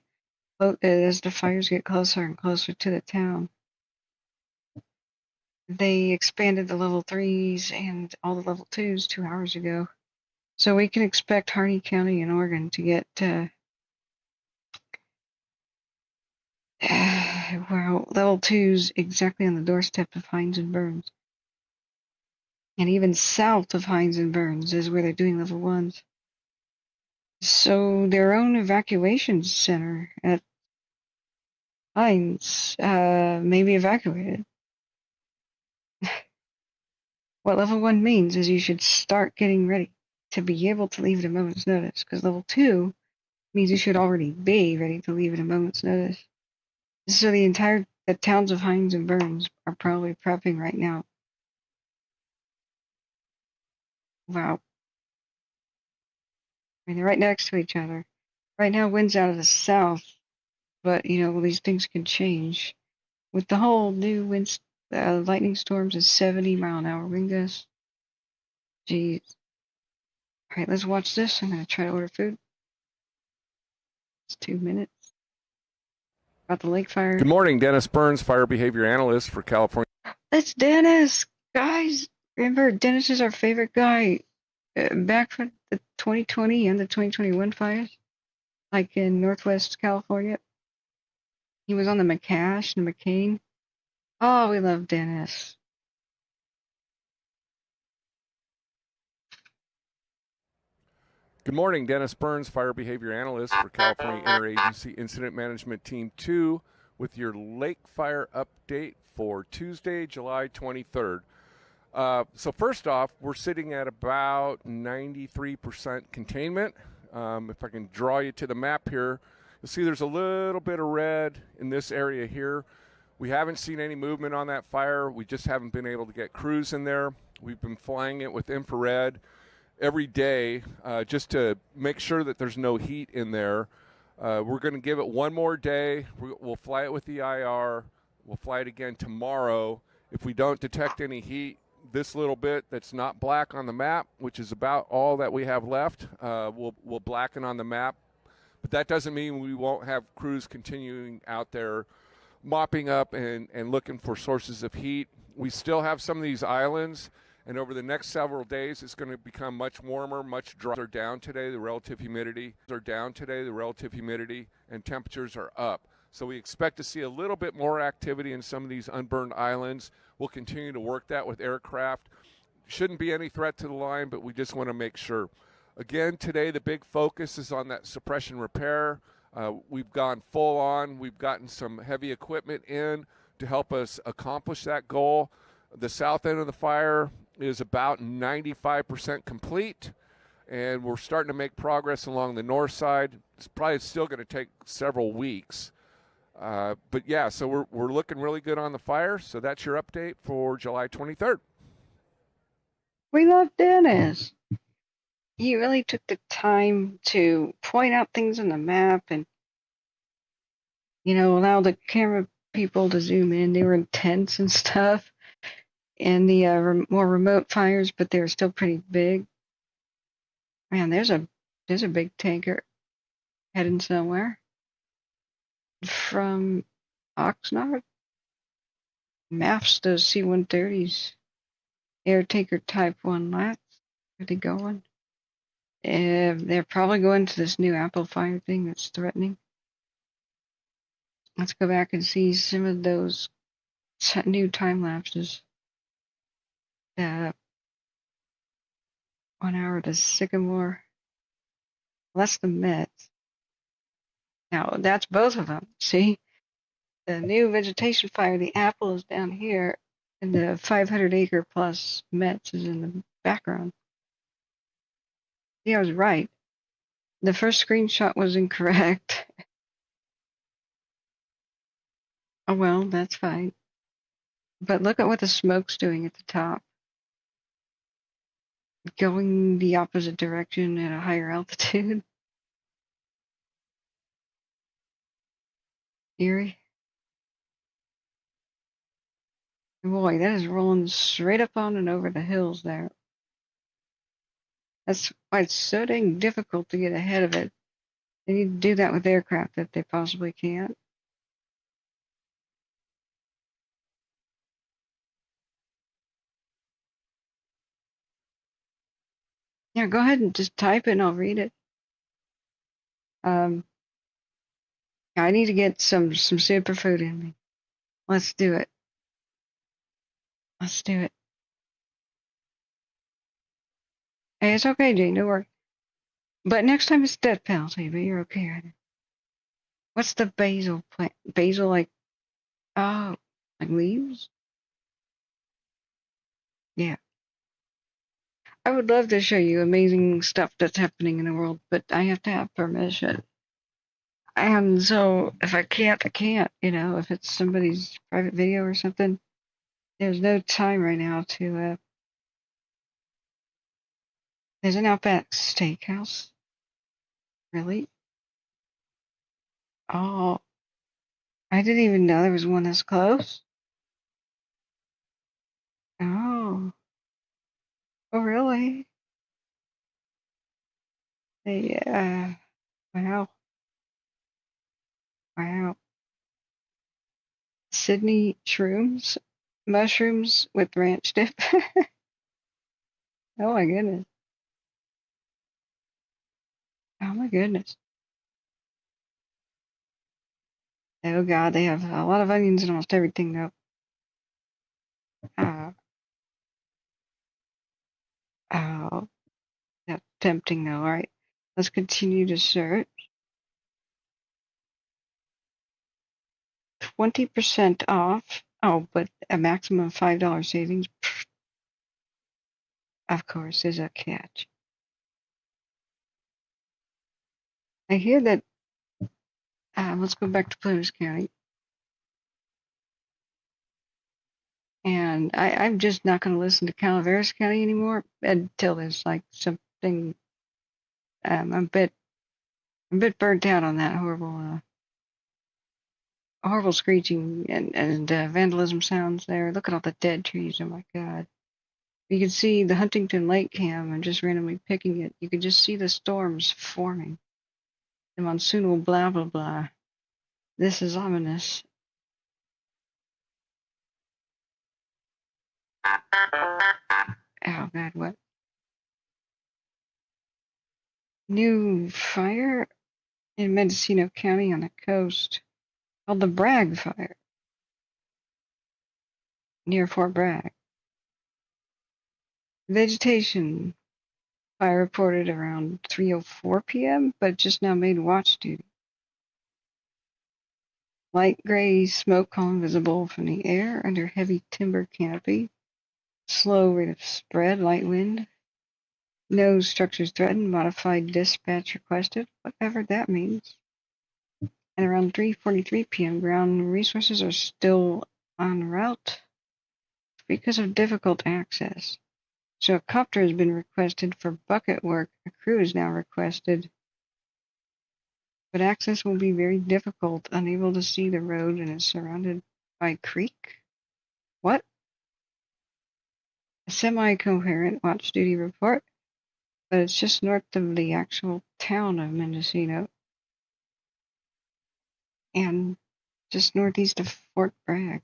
as the fires get closer and closer to the town. They expanded the level 3s and all the level 2s 2 hours ago. So we can expect Harney County in Oregon to get level 2s exactly on the doorstep of Hines and Burns. And even south of Hines and Burns is where they're doing level 1s. So their own evacuation center at Hines may be evacuated. What level 1 means is you should start getting ready to be able to leave at a moment's notice, because level 2 means you should already be ready to leave at a moment's notice. So the towns of Hines and Burns are probably prepping right now. Wow. I mean, they're right next to each other. Right now, wind's out of the south, but, these things can change. With the whole new lightning storms and 70-mile-an-hour wind gusts. Jeez. All right, let's watch this. I'm going to try to order food. It's 2 minutes. about the lake fire. Good morning, Dennis Burns, Fire Behavior Analyst for California. That's Dennis, guys. Remember, Dennis is our favorite guy. Back for the 2020 and the 2021 fires, like in Northwest California. He was on the McCash and McCain. Oh, we love Dennis. Good morning, Dennis Burns, Fire Behavior Analyst for California Interagency Incident Management Team 2 with your lake fire update for Tuesday, July 23rd. So first off, we're sitting at about 93% containment. If I can draw you to the map here, you'll see there's a little bit of red in this area here. We haven't seen any movement on that fire. We just haven't been able to get crews in there. We've been flying it with infrared every day just to make sure that there's no heat in there. We're going to give it one more day. We'll fly it with the IR. We'll fly it again tomorrow. If we don't detect any heat, this little bit that's not black on the map, which is about all that we have left, we'll blacken on the map. But that doesn't mean we won't have crews continuing out there mopping up and looking for sources of heat. We still have some of these islands, and over the next several days, it's going to become much warmer, much drier. Are down today, the relative humidity and temperatures are up. So we expect to see a little bit more activity in some of these unburned islands. We'll continue to work that with aircraft. Shouldn't be any threat to the line, but we just want to make sure. Again, today the big focus is on that suppression repair. We've gone full on. We've gotten some heavy equipment in to help us accomplish that goal. The south end of the fire is about 95% complete, and we're starting to make progress along the north side. It's probably still going to take several weeks. But yeah, so we're looking really good on the fire. So that's your update for July 23rd. We love Dennis. He really took the time to point out things on the map and, allow the camera people to zoom in. They were intense and stuff. And the more remote fires, but they were still pretty big. Man, there's a big tanker heading somewhere from Oxnard. Maps those C-130s, air tanker type 1 lats. Are they going? They're probably going to this new Apple fire thing that's threatening. Let's go back and see some of those new time lapses. 1 hour to Sycamore. Less than Mets. Now, that's both of them. See? The new vegetation fire, the Apple is down here, and the 500-acre plus Mets is in the background. See, I was right. The first screenshot was incorrect. Oh, well, that's fine. But look at what the smoke's doing at the top. Going the opposite direction at a higher altitude. Eerie. Boy, that is rolling straight up on and over the hills there. That's why it's so dang difficult to get ahead of it. They need to do that with aircraft if they possibly can't. Yeah, go ahead and just type it and I'll read it. I need to get some superfood in me. Let's do it. Let's do it. Hey, it's okay, Jane. Don't worry. But next time it's death penalty, but you're okay right now. What's the basil plant? Basil, like leaves? Yeah. I would love to show you amazing stuff that's happening in the world, but I have to have permission. And so if I can't, I can't. If it's somebody's private video or something, there's no time right now to. There's an Outback Steakhouse. Really? Oh, I didn't even know there was one this close. Oh. Oh, really? Yeah. Wow. Wow. Sydney shrooms, mushrooms with ranch dip. Oh my goodness. Oh my goodness. Oh God, they have a lot of onions in almost everything though. Oh, that's tempting though. All right, let's continue to search. 20% off. Oh, but a maximum of $5 savings. Of course, is a catch. I hear that. Let's go back to Plymouth County. And I'm just not going to listen to Calaveras County anymore until there's like something. I'm a bit burnt out on that horrible screeching and vandalism sounds there. Look at all the dead trees. Oh my God. You can see the Huntington Lake cam. I'm just randomly picking it. You can just see the storms forming. The monsoonal blah blah blah. This is ominous. Oh God, what? New fire in Mendocino County on the coast called the Bragg Fire near Fort Bragg. Vegetation fire reported around 3:04 p.m., but just now made watch duty. Light gray smoke column visible from the air under heavy timber canopy. Slow rate of spread, light wind. No structures threatened, modified dispatch requested, whatever that means. And around 3:43 p.m., ground resources are still en route because of difficult access. So a copter has been requested for bucket work. A crew is now requested, but access will be very difficult, unable to see the road and is surrounded by creek. What? A semi-coherent watch duty report, but it's just north of the actual town of Mendocino and just northeast of Fort Bragg.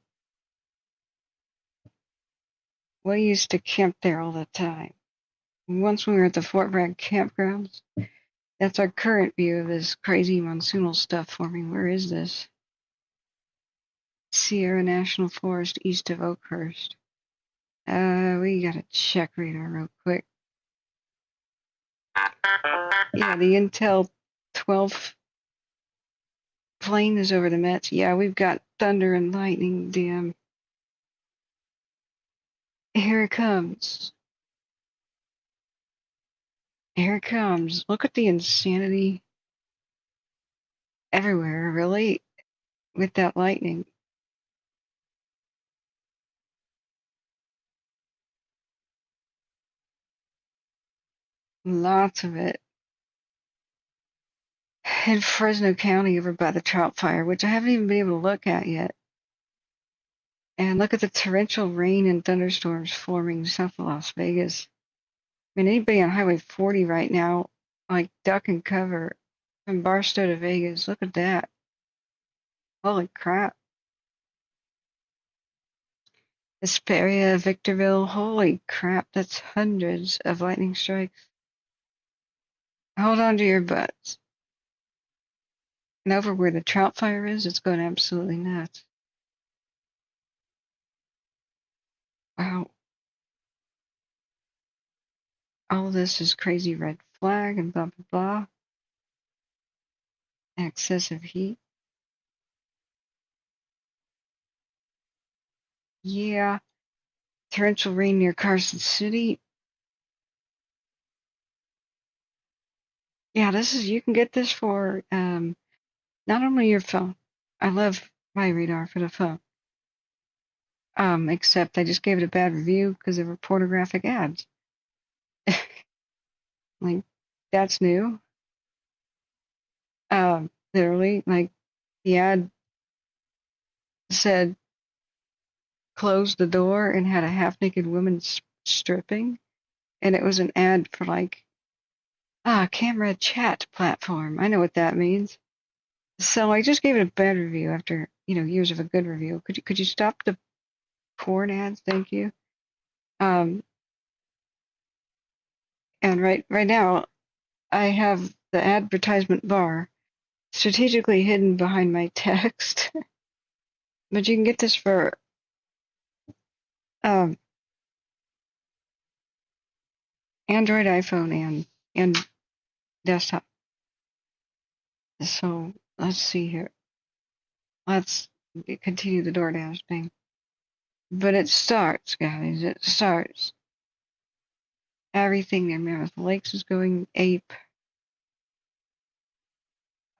We used to camp there all the time. Once we were at the Fort Bragg campgrounds, that's our current view of this crazy monsoonal stuff forming. Where is this? Sierra National Forest east of Oakhurst. We gotta check radar real quick. Yeah, the Intel 12 plane is over the Mets. Yeah, we've got thunder and lightning. Damn. Here it comes. Here it comes. Look at the insanity everywhere, really, with that lightning. Lots of it. In Fresno County over by the Trout Fire, which I haven't even been able to look at yet. And look at the torrential rain and thunderstorms forming south of Las Vegas. I mean, anybody on Highway 40 right now, like duck and cover from Barstow to Vegas. Look at that. Holy crap. Hesperia, Victorville. Holy crap, that's hundreds of lightning strikes. Hold on to your butts. And over where the Trout Fire is, it's going absolutely nuts. Wow. All of this is crazy red flag and blah, blah, blah. Excessive heat. Yeah. Torrential rain near Carson City. Yeah, you can get this for not only your phone. I love my radar for the phone. Except I just gave it a bad review because there were pornographic ads. Like, that's new. Literally, like, the ad said, close the door and had a half-naked woman stripping. And it was an ad for, like, camera chat platform. I know what that means. So I just gave it a bad review after years of a good review. Could you stop the porn ads? Thank you. And right now, I have the advertisement bar strategically hidden behind my text, but you can get this for Android, iPhone, and desktop. So let's see here. Let's continue the DoorDash thing. But it starts, guys. It starts. Everything in Mammoth Lakes is going ape.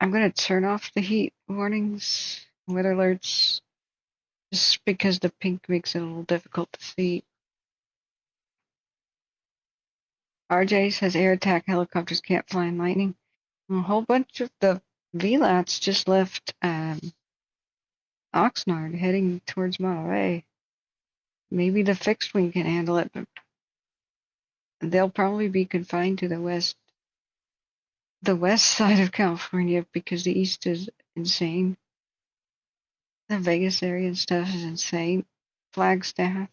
I'm going to turn off the heat warnings, weather alerts, just because the pink makes it a little difficult to see. RJ says air attack helicopters can't fly in lightning. A whole bunch of the VLATs just left Oxnard heading towards Monterey. Maybe the fixed wing can handle it, but they'll probably be confined to the west side of California because the east is insane. The Vegas area and stuff is insane. Flagstaff,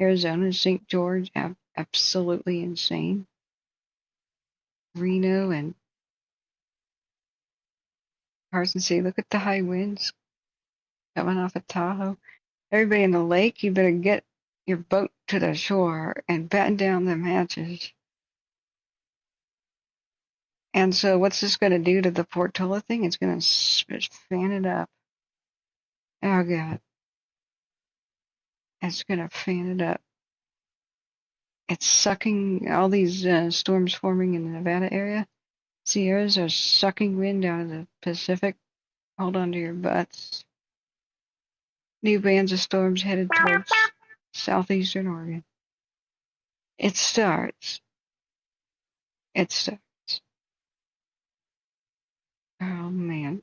Arizona, St. George, absolutely insane. Reno and Carson City, look at the high winds coming off of Tahoe. Everybody in the lake, you better get your boat to the shore and batten down them hatches. And so what's this going to do to the Portola thing? It's going to fan it up. Oh, God. It's going to fan it up. It's sucking all these storms forming in the Nevada area. Sierras are sucking wind out of the Pacific. Hold on to your butts. New bands of storms headed towards southeastern Oregon. It starts. It starts. Oh, man.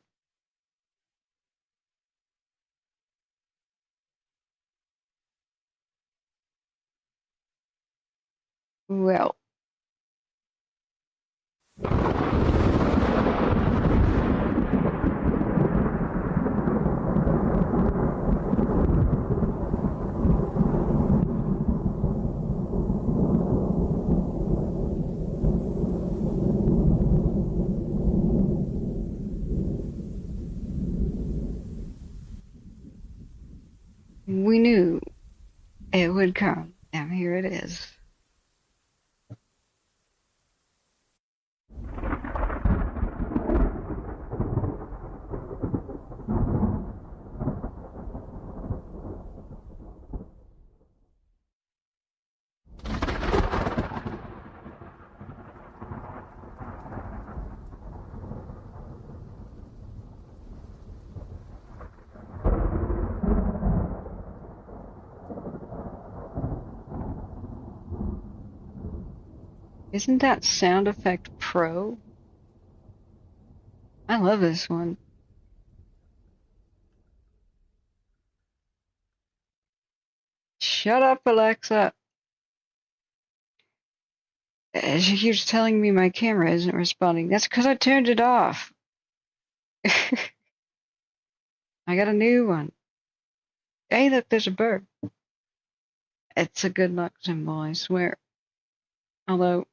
Well. We knew it would come, and here it is. Isn't that sound effect pro? I love this one. Shut up, Alexa. She keeps telling me my camera isn't responding. That's because I turned it off. I got a new one. Hey, look, there's a bird. It's a good luck symbol, I swear. Although,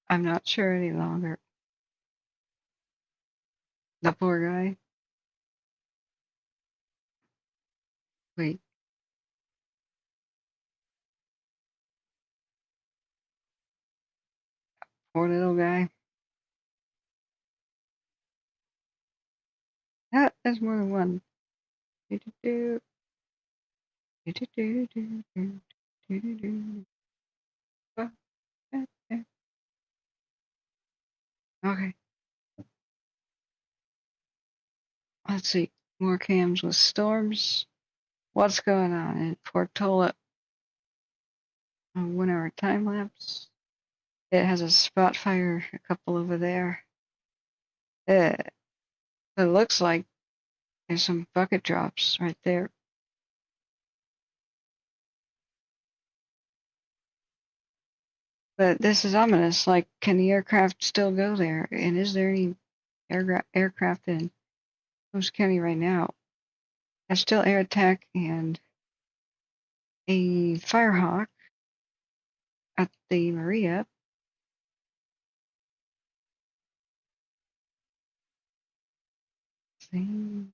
I'm not sure any longer. The poor guy. Wait. Poor little guy. Ah, there's more than one. Okay. Let's see. More cams with storms. What's going on in Portola? A 1 hour time lapse. It has a spot fire, a couple over there. It looks like there's some bucket drops right there. But this is ominous. Like, can the aircraft still go there? And is there any aircraft in Owens County right now. There's still air attack and a Firehawk at the Maria. An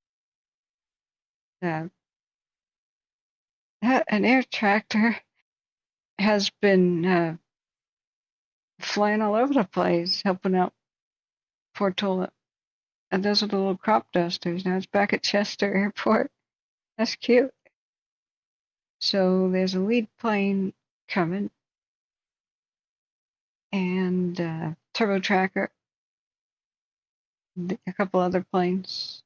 air tractor has been flying all over the place, helping out Portola. And those are the little crop dusters. Now it's back at Chester Airport. That's cute. So there's a lead plane coming, and turbo tracker, a couple other planes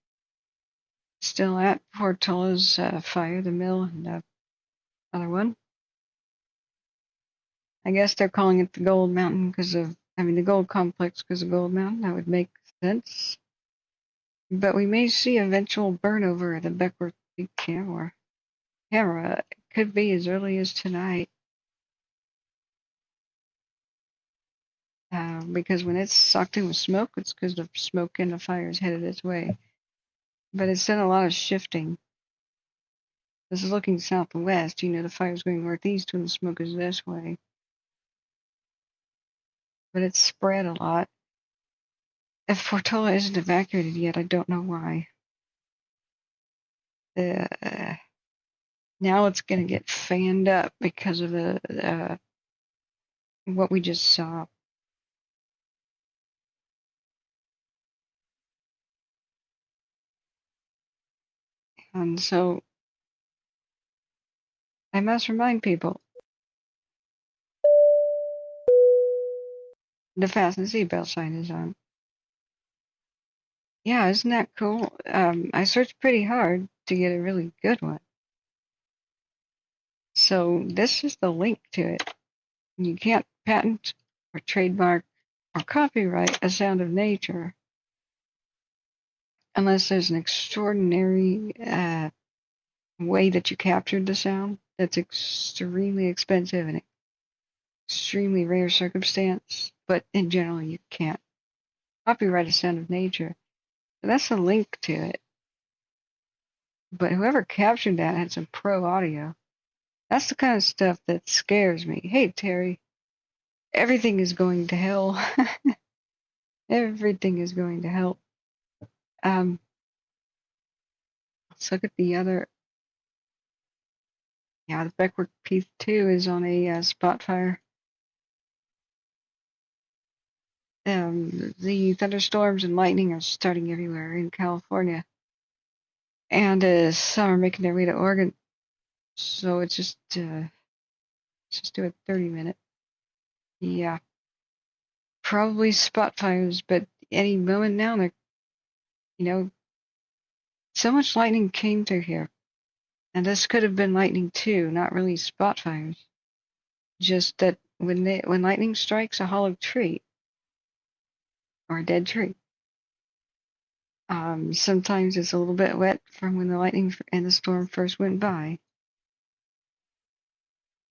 still at Portola's fire, the mill, and other one. I guess they're calling it the Gold Mountain the Gold Complex because of Gold Mountain. That would make sense. But we may see eventual burnover of the Beckworth Peak camera. It could be as early as tonight. Because when it's sucked in with smoke, it's because the smoke in the fire is headed its way. But it's done a lot of shifting. This is looking southwest. The fire's going northeast when the smoke is this way. But it's spread a lot. If Portola isn't evacuated yet, I don't know why. Now it's going to get fanned up because of what we just saw. And so I must remind people the fasten seatbelt sign is on. Yeah, isn't that cool? I searched pretty hard to get a really good one. So this is the link to it. You can't patent or trademark or copyright a sound of nature unless there's an extraordinary way that you captured the sound that's extremely expensive and extremely rare circumstance, but in general you can't copyright a sound of nature. So that's the link to it. But whoever captured that had some pro audio. That's the kind of stuff that scares me. Hey, Terry, everything is going to hell. Everything is going to hell. Let's look at the other. Yeah, the Beckworth P2 is on a spot fire. The thunderstorms and lightning are starting everywhere in California. And some are making their way to Oregon. So let's just do a 30-minute. Yeah. Probably spot fires, but any moment now, so much lightning came through here. And this could have been lightning too, not really spot fires. Just that when lightning strikes a hollow tree or a dead tree, sometimes it's a little bit wet from when the lightning and the storm first went by.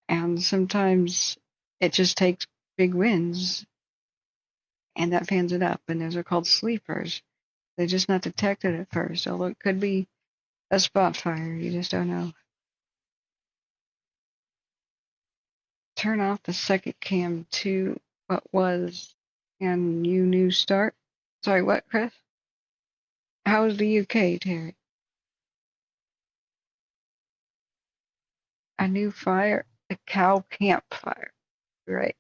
And sometimes it just takes big winds and that fans it up. And those are called sleepers. They're just not detected at first, although it could be a spot fire. You just don't know. Turn off the second cam to what was, and you new start. Sorry, what, Chris? How's the UK, Terry? A new fire, a cow campfire. Right.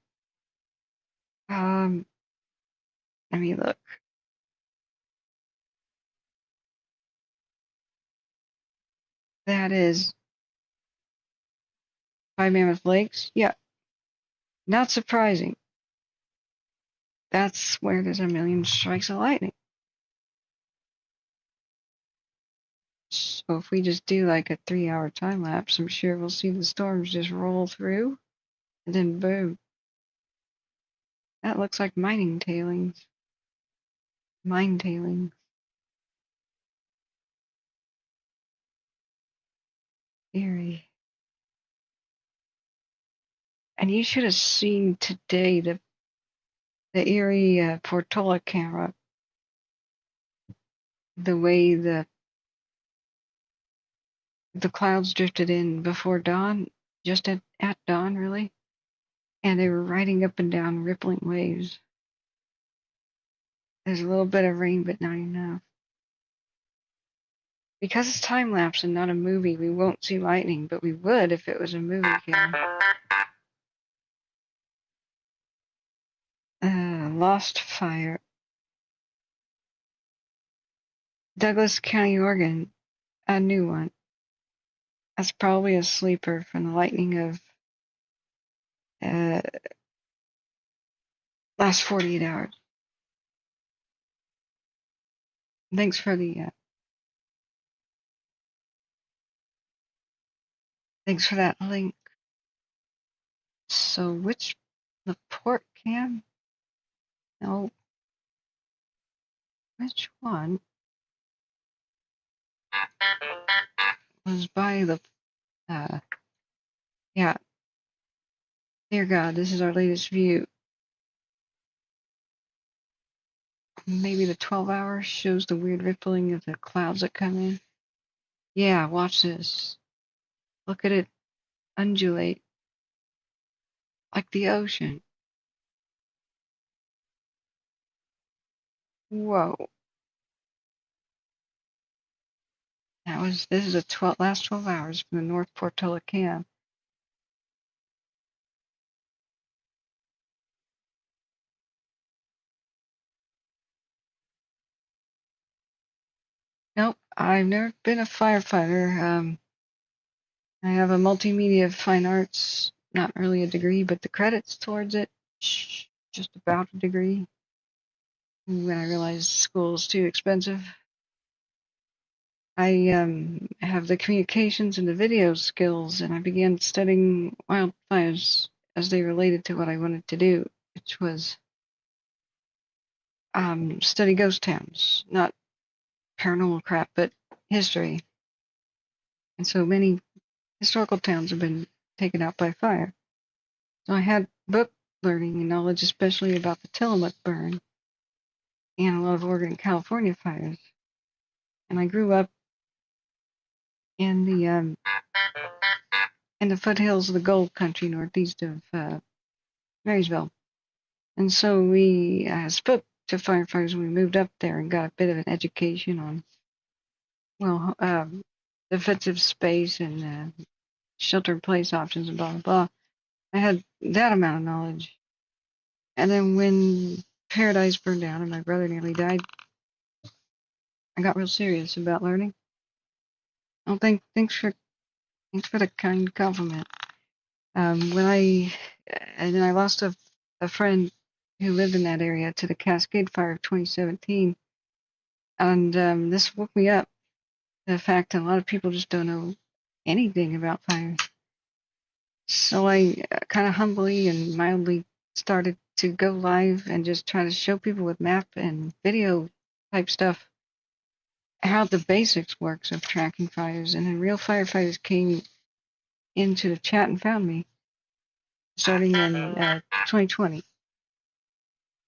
Let me look. That is Five Mammoth Lakes. Yeah. Not surprising. That's where there's a million strikes of lightning. So if we just do like a 3-hour time lapse, I'm sure we'll see the storms just roll through, and then boom. That looks like mining tailings. Mine tailings. Eerie. And you should have seen today the Erie Portola camera. The way the the clouds drifted in before dawn, just at dawn, really, and they were riding up and down rippling waves. There's a little bit of rain, but not enough. Because it's time lapse and not a movie, we won't see lightning, but we would if it was a movie camera. Lost fire. Douglas County, Oregon, a new one. That's probably a sleeper from the lightning of last 48 hours. Thanks for the thanks for that link. So which the port cam? No. Which one was by the yeah. Dear God, this is our latest view. Maybe the 12 hours shows the weird rippling of the clouds that come in. Yeah, watch this. Look at it undulate like the ocean. Whoa. This is the last 12 hours from the North Portola cam. Nope, I've never been a firefighter. I have a multimedia fine arts, not really a degree, but the credits towards it, just about a degree. When I realized school is too expensive. I have the communications and the video skills, and I began studying wildfires as they related to what I wanted to do, which was study ghost towns, not paranormal crap, but history. And so many historical towns have been taken out by fire. So I had book learning and knowledge, especially about the Tillamook burn and a lot of Oregon and California fires. And I grew up in the foothills of the gold country northeast of Marysville. And so we spoke to firefighters when we moved up there and got a bit of an education on, defensive space and shelter-in-place options and blah, blah, blah. I had that amount of knowledge. And then when Paradise burned down and my brother nearly died, I got real serious about learning. Oh, thanks for the kind compliment. And then I lost a friend who lived in that area to the Cascade Fire of 2017, and this woke me up to the fact that a lot of people just don't know anything about fires. So I kind of humbly and mildly started to go live and just try to show people with map and video type stuff how the basics works of tracking fires. And then real firefighters came into the chat and found me starting in 2020.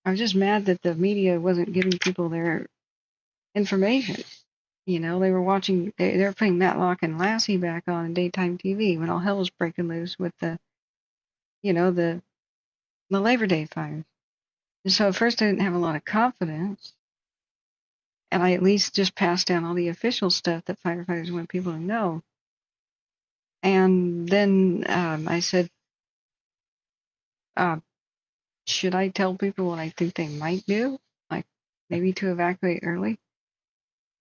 I was just mad that the media wasn't giving people their information. You know, they were watching, they were putting Matlock and Lassie back on in daytime TV when all hell was breaking loose with the Labor Day fires. And so at first I didn't have a lot of confidence, and I at least just passed down all the official stuff that firefighters want people to know. And then I said, should I tell people what I think they might do? Like maybe to evacuate early?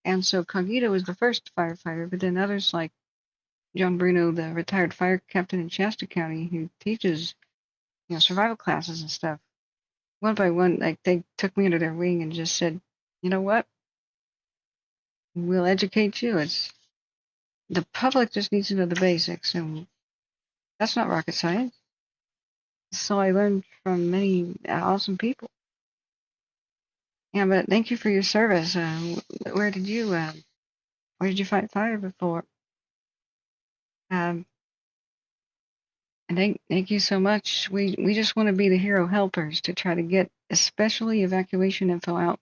And so Cognito was the first firefighter, but then others like John Bruno, the retired fire captain in Shasta County, who teaches, survival classes and stuff. One by one, like they took me under their wing and just said, you know what? We'll educate you. The public just needs to know the basics, and that's not rocket science. So I learned from many awesome people. Yeah, but thank you for your service. Where did you fight fire before? And thank you so much. We just want to be the hero helpers to try to get especially evacuation info out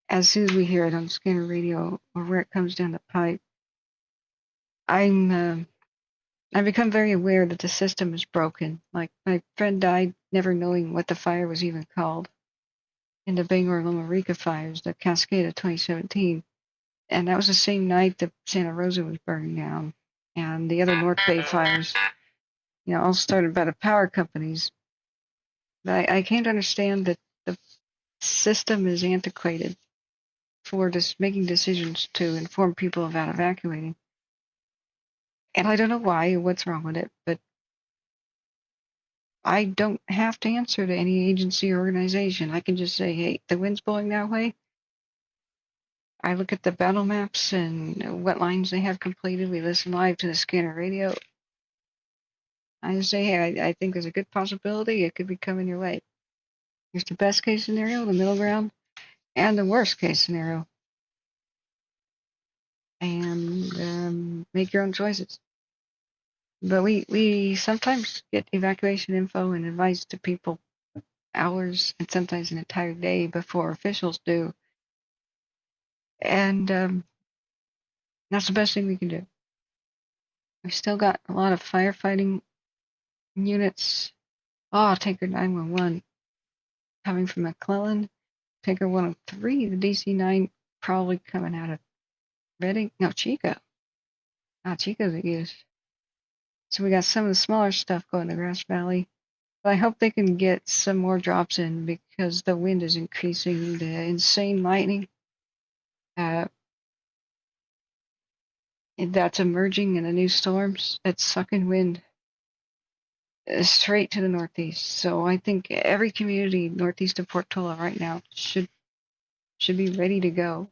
as soon as we hear it on scanner radio or where it comes down the pipe. I've become very aware that the system is broken. Like, my friend died never knowing what the fire was even called in the Bangor Loma Rica fires, the Cascade of 2017. And that was the same night that Santa Rosa was burning down. And the other North Bay fires, all started by the power companies. But I can't understand that the system is antiquated for just making decisions to inform people about evacuating. And I don't know why, what's wrong with it, but I don't have to answer to any agency or organization. I can just say, hey, the wind's blowing that way. I look at the battle maps and what lines they have completed. We listen live to the scanner radio. I just say, hey, I think there's a good possibility it could be coming your way. Here's the best case scenario, the middle ground, and the worst case scenario. And make your own choices. But we sometimes get evacuation info and advice to people hours and sometimes an entire day before officials do. And that's the best thing we can do. We've still got a lot of firefighting units. Oh, Tanker 911 coming from McClellan. Tanker 103, the DC-9 probably coming out of Reading. No, Chico. Chico's at use. So we got some of the smaller stuff going to Grass Valley. But I hope they can get some more drops in because the wind is increasing. The insane lightning that's emerging in the new storms. It's sucking wind straight to the northeast. So I think every community northeast of Portola right now should be ready to go.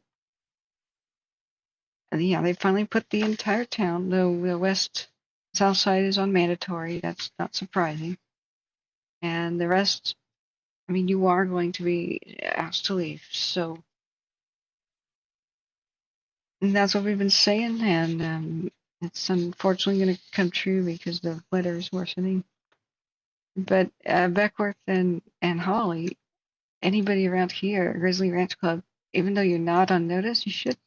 And yeah, they finally put the entire town, though the south side is on mandatory. That's not surprising. And the rest, you are going to be asked to leave. So that's what we've been saying, and it's unfortunately going to come true because the weather is worsening. But Beckworth and Holly, anybody around here, Grizzly Ranch Club, even though you're not on notice, you should.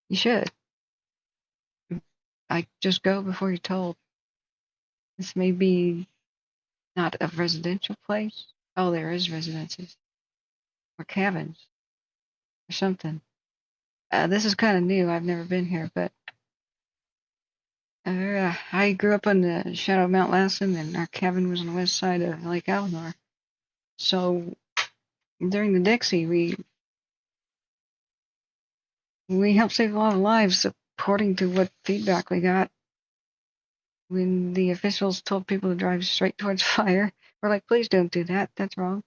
You should. Just go before you're told. This may be not a residential place. Oh, there is residences or cabins or something. This is kind of new. I've never been here, but I grew up on the shadow of Mount Lassen, and our cabin was on the west side of Lake Allenor. So during the Dixie, we helped save a lot of lives, according to what feedback we got. When the officials told people to drive straight towards fire, we're like, please don't do that. That's wrong.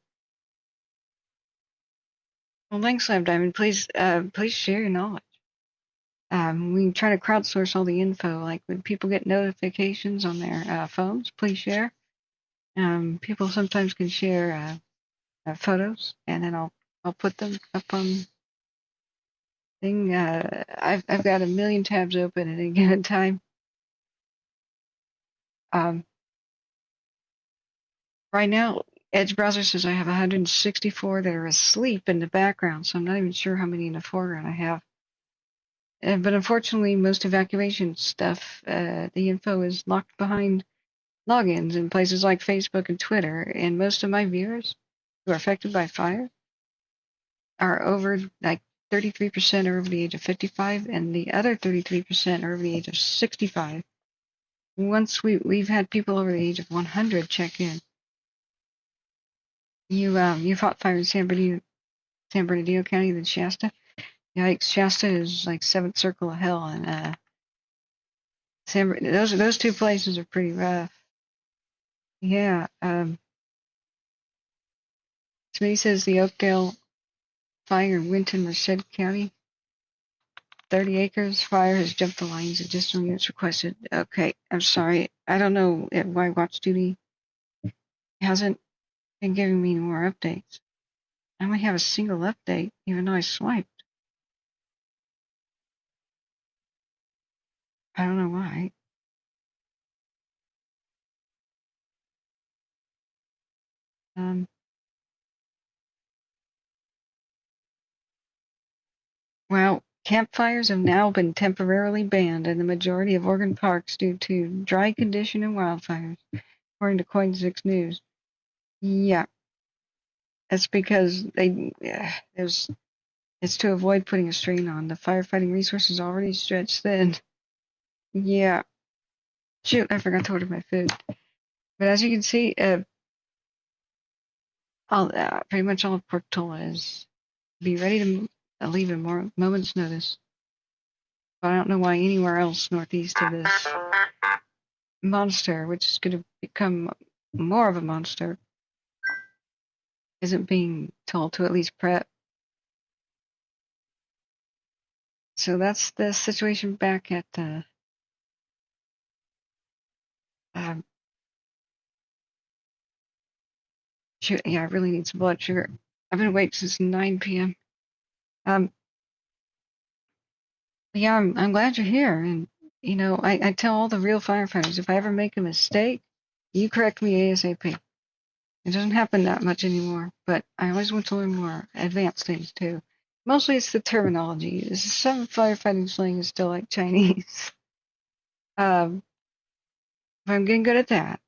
Well, thanks, Slam Diamond. Please share your knowledge. We try to crowdsource all the info. Like when people get notifications on their phones, please share. People sometimes can share photos, and then I'll put them up on thing. I've got a million tabs open at any given time. Right now, Edge browser says I have 164 that are asleep in the background, so I'm not even sure how many in the foreground I have. But unfortunately, most evacuation stuff, the info is locked behind logins in places like Facebook and Twitter, and most of my viewers who are affected by fire are over, like 33% are over the age of 55, and the other 33% are over the age of 65. Once we've had people over the age of 100 check in. You fought fire in San Bernardino County, then Shasta. Yikes, Shasta is like seventh circle of hell, and those two places are pretty rough. Yeah. Smitty says the Oakdale fire in Winton, Merced County. 30 acres fire has jumped the lines. Additional units requested. Okay, I'm sorry. I don't know why Watch Duty hasn't been giving me more updates. I only have a single update, even though I swiped. I don't know why. Well, campfires have now been temporarily banned in the majority of Oregon parks due to dry condition and wildfires, according to Coin 6 News. Yeah, that's because it's to avoid putting a strain on. The firefighting resources already stretched thin. Yeah. Shoot, I forgot to order my food. But as you can see, pretty much all of Portola is be ready to leave in more moment's notice. But I don't know why anywhere else northeast of this monster, which is going to become more of a monster, isn't being told to at least prep. So that's the situation back at shoot, yeah, I really need some blood sugar. I've been awake since 9 p.m. Yeah, I'm glad you're here. And, you know, I tell all the real firefighters, if I ever make a mistake, you correct me ASAP. It doesn't happen that much anymore, but I always want to learn more advanced things, too. Mostly it's the terminology. Some firefighting slang is still like Chinese. But I'm getting good at that.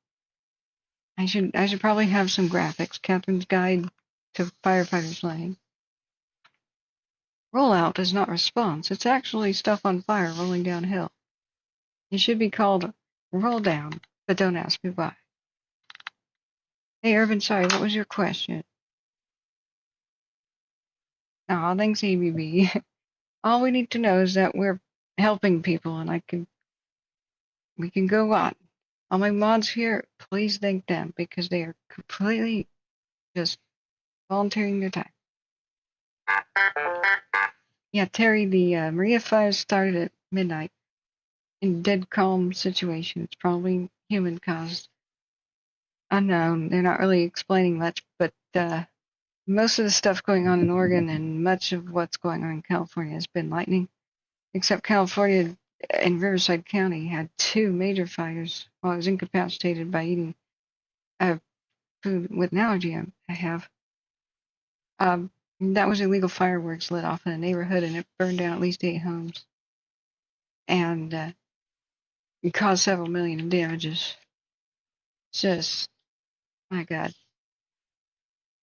I should probably have some graphics. Catherine's Guide to Firefighter Slang. Rollout is not response. It's actually stuff on fire rolling downhill. It should be called roll down, but don't ask me why. Hey, Irvin, sorry, what was your question? Aw, thanks, ABB. All we need to know is that we're helping people, and we can go on. All my mods here, please thank them, because they are completely just volunteering their time. Yeah, Terry, the Maria fire started at midnight in dead calm situation. It's probably human caused. Unknown. They're not really explaining much, but most of the stuff going on in Oregon and much of what's going on in California has been lightning, except California and Riverside County had 2 major fires while I was incapacitated by eating food with an allergy I have. That was illegal fireworks lit off in a neighborhood, and it burned down at least 8 homes. And it caused several million in damages. Just, my God.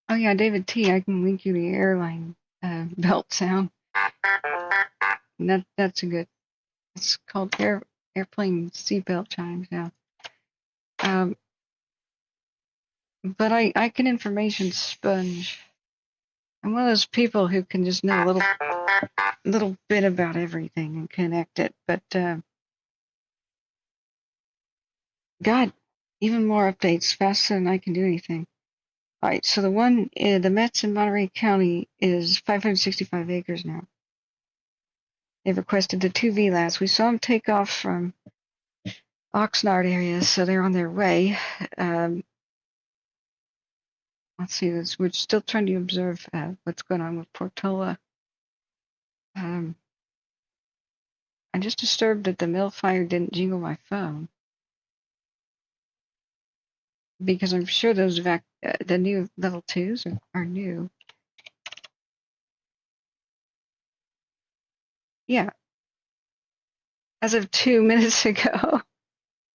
Oh yeah, David T, I can link you the airline belt sound. That's a good. It's called airplane seatbelt chimes now. But I can information sponge. I'm one of those people who can just know a little bit about everything and connect it. But God, even more updates faster than I can do anything. All right, so the Mets in Monterey County is 565 acres now. They've requested the 2 VLATs. We saw them take off from Oxnard area, so they're on their way. Let's see, we're still trying to observe what's going on with Portola. I'm just disturbed that the mill fire didn't jingle my phone, because I'm sure those the new level 2s are new. Yeah, as of 2 minutes ago.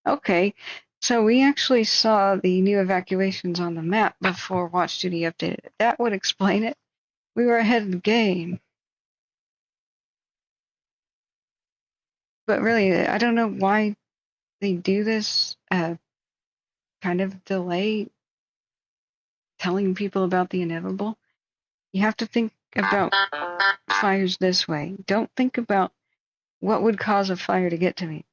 Okay, so we actually saw the new evacuations on the map before Watch Duty updated it. That would explain it. We were ahead of the game. But really, I don't know why they do this kind of delay telling people about the inevitable. You have to think about fires this way. Don't think about what would cause a fire to get to me.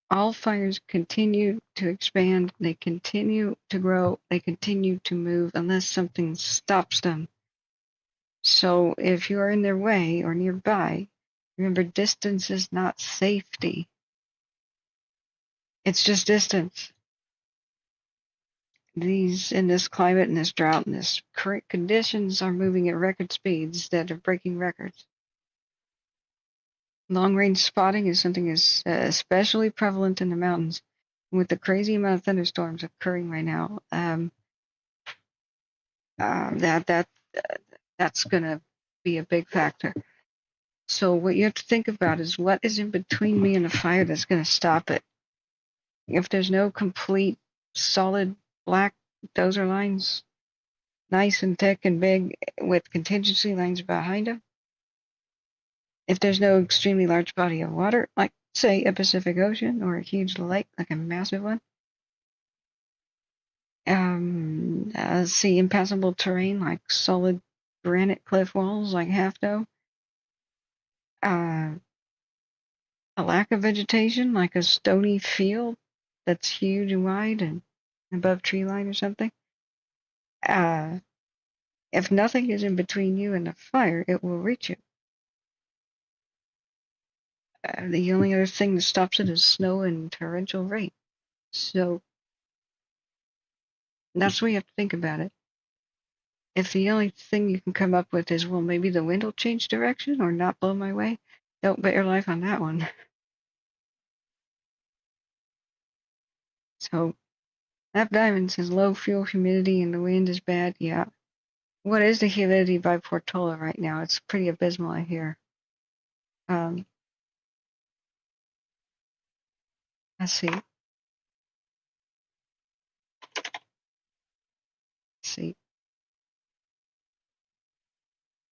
All fires continue to expand, they continue to grow, they continue to move unless something stops them. So if you are in their way or nearby, remember, distance is not safety. It's just distance. In this climate, in this drought, in this current conditions are moving at record speeds that are breaking records. Long-range spotting is something that's especially prevalent in the mountains. With the crazy amount of thunderstorms occurring right now, that's going to be a big factor. So what you have to think about is what is in between me and the fire that's going to stop it. If there's no complete solid black dozer lines, nice and thick and big with contingency lines behind them, if there's no extremely large body of water, like say a Pacific Ocean or a huge lake, like a massive one, see impassable terrain like solid granite cliff walls like Half Dome, a lack of vegetation like a stony field that's huge and wide and above tree line or something. If nothing is in between you and the fire, it will reach you. The only other thing that stops it is snow and torrential rain. So that's what you have to think about it. If the only thing you can come up with is, well, maybe the wind will change direction or not blow my way, don't bet your life on that one. So, Lap Diamond says low fuel humidity and the wind is bad. Yeah. What is the humidity by Portola right now? It's pretty abysmal, I hear. Let's see. Let's see.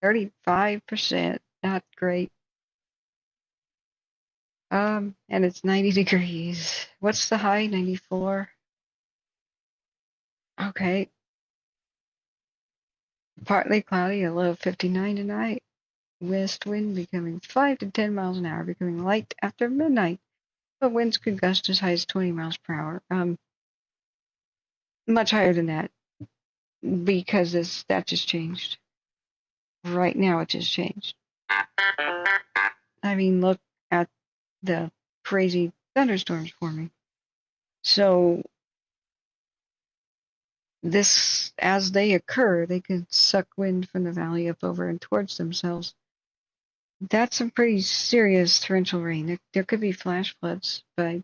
35%. Not great. And it's 90 degrees. What's the high? 94. Okay. Partly cloudy, a low of 59 tonight. West wind becoming 5 to 10 miles an hour, becoming light after midnight. But winds could gust as high as 20 miles per hour. Much higher than that because that just changed. Right now it just changed. I mean, look at the crazy thunderstorms forming. So this, as they occur, they could suck wind from the valley up over and towards themselves. That's some pretty serious torrential rain. There could be flash floods by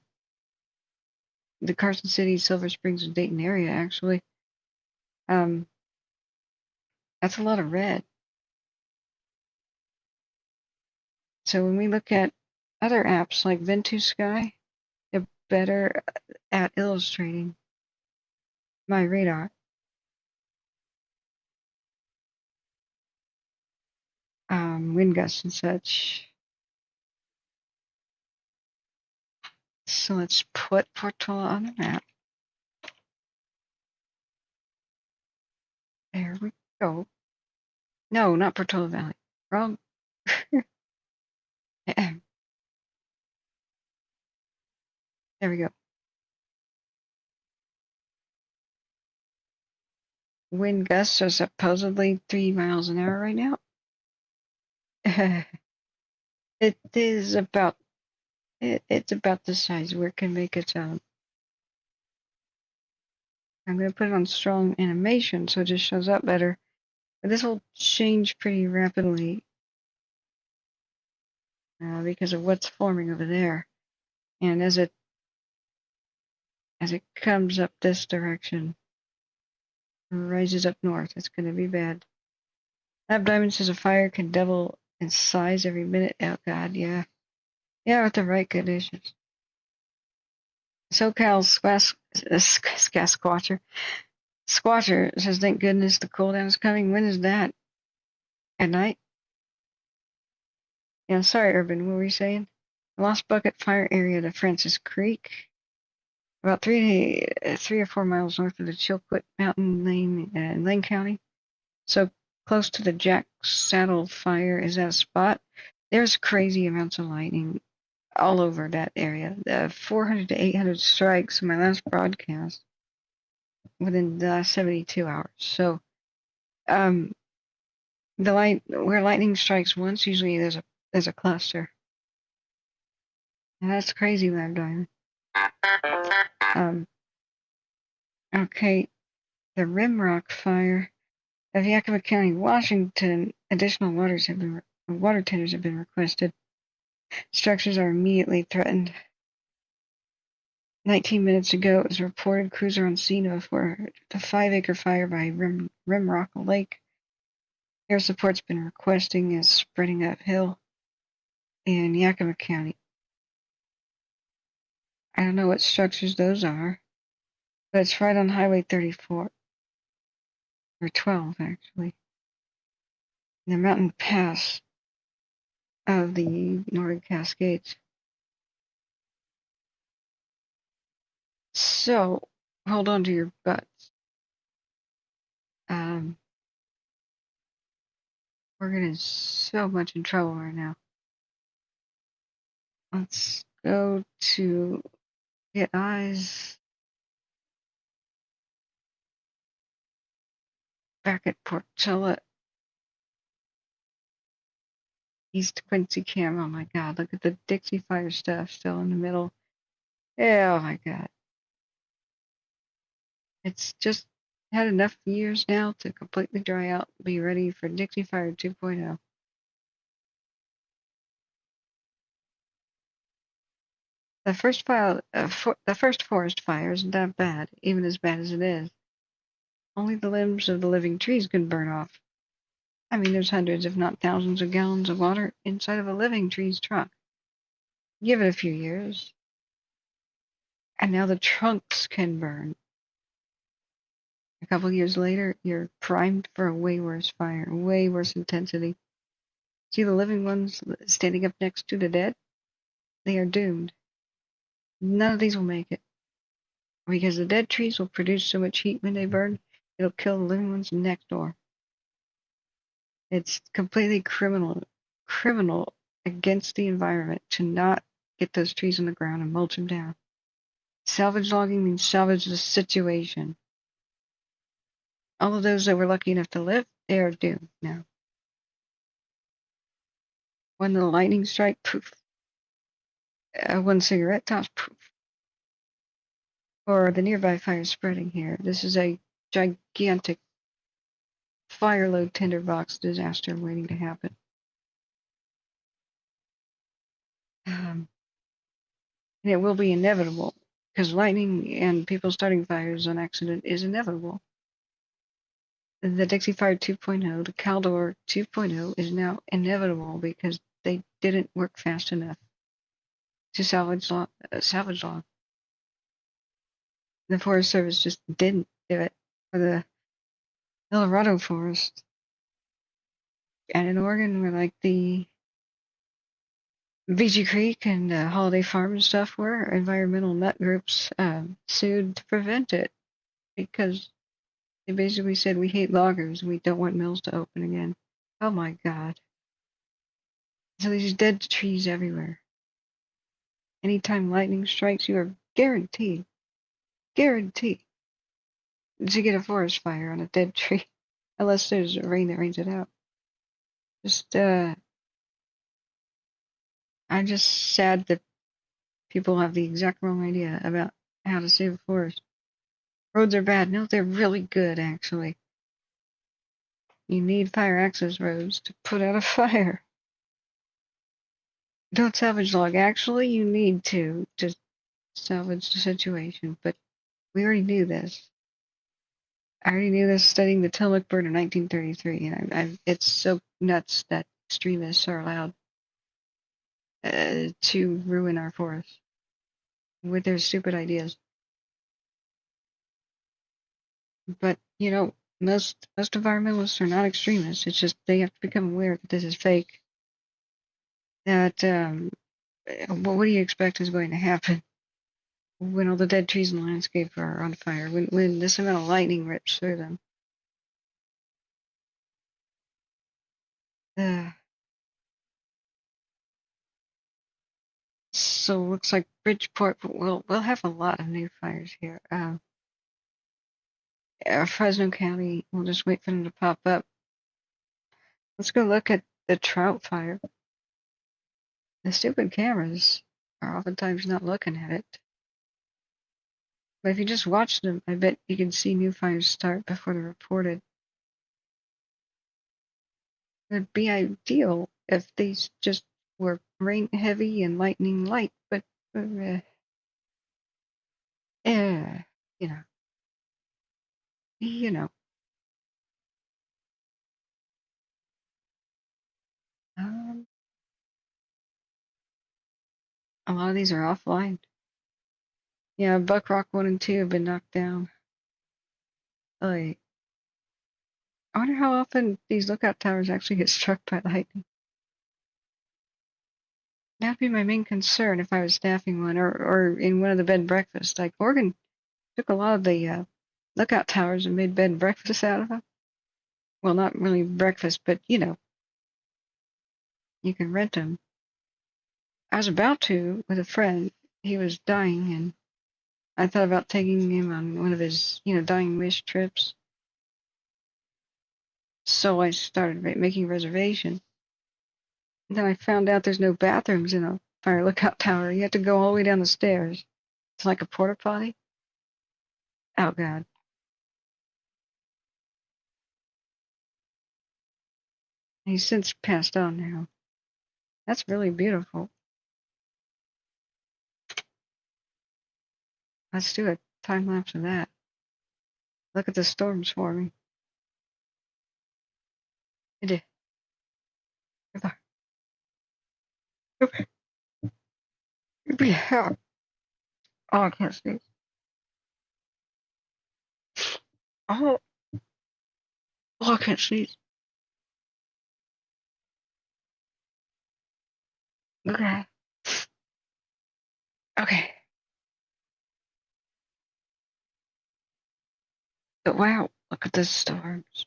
the Carson City, Silver Springs, and Dayton area, actually. That's a lot of red. So when we look at other apps like Ventus Sky, they're better at illustrating my radar. Wind gusts and such. So let's put Portola on the map. There we go. No, not Portola Valley. Wrong. There we go. Wind gusts are supposedly 3 miles an hour right now. It is about it's about the size where it can make its own. I'm going to put it on strong animation so it just shows up better. But this will change pretty rapidly because of what's forming over there. And as it comes up this direction, rises up north, it's going to be bad. Lab Diamond says a fire can double in size every minute. Oh God, yeah. Yeah, with the right conditions. SoCal Squatcher says, thank goodness the cool down is coming. When is that? At night? Yeah, sorry, Urban, what were you saying? Lost Bucket Fire area to Francis Creek. About 3 or 4 miles north of the Chilkoot Mountain Lane in Lane County. So close to the Jack Saddle Fire is that a spot. There's crazy amounts of lightning all over that area. 400 to 800 strikes in my last broadcast within the last 72 hours. So where lightning strikes once, usually there's a cluster. And that's crazy, Lab Diamond. Okay, the Rimrock Fire of Yakima County, Washington. Additional water tenders have been requested. Structures are immediately threatened. 19 minutes ago, it was reported crews are on scene for the 5-acre fire by Rimrock Lake. Air support's been requesting is spreading uphill in Yakima County. I don't know what structures those are, but it's right on Highway 34, or 12 actually. The mountain pass of the Northern Cascades. So, hold on to your butts. We're getting so much in trouble right now. Let's go to get eyes back at Portola, East Quincy Cam. Oh my God, look at the Dixie Fire stuff still in the middle. Yeah, oh my God. It's just had enough years now to completely dry out, be ready for Dixie Fire 2.0. The first forest fire isn't that bad, even as bad as it is. Only the limbs of the living trees could burn off. I mean, there's hundreds, if not thousands, of gallons of water inside of a living tree's trunk. Give it a few years, and now the trunks can burn. A couple years later, you're primed for a way worse fire, way worse intensity. See the living ones standing up next to the dead? They are doomed. None of these will make it, because the dead trees will produce so much heat when they burn, it'll kill the living ones next door. It's completely criminal against the environment to not get those trees on the ground and mulch them down. Salvage logging means salvage the situation. All of those that were lucky enough to live, they are doomed now. One little lightning strike, poof. One cigarette toss, poof. Or the nearby fire spreading here. This is a gigantic fire load tinderbox disaster waiting to happen. And it will be inevitable, because lightning and people starting fires on accident is inevitable. The Dixie Fire 2.0, the Caldor 2.0 is now inevitable because they didn't work fast enough to salvage log. The Forest Service just didn't do it for the Colorado forest. And in Oregon, where like the Beachy Creek and Holiday Farm and stuff were, environmental nut groups sued to prevent it because they basically said, we hate loggers, we don't want mills to open again. Oh my God. So these dead trees everywhere. Anytime lightning strikes, you are guaranteed to get a forest fire on a dead tree. Unless there's rain that rains it out. I'm just sad that people have the exact wrong idea about how to save a forest. Roads are bad. No, they're really good, actually. You need fire access roads to put out a fire. Don't salvage log. Actually, you need to salvage the situation, but we already knew this. I already knew this studying the Tillamook bird in 1933, and it's so nuts that extremists are allowed to ruin our forests with their stupid ideas. But, you know, most environmentalists are not extremists. It's just they have to become aware that this is fake. That, what do you expect is going to happen when all the dead trees in the landscape are on fire? When this amount of lightning rips through them? So looks like Bridgeport we'll have a lot of new fires here. Fresno County, we'll just wait for them to pop up. Let's go look at the trout fire. The stupid cameras are oftentimes not looking at it. But if you just watch them, I bet you can see new fires start before they're reported. It'd be ideal if these just were rain heavy and lightning light, but you know. A lot of these are offline. Yeah, Buckrock 1 and 2 have been knocked down. I wonder how often these lookout towers actually get struck by lightning. That'd be my main concern if I was staffing one or in one of the bed and breakfasts. Like Oregon took a lot of the lookout towers and made bed and breakfasts out of them. Well, not really breakfast, but you can rent them. I was about to with a friend. He was dying, and I thought about taking him on one of his, dying wish trips. So I started making a reservation. And then I found out there's no bathrooms in a fire lookout tower. You have to go all the way down the stairs. It's like a porta potty. Oh, God. He's since passed on now. That's really beautiful. Let's do a time lapse of that. Look at the storms forming. It is. Yeah. Oh, I can't sneeze. Oh, I can't sneeze. Okay. Okay. But wow, look at the storms.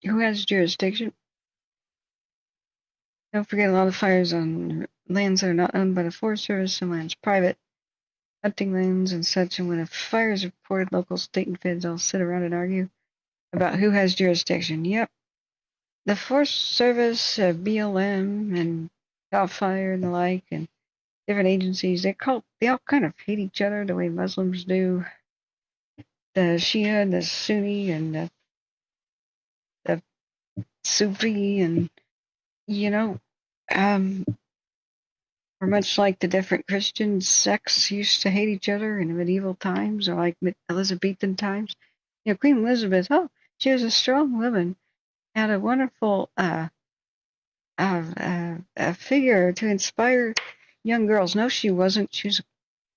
Who has jurisdiction? Don't forget a lot of fires on lands that are not owned by the Forest Service and lands private, hunting lands and such. And when a fire is reported, local, state, and feds all sit around and argue about who has jurisdiction. Yep. The Forest Service, BLM, and CAL FIRE and the like, and different agencies, they all kind of hate each other the way Muslims do. The Shia and the Sunni and the Sufi, and or much like the different Christian sects used to hate each other in medieval times, or like Elizabethan times. Queen Elizabeth, she was a strong woman, had a wonderful a figure to inspire young girls. No, she wasn't. She was a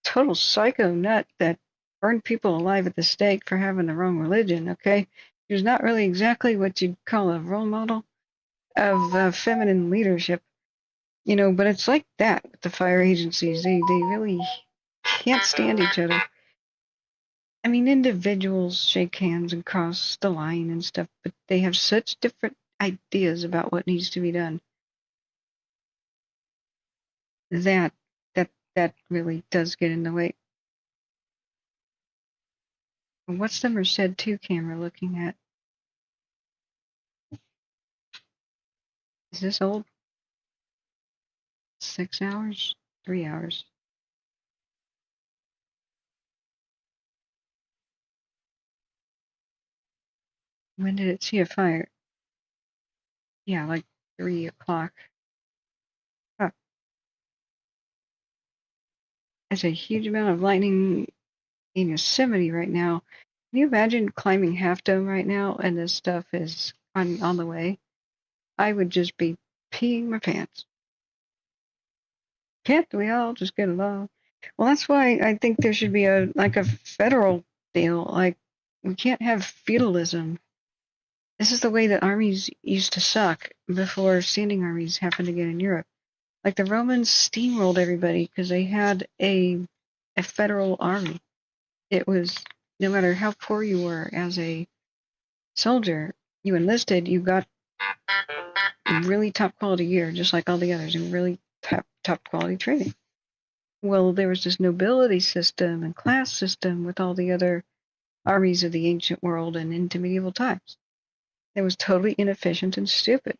total psycho nut that burned people alive at the stake for having the wrong religion, okay? She was not really exactly what you'd call a role model of feminine leadership, but it's like that with the fire agencies. They really can't stand each other. I mean, individuals shake hands and cross the line and stuff, but they have such different ideas about what needs to be done that that really does get in the way. What's the Merced 2 camera looking at? Is this old? 6 hours? 3 hours? When did it see a fire? Yeah, like 3 o'clock. Huh. There's a huge amount of lightning in Yosemite right now. Can you imagine climbing Half Dome right now and this stuff is on the way? I would just be peeing my pants. Can't we all just get along? Well, that's why I think there should be a federal deal. Like, we can't have feudalism. This is the way that armies used to suck before standing armies happened again in Europe. Like the Romans steamrolled everybody because they had a federal army. It was, no matter how poor you were as a soldier, you enlisted, you got really top quality gear, just like all the others, and really top quality training. Well, there was this nobility system and class system with all the other armies of the ancient world and into medieval times. It was totally inefficient and stupid.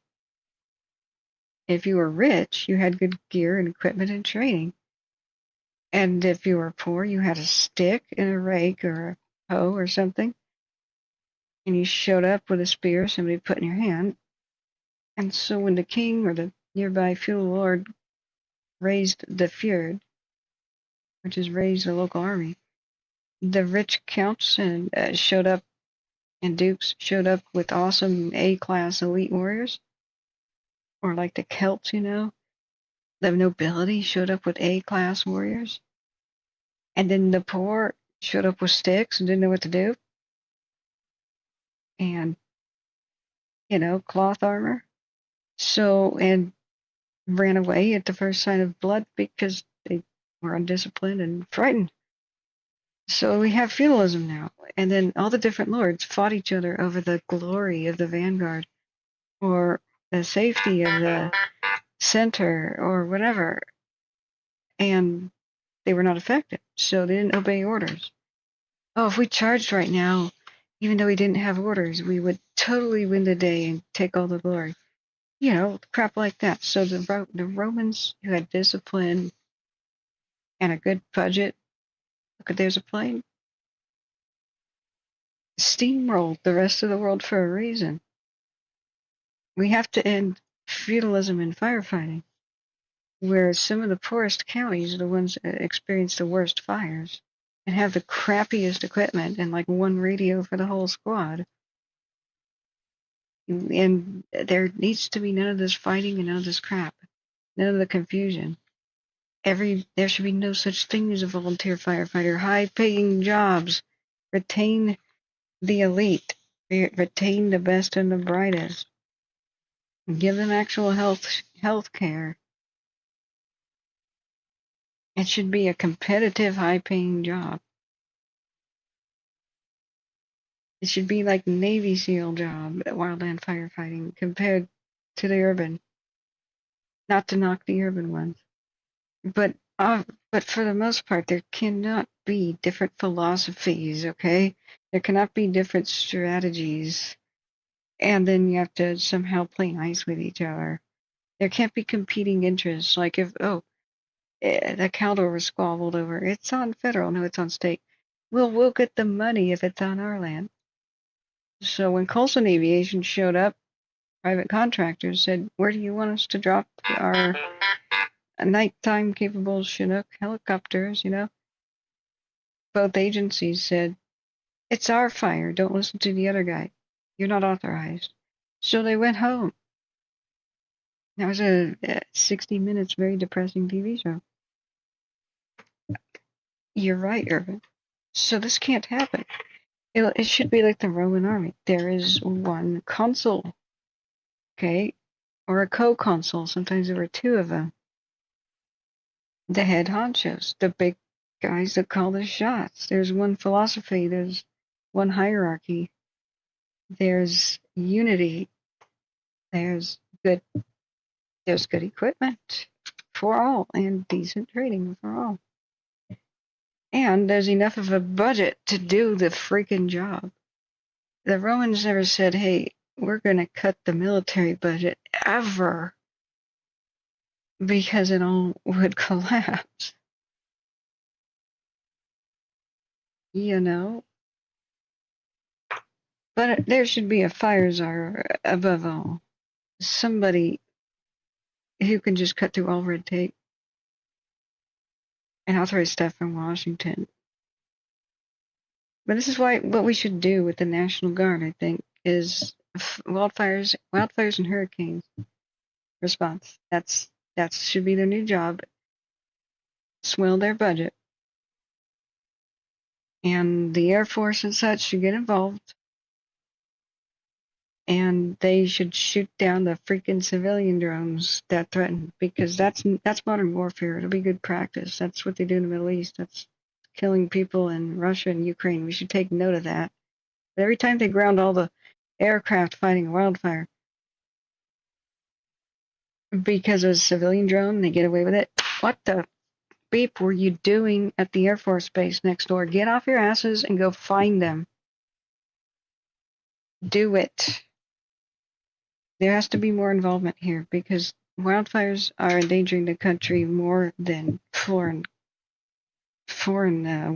If you were rich, you had good gear and equipment and training. And if you were poor, you had a stick and a rake or a hoe or something. And you showed up with a spear somebody put in your hand. And so when the king or the nearby feudal lord raised the fjord, which is raised the local army, the rich counts and showed up, and dukes showed up with awesome A-class elite warriors. or like the Celts, the nobility showed up with A-class warriors, and then the poor showed up with sticks and didn't know what to do, and cloth armor. So, and ran away at the first sign of blood because they were undisciplined and frightened. So we have feudalism now, and then all the different lords fought each other over the glory of the vanguard or the safety of the center or whatever, and they were not effective, so they didn't obey orders. Oh, if we charged right now, even though we didn't have orders, we would totally win the day and take all the glory. Crap like that. So the Romans, who had discipline and a good budget, look at there's a plane, steamrolled the rest of the world for a reason. We have to end feudalism in firefighting, where some of the poorest counties are the ones that experience the worst fires and have the crappiest equipment and like one radio for the whole squad. And there needs to be none of this fighting and none of this crap, none of the confusion. There should be no such thing as a volunteer firefighter. High-paying jobs, retain the elite, retain the best and the brightest, give them actual health care. It should be a competitive, high-paying job. It should be like Navy SEAL job at wildland firefighting compared to the urban. Not to knock the urban ones, but for the most part, there cannot be different philosophies. Okay, there cannot be different strategies, and then you have to somehow play nice with each other. There can't be competing interests. Like if the Caldor was squabbled over, it's on federal, no, it's on state. We'll get the money if it's on our land. So when Coulson Aviation showed up, private contractors said, "Where do you want us to drop our nighttime capable Chinook helicopters?" Both agencies said, "It's our fire. Don't listen to the other guy. You're not authorized." So they went home. That was a 60 Minutes, very depressing TV show. You're right, Irvin. So this can't happen. It should be like the Roman army. There is one consul, okay, or a co-consul. Sometimes there were two of them. The head honchos, the big guys that call the shots. There's one philosophy. There's one hierarchy. There's unity. There's good equipment for all and decent training for all. And there's enough of a budget to do the freaking job. The Romans never said, "Hey, we're going to cut the military budget ever," because it all would collapse. But there should be a fire czar above all. Somebody who can just cut through all red tape and authorize stuff from Washington. But this is what we should do with the National Guard, I think, is wildfires and hurricanes response. That should be their new job. Swell their budget. And the Air Force and such should get involved. And they should shoot down the freaking civilian drones that threaten, because that's modern warfare. It'll be good practice. That's what they do in the Middle East. That's killing people in Russia and Ukraine. We should take note of that. But every time they ground all the aircraft fighting a wildfire because of a civilian drone, they get away with it. What the beep were you doing at the Air Force Base next door? Get off your asses and go find them. Do it. There has to be more involvement here, because wildfires are endangering the country more than foreign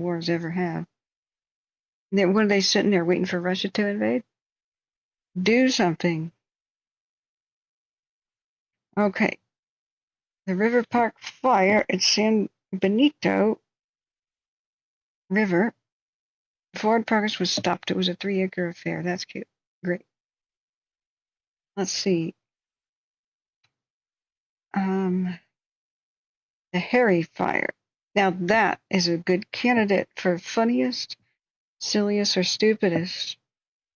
wars ever have. What are they sitting there waiting for Russia to invade? Do something. Okay. The River Park fire at San Benito River. Forward progress was stopped. It was a 3-acre affair. That's cute. Great. Let's see. The Harry Fire. Now that is a good candidate for funniest, silliest, or stupidest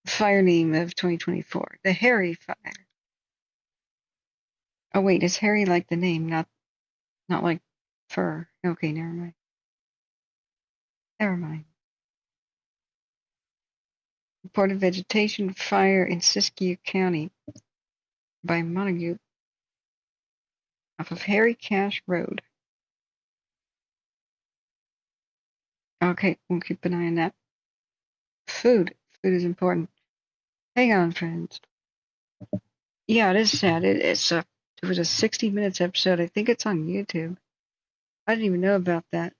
fire name of 2024. The Harry Fire. Oh wait, is Harry like the name, not like fur? Okay, never mind. Never mind. Reported vegetation fire in Siskiyou County by Montague off of Harry Cash Road. Okay, we'll keep an eye on that. Food. Food is important. Hang on, friends. Yeah, it is sad. It was a 60 minutes episode. I think it's on YouTube. I didn't even know about that.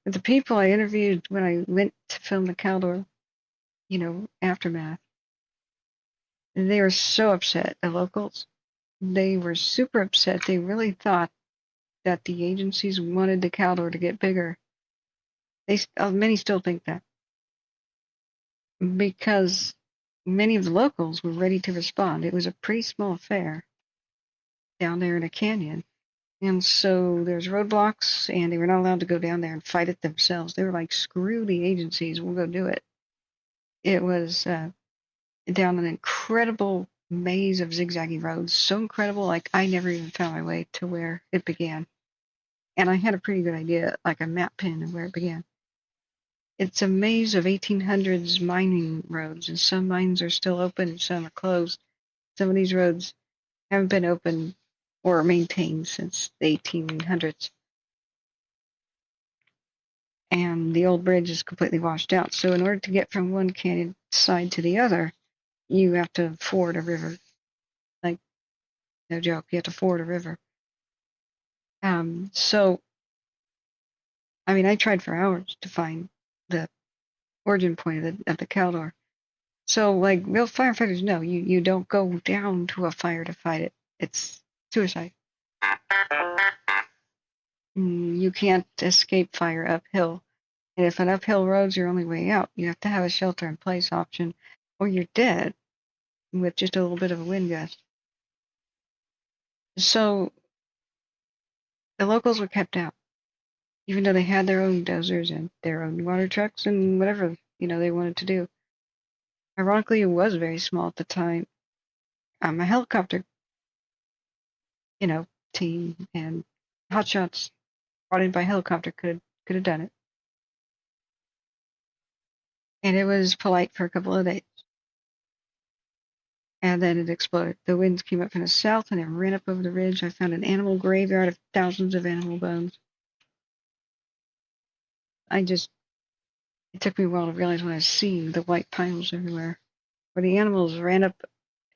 But the people I interviewed when I went to film the Caldor, aftermath, they were so upset. The locals, they were super upset. They really thought that the agencies wanted the Caldor to get bigger. Many still think that because many of the locals were ready to respond. It was a pretty small affair down there in a canyon. And so there's roadblocks, and they were not allowed to go down there and fight it themselves. They were like, screw the agencies, we'll go do it. It was down an incredible maze of zigzaggy roads, so incredible, like I never even found my way to where it began. And I had a pretty good idea, like a map pin of where it began. It's a maze of 1800s mining roads, and some mines are still open and some are closed. Some of these roads haven't been open or maintained since the 1800s. And the old bridge is completely washed out. So in order to get from one canyon side to the other, you have to ford a river. Like, no joke, you have to ford a river. So, I mean, I tried for hours to find the origin point of the Caldor. So, like, real firefighters know, you don't go down to a fire to fight it. It's suicide. You can't escape fire uphill. And if an uphill road's your only way out, you have to have a shelter-in-place option, or you're dead with just a little bit of a wind gust. So the locals were kept out, even though they had their own dozers and their own water trucks and whatever, they wanted to do. Ironically, it was very small at the time. A helicopter, team and hotshots brought in by helicopter could have done it. And it was polite for a couple of days. And then it exploded. The winds came up from the south and it ran up over the ridge. I found an animal graveyard of thousands of animal bones. It took me a while to realize when I was seeing the white piles everywhere, where the animals ran up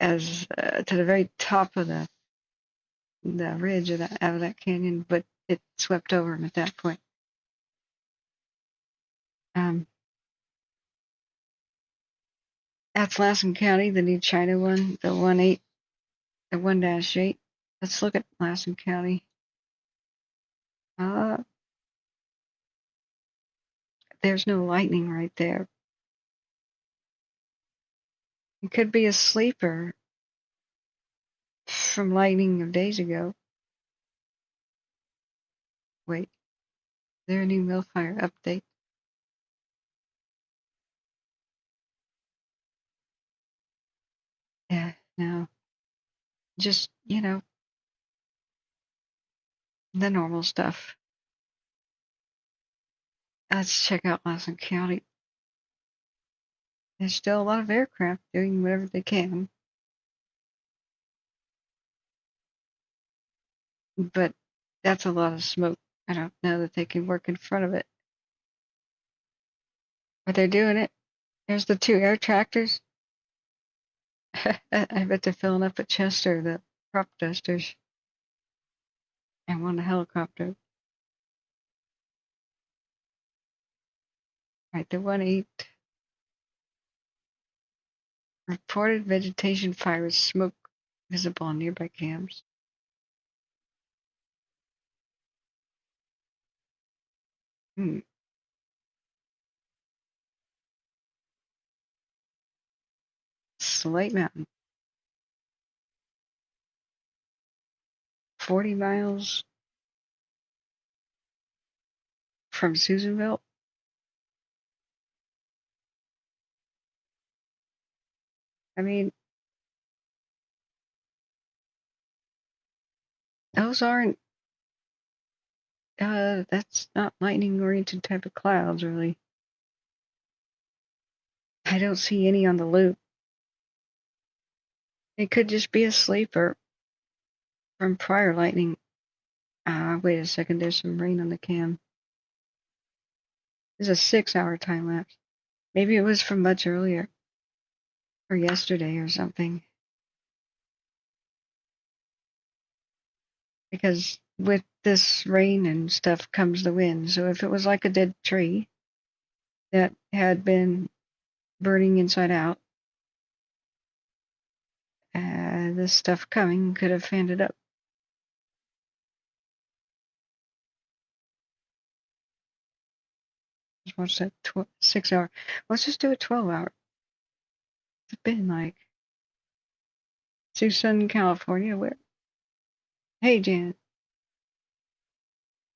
as to the very top of the ridge out of that canyon, but it swept over them at that point. That's Lassen County, the new China one, the 1-8. Let's look at Lassen County. There's no lightning right there. It could be a sleeper from lightning of days ago. Wait, is there a new Wildfire update? Yeah, no. Just, the normal stuff. Let's check out Lassen County. There's still a lot of aircraft doing whatever they can. But that's a lot of smoke. I don't know that they can work in front of it. But they're doing it. There's the 2 air tractors. I bet they're filling up at Chester, the crop dusters. And 1 helicopter. Right, the 1-8. Reported vegetation fire with smoke visible on nearby cams. Slate Mountain. 40 miles from Susanville. I mean, those aren't, that's not lightning-oriented type of clouds, really. I don't see any on the loop. It could just be a sleeper from prior lightning. Wait a second, there's some rain on the cam. This is a 6-hour time lapse. Maybe it was from much earlier, or yesterday or something. Because with this rain and stuff comes the wind. So if it was like a dead tree that had been burning inside out, this stuff coming could have fanned it up. What's that? 6 hour. Let's just do a 12-hour. It's been like Tucson, California. Where? Hey, Jan.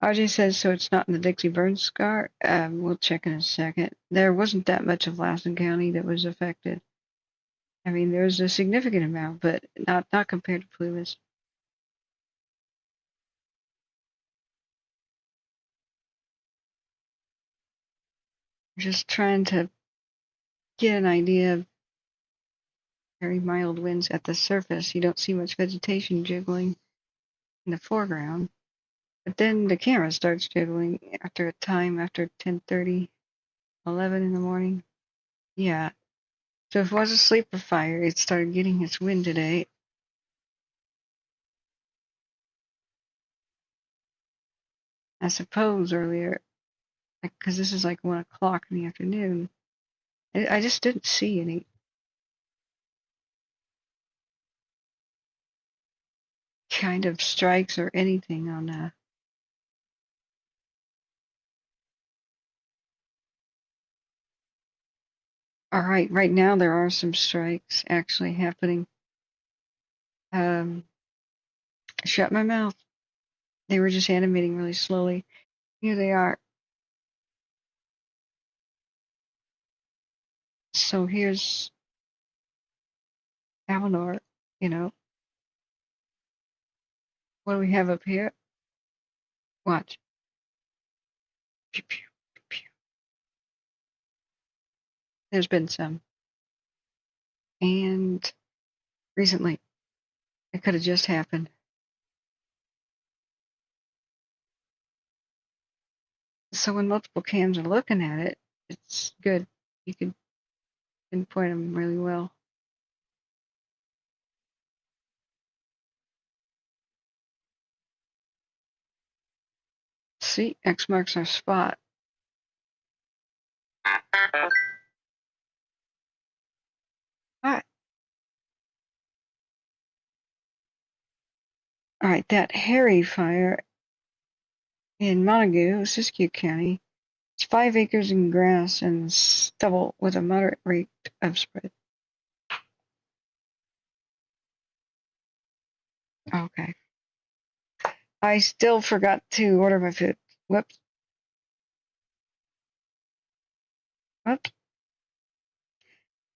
RJ says so. It's not in the Dixie Burn scar. We'll check in a second. There wasn't that much of Lassen County that was affected. I mean, there's a significant amount, but not compared to Plumas. Just trying to get an idea of very mild winds at the surface. You don't see much vegetation jiggling in the foreground. But then the camera starts jiggling after a time, after 10:30, 11 in the morning. Yeah. So if it was a sleeper fire, it started getting its wind today. I suppose earlier, because this is like 1 o'clock in the afternoon, I just didn't see any kind of strikes or anything on all right, right now there are some strikes actually happening. Shut my mouth. They were just animating really slowly. Here they are. So here's Malheur, you know. What do we have up here? Watch. Pew, pew, pew. There's been some. And recently, it could have just happened. So when multiple cams are looking at it, it's good. You can pinpoint them really well. See, X marks our spot. All right, that Harry fire in Montague, Siskiyou County, it's 5 acres in grass and stubble with a moderate rate of spread. Okay. I still forgot to order my food. Whoops. Whoops.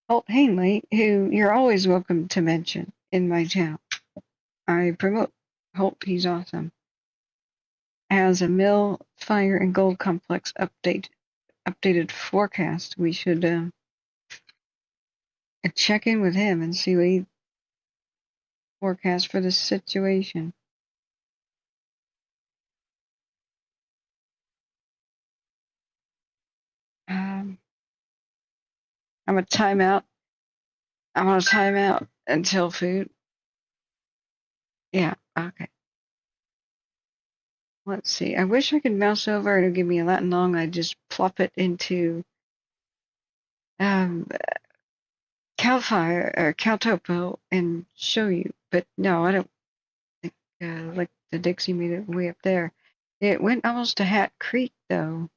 Holt Hanley, who you're always welcome to mention in my channel. I promote Holt, he's awesome. As a mill, fire, and gold complex updated forecast, we should check in with him and see what he forecasts for the situation. I'm a timeout. I'm on a timeout until food. Yeah, okay. Let's see. I wish I could mouse over and it'd give me a Latin long. I'd just plop it into Cal Fire or Cal Topo and show you. But no, I don't think like the Dixie made it way up there. It went almost to Hat Creek though.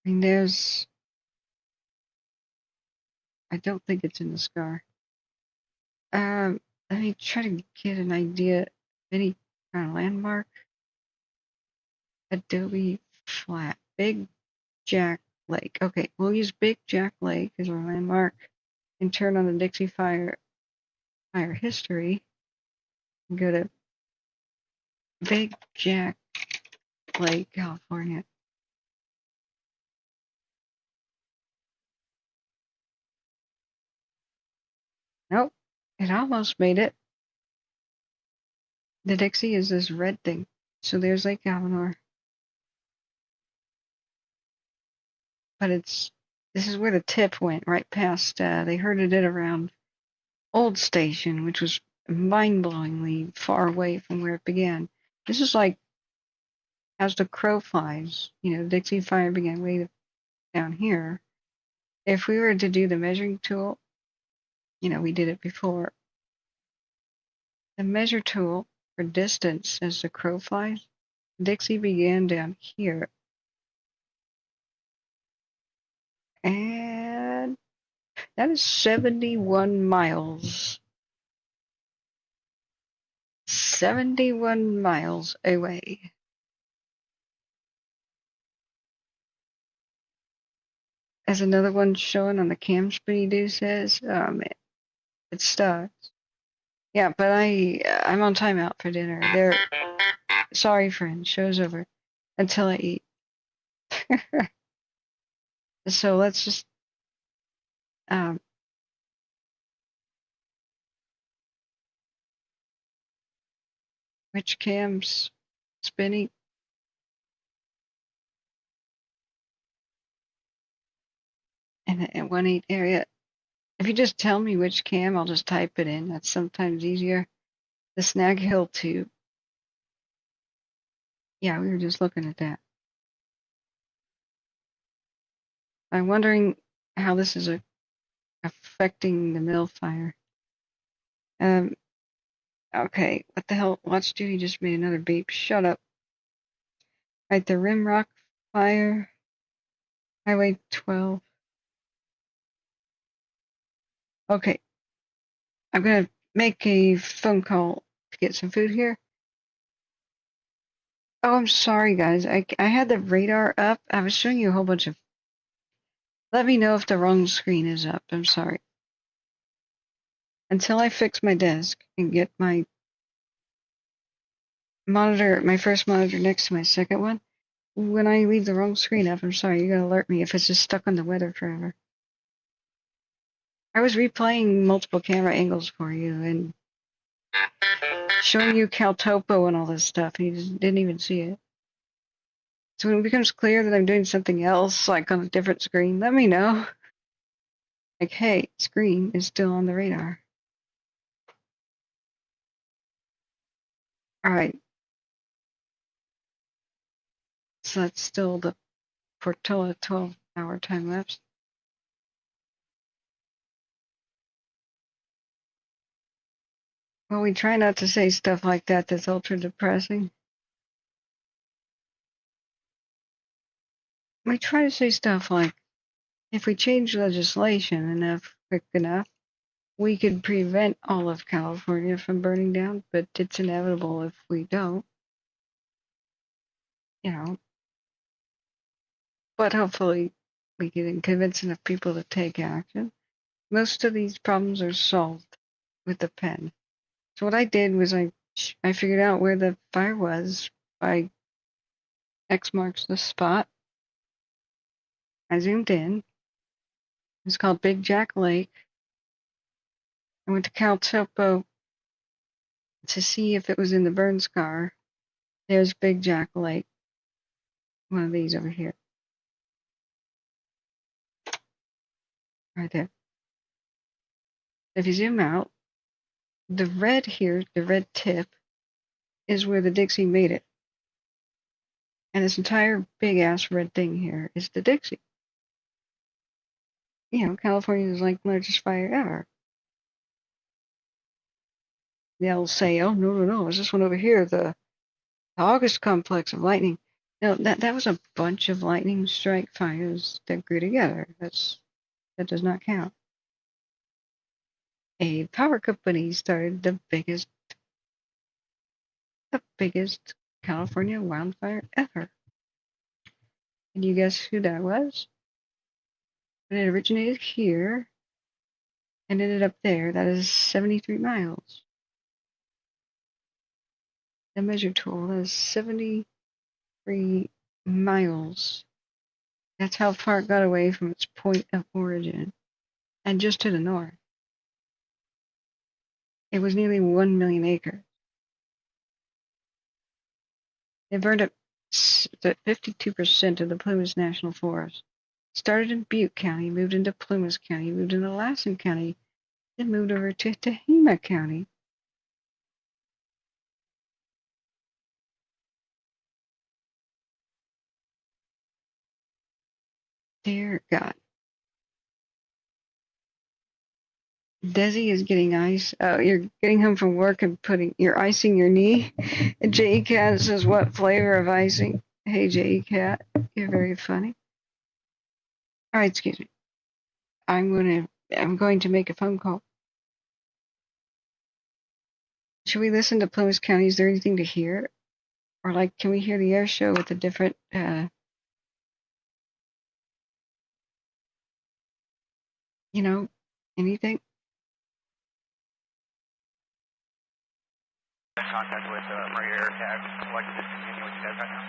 I mean, I don't think it's in the scar. Let me try to get an idea of any kind of landmark. Adobe Flat, Big Jack Lake. Okay, we'll use Big Jack Lake as our landmark and turn on the Dixie Fire history and go to Big Jack Lake, California. Nope, it almost made it. The Dixie is this red thing. So there's Lake Alvanor. But this is where the tip went, right past, they herded it around Old Station, which was mind-blowingly far away from where it began. This is like, as the crow flies, Dixie Fire began way down here. If we were to do the measuring tool, we did it before. The measure tool for distance as the crow flies, Dixie began down here. And that is 71 miles. 71 miles away. As another one showing on the cam speed says, it starts. Yeah, but I'm on timeout for dinner. Sorry, friend, show's over until I eat. So let's just which cam's spinning? In the 1-8 area. If you just tell me which cam, I'll just type it in. That's sometimes easier. The Snag Hill 2. Yeah, we were just looking at that. I'm wondering how this is affecting the mill fire. Okay, what the hell? Watch Duty just made another beep. Shut up. Right, the Rimrock fire. Highway 12. Okay. I'm going to make a phone call to get some food here. Oh, I'm sorry, guys. I had the radar up. I was showing you a whole bunch of... Let me know if the wrong screen is up. I'm sorry. Until I fix my desk and get my monitor, my first monitor next to my second one, when I leave the wrong screen up, I'm sorry, you're going to alert me if it's just stuck on the weather forever. I was replaying multiple camera angles for you and showing you Caltopo and all this stuff, and you just didn't even see it. So when it becomes clear that I'm doing something else, like on a different screen, let me know. Like, hey, screen is still on the radar. All right. So that's still the Portola 12-hour time lapse. Well, we try not to say stuff like that that's ultra depressing. We try to say stuff like, if we change legislation quick enough, we could prevent all of California from burning down, but it's inevitable if we don't. But hopefully we can convince enough people to take action. Most of these problems are solved with the pen. So what I did was I figured out where the fire was by X marks the spot. I zoomed in. It's called Big Jack Lake. I went to Caltopo to see if it was in the burn scar. There's Big Jack Lake. One of these over here. Right there. If you zoom out, the red here, the red tip, is where the Dixie made it. And this entire big-ass red thing here is the Dixie. California is like the largest fire ever. They'll say, oh, no, it's this one over here, the August complex of lightning. No, that was a bunch of lightning strike fires that grew together. That does not count. a power company started the biggest California wildfire ever. Can you guess who that was? And it originated here and ended up there. That is 73 miles. The measure tool is 73 miles. That's how far it got away from its point of origin. And just to the north. It was nearly 1 million acres. It burned up 52% of the Plumas National Forest. Started in Butte County, moved into Plumas County, moved into Lassen County, then moved over to Tehama County. Dear God. Desi is getting ice. Oh, you're getting home from work and you're icing your knee. And J.E. Cat says, what flavor of icing? Hey, J.E. Cat, you're very funny. All right, excuse me. I'm going to make a phone call. Should we listen to Plumas County? Is there anything to hear? Or like, can we hear the air show with the different, anything? Contact with Malheur tag. I'd like to discontinue with you guys right now.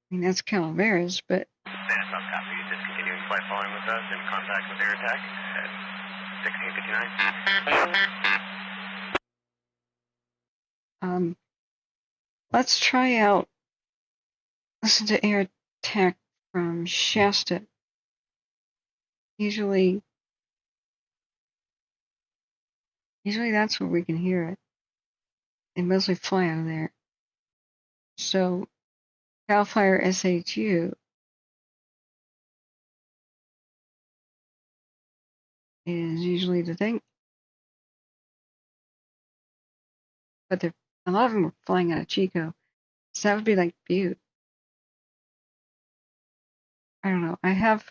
I mean, that's Calaveras, but. Dennis, I'm copy. Discontinuing flight following with us in contact with air attack at 1659. Let's try out, listen to air attack from Shasta. Usually that's where we can hear it. They mostly fly out of there. So, Cal Fire SHU is usually the thing. But a lot of them are flying out of Chico. So that would be like Butte. I don't know. I have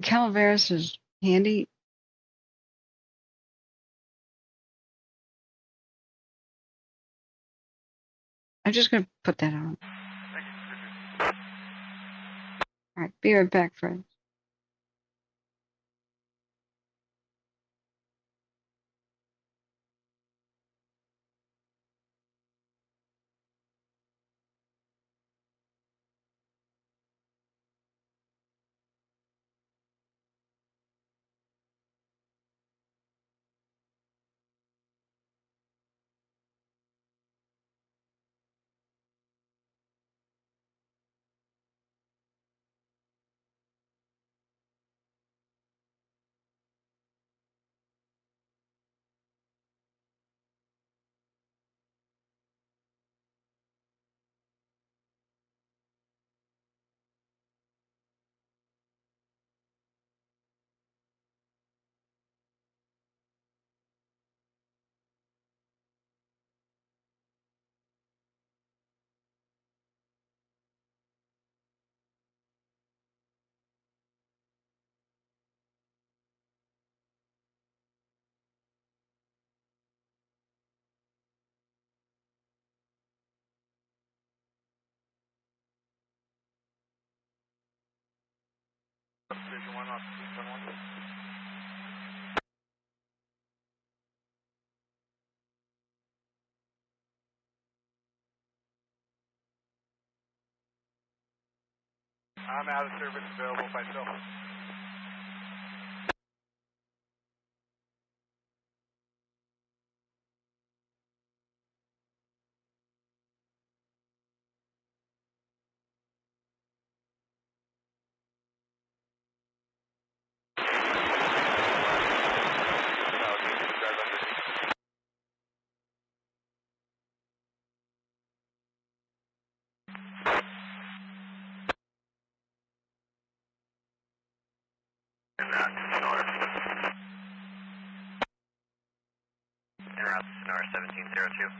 Calaveras is handy. I'm just going to put that on. All right. Be right back, friends. Division 1 off 271. I'm out of service, available by cell phone. Interrupt Sonora 1702.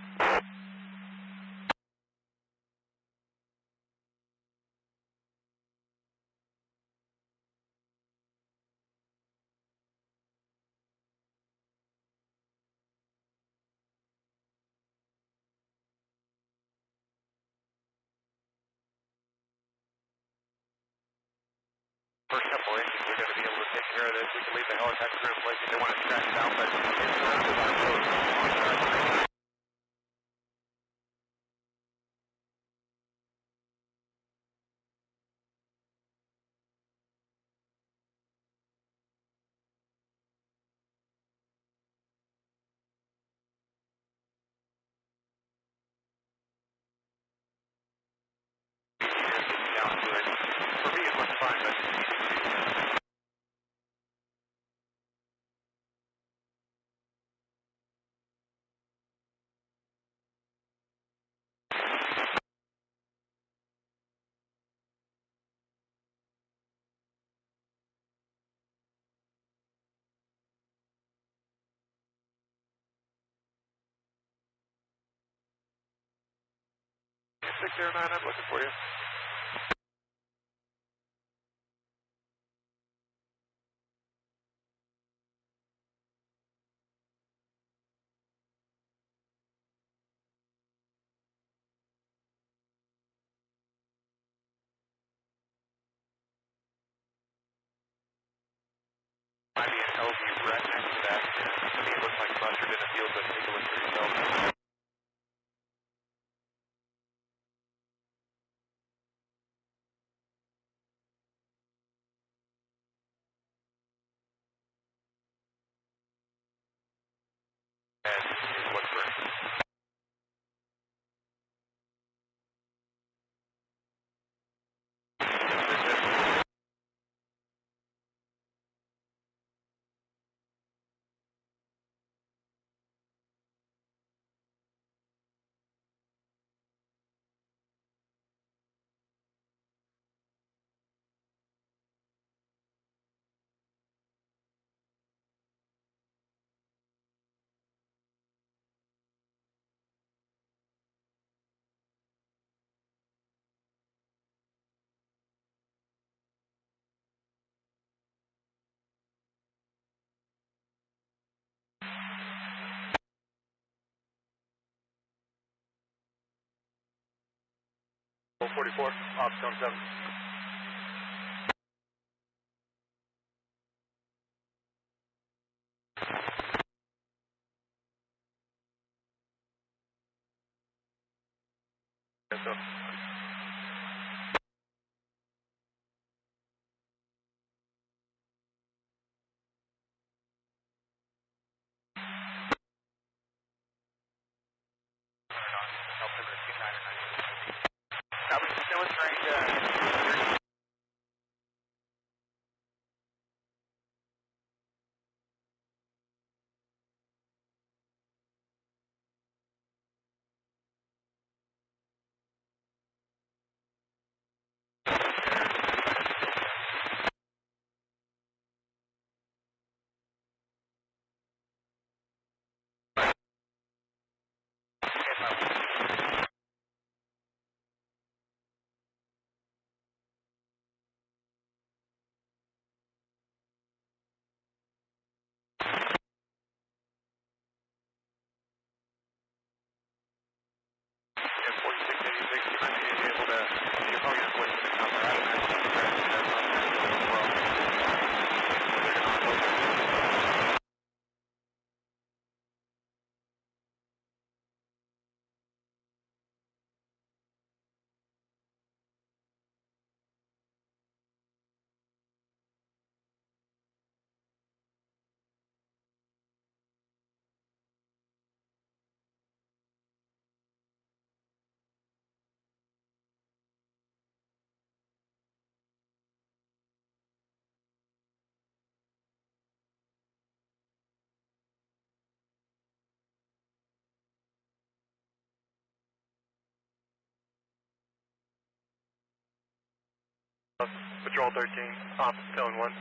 First couple inches, we're going to be able to take care of this. We can leave the helicopter in place if they want to track it out, but it's surrounded by roads. Down to it. For me, it looks fine, but Six zero nine, I'm looking for you. Might be an LV right next to that. To me, it looks like mustard in a field, but take a look for yourself. And look for it. Full 44, off zone 7. Yes, sir. Patrol 13, off zone 1.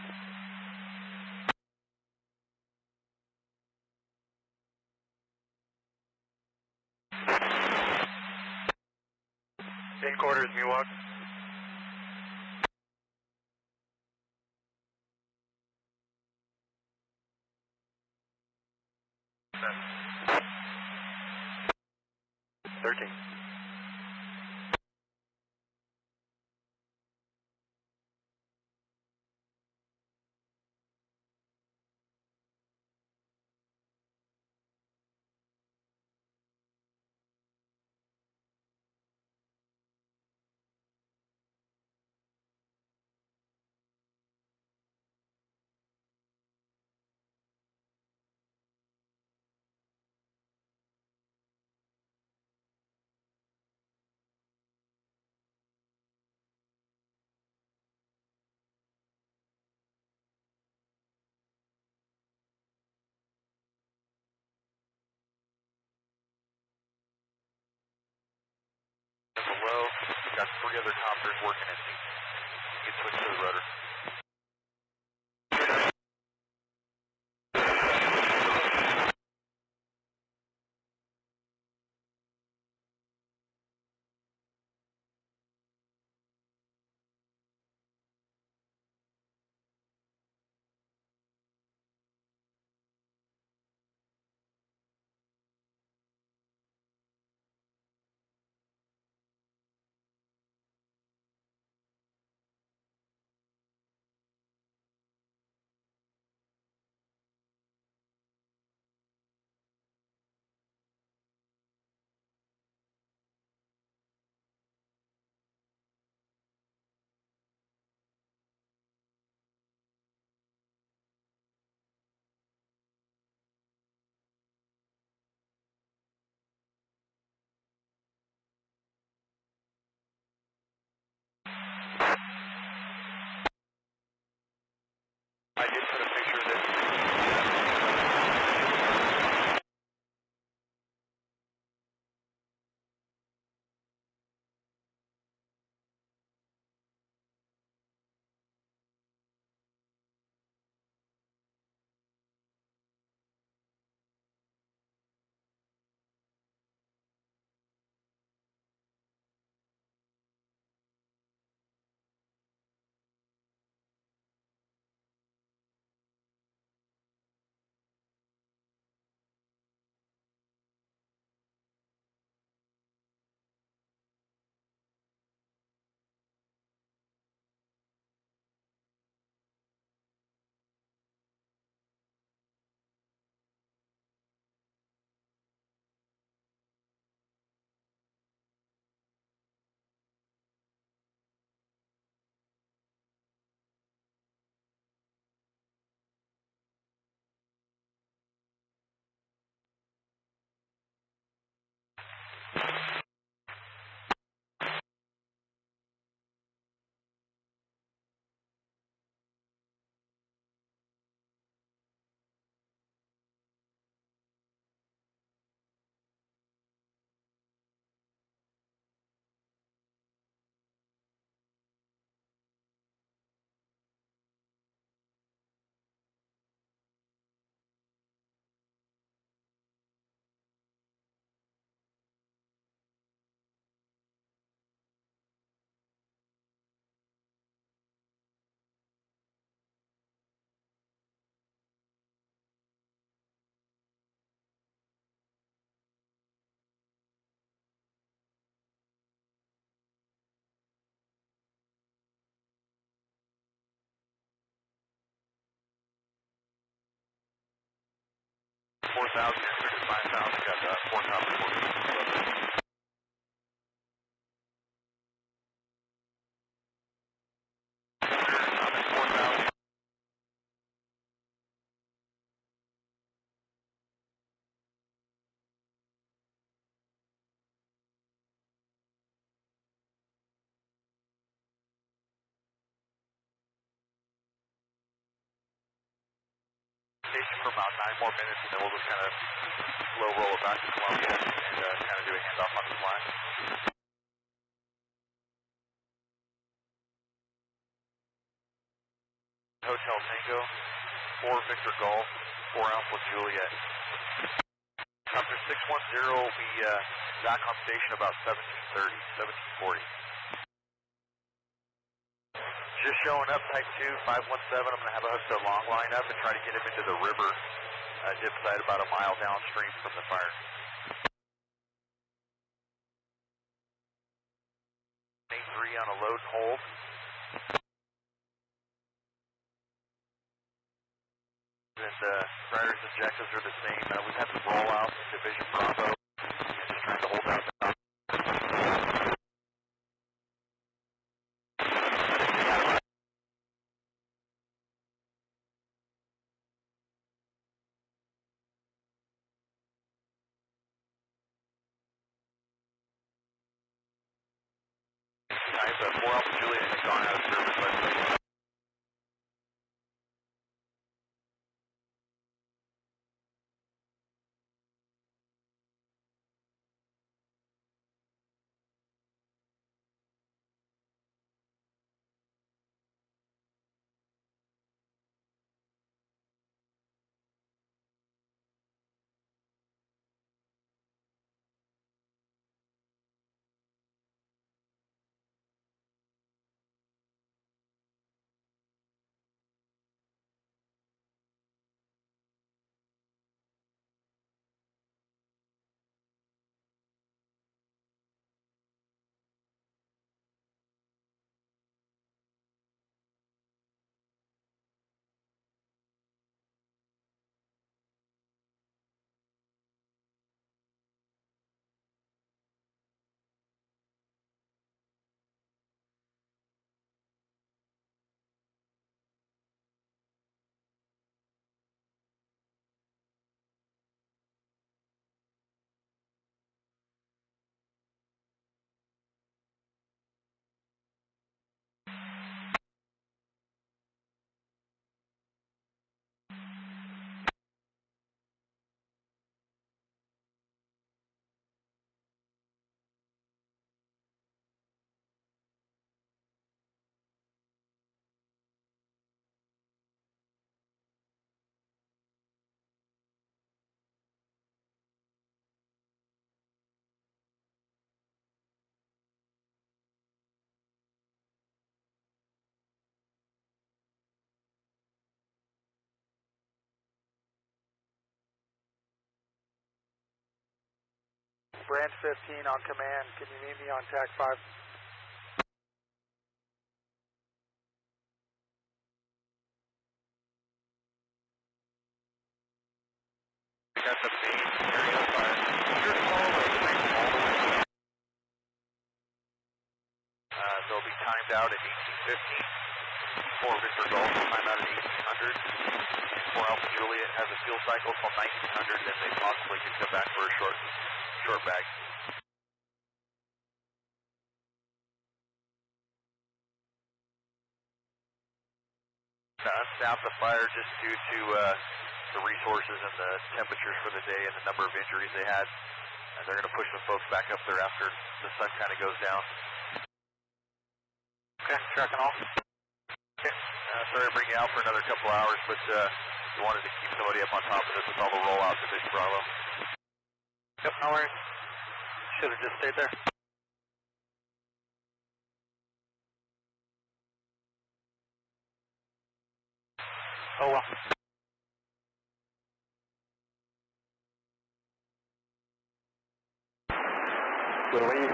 In quarters, Miwok. low. We've got 3 other copters working at sync. You can switch to the rotor. I did put a picture of this. $4,000 here, $5,000. Got 4 copters working. Station for about 9 more minutes, and then we'll just kind of slow roll it back to Columbia and kind of do a handoff on the fly. Hotel Tango, 4 Victor Golf, 4 Alpha Juliet. After 610 will be back on station about 17:30, 17:40. Just showing up, type 2, 517. I'm going to have a hook long line up and try to get him into the river dip side about a mile downstream from the fire. 83 on a load and hold. And Ryder's objectives are the same. We've had some rollouts, Division Bravo, and just trying to hold out. Guys, 4 Alpha Juliet has gone out of service. Branch 15 on command. Can you meet me on TAC 5? We got the main area of fire. Just follow the way all the way. They'll be timed out at 1850. For Victor Golf, time out at 1800. For Alpha Juliet has a fuel cycle till 1900, then they possibly can come back for a short bag. Unstaff the fire just due to the resources and the temperatures for the day and the number of injuries they had. And they're going to push the folks back up there after the sun kind of goes down. Okay, tracking off. Okay, sorry to bring you out for another couple hours, but we wanted to keep somebody up on top of this with all the rollouts of Vision Bravo. Yep, no worries. Should have just stayed there. Oh well. Relief,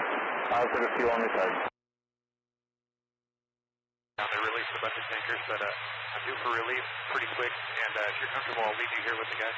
positive fuel on the side. Now they released a bunch of tankers, but I'm due for relief pretty quick, and if you're comfortable, I'll leave you here with the guys.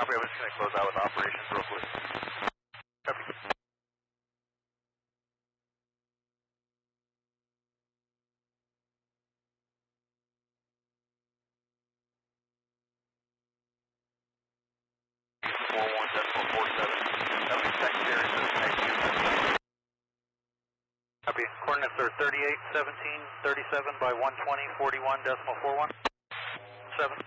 Copy, I'm just going to close out with operations real quick. Copy. Copy. Coordinates are 38, 17, 37 by 120, 41.41. 7.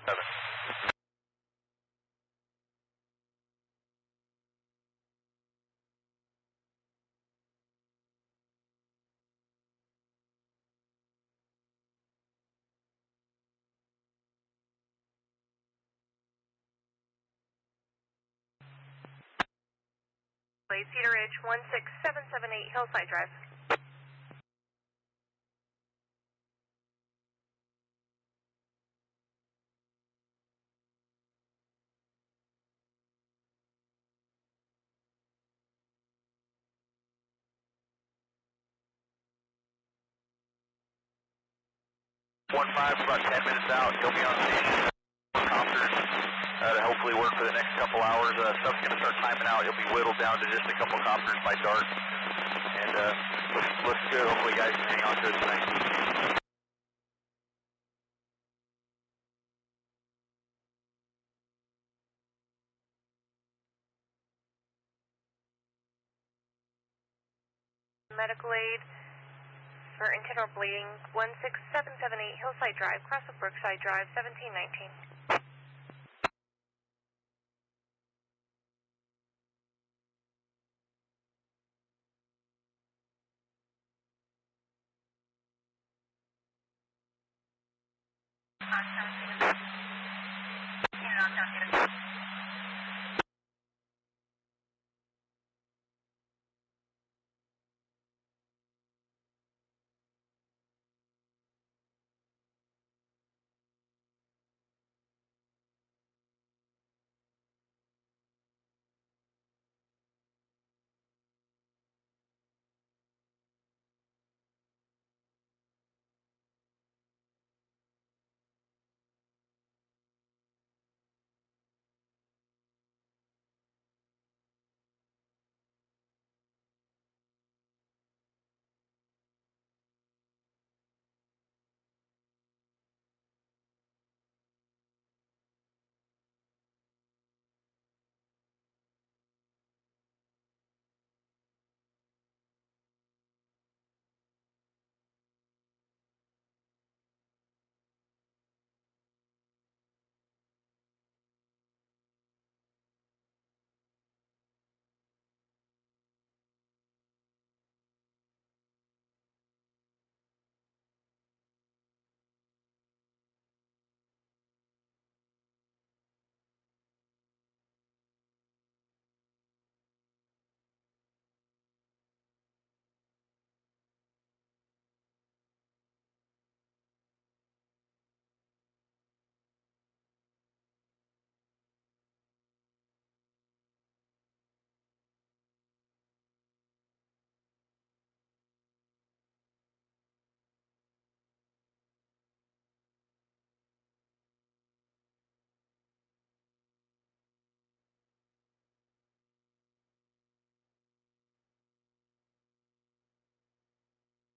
Cedar Ridge 16778 Hillside Drive. About 10 minutes out. He'll be on station. Copters to hopefully work for the next couple hours. Stuff's going to start timing out. He'll be whittled down to just a couple copters by dark. And looks good. Hopefully, guys can hang on to it tonight. Medical aid for internal bleeding 16778 Hillside Drive, cross of Brookside Drive, 1719.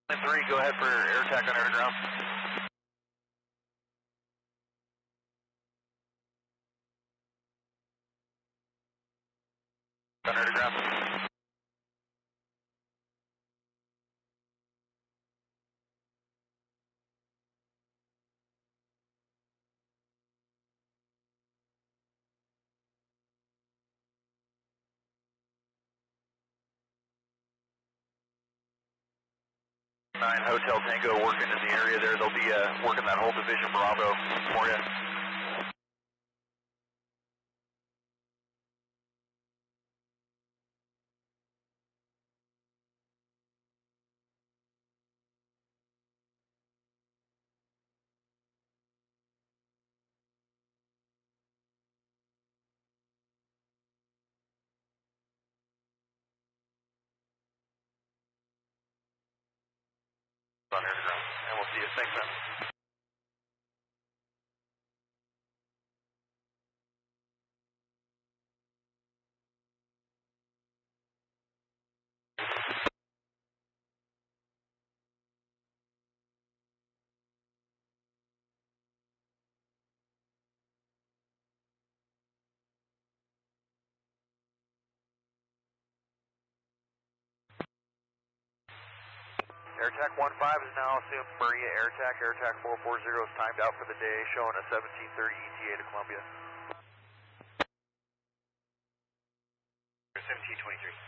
And 3, go ahead for air attack on air ground. On air ground. Nine Hotel Tango working in the area there. They'll be working that whole division Bravo for you. On air ground, and we'll see you. Thanks, man. AirTac 15 is now assumed Maria AirTac. AirTac 440 is timed out for the day, showing a 1730 ETA to Columbia. 1723.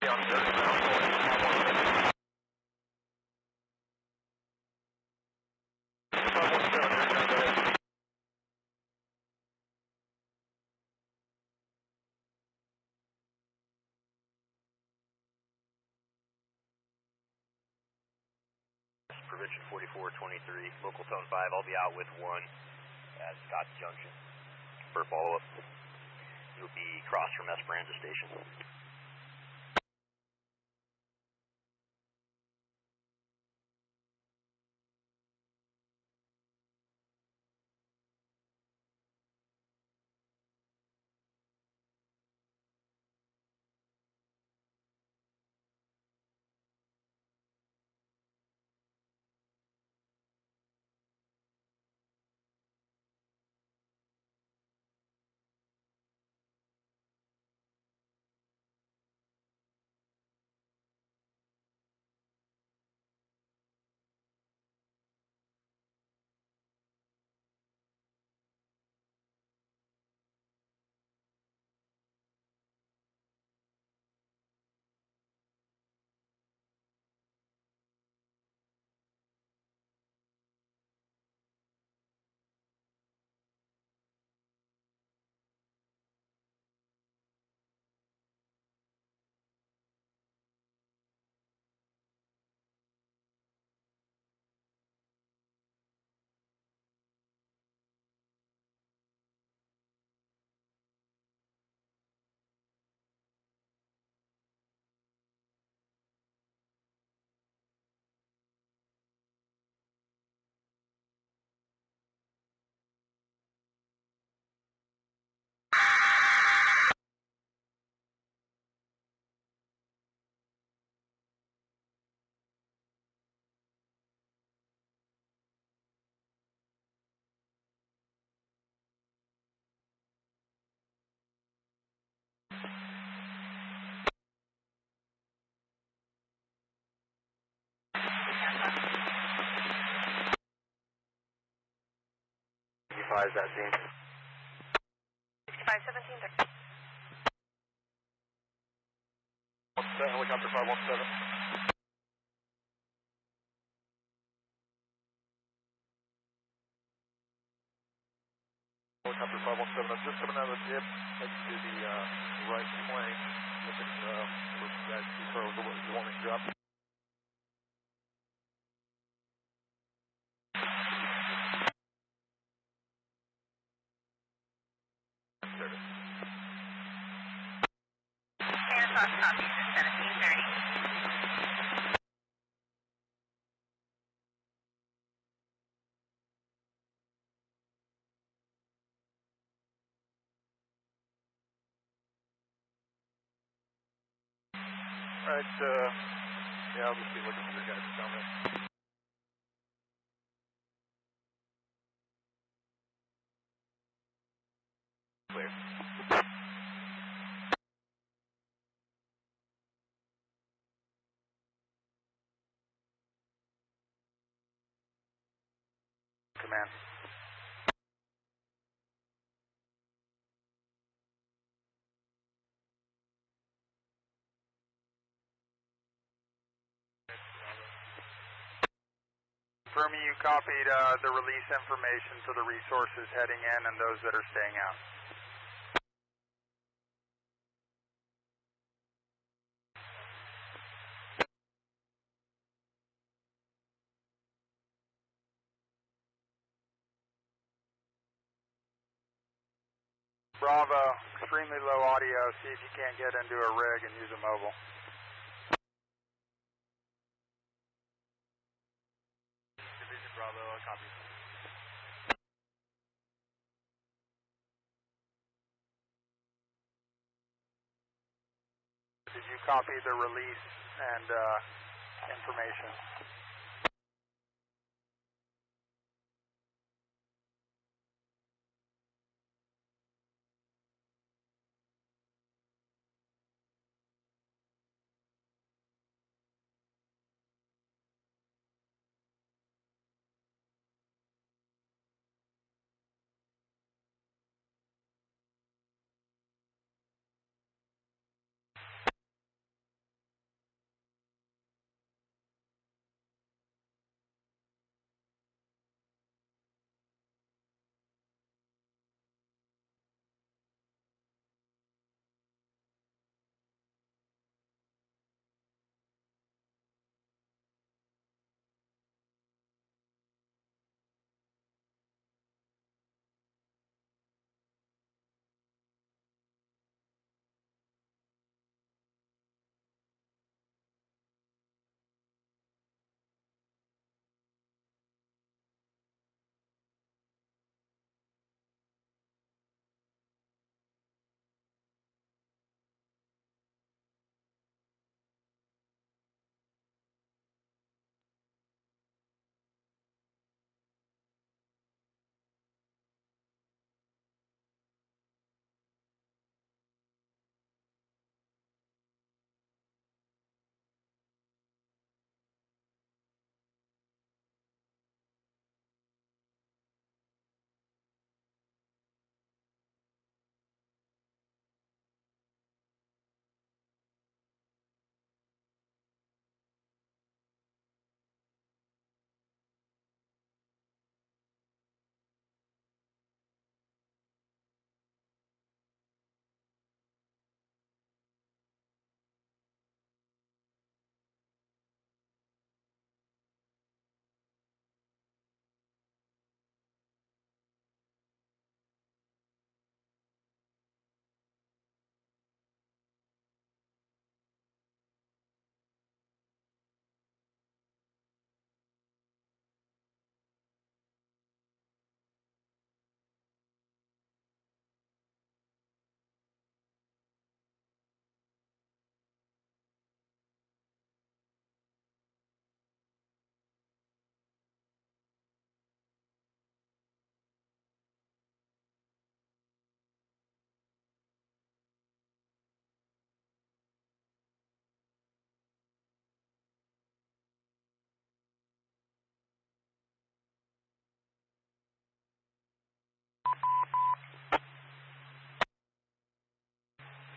Prevention 4423, local tone 5. I'll be out with 1 at Scotts Junction for follow-up. You'll be across from Esperanza Station. Is that scene? 6517. Helicopter 517. Helicopter 517. I'm just coming out of the dip next to the right flank. Looking for you guys to throw the one you want me to drop. Copy, 1730. Alright, yeah, I'll just be looking for your guys' comments. Clear. Command. Confirming you copied the release information to the resources heading in and those that are staying out. Bravo, extremely low audio. See if you can't get into a rig and use a mobile. Division Bravo, copy. Did you copy the release and information?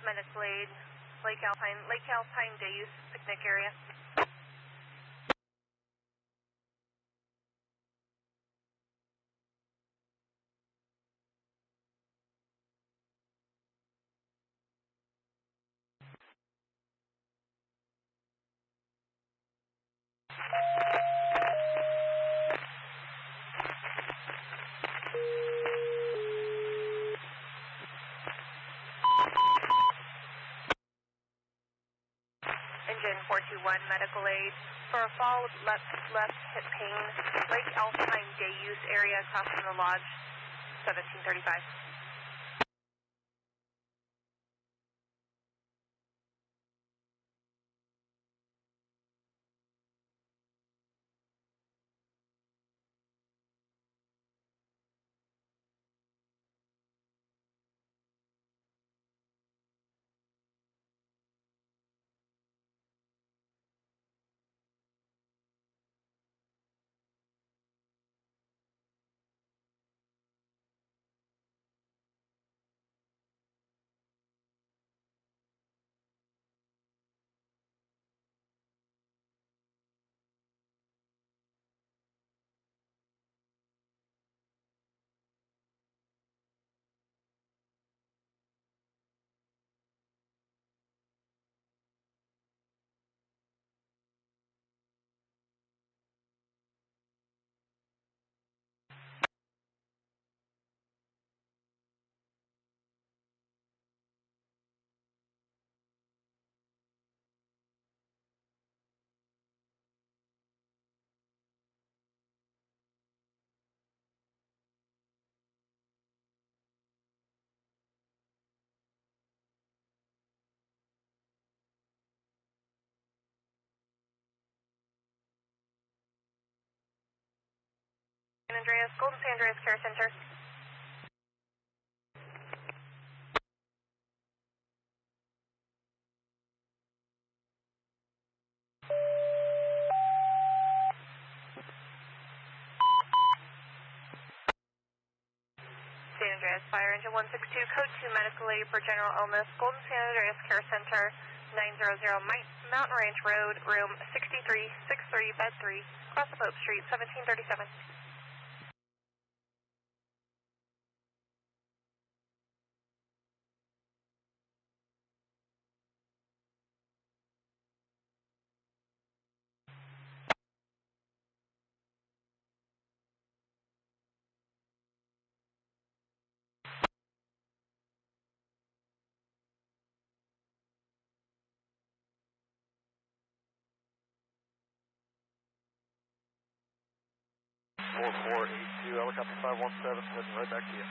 medical aid, Lake Alpine day use picnic area. Engine 421 medical aid for a fall with left hip pain, Lake Alpine day use area across from the lodge, 1735. San Andreas, Golden San Andreas Care Center. San Andreas Fire Engine 162, code 2 medical aid for general illness, Golden San Andreas Care Center, 900 Mountain Ranch Road, room 6363, bed 3, across the Pope Street, 1737. Helicopter 517, heading right back to you.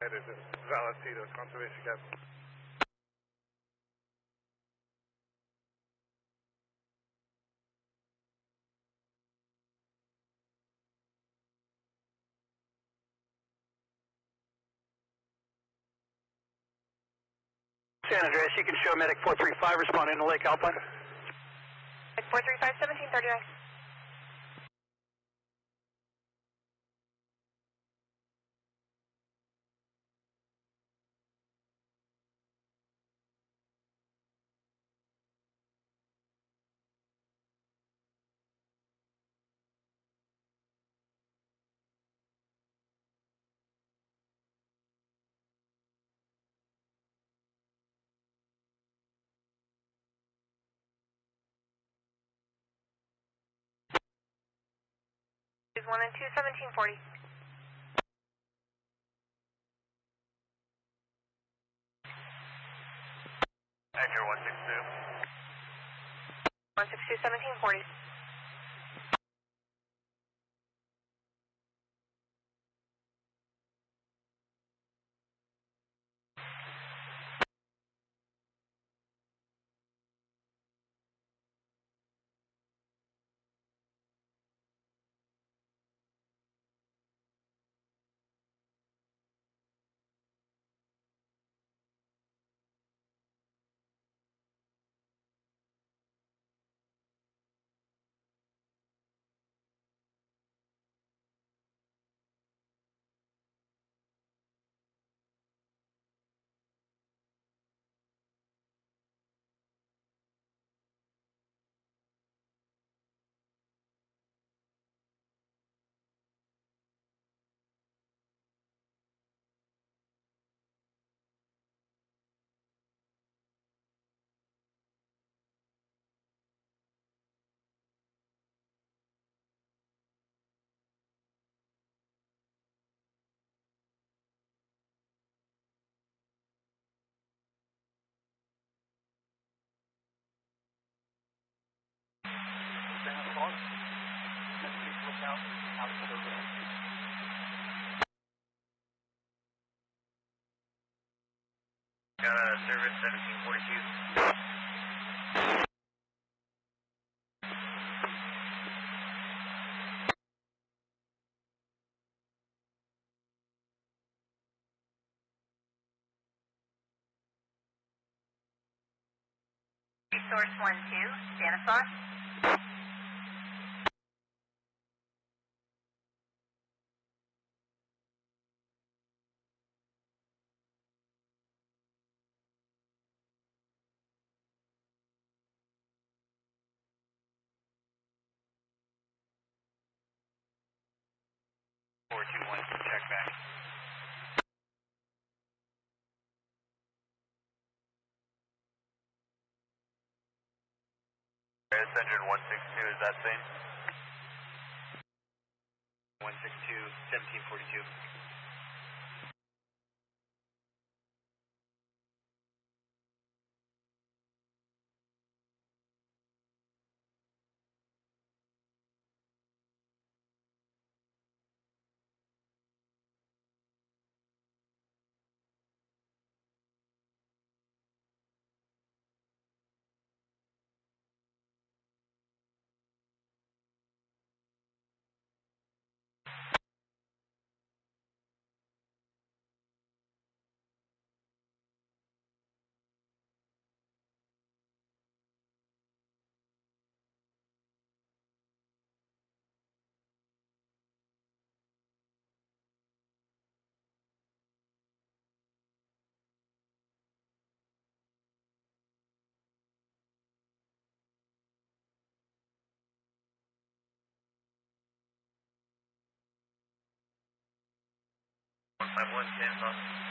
That is Valentinos, Conservation Captain. San Andreas, you can show medic 435 responding to Lake Alpine. Medic 435, 1739. 1 and 2, 1740. Actor 162. 162, 1740. Got a service 1742. Resource 1-2, Stanislaus. Check back. Engine 162, is that same? 162, 1742. I'm 110,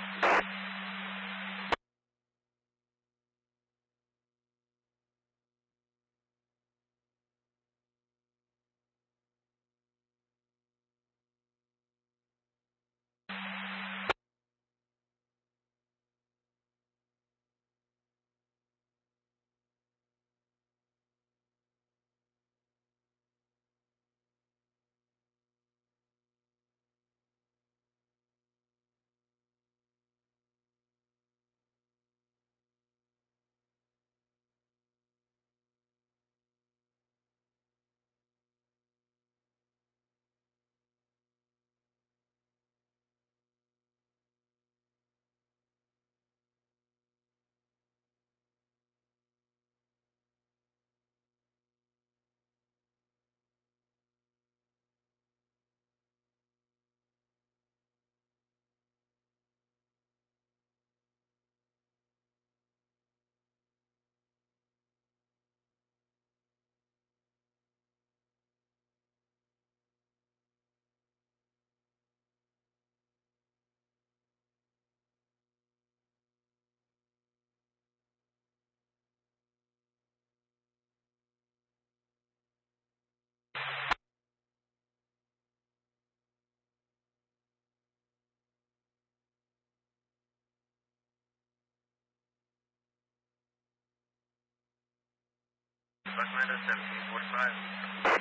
Buckman at 1745.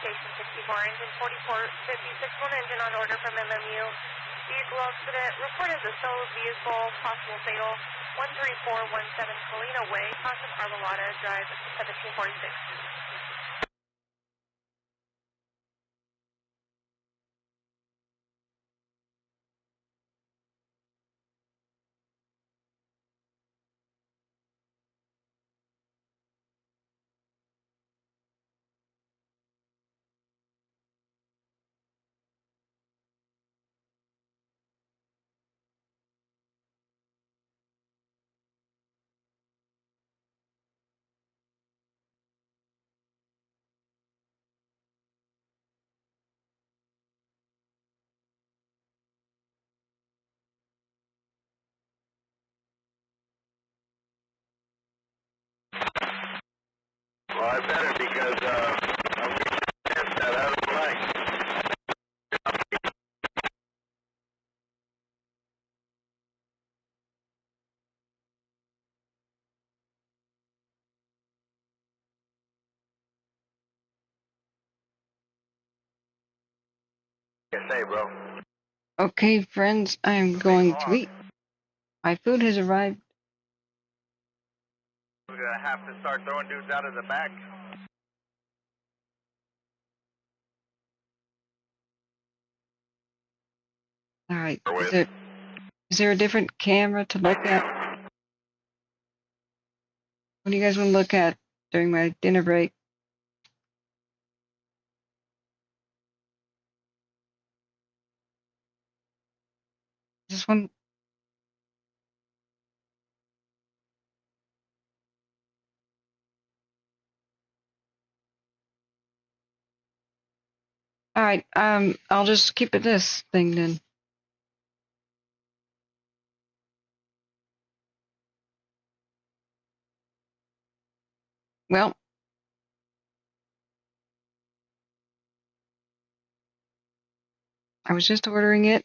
Station 64, engine 4456, one engine on order from MMU. Vehicle accident reported as a solo vehicle, possible fatal, 13417 Colina Way, Casa Carmelata, drive 1746. Well, I better because I'm going to test that out of the leg. Say, bro. Okay, friends, I'm going to eat. My food has arrived. We're going to have to start throwing dudes out of the back. All right. Is there a different camera to look at? What do you guys want to look at during my dinner break? This one? All right. I'll just keep it this thing then. Well, I was just ordering it.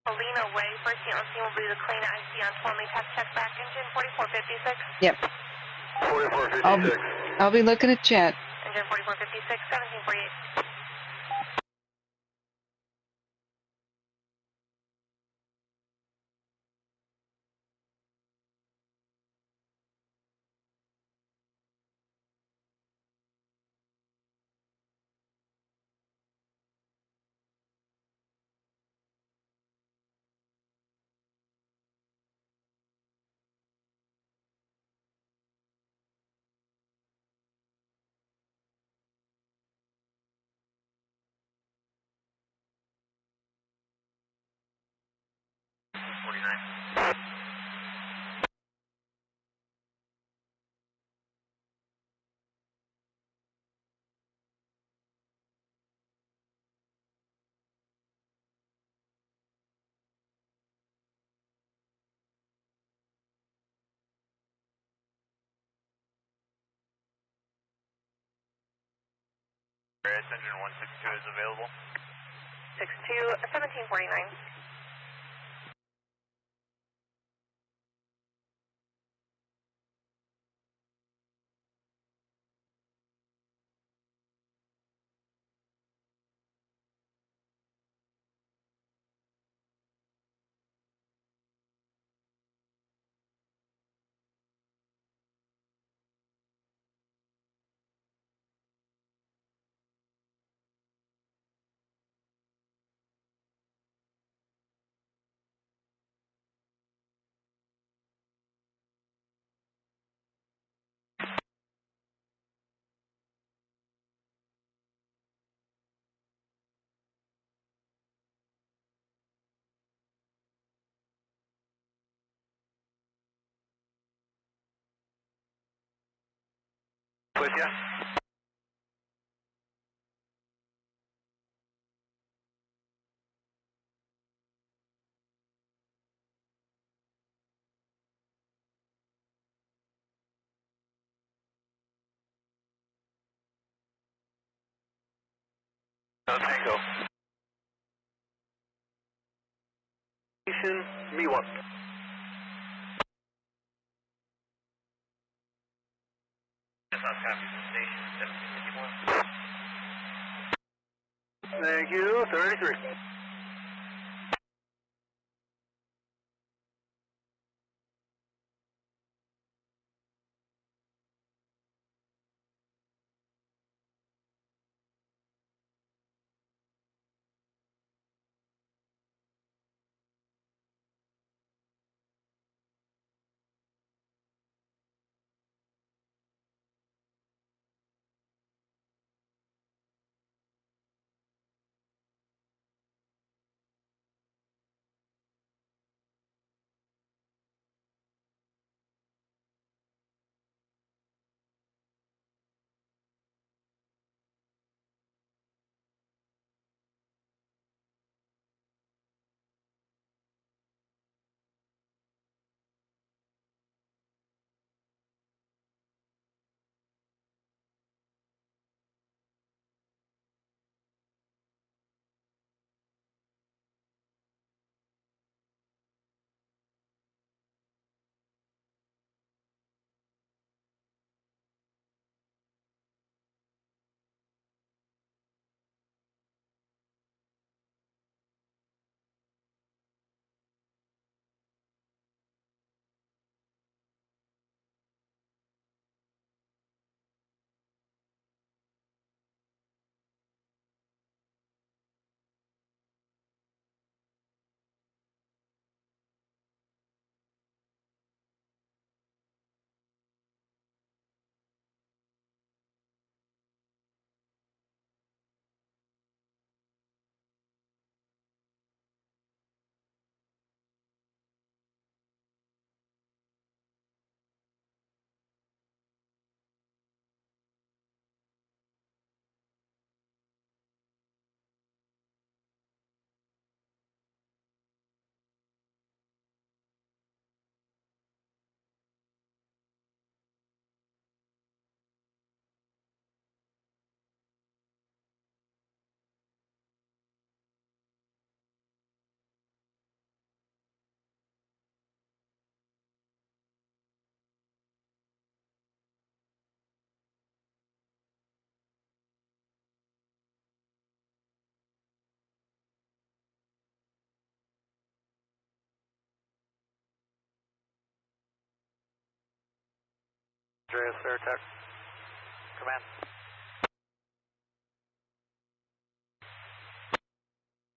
Colina Way, first unit on scene will be the clean IC on 12 test check back engine 4456. Yep. 4456. I'll be looking at chat. Engine 4456, 1748. Engine 162 is available. 62, 1749. with you. Tango. Station, me one. Yes, I'll copy the station, 1751. Thank you, 33. Andreas, Veritech. Command.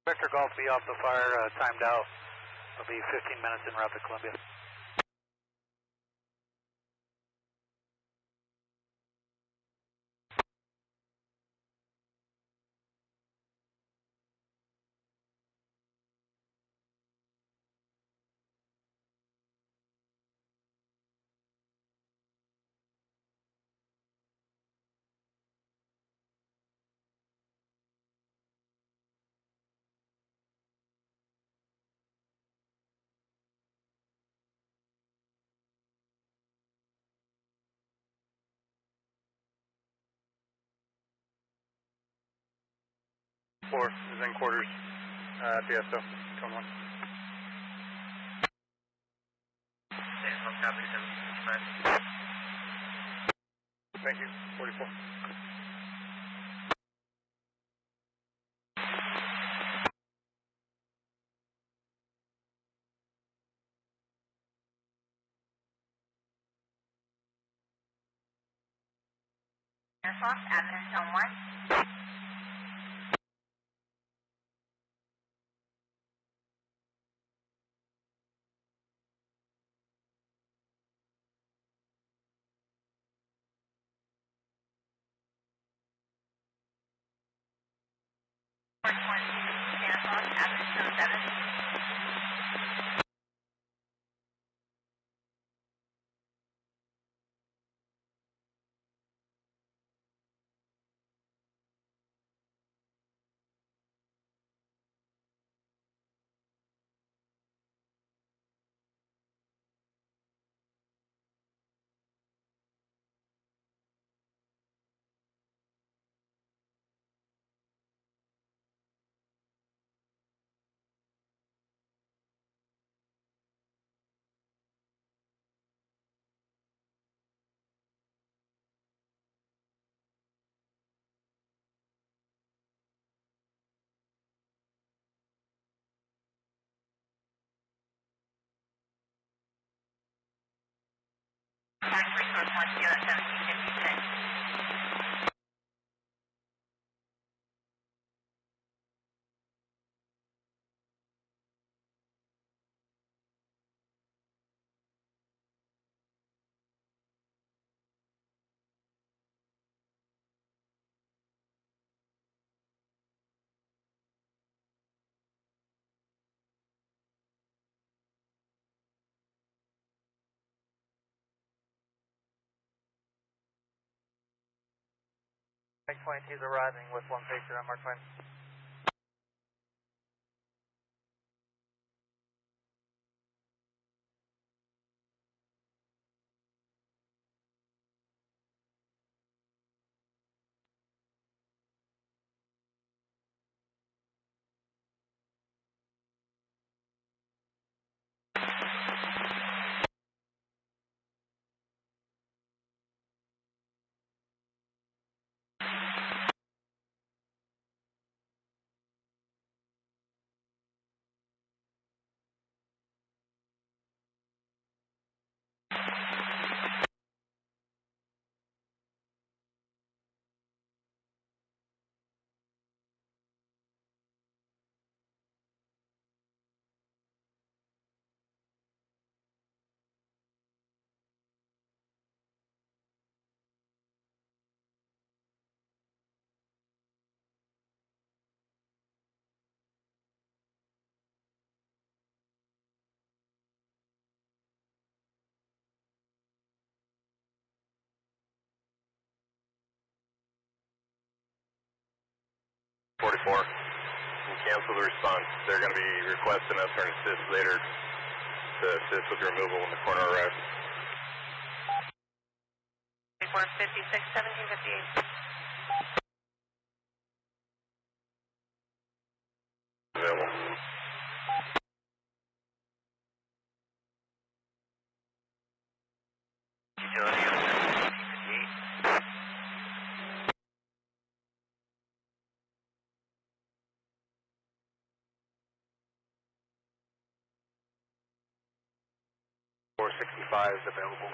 Vector Golf be off the fire, timed out. It'll be 15 minutes in route to Columbia. Four is in quarters, BSO, come on. Thank you, 44. Evidence on one. contact resource rescue at 1756. X-22 is arriving with one patient on Mark Twain. Cancel the response. They're going to be requesting us for an assist later to assist with the removal when the coroner arrives. 456, 1758. Available. Utility on 1758. 465 is available.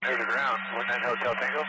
Near the ground, 19 Hotel Tango.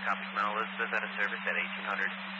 Copy from Elizabeth at a service at 1800.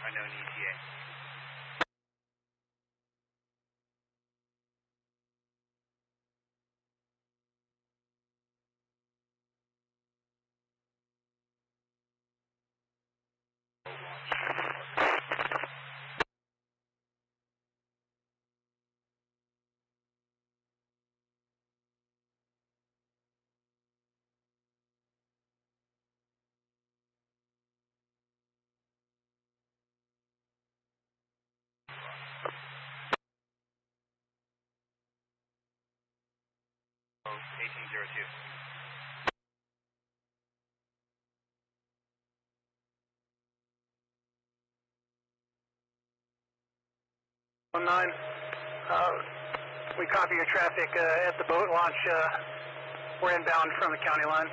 unknown ETA. Oh, 1802. We copy your traffic at the boat launch. We're inbound from the county line.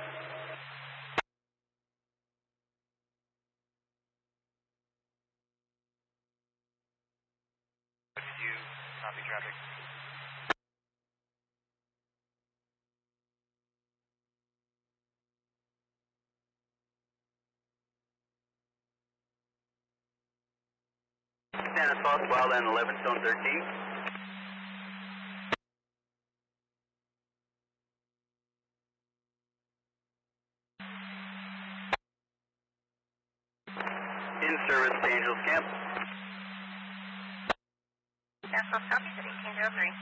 Did you copy traffic? Stand Falls, Wildland 11, Zone 13. In service to Angels Camp. National copies at 1803.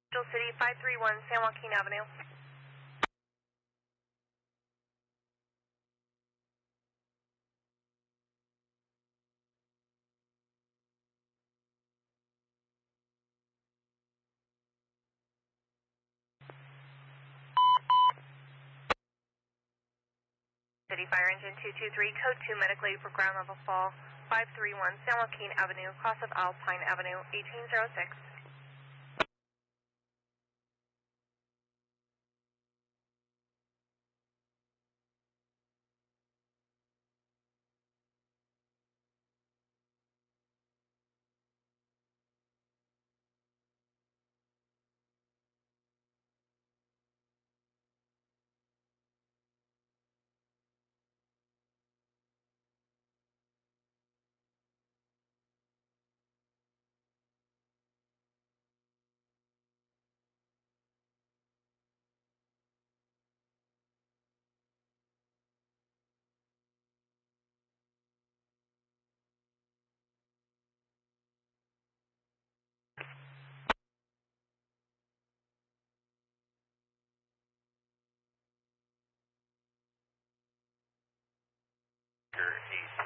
Angel City, 531 San Joaquin Avenue. City Fire Engine 223, Code 2, medically for ground level fall, 531 San Joaquin Avenue, cross of Alpine Avenue, 1806.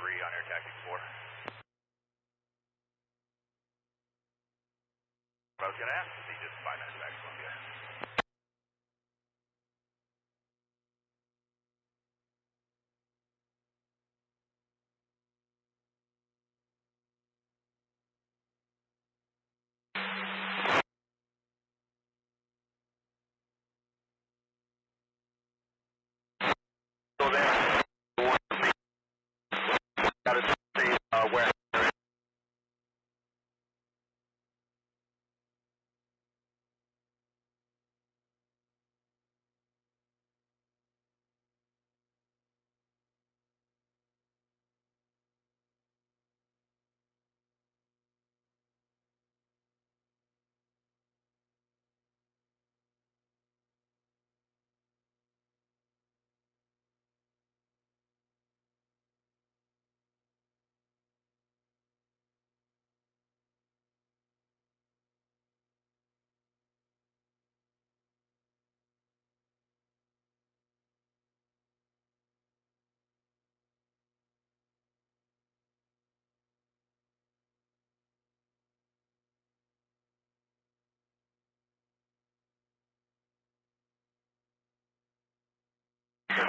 recovery on air tactics 4. I was going to ask, see just 5 minutes back, Columbia. Still there. Got to see where.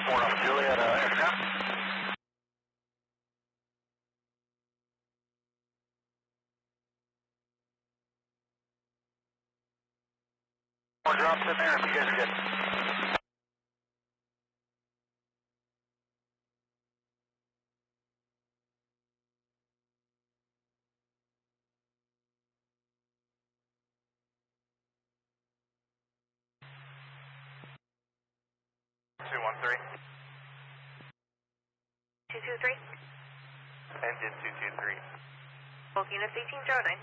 Fort Umatilla, aircraft. More drops in there if you guys are good. Two one three. 223. Engine 223. Both units 1809.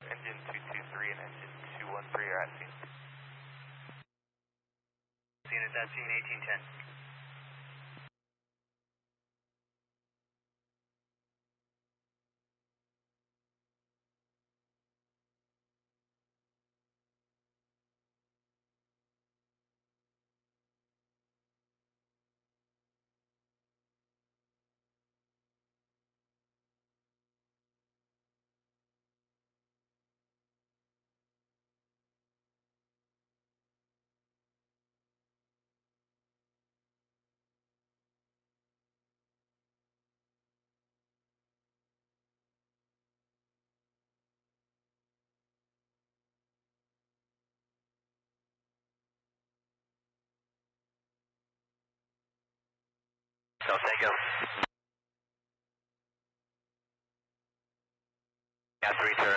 Engine 223 and engine 213 are at scene. Unit at scene 1810. So take him. Got 3 turn.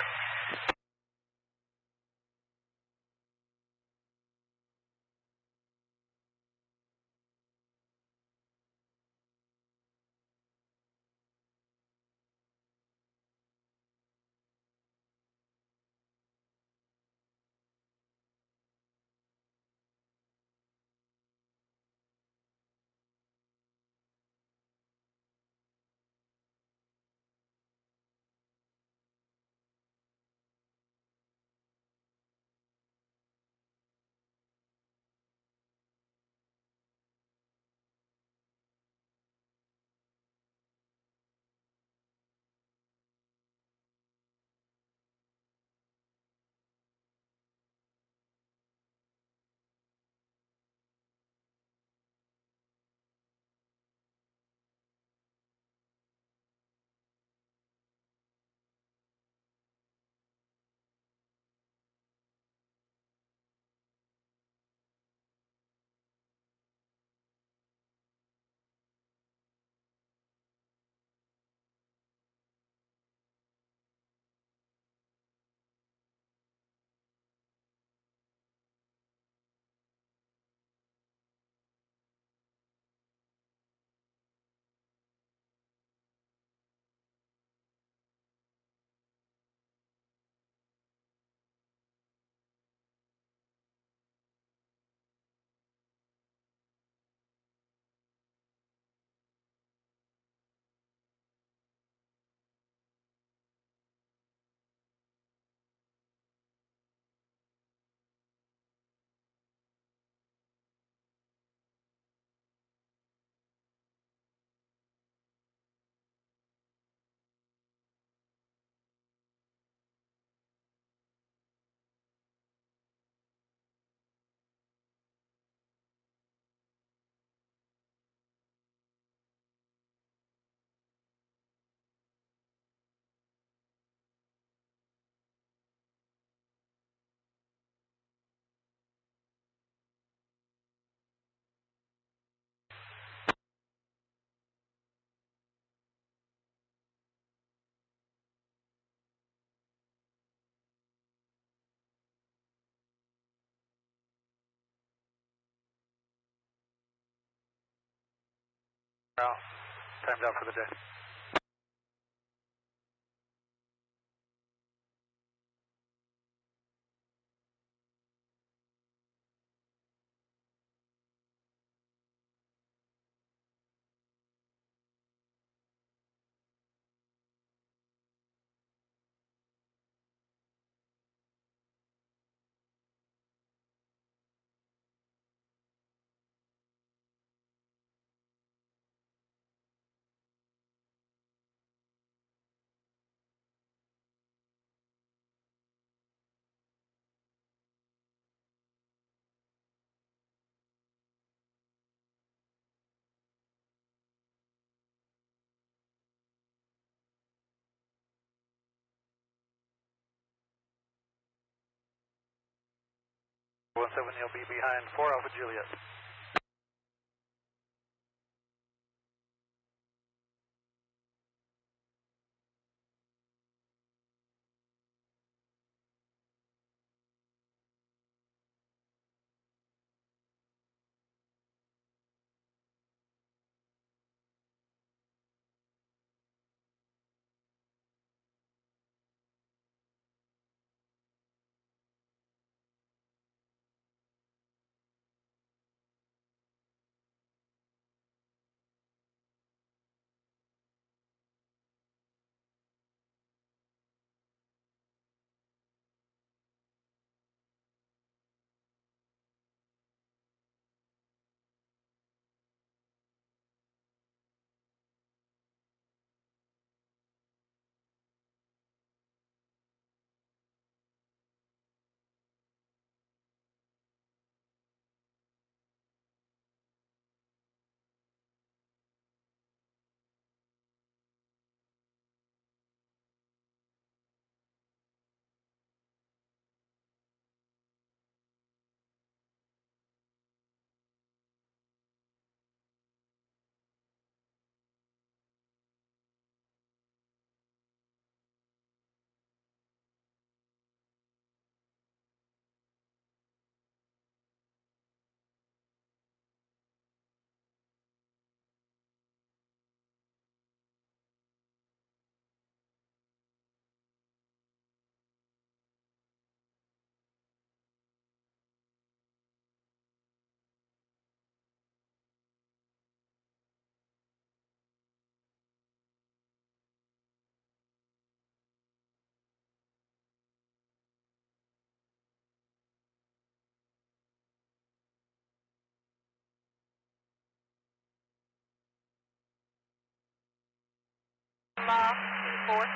Well, time's out for the day. One seven, you'll be behind 4 Alpha Juliet. Law, 4.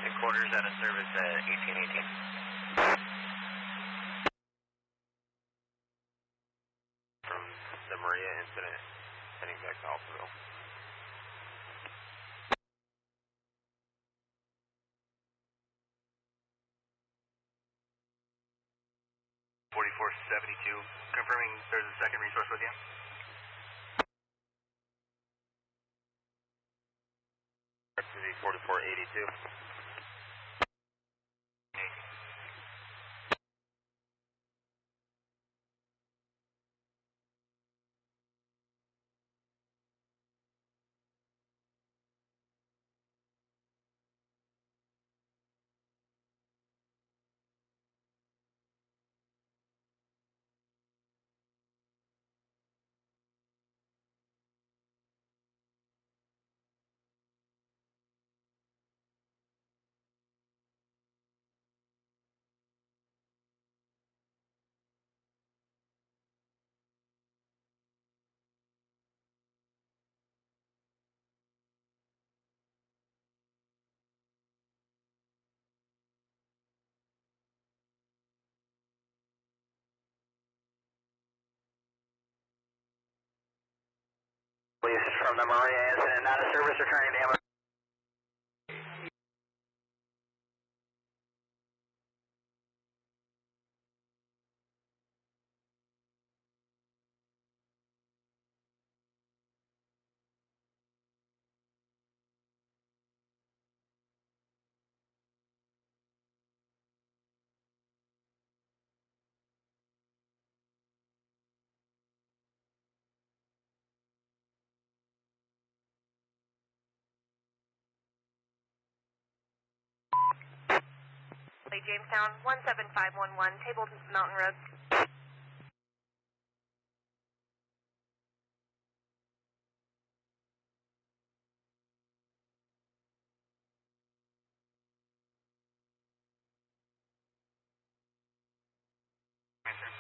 Headquarters out of service at 1818. From the Maria incident, heading back to Alphaville. Confirming there's a second resource with you. RCV 4482. from the Maria incident, out of service, returning to Amber. Jamestown, 17511, Table Mountain Road. Answer.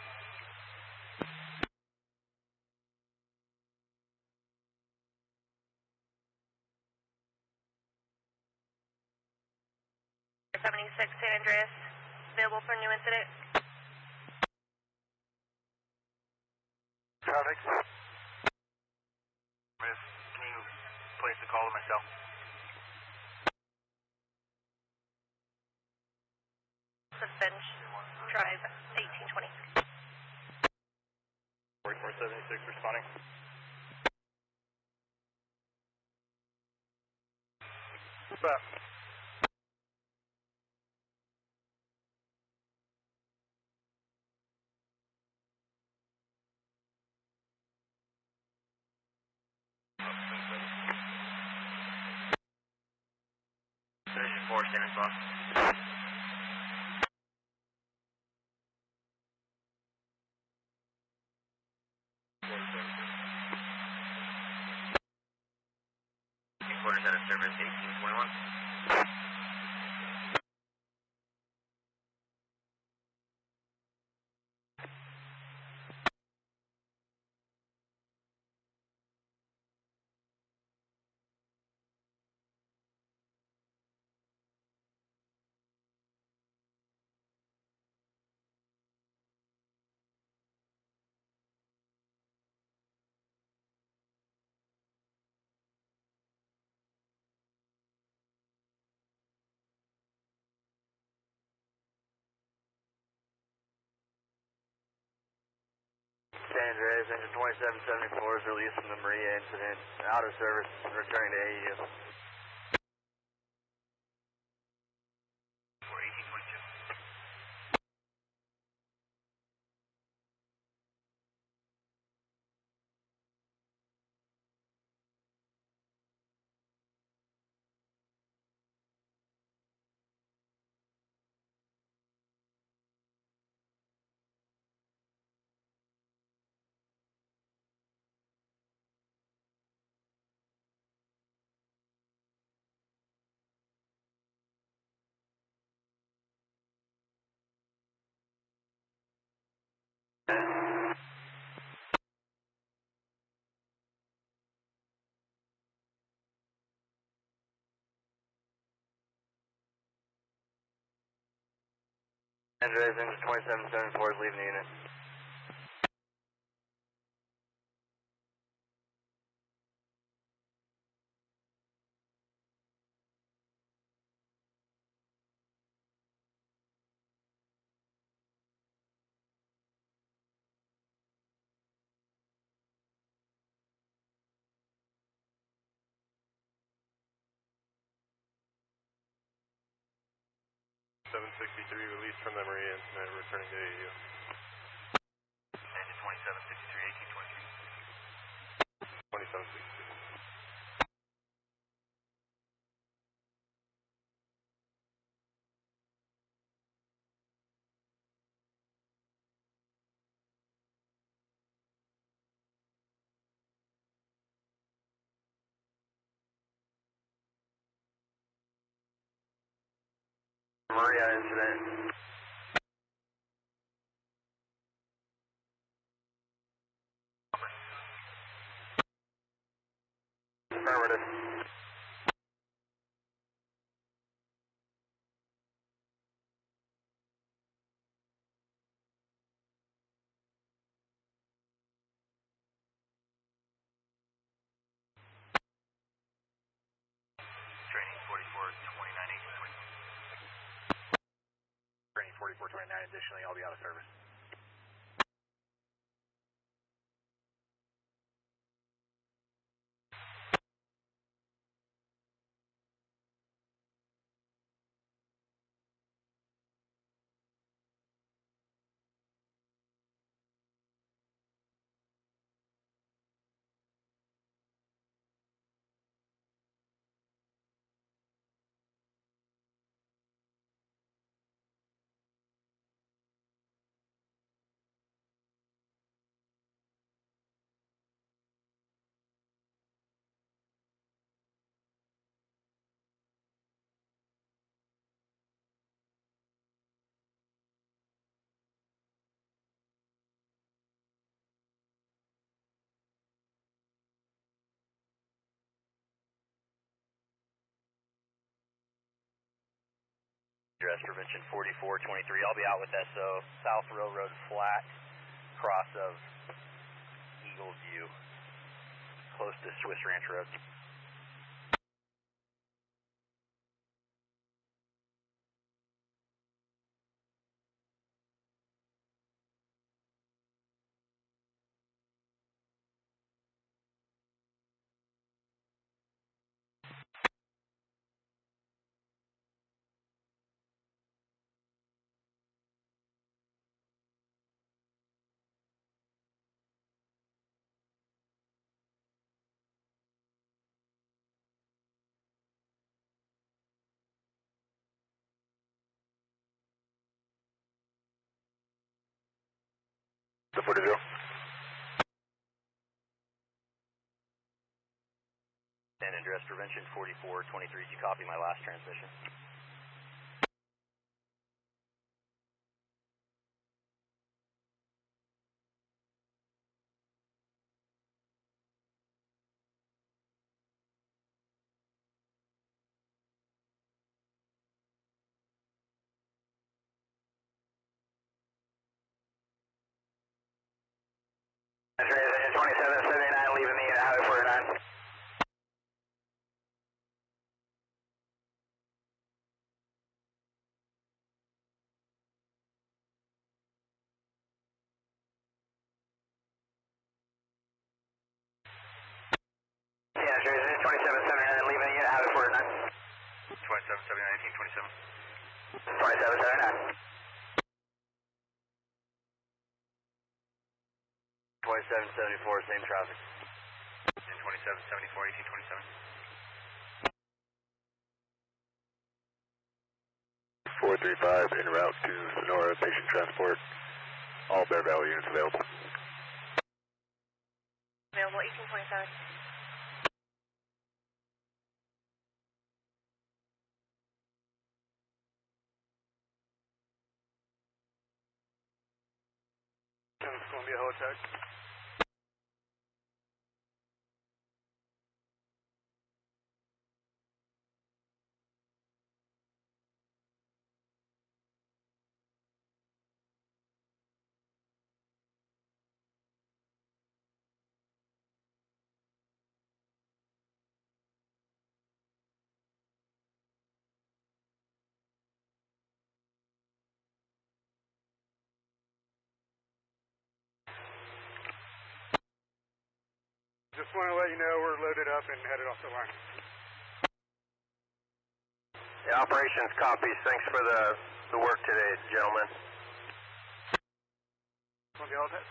76 San Andreas, available for new incident. Traffic. Miss, can you place a call to myself? Bench Drive, 1820. 4476 responding. What's up? Station 4, standing spot. Quarters out of service, 1821. San Andreas, engine 2774 is released from the Maria incident, out of service, returning to AEU. 1822. San Andreas, engine 2774 is leaving the unit. Released from the Maria incident, returning to AEU. Engine 2763, 1823. 2762. Maria incident. Affirmative. additionally, I'll be out of service. Address prevention 4423. I'll be out with SO, South Railroad Flat, cross of Eagle View, close to Swiss Ranch Road. The 40. And address prevention 4423. Did you copy my last transmission? That's right, 2779, leaving the Highway 49. Yeah, sure, 2779, leaving the Highway 49. 2779, 2779. 2774, same traffic. And 2774, 1827. 435 en route to Sonora, patient transport. All Bear Valley units available. Available 1827. Columbia Hotech. Just want to let you know we're loaded up and headed off the line. Yeah, operations copies. Thanks for the work today, gentlemen. Columbia Hotech.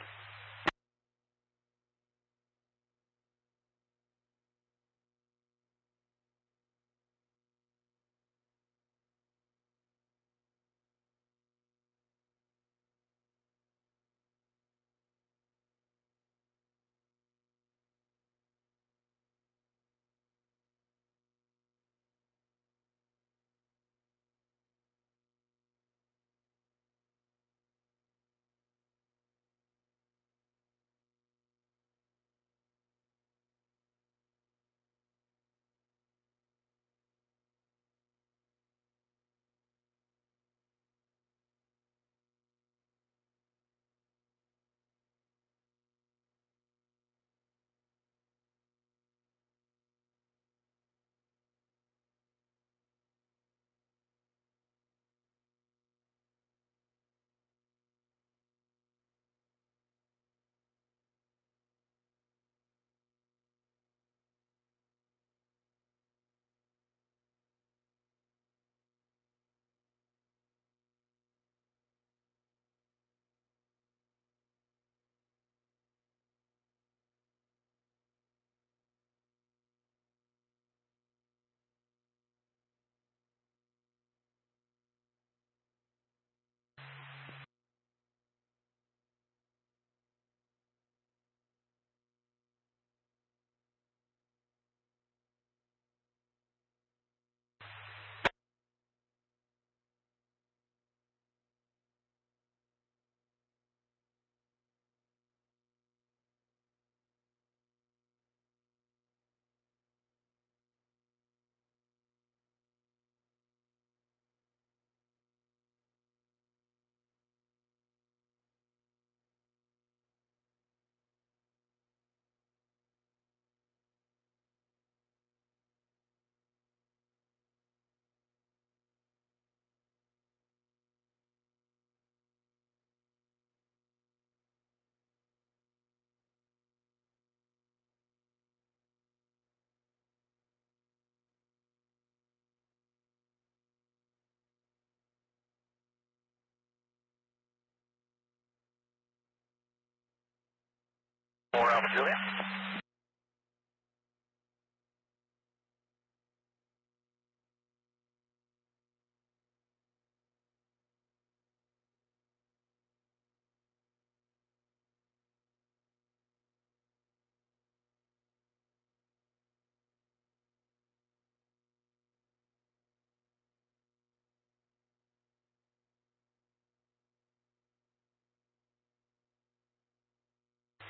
Bravo, Julia.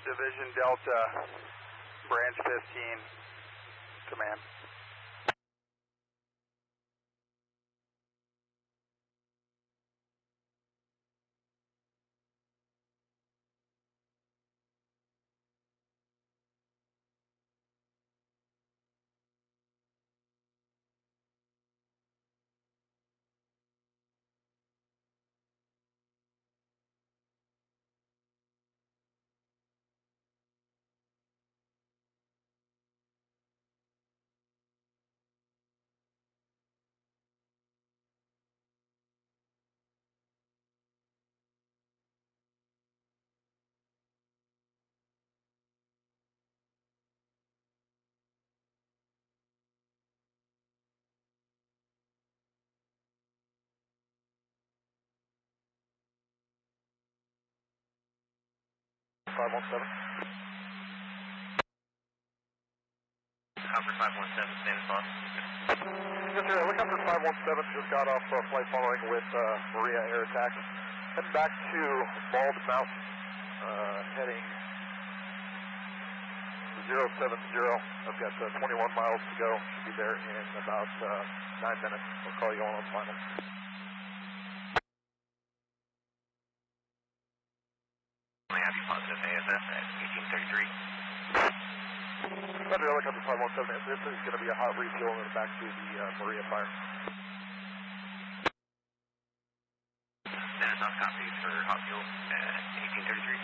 Division Delta, Branch 15, command. Conference 517, stand on. Yes, sir. Helicopter 517 just got off flight following with Maria air attack. Heading back to Bald Mountain, heading 070. I've got 21 miles to go. Should be there in about 9 minutes. I'll call you on final. Miami positive ASS at 1833. Thunder Helicopter 517, this is going to be a hot refuel and back to the Maria fire. Dennis on copy for hot fuel at 1833.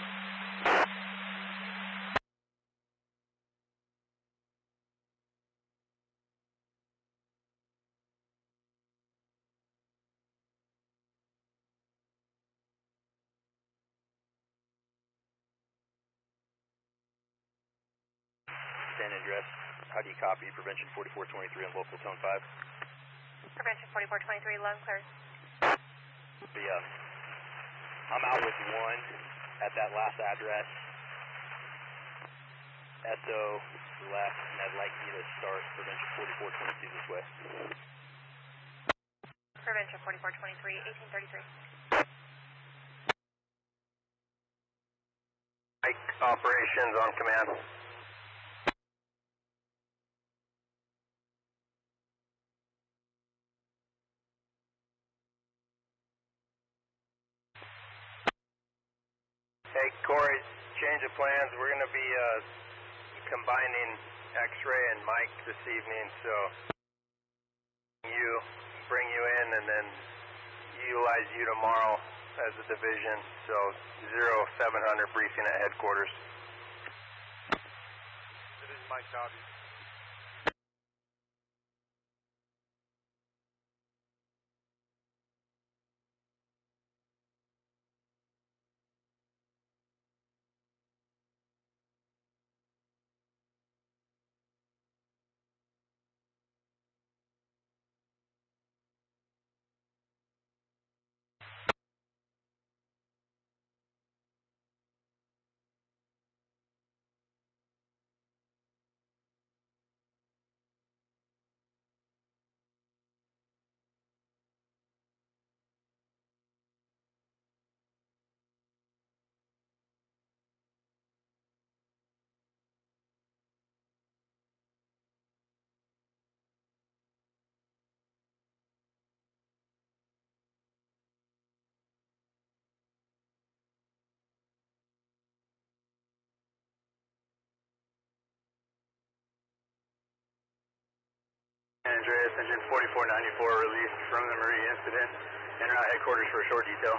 Stand address. How do you copy? Prevention 4423 on local tone 5. Prevention 4423, low and clear. I'm out with one at that last address. SO left, and I'd like you to start Prevention 4422 this way. Prevention 4423, 1833. Mike, operations on command. Hey, Corey, change of plans. We're going to be combining X-ray and Mike this evening, so bring you in and then utilize you tomorrow as a division. So 0700 briefing at headquarters. It is Mike Dodgy. Andreas, engine 4494 released from the Maria incident. In and out headquarters for a short detail.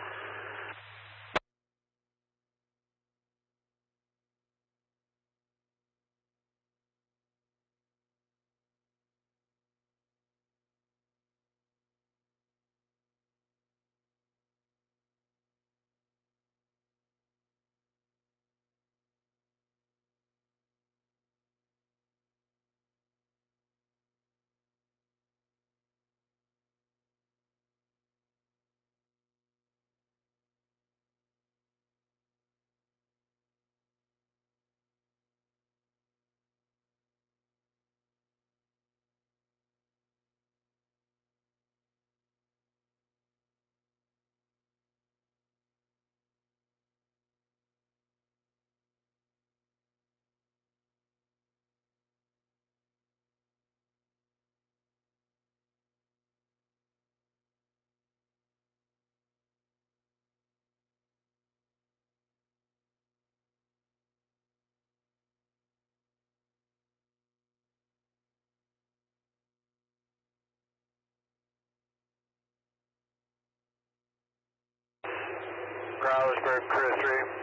Growlersburg, Crew 3.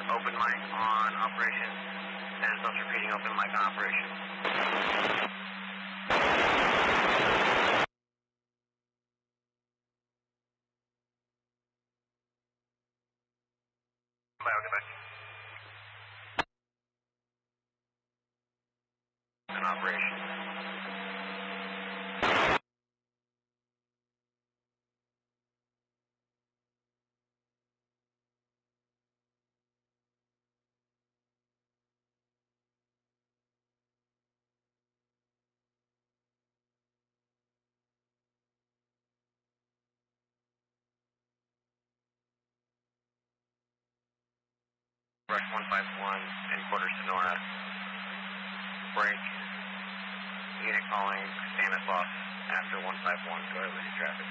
Open mic on operation. Stan's repeating open mic on operation. Bye, I'll get back. On operation. Rush 151 in quarter Sonora. Break. Unit calling Stanislaus after 151. Go ahead with your traffic.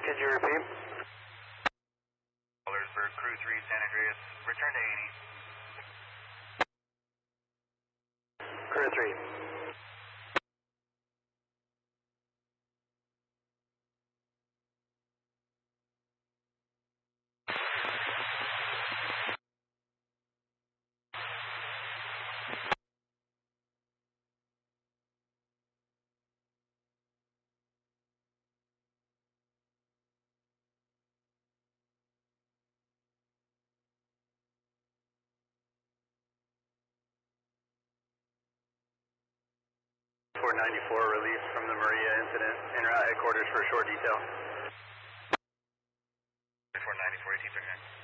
Could you repeat? Wildfire Crew 3, San Andreas. Return to 80. Crew 3. Release from the Maria incident. En route headquarters for a short detail. 494, 1839.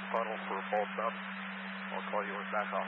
one funnel for Bald Mountain. I'll call you when back off.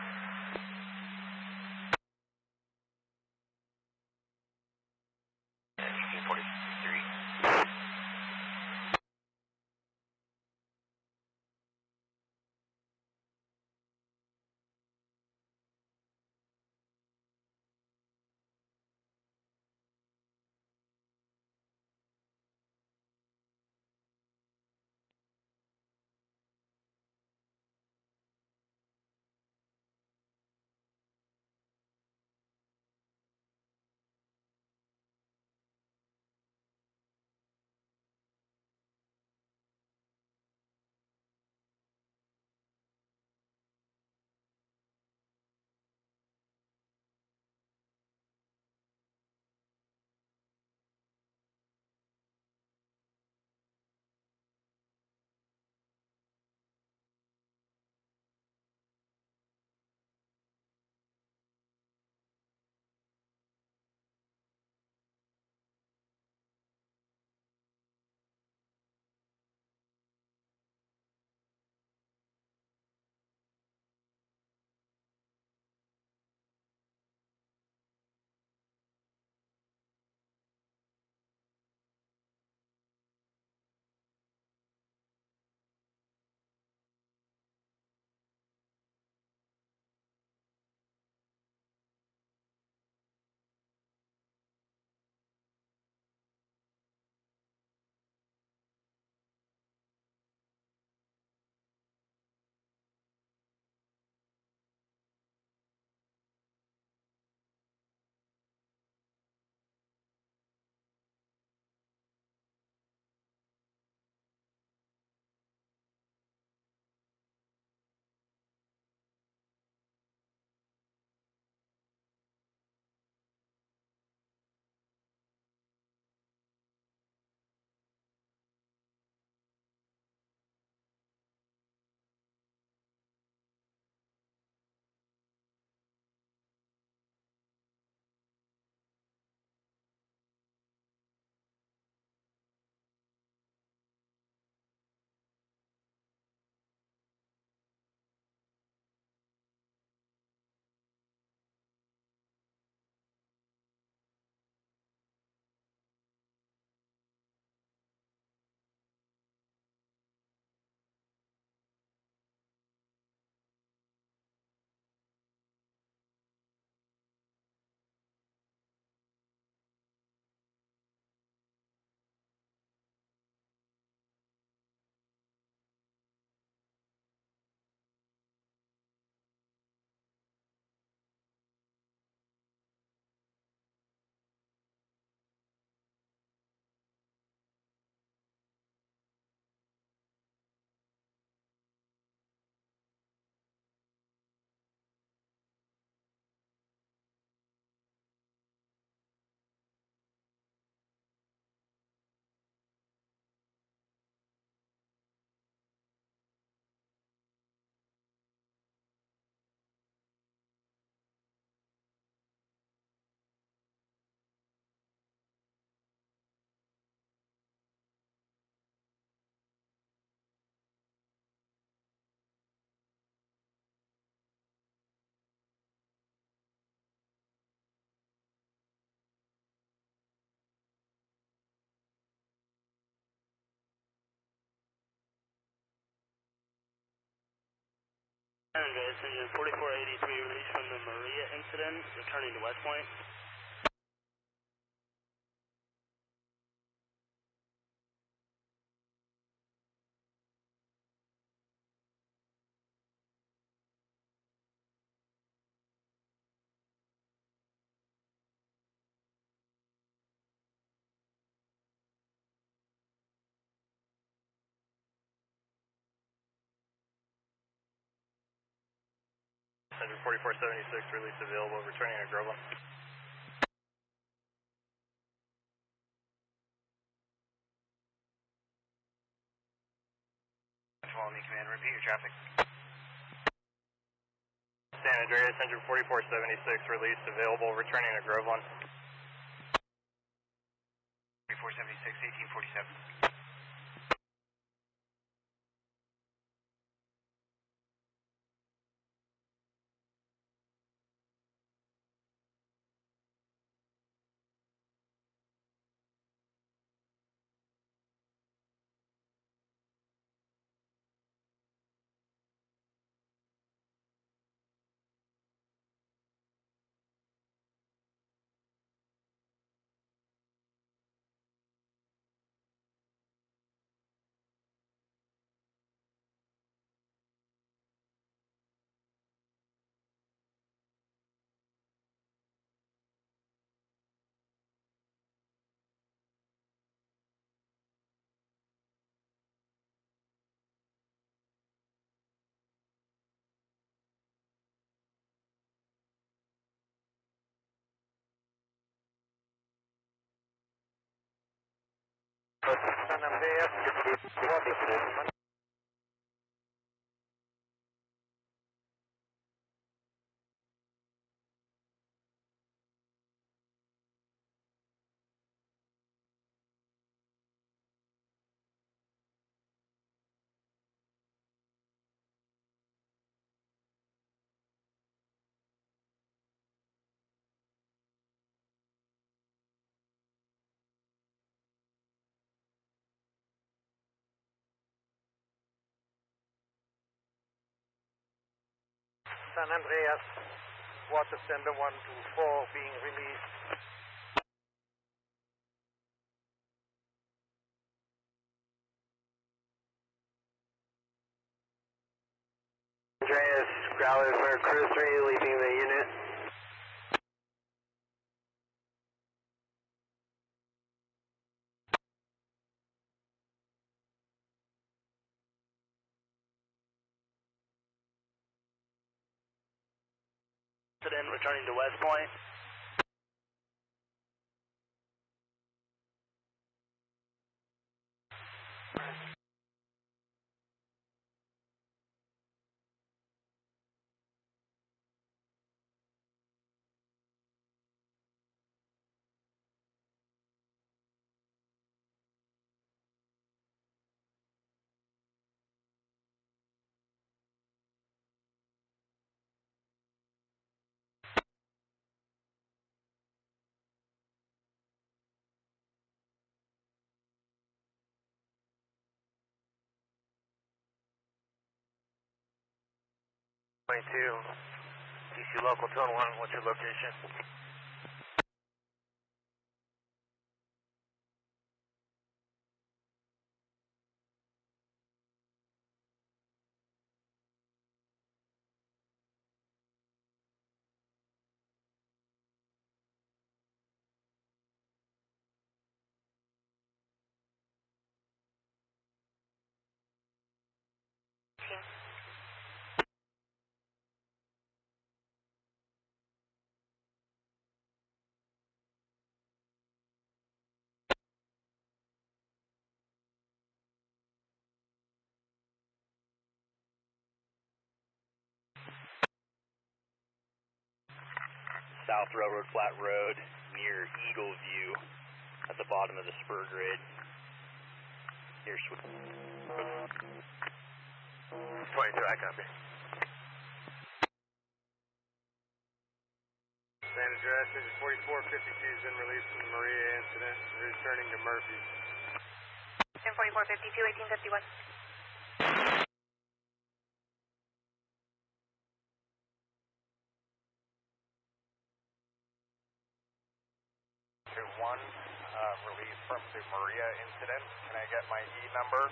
Andres, engine 4483 released from the Maria incident, returning to West Point. Engine 4476 release available, returning to Groveland. Follow me, Command. Repeat your traffic. San Andreas, engine 4476 released available, returning to Groveland. 4476, 1847. San Andreas, water. San Andreas, water sender 124 being released. Andreas, Growler for Crew 3 leaving the unit. Incident returning to West Point. DC local tone 1, what's your location? South Railroad Flat Road near Eagle View at the bottom of the spur grid. Near 22, I copy. San Andreas, 4452 has been released from the Maria incident, returning to Murphy. 104452, 1851. One release from the Maria incident. Can I get my E number?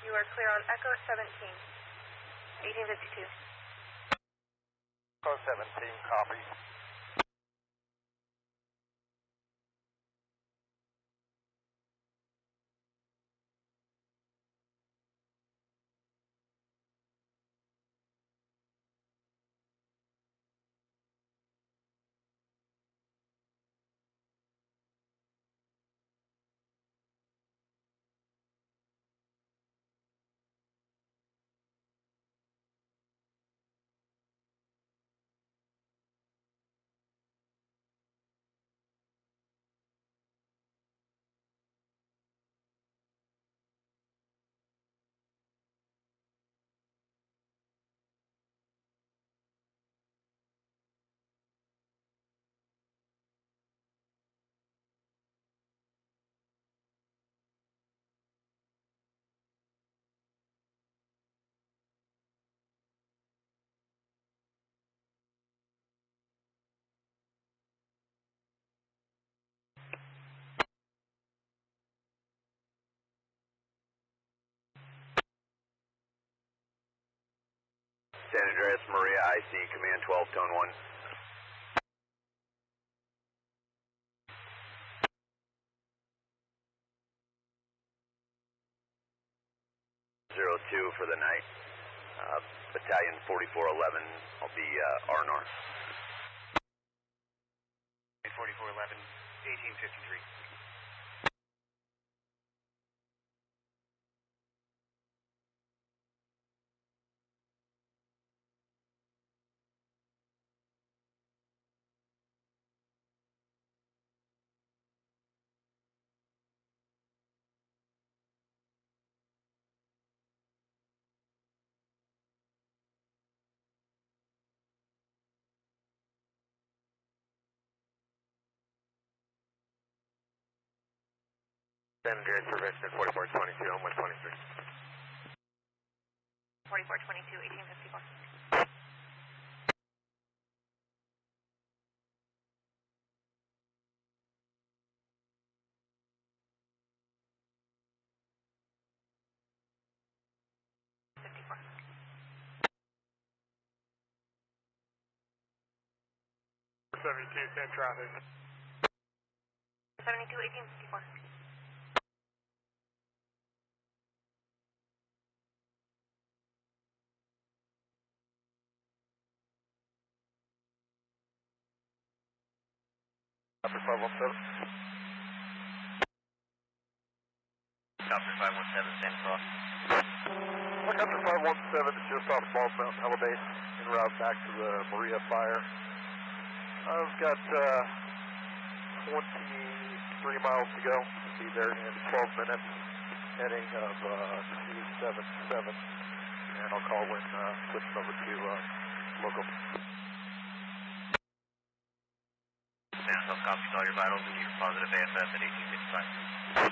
You are clear on Echo 17, 1852. Echo 17, copy. San Andreas, Maria, IC, command 12, tone 1. Zero 02 for the night. Battalion 4411, I'll be R&R. 4411, 1853. San Andreas Prevention 4422 on 123. 4422, 1854. Same traffic. 72, 1854. Copy 517. Copter 517, Santa Claus. Copter 517 is just off Bald Mountain Elevate, en route back to the Maria fire. I've got 23 miles to go. Be there in 12 minutes, heading of 277, and I'll call when switching over to local. Santa Claus copies all your vitals and you're positive AFF at 1855.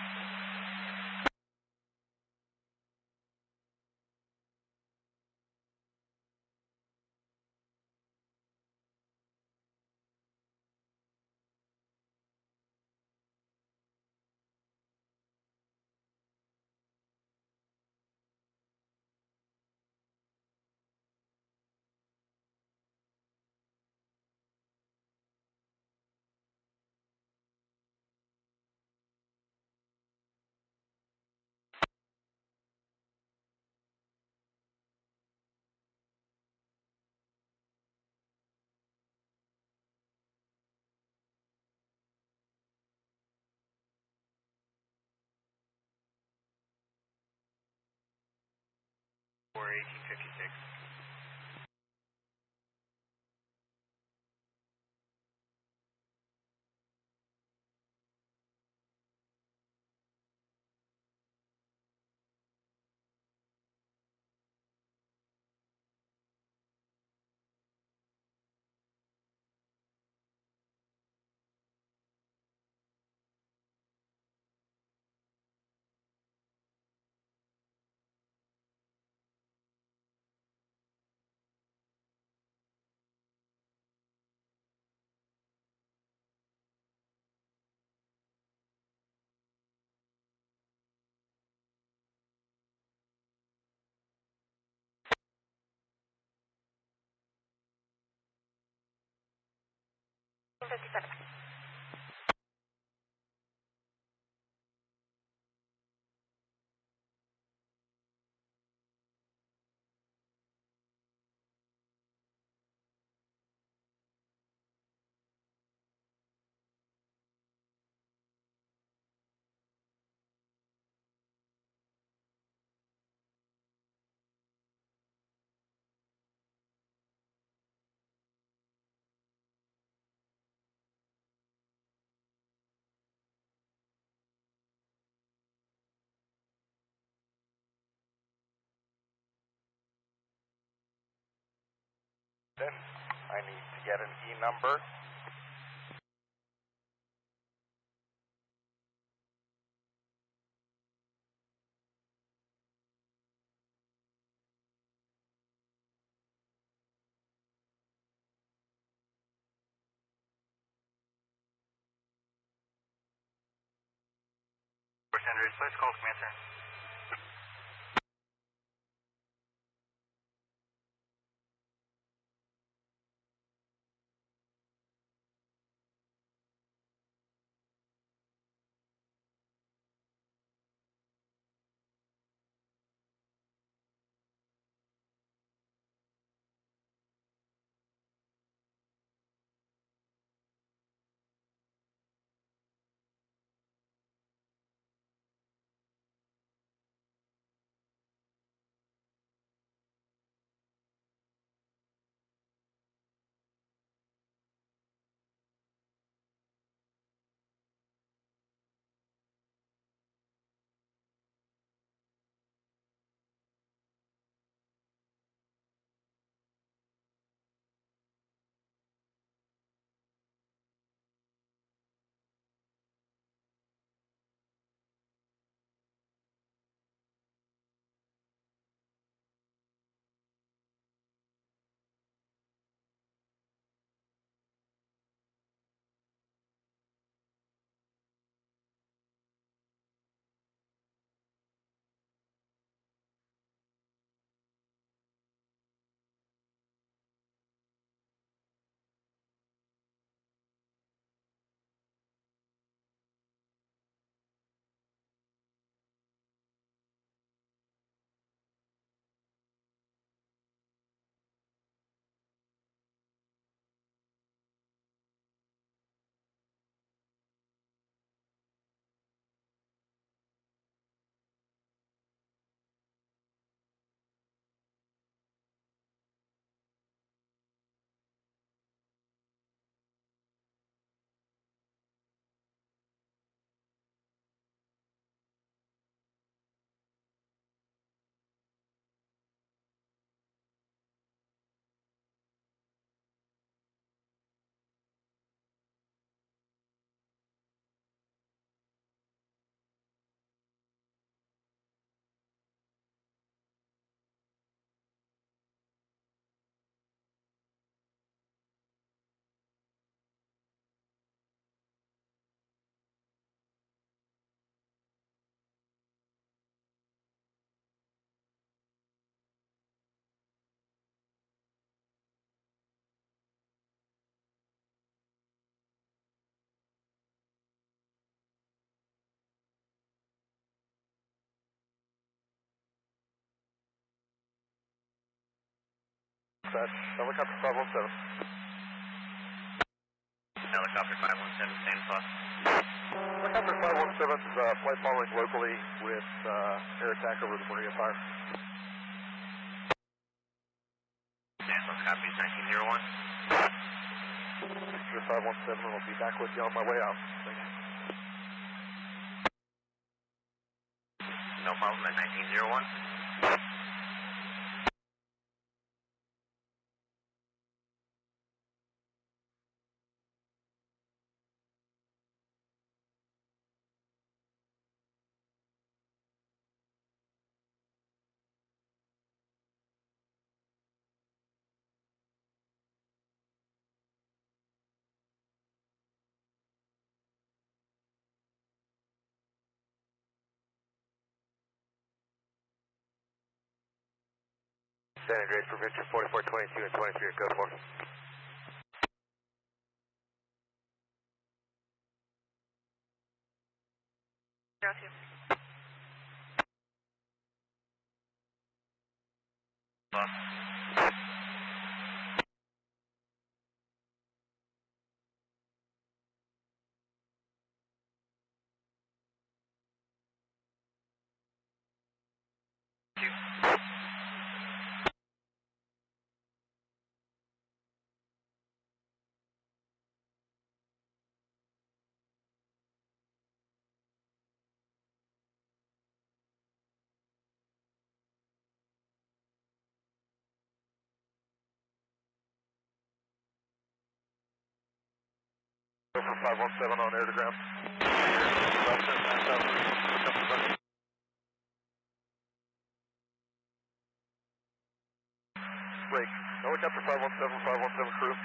Or 1856. Then I need to get an E number. Please call Commander. Dispatch, helicopter 517. Helicopter 517, stand plus. Helicopter 517 is flight following locally with air attack over the Maria fire. Stand plus, copies 1901. Picture 517, and I'll be back with you on my way out. Thank you. No problem at 1901. San Andreas for Venture 4422 and 23 at code 4. Zero two. Go for 517 on air to ground. Break. Helicopter 517, 517 crew.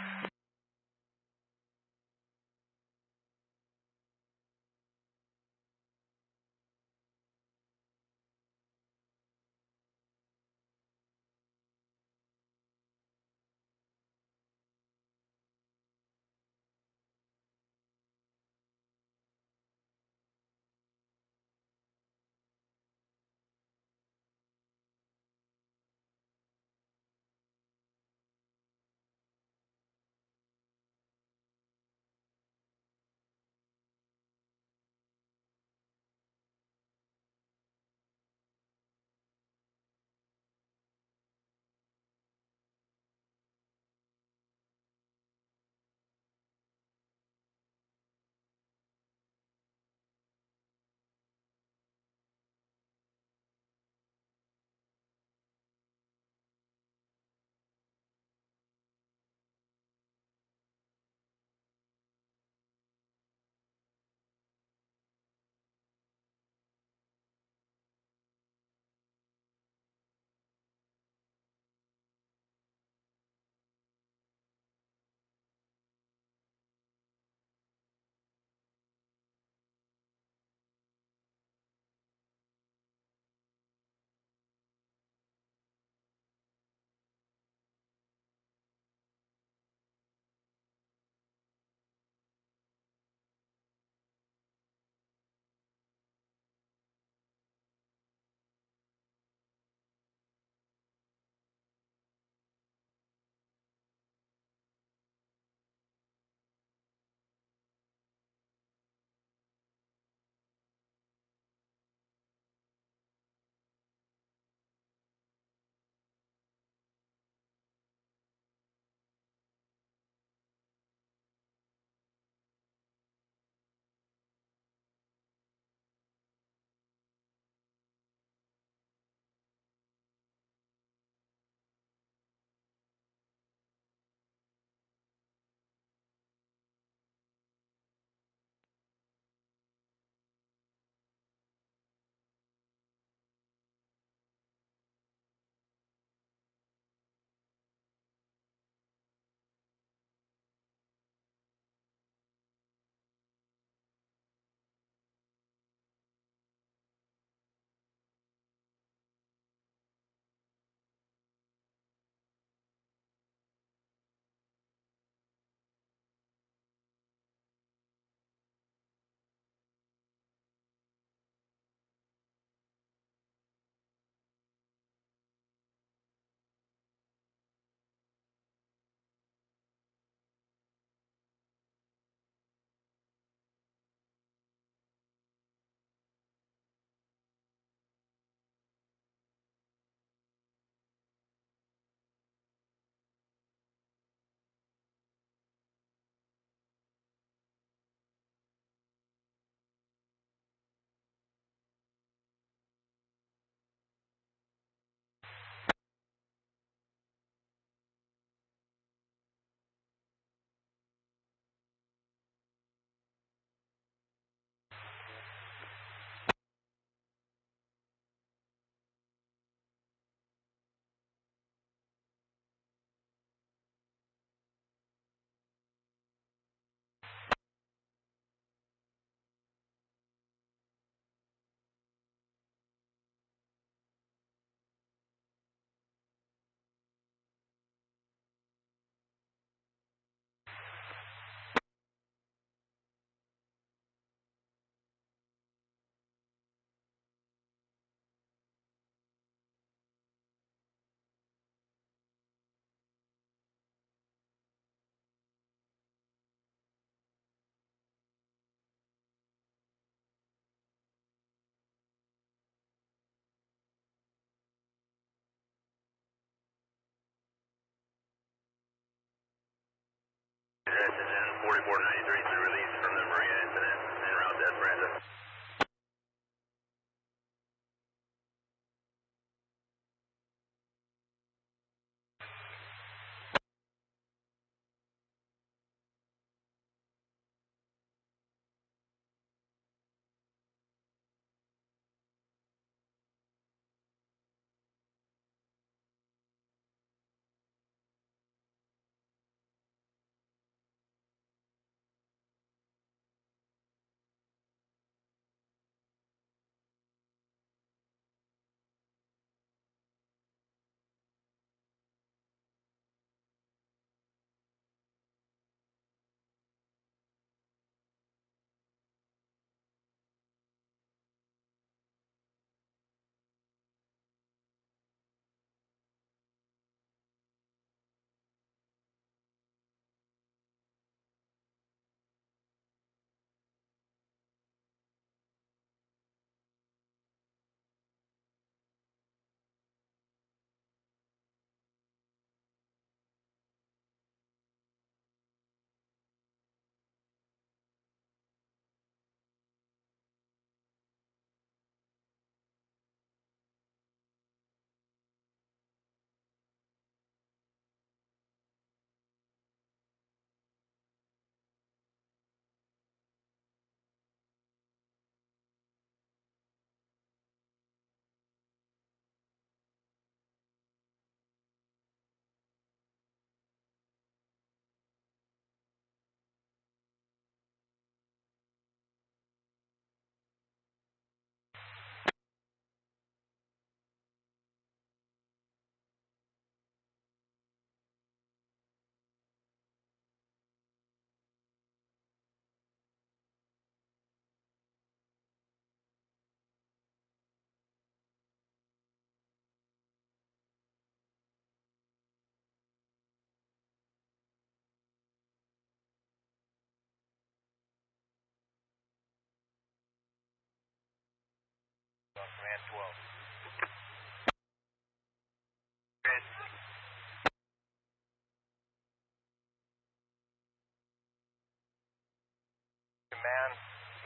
man.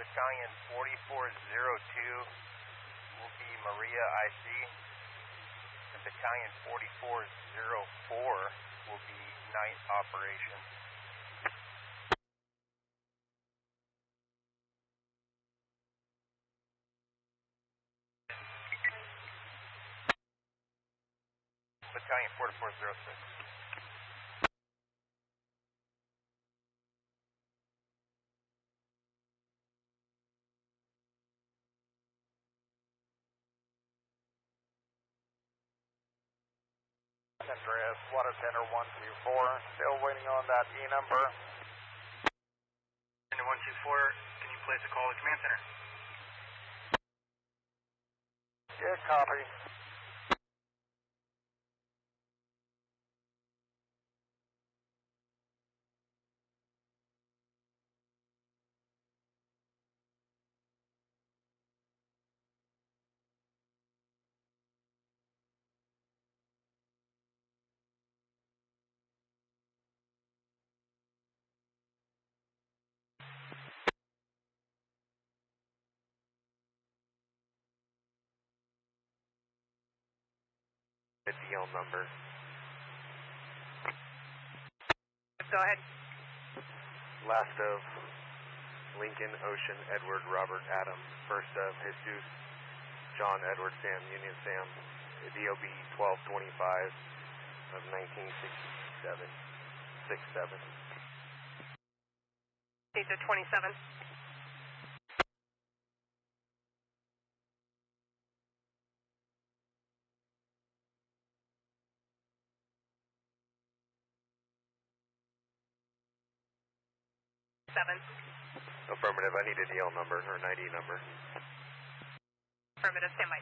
Battalion 4402 will be Maria IC, and Battalion 4404 will be night operations. Battalion 4406. Andreas, water tender 124, still waiting on that E number. Tender 124, can you place a call to command center? Yeah, copy. The DL number. Go ahead. Last of Lincoln, Ocean, Edward, Robert, Adam. First of Jesus, John, Edward, Sam, Union, Sam. DOB 1225 of 1967. 67. These are 27. Affirmative, I need a DL number or an ID number. Affirmative, stand by.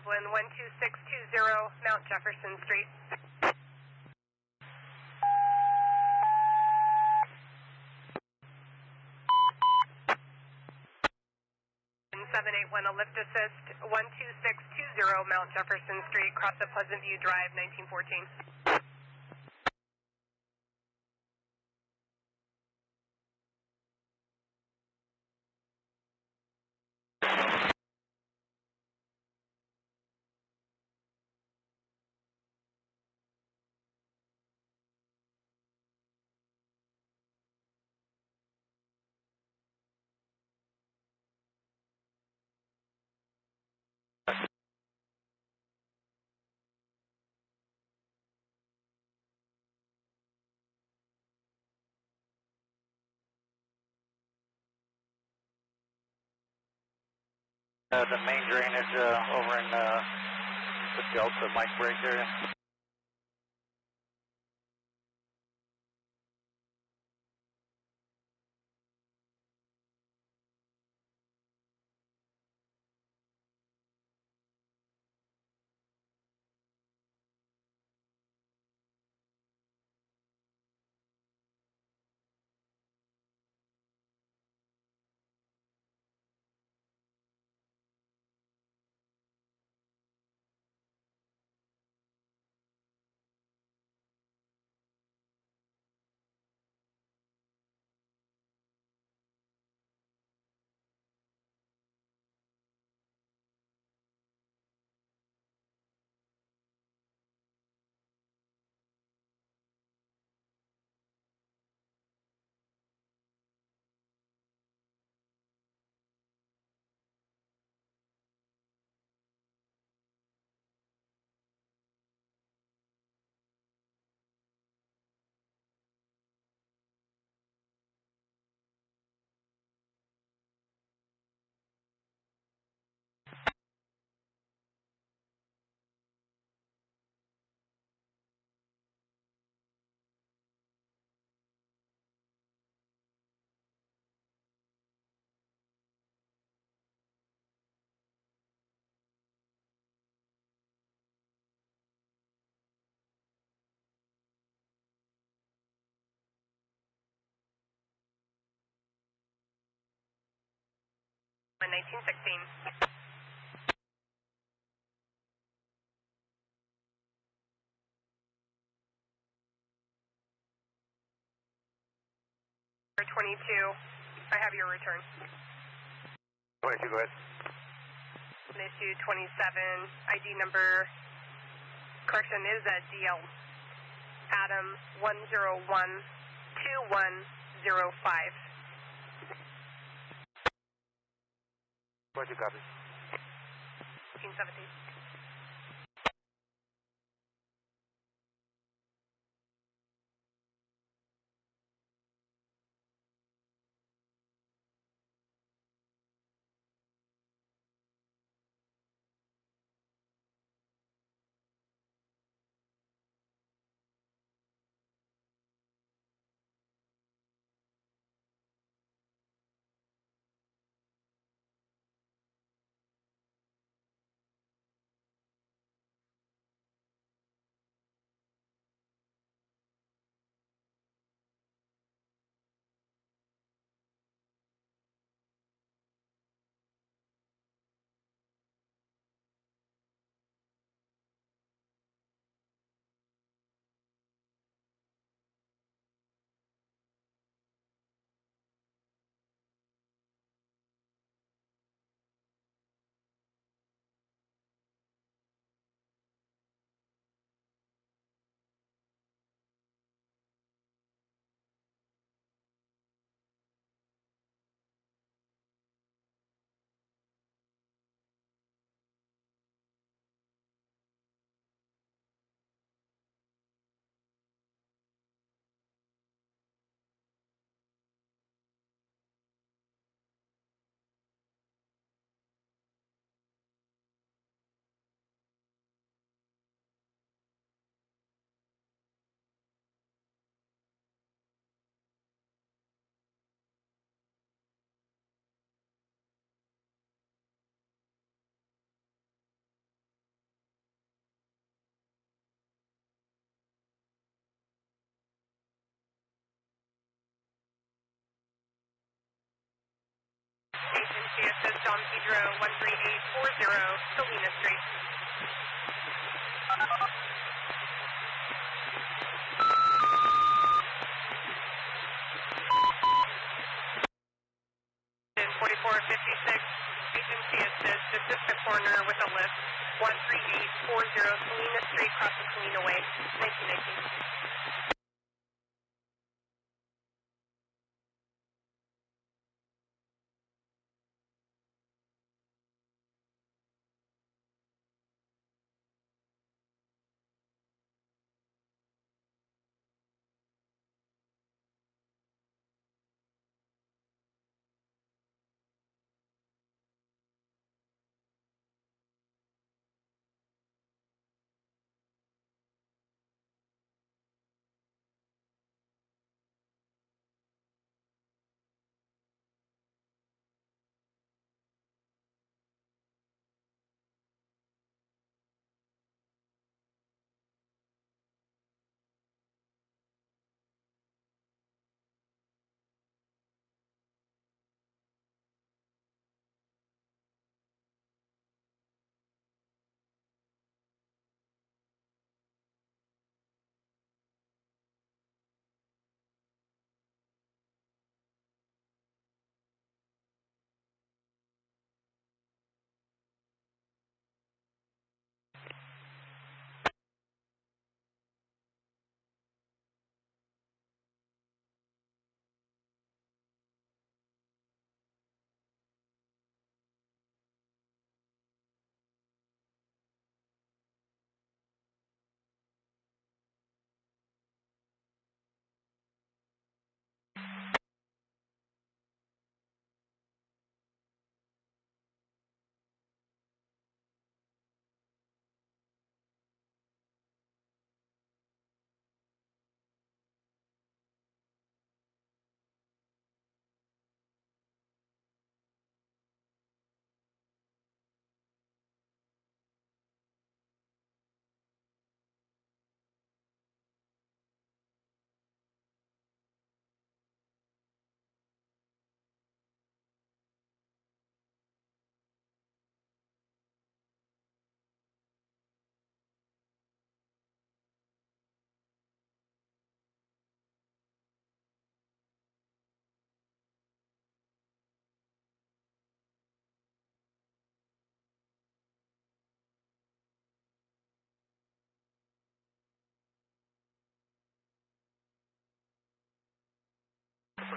When 12620 Mount Jefferson Street. 781, a lift assist, 12620 Mount Jefferson Street, cross the Pleasant View Drive, 1914. The main drainage over in the Delta Mike Break area. 1916. 22, I have your return. 22, go ahead. Issue 27, ID number, correction, is at DL Adam 1012105. 22, copy. 1817. Agency assist Don Pedro 13840, Salina Street. In 4456, agency assist the corner with a lift 13840, Salina Street, cross the Salina Way, 1919.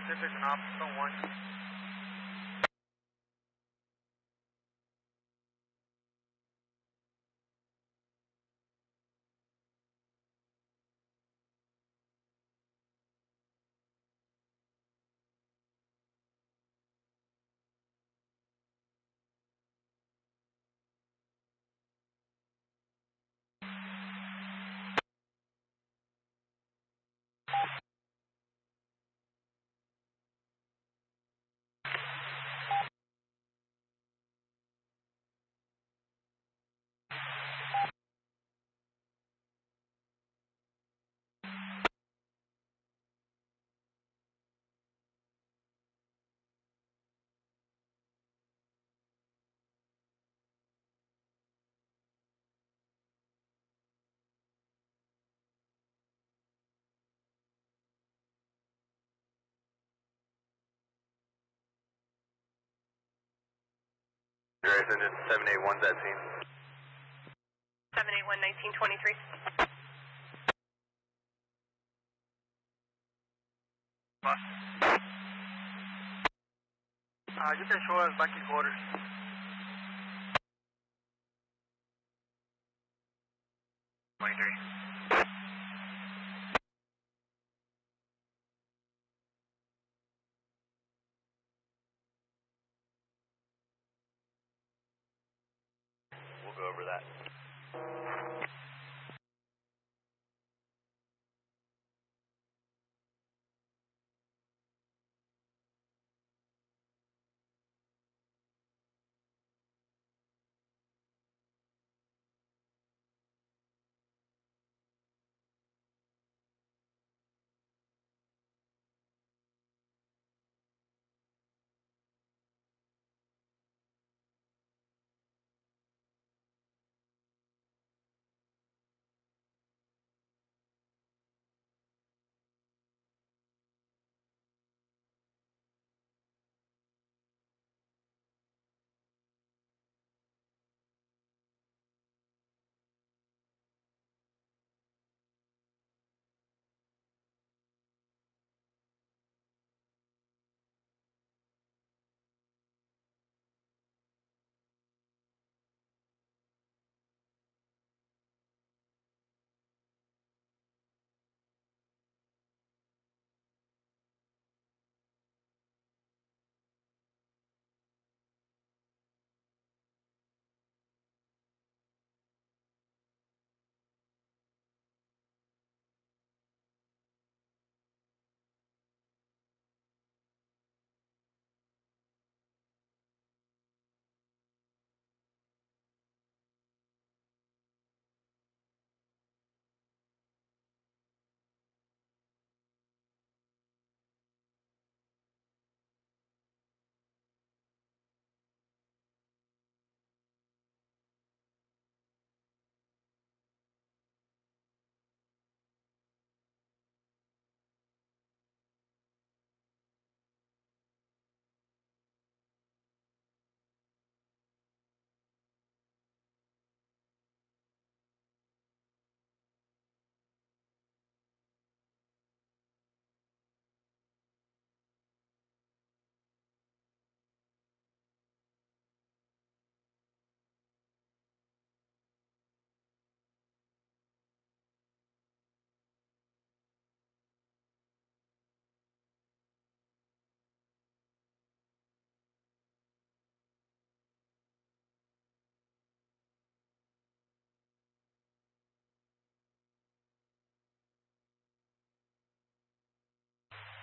Pacific and option 1. Andreas, engine 781's at scene. 781, 1923. You can show us back in quarters. 23. We'll go over that.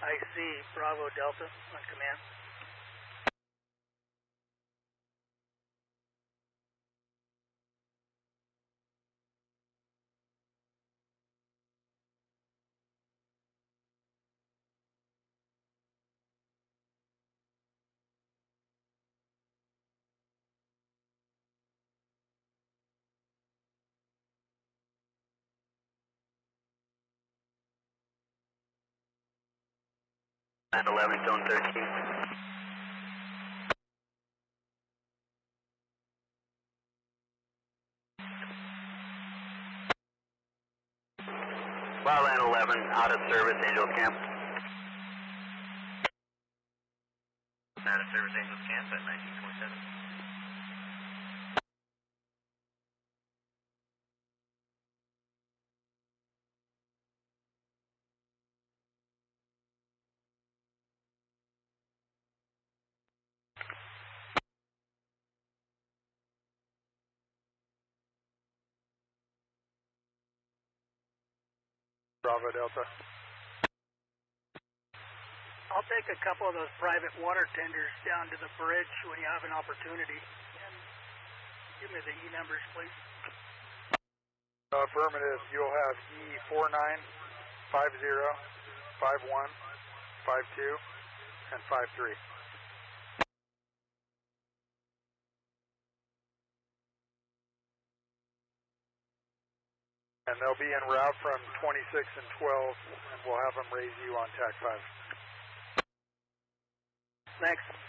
I see. Bravo Delta on command. And 11, Stone 13. Wildland 11, out of service, Angels Camp. Service Angels Camp at 1927. Bravo Delta. I'll take a couple of those private water tenders down to the bridge when you have an opportunity. And give me the E numbers, please. Affirmative. You'll have E49, 50, 51, 52, and 53. And they'll be en route from 26 and 12, and we'll have them raise you on TAC 5. Thanks.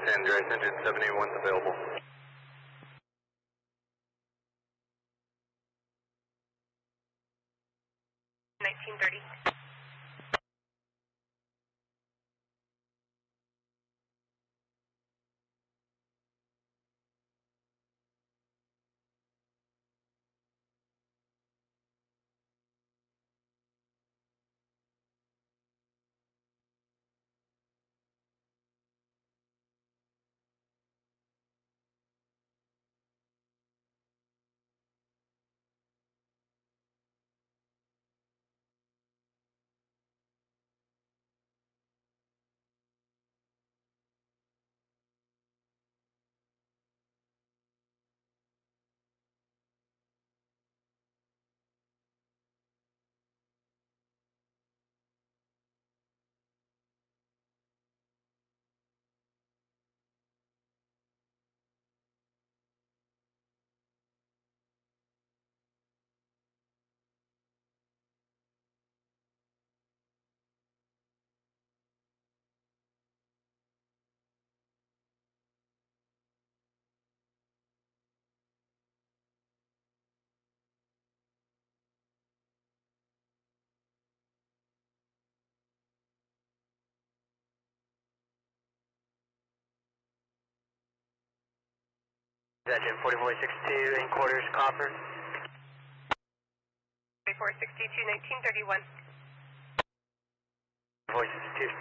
Andreas engine 781 is available. Engine 4462 in quarters, copper. 4462, 1931. Cheers.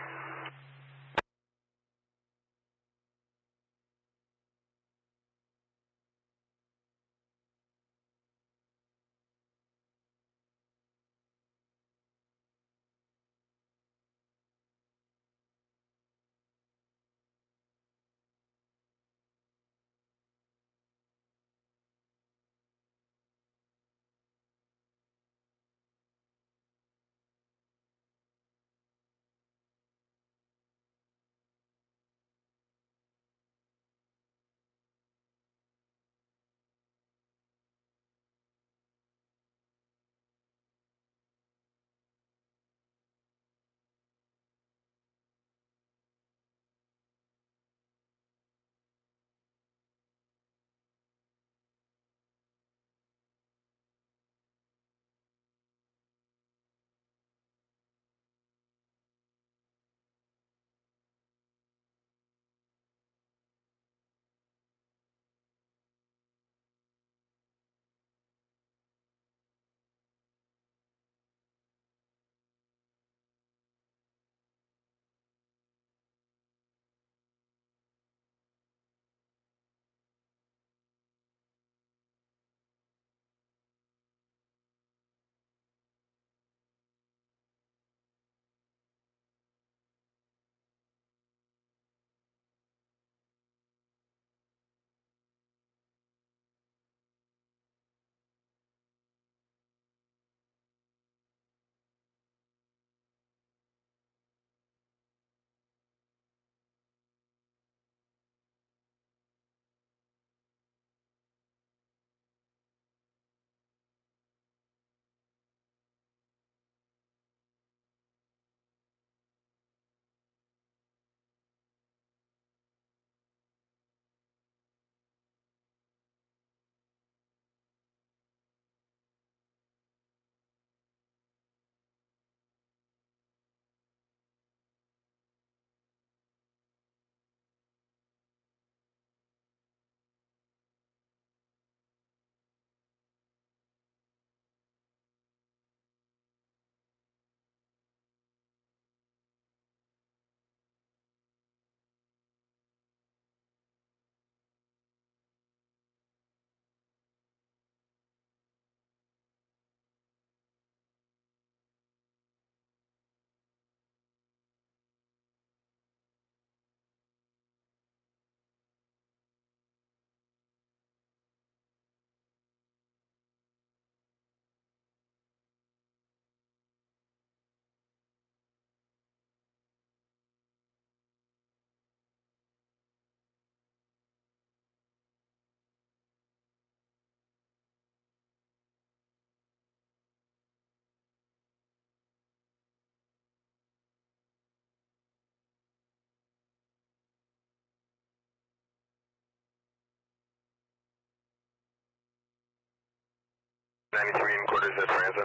'93 in quarters at Franza.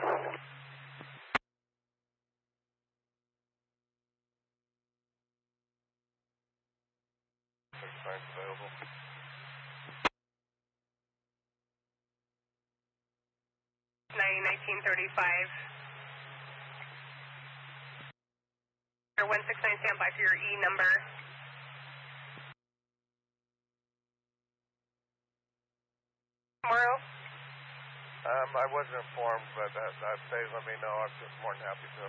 Available. 1935. 169, stand by for your E number. Morrow? I wasn't informed, but if they let me know, I'm just more than happy to.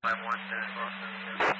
5-1, Dennis Boston.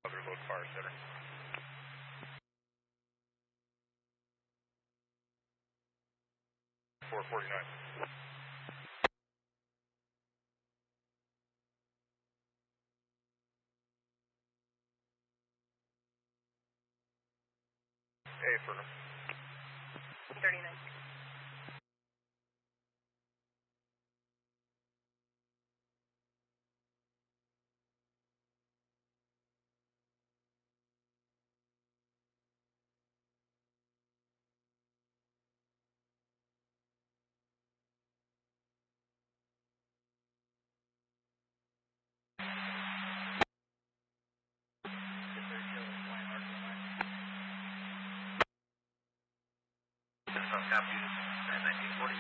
Other load fire center. 449. Hey, Fernum. 39. Copy. 1940.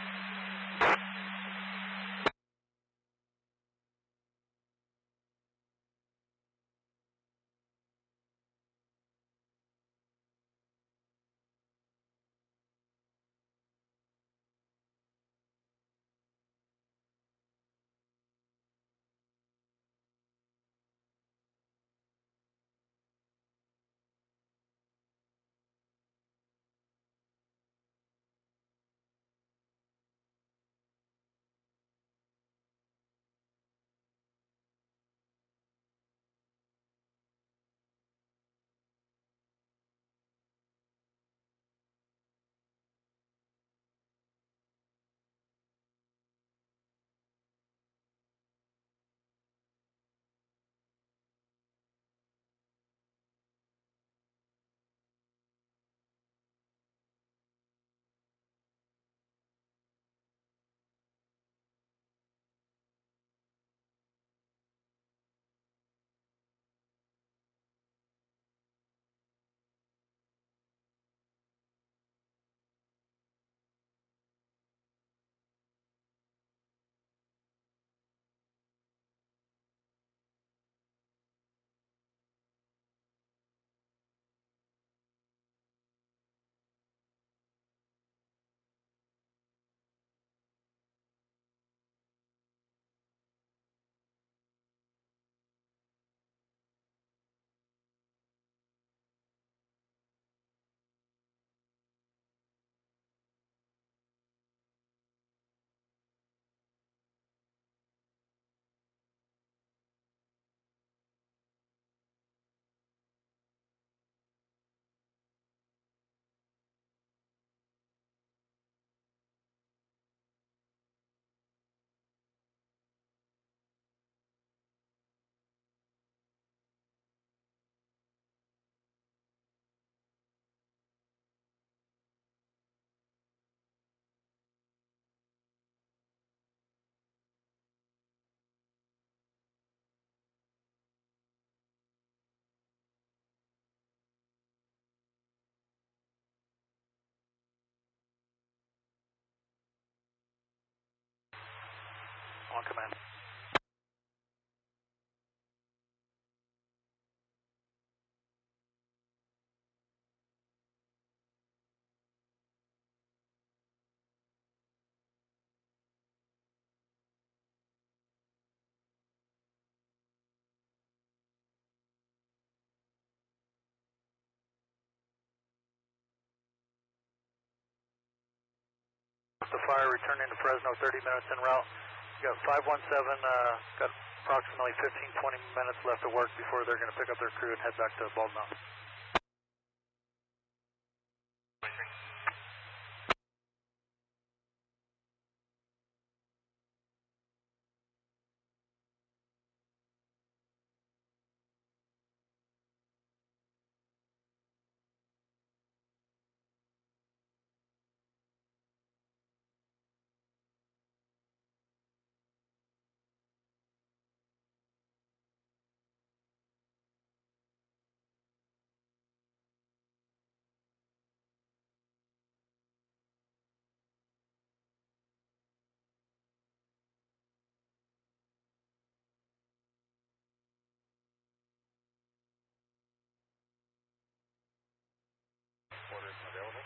On command. fire returning to Fresno, 30 minutes en route. You got 517, got approximately 15-20 minutes left to work before they're going to pick up their crew and head back to Bald Mountain. Orders available.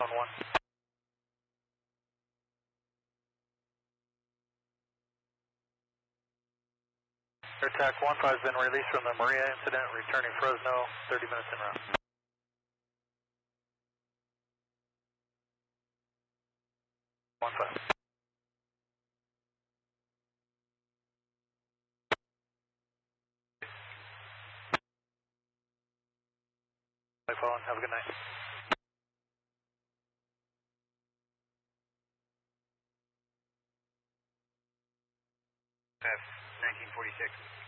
On one. Air TAC 15 has been released from the Maria incident, returning Fresno, 30 minutes en route. 15. Bye, Fallen. Have a good night. F 1946.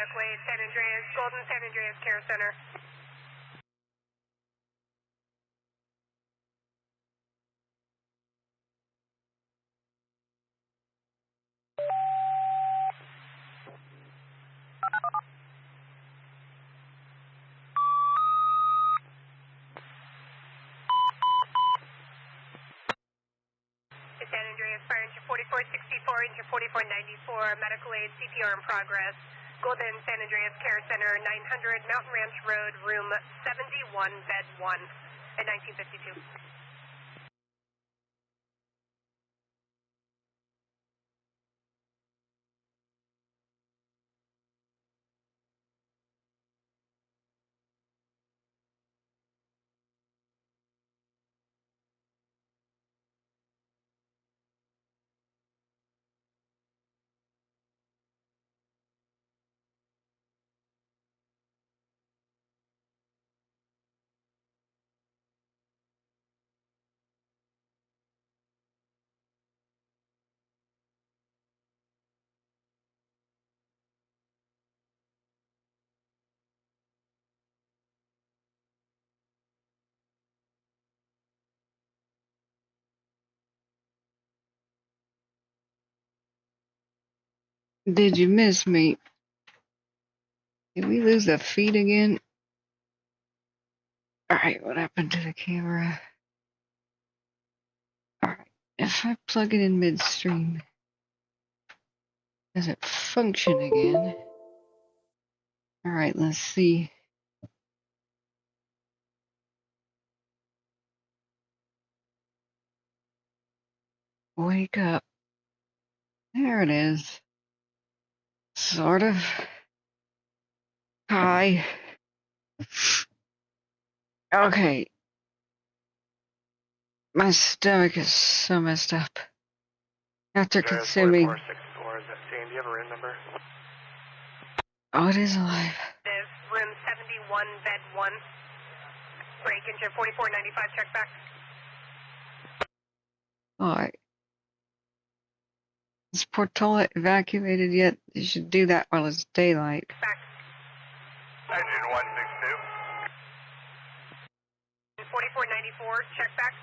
medical aid, San Andreas, Golden San Andreas Care Center. San Andreas, fire engine 4464, engine 4494, medical aid, CPR in progress. Golden San Andreas Care Center, 900 Mountain Ranch Road, room 71, bed 1, at 1952. Did you miss me? Did we lose the feed again? Alright, what happened to the camera? Alright, if I plug it in midstream, does it function again? Alright, let's see. Wake up. There it is. Sort of. Hi. Okay. My stomach is so messed up. After consuming. 4464, is that same? Do you have a RIN number? Oh, it is alive. Room 71, bed 1. Break engine 4495, check back. Alright. Is Portola evacuated yet? You should do that while it's daylight. Back. Engine 162. 4494, check back.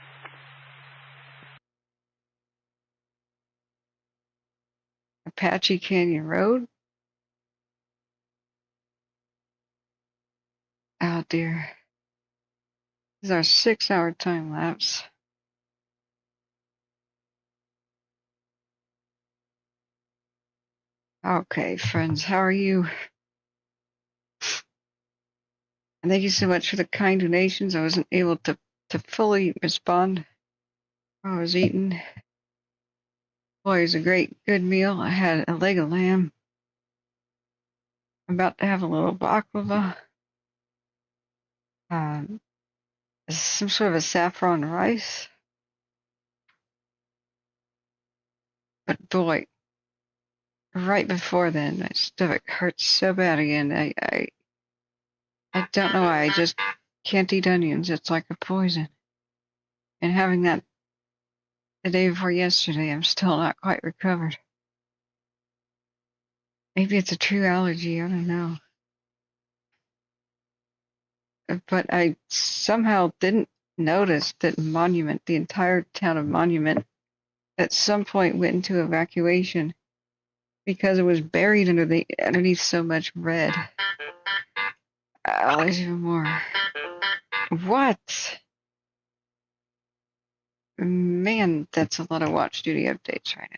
Apache Canyon Road? Oh dear. This is our 6-hour time lapse. Okay, friends, how are you? And thank you so much for the kind donations. I wasn't able to fully respond while I was eating. Boy, it was a good meal. I had a leg of lamb. I'm about to have a little baklava. Some sort of a saffron rice. But boy, right before then, my stomach hurts so bad again. I don't know why. I just can't eat onions. It's like a poison. And having that the day before yesterday, I'm still not quite recovered. Maybe it's a true allergy. I don't know. But I somehow didn't notice that Monument, the entire town of Monument, at some point went into evacuation because it was buried underneath so much red. There's even more. What? Man, that's a lot of watch duty updates right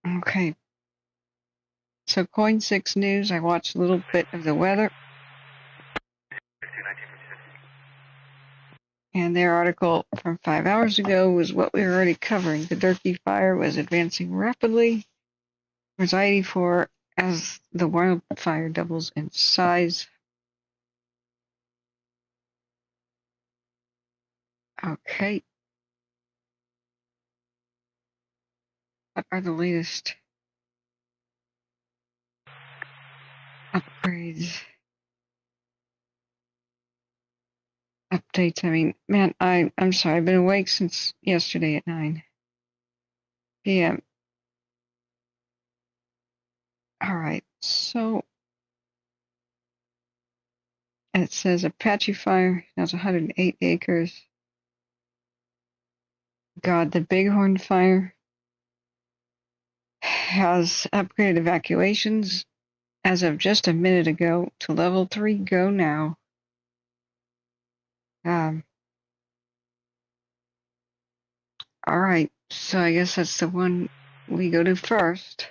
now. Okay. So Coin 6 News, I watched a little bit of the weather. And their article from 5 hours ago was what we were already covering. The Durkee fire was advancing rapidly. There's 84 as the wildfire doubles in size. Okay. What are the latest upgrades? Updates. I mean, man, I'm sorry. I've been awake since yesterday at 9 p.m. All right, so it says Apache Fire has 108 acres. God, the Bighorn Fire has upgraded evacuations as of just a minute ago to level 3. Go now. All right, so I guess that's the one we go to first.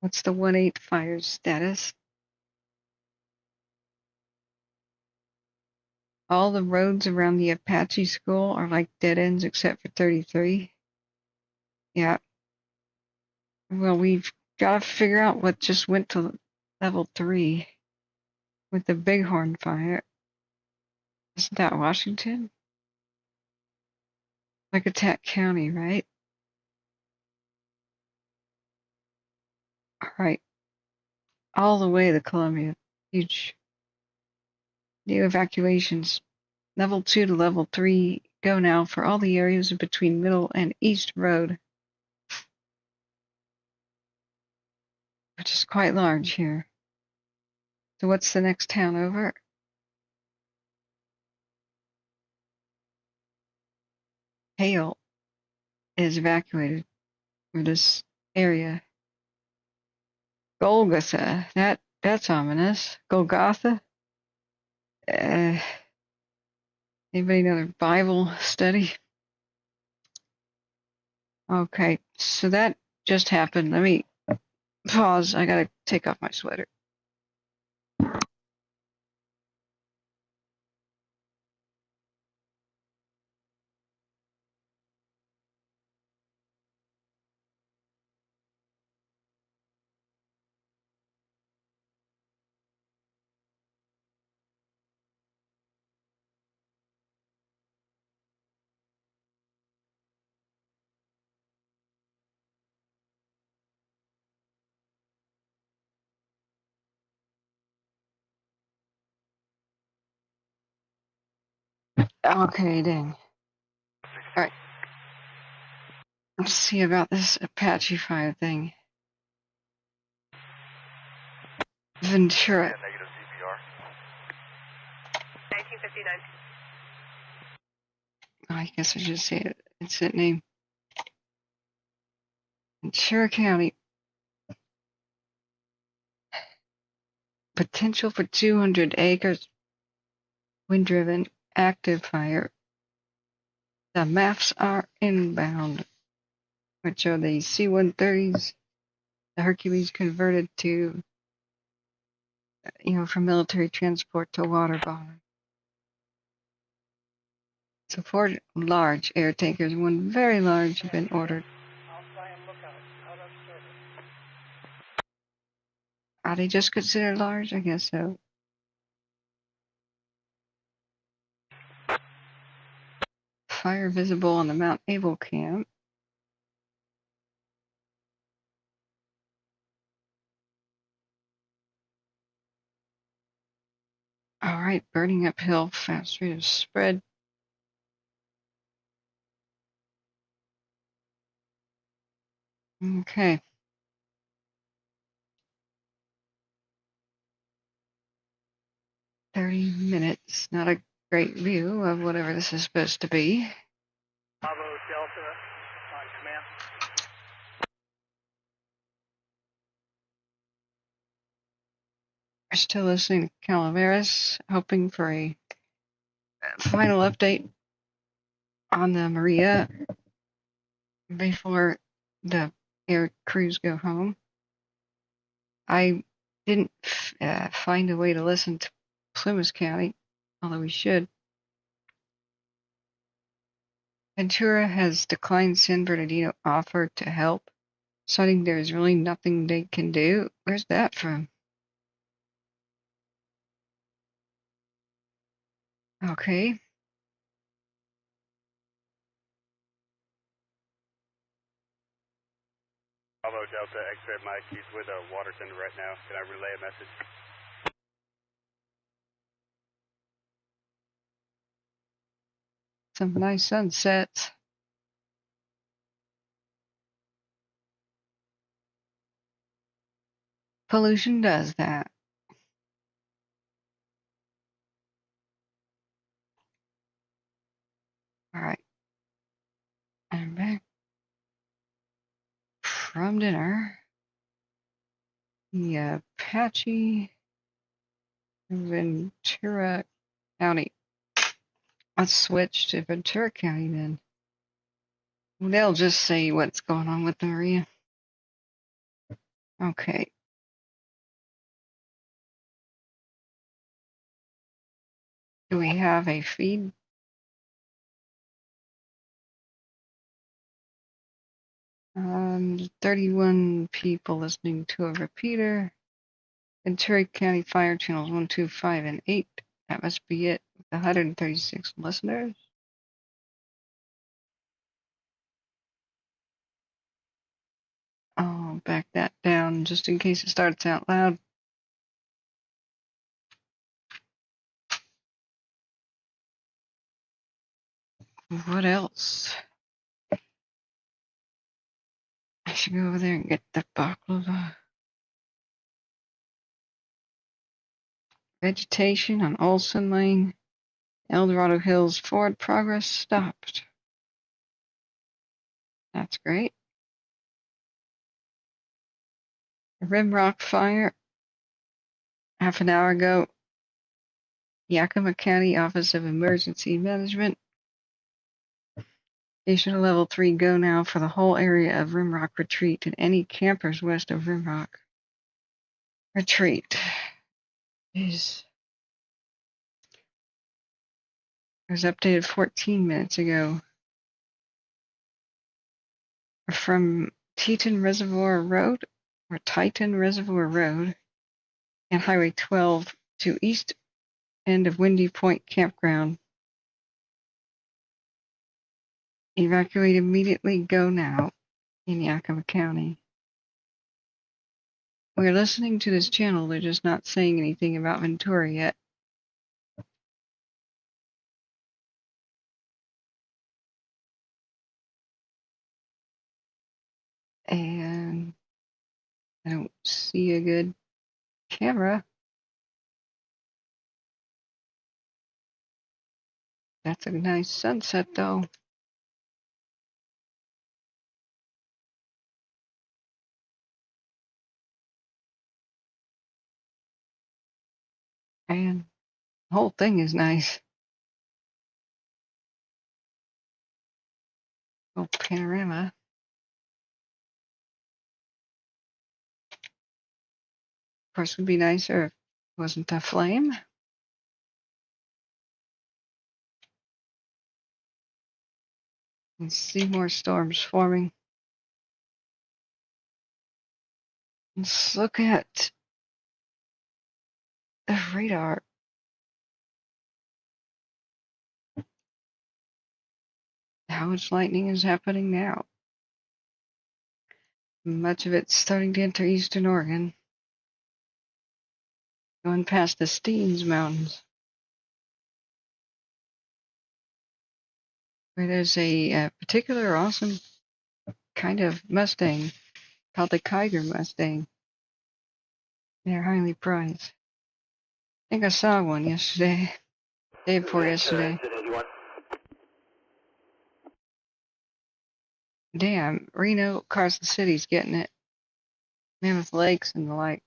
What's the 1-8 fire status? All the roads around the Apache school are like dead ends except for 33. Yeah. Well, we've got to figure out what just went to level 3 with the Bighorn fire. Isn't that Washington? Like Attack County, right? All right. All the way to Columbia. Huge. New evacuations. Level 2 to level 3 go now for all the areas between Middle and East Road, which is quite large here. So what's the next town over? Hale is evacuated for this area. Golgotha, that's ominous. Golgotha? Anybody know their Bible study? Okay, so that just happened. Let me pause. I gotta take off my sweater. Okay, dang. Alright. Let's see about this Apache fire thing. Ventura. Yeah, negative CPR. 1959. I guess I should say it. It's that name. Ventura County. Potential for 200 acres. Wind-driven. Active fire. The maps are inbound, which are the C-130s, the Hercules converted to, from military transport to water bomber. So 4 large air tankers, 1 very large, have been ordered. Are they just considered large? I guess so. Fire visible on the Mount Abel camp. All right, burning uphill, fast rate of spread. Okay. "30 minutes. Not a great view of whatever this is supposed to be. Bravo Delta on command. We're still listening to Calaveras, hoping for a final update on the Maria before the air crews go home. I didn't find a way to listen to Plumas County, although we should. Ventura has declined San Bernardino offer to help, citing there is really nothing they can do. Where's that from? Okay. Bravo Delta, X-ray Mike. He's with a water center right now. Can I relay a message? Some nice sunsets. Pollution does that. All right. I'm back from dinner. The Apache Ventura County. Let's switch to Ventura County then. They'll just say what's going on with the Maria. Okay. Do we have a feed? 31 people listening to a repeater. Ventura County Fire Channels 1, 2, 5, and 8. That must be it. 136 listeners. I'll back that down just in case it starts out loud. What else? I should go over there and get the baklava. Vegetation on Olson Lane, Eldorado Hills, forward progress stopped. That's great. Rimrock fire. Half an hour ago, Yakima County Office of Emergency Management issued a level 3 go now for the whole area of Rimrock Retreat and any campers west of Rimrock Retreat. It was updated 14 minutes ago. From Titan Reservoir Road and Highway 12 to east end of Windy Point Campground. Evacuate immediately, go now in Yakima County. We're listening to this channel, they're just not saying anything about Ventura yet. And I don't see a good camera. That's a nice sunset though. And the whole thing is nice. Little panorama. Of course, it would be nicer if it wasn't a flame. And see more storms forming. Let's look at the radar. How much lightning is happening now? Much of it's starting to enter eastern Oregon. Going past the Steens Mountains. Where there's a particular awesome kind of Mustang called the Kiger Mustang. They're highly prized. I think I saw one yesterday. Day before yesterday. Damn, Reno, Carson City's getting it. Mammoth Lakes and the like.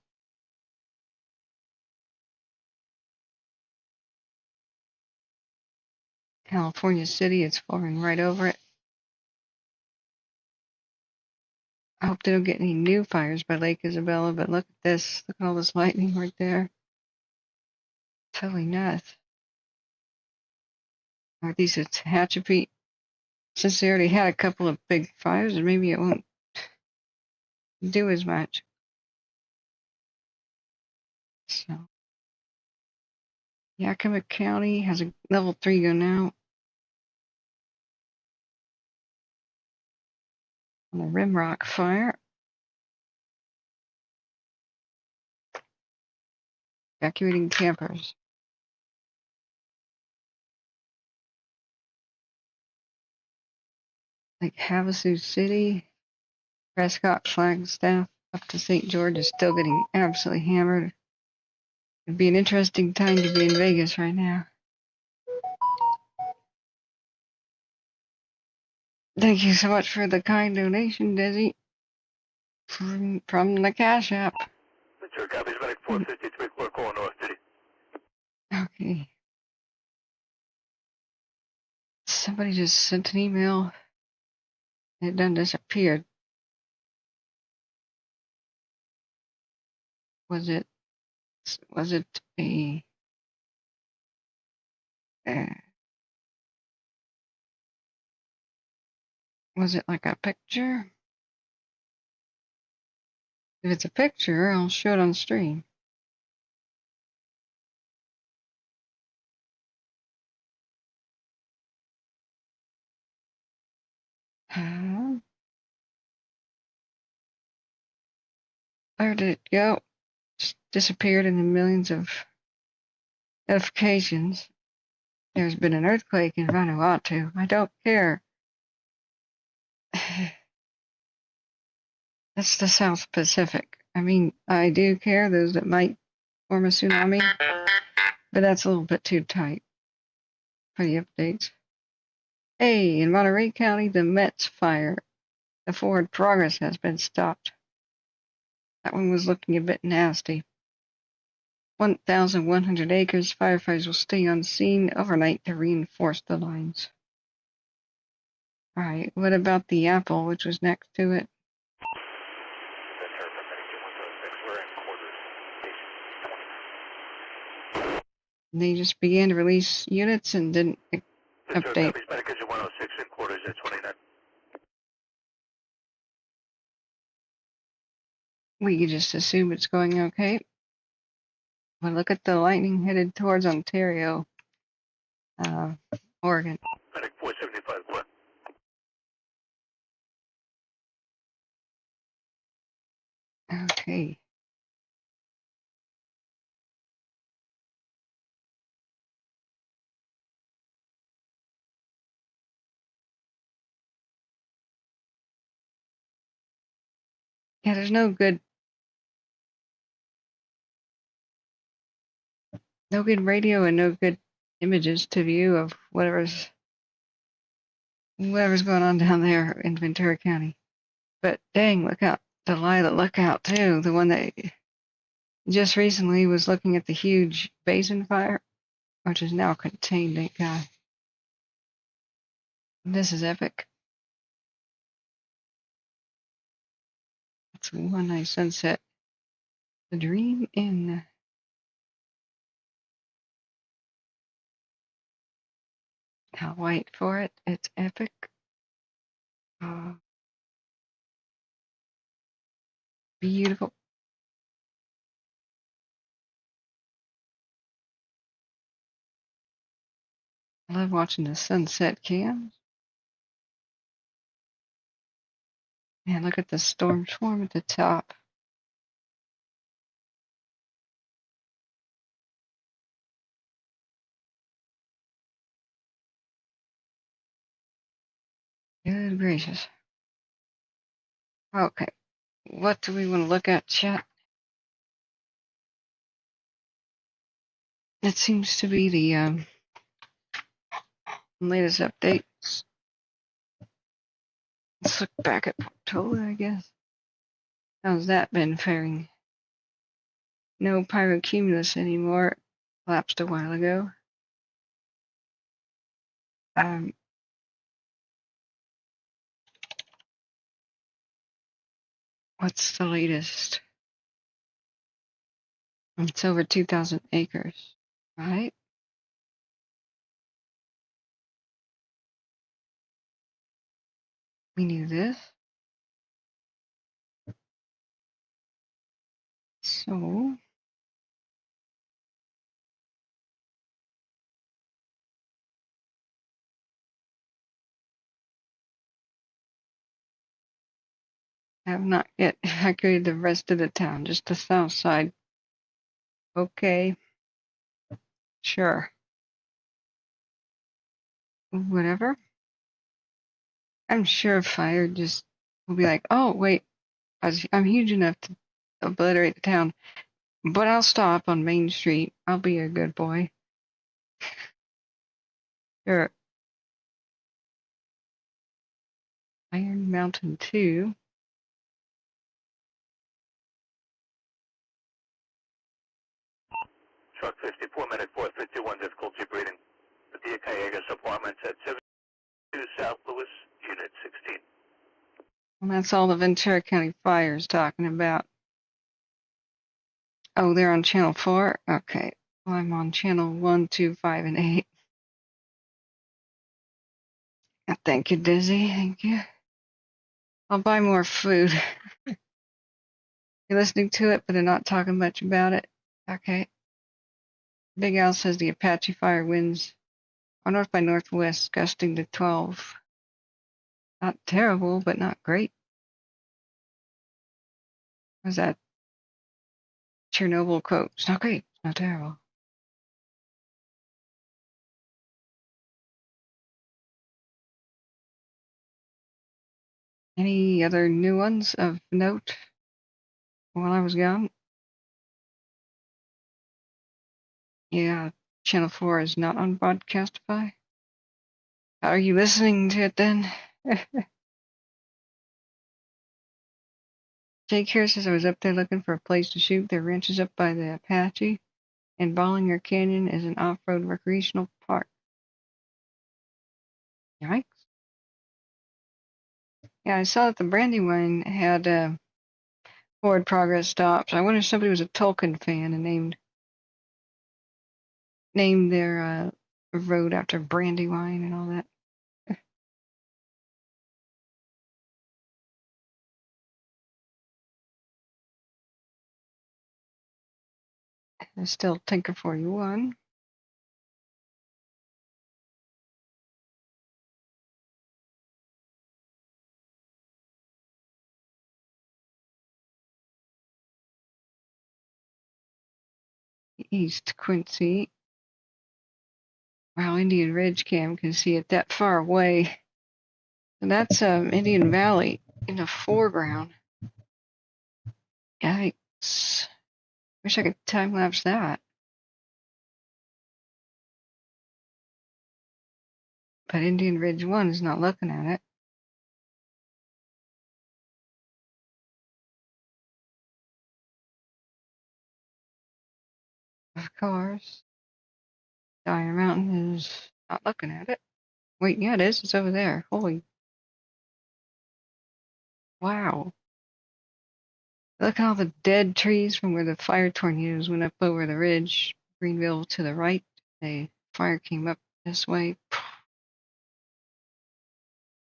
California City, it's forming right over it. I hope they don't get any new fires by Lake Isabella, but look at this. Look at all this lightning right there. Totally nuts. Are these at Tehachapi? Since they already had a couple of big fires, and maybe it won't do as much. So, Yakima County has a level 3 go now. On the Rimrock fire. Evacuating campers. Like Havasu City, Prescott, Flagstaff, up to St. George is still getting absolutely hammered. It'd be an interesting time to be in Vegas right now. Thank you so much for the kind donation, Desi, from the Cash App. Sure, copies, medic 453, Clear Call, North City. Okay. Somebody just sent an email. It done disappeared. Was it a was it like a picture? If it's a picture, I'll show it on stream. Where did it go? Just disappeared in the millions of notifications. There's been an earthquake in Vanuatu. I don't care. That's the South Pacific. I mean, I do care, those that might form a tsunami, but that's a little bit too tight for the updates. Hey, in Monterey County, the Metz fire. The forward progress has been stopped. That one was looking a bit nasty. 1,100 acres. Firefighters will stay on scene overnight to reinforce the lines. Alright, what about the apple, which was next to it? They just began to release units and didn't update. Copies, medic 106 in quarters at 29. We could just assume it's going okay. But look at the lightning headed towards Ontario, Oregon. Medic 475, what? Okay. Yeah, there's no good radio and no good images to view of whatever's going on down there in Ventura County. But dang, look out, Delilah, look out too. The one that just recently was looking at the huge basin fire, which is now contained, thank God. This is epic. It's one nice sunset. The Dream Inn. I'll wait for it. It's epic. Beautiful. I love watching the sunset cams. And look at the storm swarm at the top. Good gracious. Okay. What do we want to look at, chat? It seems to be the latest updates. Let's look back at Portola, I guess. How's that been faring? No pyrocumulus anymore. Collapsed a while ago. What's the latest? It's over 2,000 acres, right? We knew this. So, I have not yet evacuated the rest of the town, just the south side. Okay. Sure. Whatever. I'm sure fire just will be like, oh, wait, I'm huge enough to obliterate the town, but I'll stop on Main Street. I'll be a good boy. Sure. Iron Mountain 2. Truck 54, minute 451, difficult Jeep reading. The Callegas Apartments at 72 South Lewis, Unit 16. And that's all the Ventura County Fire is talking about. Oh, they're on channel 4? Okay. Well, I'm on channel 1, 2, 5, and 8. Thank you, Dizzy. Thank you. I'll buy more food. You're listening to it, but they're not talking much about it. Okay. Big Al says the Apache Fire winds are north by northwest, gusting to 12. Not terrible, but not great. Was that Chernobyl quote? It's not great. It's not terrible. Any other new ones of note while I was gone? Yeah, Channel 4 is not on Broadcastify. How are you listening to it then? Jake here says I was up there looking for a place to shoot. Their ranch is up by the Apache, and Bollinger Canyon is an off-road recreational park. Yikes. Yeah, I saw that the Brandywine had forward progress stops. I wonder if somebody was a Tolkien fan and named their road after Brandywine and all that. There's still Tinker 41. East Quincy. Wow, Indian Ridge cam can see it that far away. And that's Indian Valley in the foreground. Yikes. Wish I could time lapse that. But Indian Ridge 1 is not looking at it. Of course. Dire Mountain is not looking at it. Wait, yeah, it is. It's over there. Holy. Wow. Look at all the dead trees from where the fire tornadoes went up over the ridge. Greenville to the right. The fire came up this way.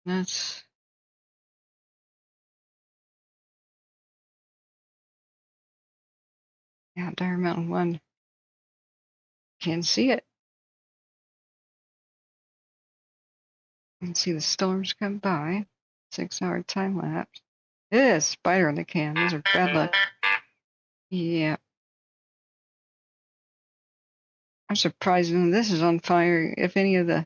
That's. Yeah, Dire Mountain 1. Can't see it. You can see the storms come by. 6-hour time lapse. Spider on the cam. Those are bad luck. Yeah. I'm surprised when this is on fire. If any of the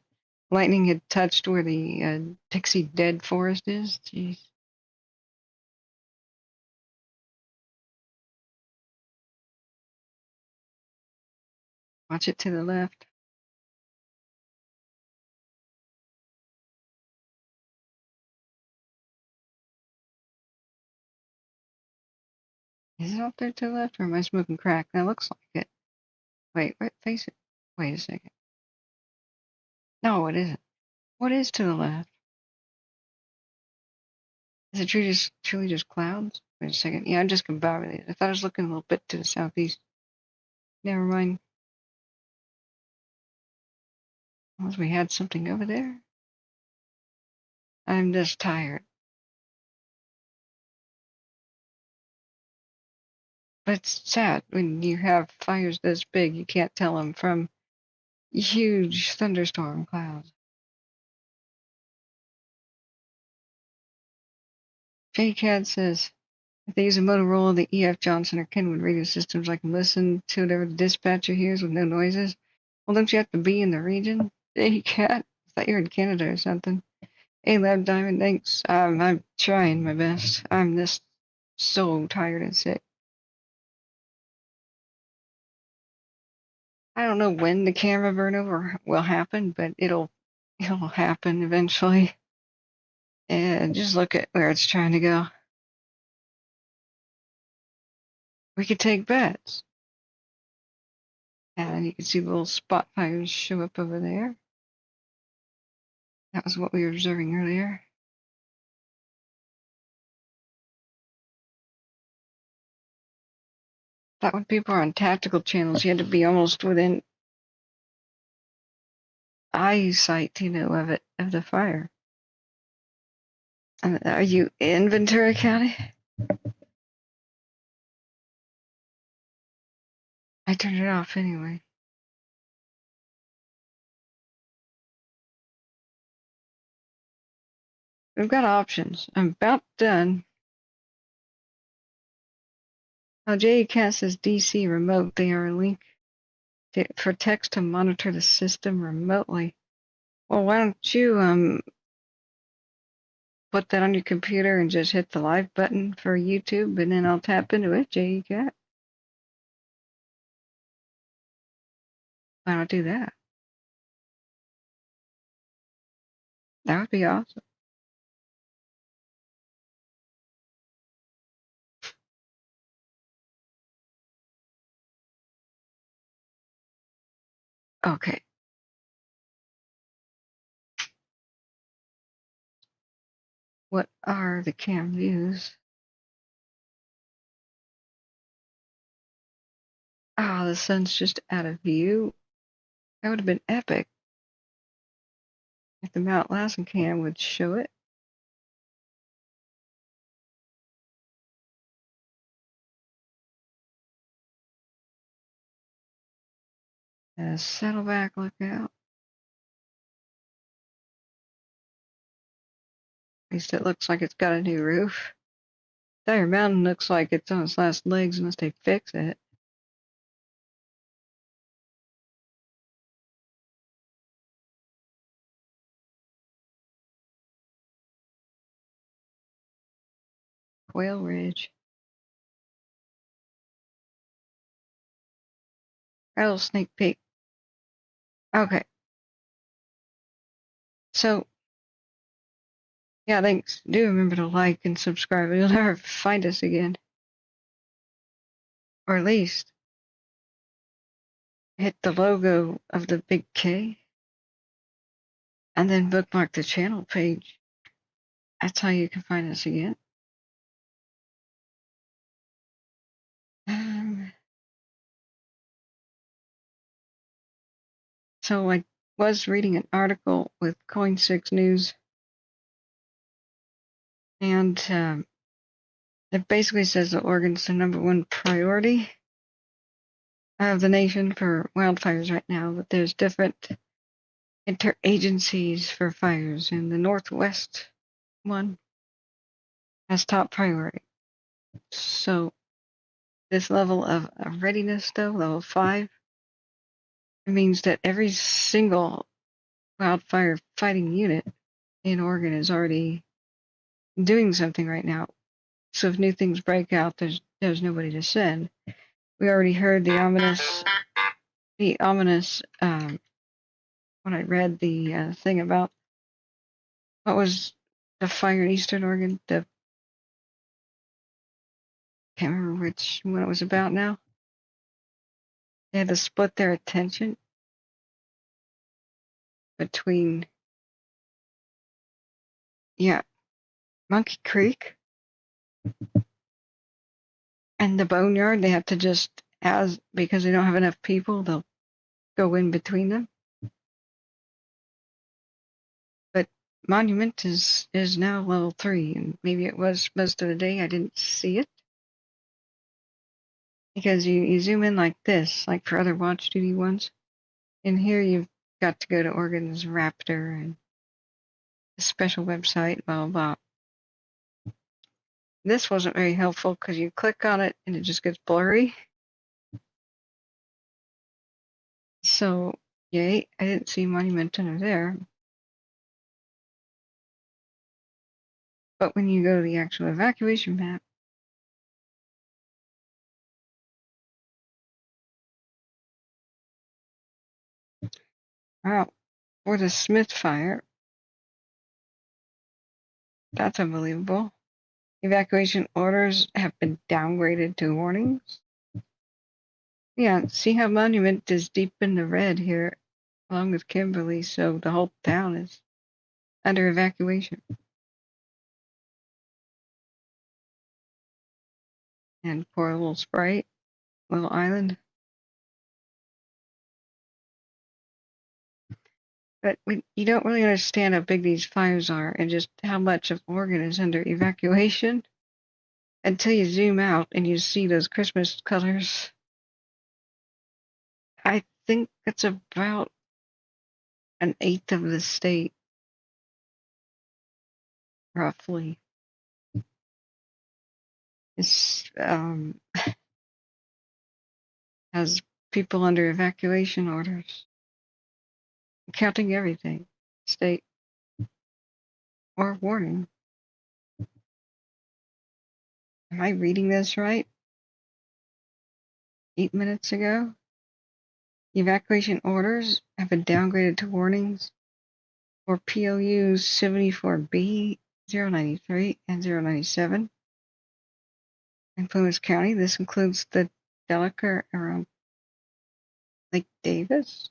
lightning had touched where the Pixie Dead Forest is. Jeez. Watch it to the left. Is it out there to the left, or am I smoking crack? That looks like it. Wait, face it. Wait a second. No, it isn't. What is to the left? Is it truly just clouds? Wait a second. Yeah, I'm just combining it. I thought I was looking a little bit to the southeast. Never mind. Unless we had something over there. I'm just tired. But it's sad when you have fires this big, you can't tell them from huge thunderstorm clouds. JCAD says, if they use a Motorola, the EF Johnson or Kenwood radio systems, I can listen to whatever the dispatcher hears with no noises. Well, don't you have to be in the region? JCAD? I thought you were in Canada or something. Hey, Lab Diamond, thanks. I'm trying my best. I'm this so tired and sick. I don't know when the camera burnover will happen, but it'll happen eventually. And just look at where it's trying to go. We could take bets. And you can see the little spot fires show up over there. That was what we were observing earlier. That when people are on tactical channels, you had to be almost within eyesight, of the fire. Are you in Ventura County? I turned it off anyway. We've got options. I'm about done. Now, JCast says DC remote. They are a link for text to monitor the system remotely. Well, why don't you put that on your computer and just hit the live button for YouTube, and then I'll tap into it, JCat. Why not do that? That would be awesome. Okay. What are the cam views? Ah, the sun's just out of view. That would have been epic if the Mount Lassen cam would show it. Saddleback lookout. At least it looks like it's got a new roof. Dire Mountain looks like it's on its last legs unless they fix it. Quail Ridge. Rattlesnake Peak. Okay. So, yeah, thanks. Do remember to like and subscribe. You'll never find us again. Or at least hit the logo of the big K and then bookmark the channel page. That's how you can find us again. So I was reading an article with Coin6 News, and it basically says that Oregon's the #1 priority of the nation for wildfires right now, but there's different interagencies for fires, and the Northwest one has top priority. So this level of readiness, though, level 5, it means that every single wildfire fighting unit in Oregon is already doing something right now. So if new things break out, there's nobody to send. We already heard the ominous when I read the thing about what was the fire in Eastern Oregon. Can't remember which one it was about now. They had to split their attention between, Monkey Creek and the Boneyard. They have to just, because they don't have enough people, they'll go in between them. But Monument is now level 3, and maybe it was most of the day. I didn't see it. Because you zoom in like this, like for other watch duty ones. And here you've got to go to Oregon's Raptor and a special website, blah, blah, blah. This wasn't very helpful because you click on it and it just gets blurry. So, yay, I didn't see Monument under there. But when you go to the actual evacuation map, Wow. For the Smith fire, that's unbelievable. Evacuation orders have been downgraded to warnings. Yeah, see how Monument is deep in the red here, along with Kimberly, so the whole town is under evacuation. And poor little Sprite, little island. But you don't really understand how big these fires are and just how much of Oregon is under evacuation until you zoom out and you see those Christmas colors. I think it's about an eighth of the state, roughly. Is has people under evacuation orders, counting everything, state or warning. Am I reading this right? 8 minutes ago? Evacuation orders have been downgraded to warnings for POUs 74B, 093, and 097. In Plymouth County, this includes the Delaware around Lake Davis.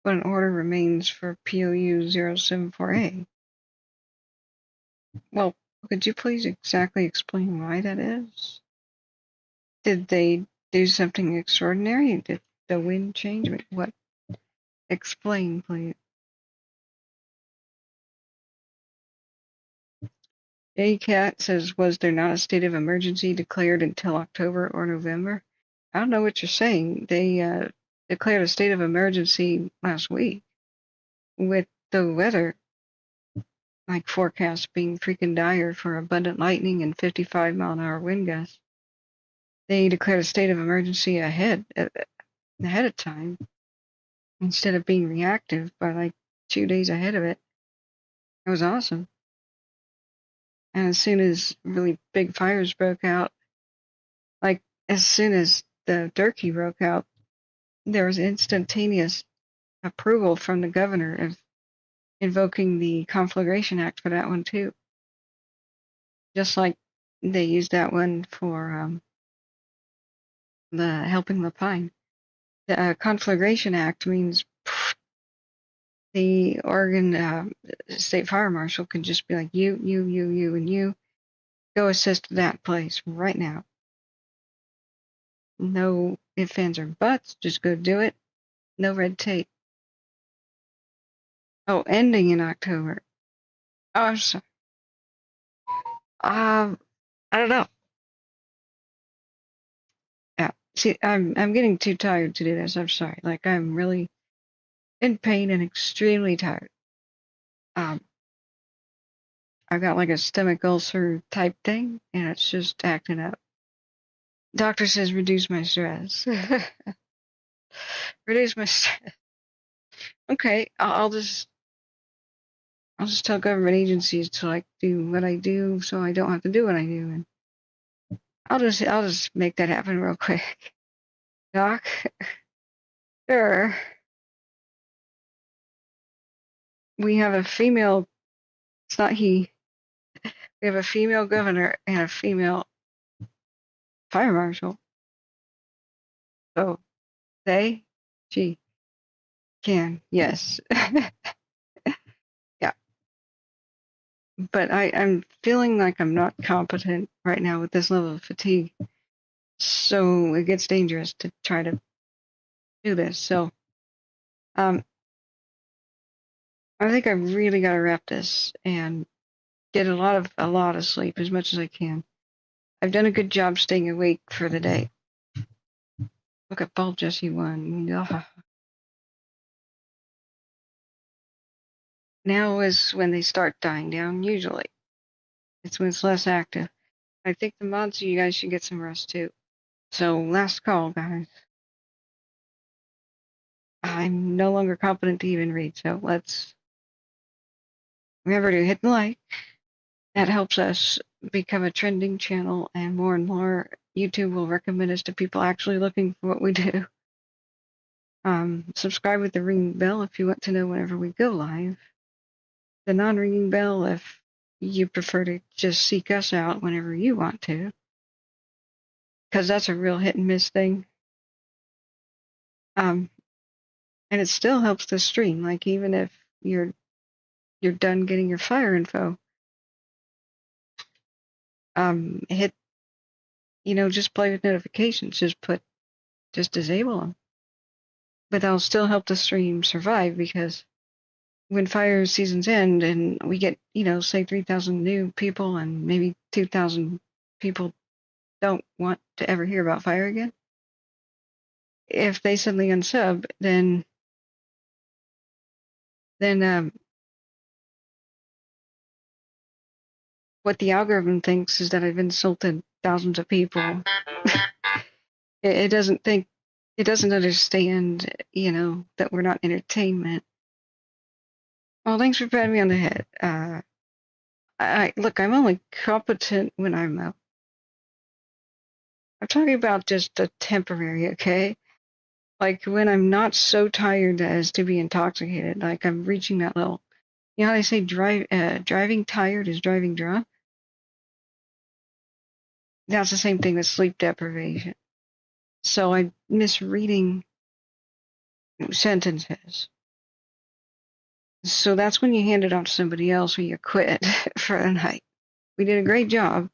But an order remains for POU 074A. Well, could you please exactly explain why that is? Did they do something extraordinary? Did the wind change? What? Explain, please. JCAT says, was there not a state of emergency declared until October or November? I don't know what you're saying. They declared a state of emergency last week with the weather like forecast being freaking dire for abundant lightning and 55-mile-an-hour wind gusts. They declared a state of emergency ahead of time instead of being reactive by like 2 days ahead of it. It was awesome. And as soon as really big fires broke out, like as soon as the Durkee broke out, there was instantaneous approval from the governor of invoking the Conflagration Act for that one too. Just like they used that one for the helping the pine. The Conflagration Act means the Oregon State Fire Marshal can just be like, you, and you go assist that place right now. No ifs, ands, or buts. Just go do it. No red tape. Oh, ending in October. Oh, I'm sorry. I don't know. Yeah. See, I'm getting too tired to do this. I'm sorry. Like I'm really in pain and extremely tired. I've got like a stomach ulcer type thing, and it's just acting up. Doctor says reduce my stress. Reduce my stress. Okay, I'll just tell government agencies to like do what I do, so I don't have to do what I do, and I'll just make that happen real quick. Doc, sure. We have a female. It's not he. We have a female governor and a female fire marshal. So she can, yes. Yeah. But I'm feeling like I'm not competent right now with this level of fatigue. So it gets dangerous to try to do this. So I think I really got to wrap this and get a lot of sleep as much as I can. I've done a good job staying awake for the day. Look at Bulb Jesse 1. Ugh. Now is when they start dying down, usually. It's when it's less active. I think the mods, you guys should get some rest too. So, last call, guys. I'm no longer competent to even read, so let's remember to hit the like. That helps us become a trending channel, and more YouTube will recommend us to people actually looking for what we do. Subscribe with the ring bell if you want to know whenever we go live. The non-ringing bell if you prefer to just seek us out whenever you want to, because that's a real hit and miss thing. And it still helps the stream. Like even if you're done getting your fire info, hit, just play with notifications. Just disable them. But that'll still help the stream survive, because when fire seasons end and we get, say 3,000 new people and maybe 2,000 people don't want to ever hear about fire again, if they suddenly unsub, then what the algorithm thinks is that I've insulted thousands of people. It doesn't understand, that we're not entertainment. Well, thanks for patting me on the head. Look, I'm only competent when I'm talking about just the temporary, okay? Like when I'm not so tired as to be intoxicated, like I'm reaching that level. You know how they say driving tired is driving drunk? That's the same thing with sleep deprivation. So I'm misreading sentences. So that's when you hand it off to somebody else or you quit for the night. We did a great job.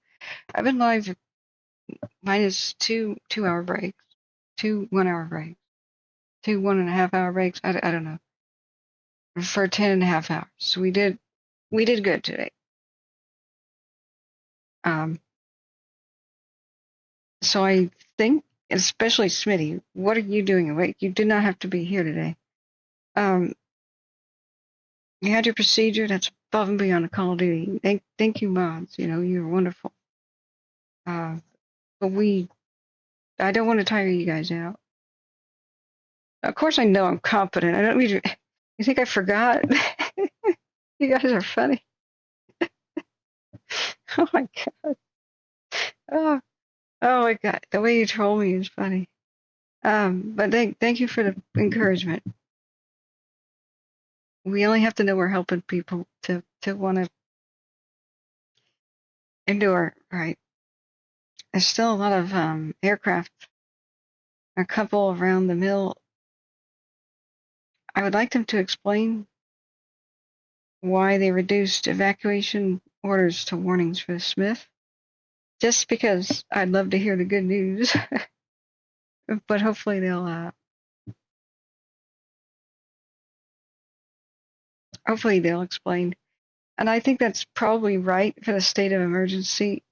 I've been live minus two 2-hour breaks, 2 1-hour breaks, 2 1.5-hour breaks. I don't know. For 10.5 hours. So we did good today. So I think, especially Smitty, what are you doing awake? You did not have to be here today. You had your procedure. That's above and beyond a call of duty. Thank you, mods. You're wonderful. But I don't want to tire you guys out. Of course, I know I'm competent. I don't mean to. You think I forgot? You guys are funny. Oh my god. Oh my god. The way you troll me is funny. But thank you for the encouragement. We only have to know we're helping people to want to endure, right? There's still a lot of aircraft, a couple around the mill. I would like them to explain why they reduced evacuation orders to warnings for the Smith. Just because I'd love to hear the good news. But hopefully they'll explain. And I think that's probably right for the state of emergency,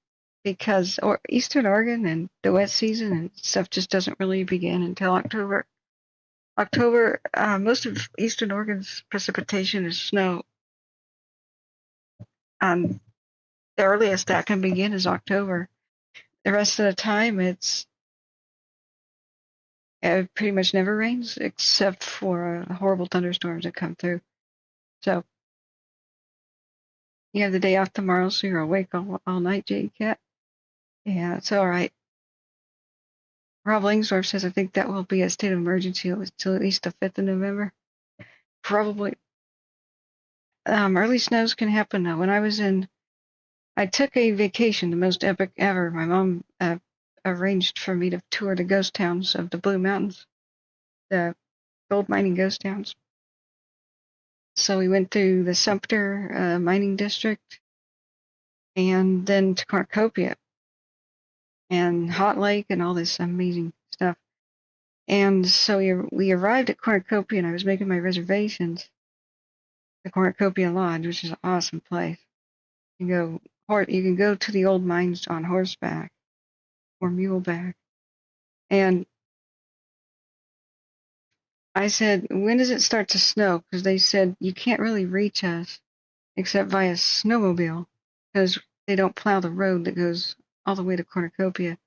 because Eastern Oregon and the wet season and stuff just doesn't really begin until October. Most of Eastern Oregon's precipitation is snow. The earliest that can begin is October. The rest of the time, it pretty much never rains except for horrible thunderstorms that come through. So you have the day off tomorrow, so you're awake all night, J-Cat. Yeah, it's all right. Rob Langsdorff says I think that will be a state of emergency until at least the 5th of November. Probably. Early snows can happen now. When I took a vacation, the most epic ever. My mom arranged for me to tour the ghost towns of the Blue Mountains, the gold mining ghost towns. So we went through the Sumter mining district, and then to Cornucopia and Hot Lake and all this amazing stuff. And so we arrived at Cornucopia, and I was making my reservations. The Cornucopia Lodge, which is an awesome place. You can go to the old mines on horseback or muleback. And I said, when does it start to snow? Because they said you can't really reach us except via snowmobile, because they don't plow the road that goes all the way to Cornucopia.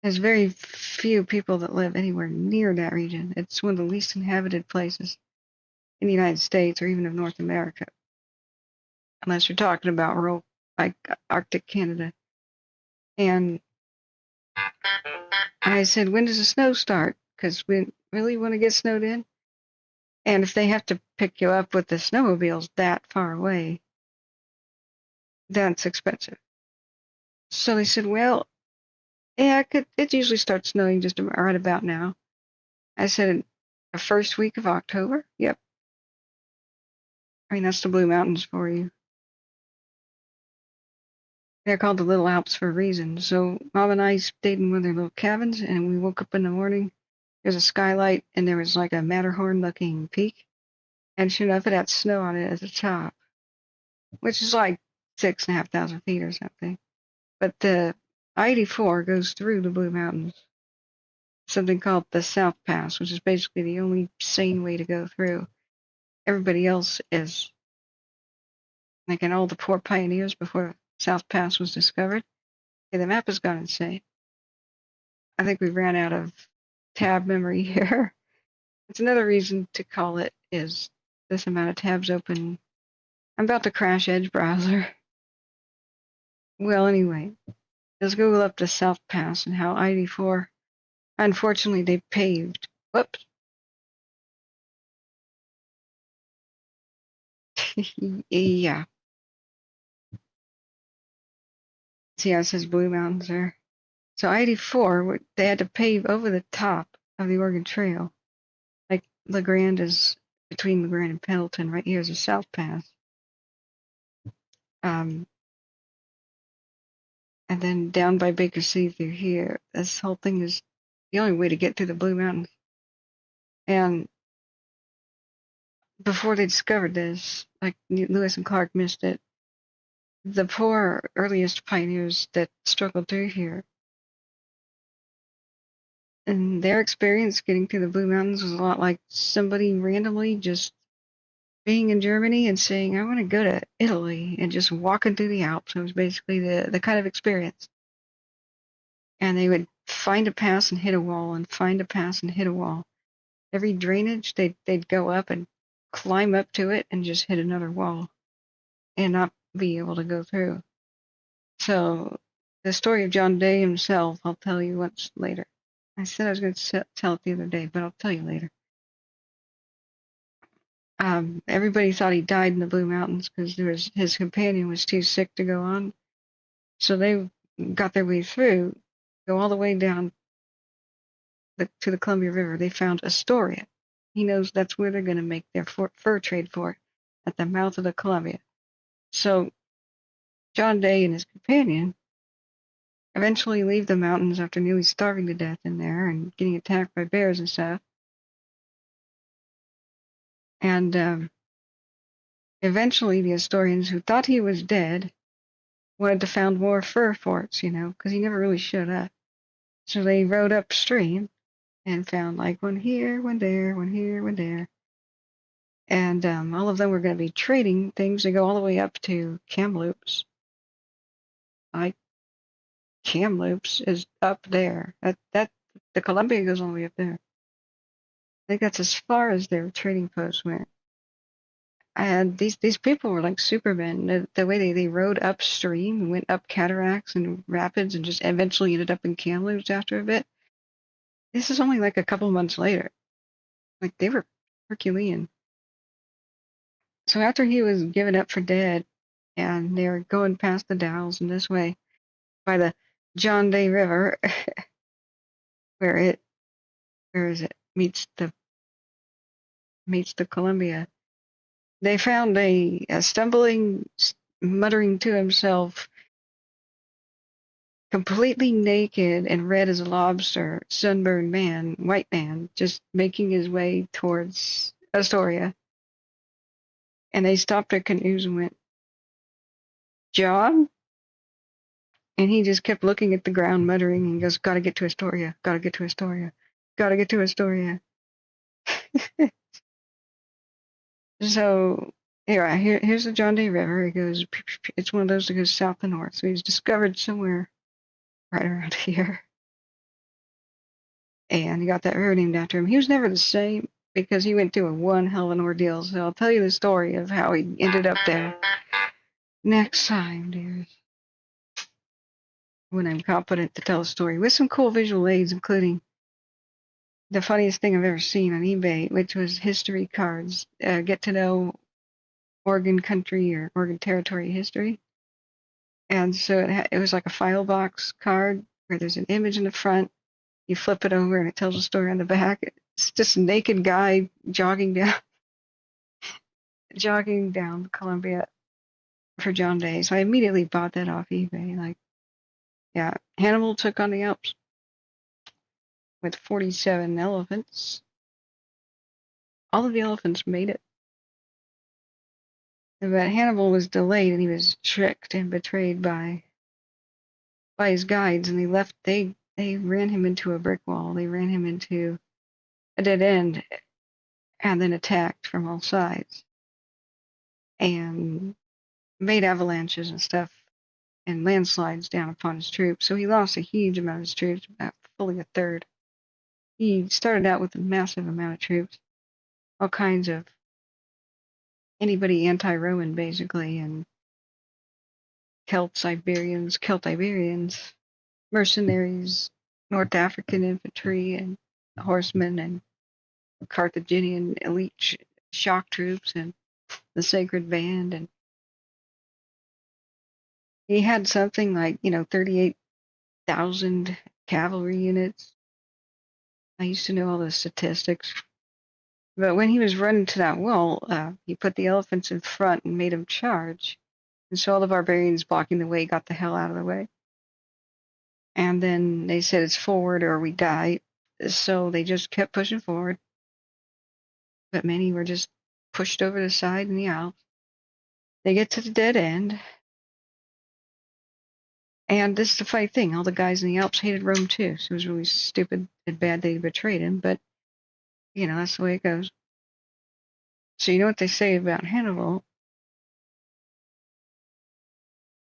There's very few people that live anywhere near that region. It's one of the least inhabited places in the United States or even of North America, unless you're talking about rural, like Arctic Canada. And I said, when does the snow start? Because really want to get snowed in. And if they have to pick you up with the snowmobiles that far away, that's expensive. So they said, well, yeah, it usually starts snowing just right about now. I said, the first week of October? Yep. I mean, that's the Blue Mountains for you. They're called the Little Alps for a reason. So Mom and I stayed in one of their little cabins, and we woke up in the morning. There's a skylight, and there was like a Matterhorn-looking peak. And sure enough, it had snow on it at the top, which is like 6,500 feet or something. But the I-84 goes through the Blue Mountains, something called the South Pass, which is basically the only sane way to go through. Everybody else is, like in all the poor pioneers before South Pass was discovered. Okay, the map has gone insane. I think we ran out of tab memory here. It's another reason to call it is this amount of tabs open. I'm about to crash Edge browser. Well, anyway, let's Google up the South Pass and how I-84, unfortunately, they paved. Whoops. Yeah. See how it says Blue Mountains there? So I-84, they had to pave over the top of the Oregon Trail. Like LeGrand is between LeGrand and Pendleton. Right here is the South Pass. And then down by Baker City through here. This whole thing is the only way to get through the Blue Mountains. And before they discovered this, like Lewis and Clark missed it, the poor earliest pioneers that struggled through here, and their experience getting through the Blue Mountains was a lot like somebody randomly just being in Germany and saying, I want to go to Italy, and just walking through the Alps. It was basically the kind of experience. And they would find a pass and hit a wall, and find a pass and hit a wall. Every drainage, they'd go up and climb up to it and just hit another wall and not be able to go through. So the story of John Day himself, I'll tell you once later. I said I was going to tell it the other day, but I'll tell you later. Everybody thought he died in the Blue Mountains because his companion was too sick to go on. So they got their way through, go all the way down to the Columbia River. They found Astoria. He knows that's where they're going to make their fur trade for, at the mouth of the Columbia. So John Day and his companion eventually leave the mountains after nearly starving to death in there and getting attacked by bears and stuff. And eventually the Astorians, who thought he was dead, wanted to found more fur forts, because he never really showed up. So they rode upstream and found like one here, one there, one here, one there. And all of them were going to be trading things. They go all the way up to Kamloops. Like, Kamloops is up there. That the Columbia goes all the way up there. I think that's as far as their trading posts went. And these people were like supermen. The way they rode upstream and went up cataracts and rapids and just eventually ended up in Kamloops after a bit. This is only like a couple months later. Like, they were Herculean. So after he was given up for dead, and they were going past the Dalles and this way by the John Day River, where is it meets the Columbia. They found a stumbling, muttering to himself, completely naked and red as a lobster, sunburned man, white man, just making his way towards Astoria. And they stopped their canoes and went, John? And he just kept looking at the ground, muttering, and goes, gotta get to Astoria, gotta get to Astoria, gotta get to Astoria. So, here's the John Day River. It goes, it's one of those that goes south and north. So he's discovered somewhere right around here. And he got that river named after him. He was never the same because he went through a one hell of an ordeal. So I'll tell you the story of how he ended up there next time, dears. When I'm competent to tell a story with some cool visual aids, including the funniest thing I've ever seen on eBay, which was history cards. Get to know Oregon country or Oregon territory history. And so it was like a file box card where there's an image in the front. You flip it over and it tells a story on the back. It's just a naked guy jogging down Columbia for John Day. So I immediately bought that off eBay. Like, yeah, Hannibal took on the Alps with 47 elephants. All of the elephants made it. But Hannibal was delayed and he was tricked and betrayed by his guides, and they ran him into a brick wall. They ran him into a dead end and then attacked from all sides and made avalanches and stuff and landslides down upon his troops. So he lost a huge amount of his troops, about fully a third. He started out with a massive amount of troops, all kinds of anybody anti-Roman basically, and Celt-Iberians, mercenaries, North African infantry, and horsemen, and Carthaginian elite shock troops, and the Sacred Band. And he had something like, 38,000 cavalry units. I used to know all the statistics. But when he was running to that wall, he put the elephants in front and made them charge. And so all the barbarians blocking the way got the hell out of the way. And then they said it's forward or we die. So they just kept pushing forward. But many were just pushed over the side in the Alps. They get to the dead end. And this is the funny thing. All the guys in the Alps hated Rome too. So it was really stupid and bad they betrayed him. But, that's the way it goes. So you know what they say about Hannibal?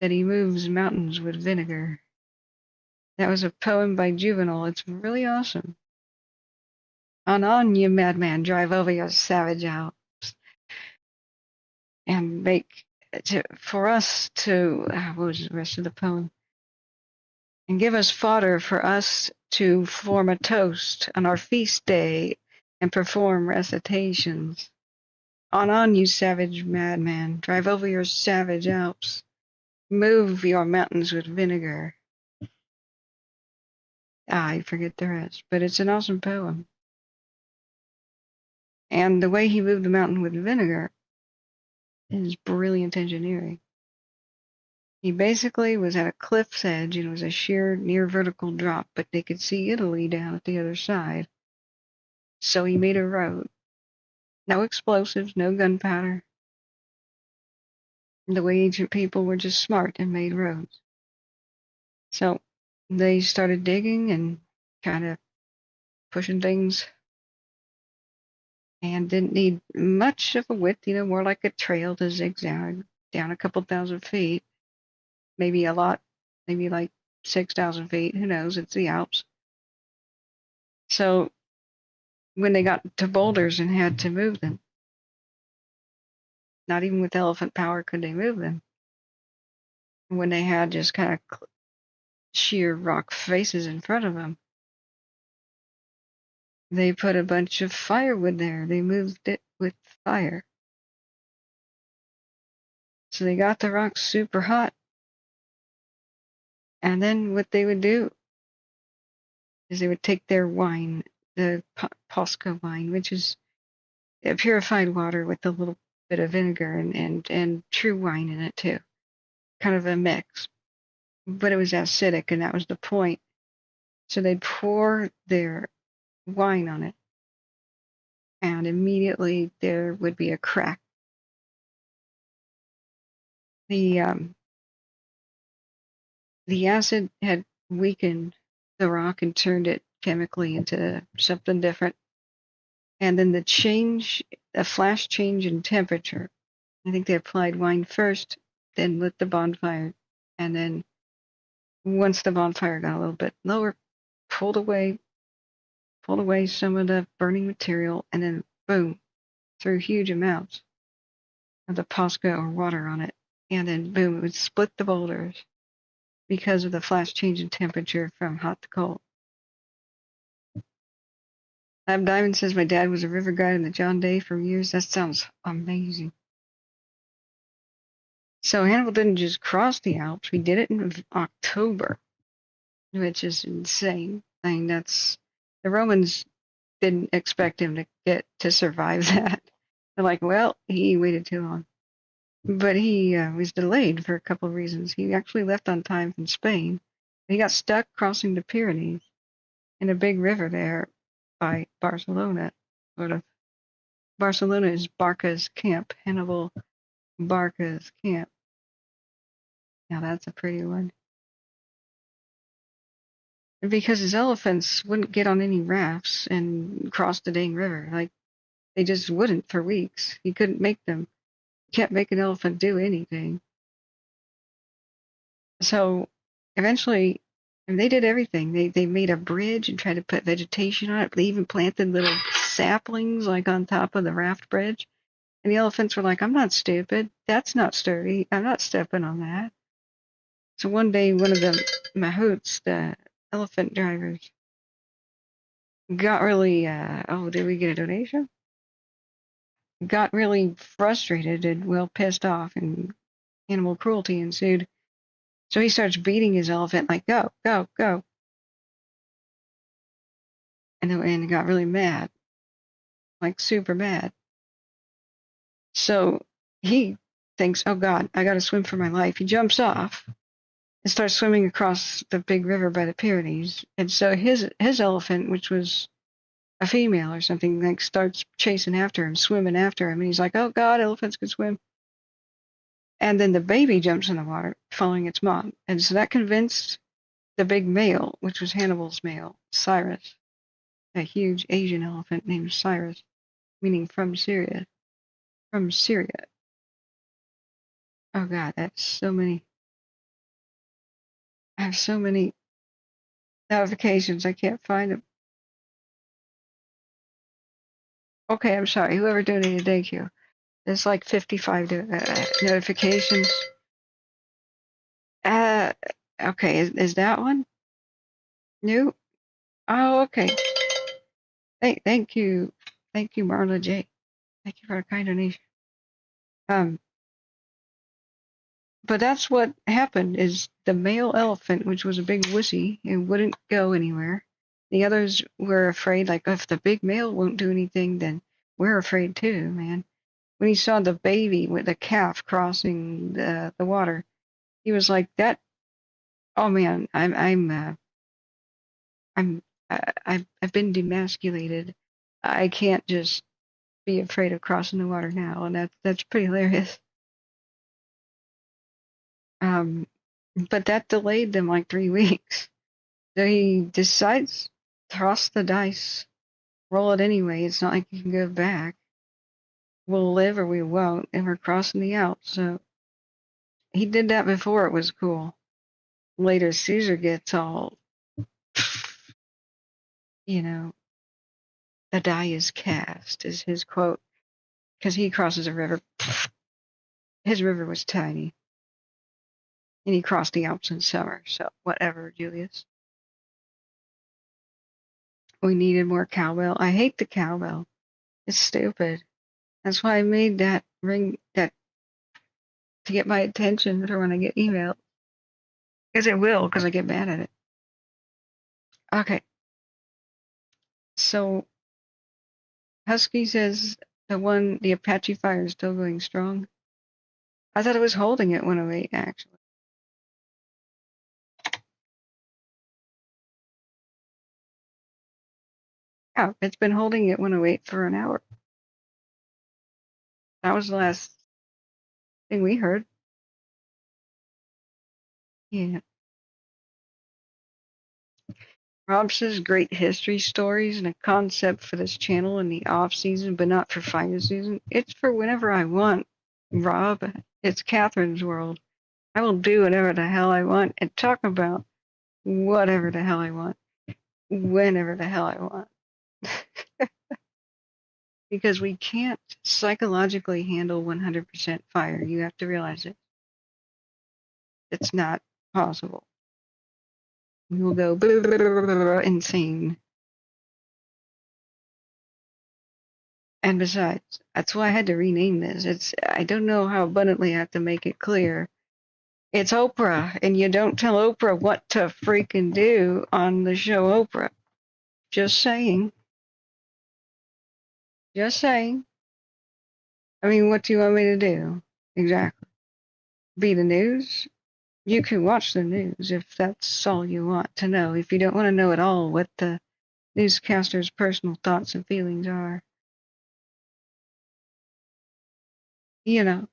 That he moves mountains with vinegar. That was a poem by Juvenal. It's really awesome. On, you madman, drive over your savage Alps. And for us to, what was the rest of the poem? And give us fodder for us to form a toast on our feast day and perform recitations. On, you savage madman, drive over your savage Alps. Move your mountains with vinegar. I forget the rest, but it's an awesome poem. And the way he moved the mountain with vinegar is brilliant engineering. He basically was at a cliff's edge and it was a sheer near vertical drop, but they could see Italy down at the other side. So he made a road. No explosives, no gunpowder. The way ancient people were just smart and made roads. So they started digging and kind of pushing things and didn't need much of a width, more like a trail to zigzag down a couple thousand feet. Maybe a lot, maybe like 6,000 feet. Who knows? It's the Alps. So when they got to boulders and had to move them, not even with elephant power could they move them. When they had just kind of sheer rock faces in front of them, they put a bunch of firewood there. They moved it with fire. So they got the rocks super hot. And then what they would do is they would take their wine, the Posca wine, which is purified water with a little bit of vinegar and true wine in it too. Kind of a mix. But it was acidic, and that was the point. So they'd pour their wine on it, and immediately there would be a crack. The acid had weakened the rock and turned it chemically into something different. And then a flash change in temperature. I think they applied wine first, then lit the bonfire, and then once the bonfire got a little bit lower, pulled away some of the burning material, and then boom, threw huge amounts of the Posca or water on it, and then boom, it would split the boulders because of the flash change in temperature from hot to cold. Ab Diamond says my dad was a river guide in the John Day for years. That sounds amazing. So Hannibal didn't just cross the Alps. We did it in October, which is insane. I mean, the Romans didn't expect him to survive that. They're like, well, he waited too long. But he was delayed for a couple of reasons. He actually left on time from Spain. He got stuck crossing the Pyrenees in a big river there by Barcelona, sort of. Barcelona is Barca's camp, Hannibal Barca's camp. Now that's a pretty one. And because his elephants wouldn't get on any rafts and cross the dang river. Like, they just wouldn't for weeks. You couldn't make them. You can't make an elephant do anything. So eventually, and they did everything. They made a bridge and tried to put vegetation on it. They even planted little saplings like on top of the raft bridge. And the elephants were like, I'm not stupid. That's not sturdy. I'm not stepping on that. So one day, one of the mahouts, the elephant drivers, got really, did we get a donation? Got really frustrated and, well, pissed off, and animal cruelty ensued. So he starts beating his elephant like, go, go, go. And got really mad, like super mad. So he thinks, oh God, I gotta swim for my life. He jumps off and starts swimming across the big river by the Pyrenees. And so his elephant, which was a female or something, like starts chasing after him, swimming after him. And he's like, oh God, elephants can swim. And then the baby jumps in the water, following its mom. And so that convinced the big male, which was Hannibal's male, Cyrus, a huge Asian elephant named Cyrus, meaning from Syria. From Syria. Oh God, that's so many. I have so many notifications, I can't find them. Okay, I'm sorry. Whoever donated, thank you. There's like 55 notifications. Okay, is that one? New? Oh, okay. Thank you, Marla J. Thank you for a kind donation. But that's what happened. Is the male elephant, which was a big wussy and wouldn't go anywhere. The others were afraid. Like, if the big male won't do anything, then we're afraid too, man. When he saw the baby with the calf crossing the water, he was like, "That, oh man, I've been demasculated. I can't just be afraid of crossing the water now," and that's pretty hilarious. But that delayed them like 3 weeks. So he decides, toss the dice, roll it anyway. It's not like you can go back. We'll live or we won't, and we're crossing the Alps. So he did that before it was cool. Later, Caesar gets all, the die is cast, is his quote, because he crosses a river. His river was tiny, and he crossed the Alps in summer. So whatever, Julius. We needed more cowbell. I hate the cowbell. It's stupid. That's why I made that ring to get my attention for when I get emailed. Because it will, because I get mad at it. Okay. So Husky says the Apache fire is still going strong. I thought it was holding at 108 actually. Yeah, it's been holding at 108 for an hour. That was the last thing we heard. Yeah. Rob says great history stories and a concept for this channel in the off season, but not for fire season. It's for whenever I want, Rob. It's Catherine's world. I will do whatever the hell I want and talk about whatever the hell I want, whenever the hell I want. Because we can't psychologically handle 100% fire. You have to realize it. It's not possible. We will go insane. And besides, that's why I had to rename this. I don't know how abundantly I have to make it clear. It's Oprah, and you don't tell Oprah what to freaking do on the show Oprah. Just saying. Just saying. I mean, what do you want me to do? Exactly. Be the news? You can watch the news if that's all you want to know. If you don't want to know at all what the newscaster's personal thoughts and feelings are, you know,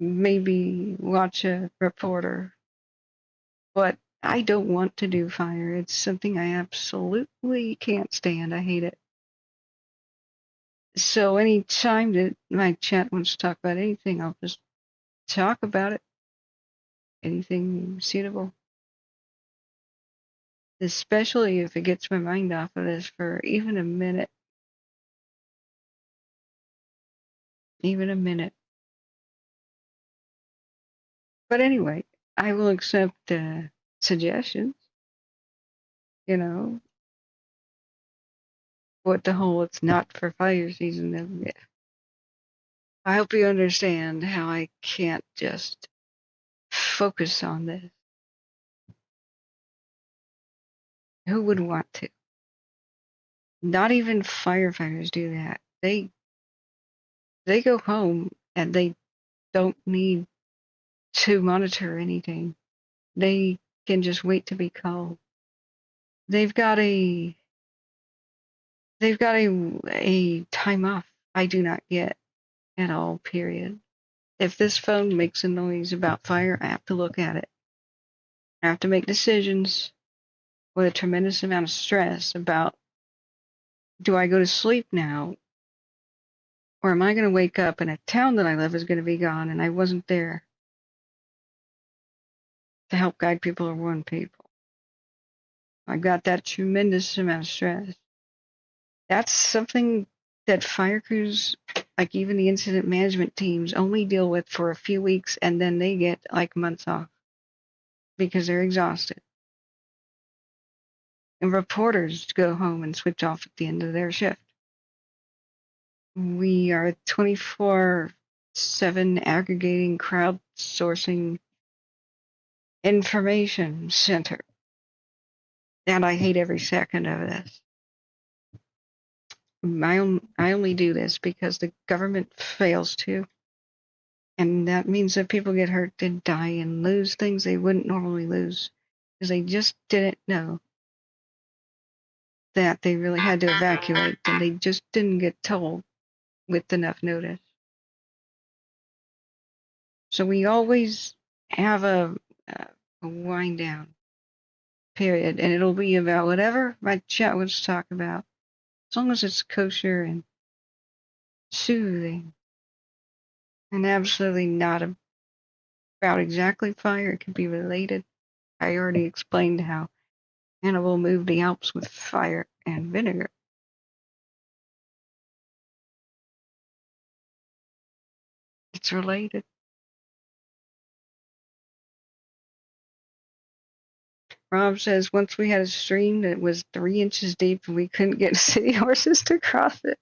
maybe watch a reporter. But I don't want to do fire. It's something I absolutely can't stand. I hate it. So any time that my chat wants to talk about anything, I'll just talk about it. Anything suitable. Especially if it gets my mind off of this for even a minute. Even a minute. But anyway, I will accept suggestions. You know, what the whole it's not for fire season. I hope you understand how I can't just focus on this. Who would want to? Not even firefighters do that. They go home and they don't need to monitor anything. They can just wait to be called. They've got a time off I do not get at all, period. If this phone makes a noise about fire, I have to look at it. I have to make decisions with a tremendous amount of stress about, do I go to sleep now? Or am I going to wake up and a town that I live is going to be gone and I wasn't there to help guide people or warn people? I've got that tremendous amount of stress. That's something that fire crews, like even the incident management teams, only deal with for a few weeks and then they get like months off because they're exhausted. And reporters go home and switch off at the end of their shift. We are a 24/7 aggregating, crowdsourcing information center. And I hate every second of this. I only do this because the government fails to. And that means that people get hurt and die and lose things they wouldn't normally lose. Because they just didn't know that they really had to evacuate. And they just didn't get told with enough notice. So we always have a wind down period. And it'll be about whatever my chat wants to talk about. As long as it's kosher and soothing. And absolutely not about exactly fire. It could be related. I already explained how Hannibal moved the Alps with fire and vinegar. It's related. Rob says once we had a stream that was 3 inches deep and we couldn't get city horses to cross it.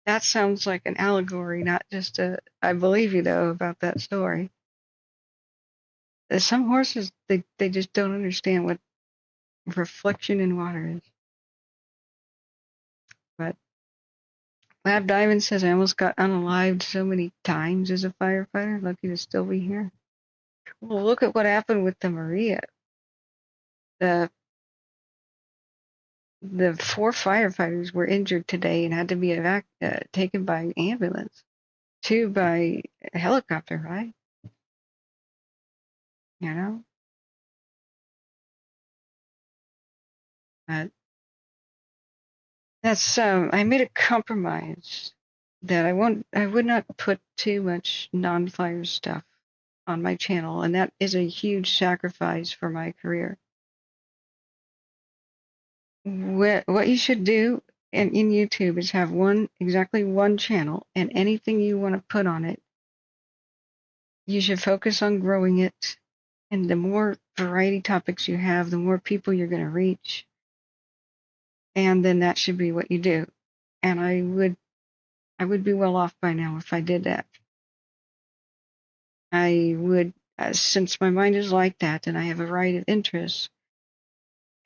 That sounds like an allegory, not just a. I believe you though about that story. Some horses they just don't understand what reflection in water is. But Lab Diamond says I almost got unalived so many times as a firefighter. Lucky to still be here. Well, look at what happened with the Maria. The 4 firefighters were injured today and had to be taken by ambulance. 2 by helicopter, right? You know? That's I made a compromise that I would not put too much non-fire stuff on my channel, and that is a huge sacrifice for my career. What you should do in YouTube is have exactly one channel, and anything you want to put on it, you should focus on growing it. And the more variety topics you have, the more people you're going to reach. And then that should be what you do. And I would be well off by now if I did that. I would, since my mind is like that and I have a variety of interests,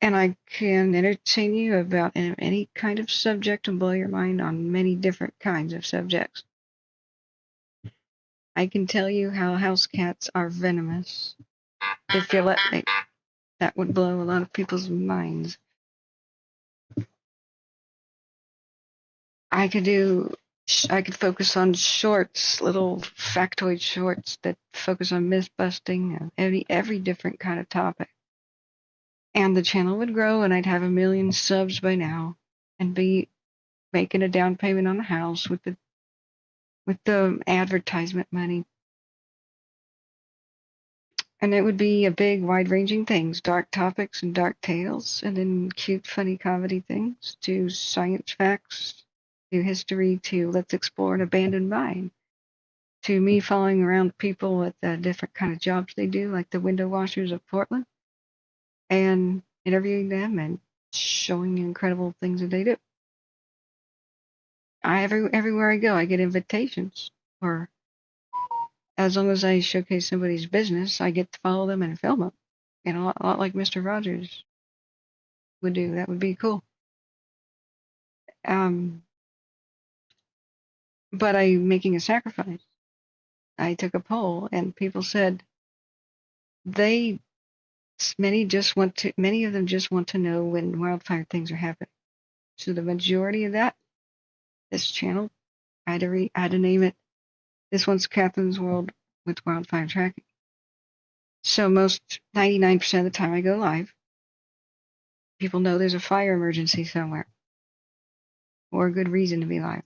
and I can entertain you about any kind of subject and blow your mind on many different kinds of subjects. I can tell you how house cats are venomous, if you let me. That would blow a lot of people's minds. I could focus on shorts, little factoid shorts that focus on myth busting, every different kind of topic. And the channel would grow, and I'd have 1 million subs by now, and be making a down payment on the house with the advertisement money. And it would be a big, wide-ranging things, dark topics and dark tales, and then cute, funny comedy things, to science facts, to history, to let's explore an abandoned mine, to me following around people with different kind of jobs they do, like the window washers of Portland, and interviewing them and showing the incredible things that they do. Everywhere I go, I get invitations, or as long as I showcase somebody's business, I get to follow them and film them. And a lot like Mr. Rogers would do. That would be cool. But I'm making a sacrifice. I took a poll, and people said many of them just want to know when wildfire things are happening. So the majority of this channel, I had to name it. This one's Catherine's World with Wildfire Tracking. So 99% of the time I go live, people know there's a fire emergency somewhere, or a good reason to be live.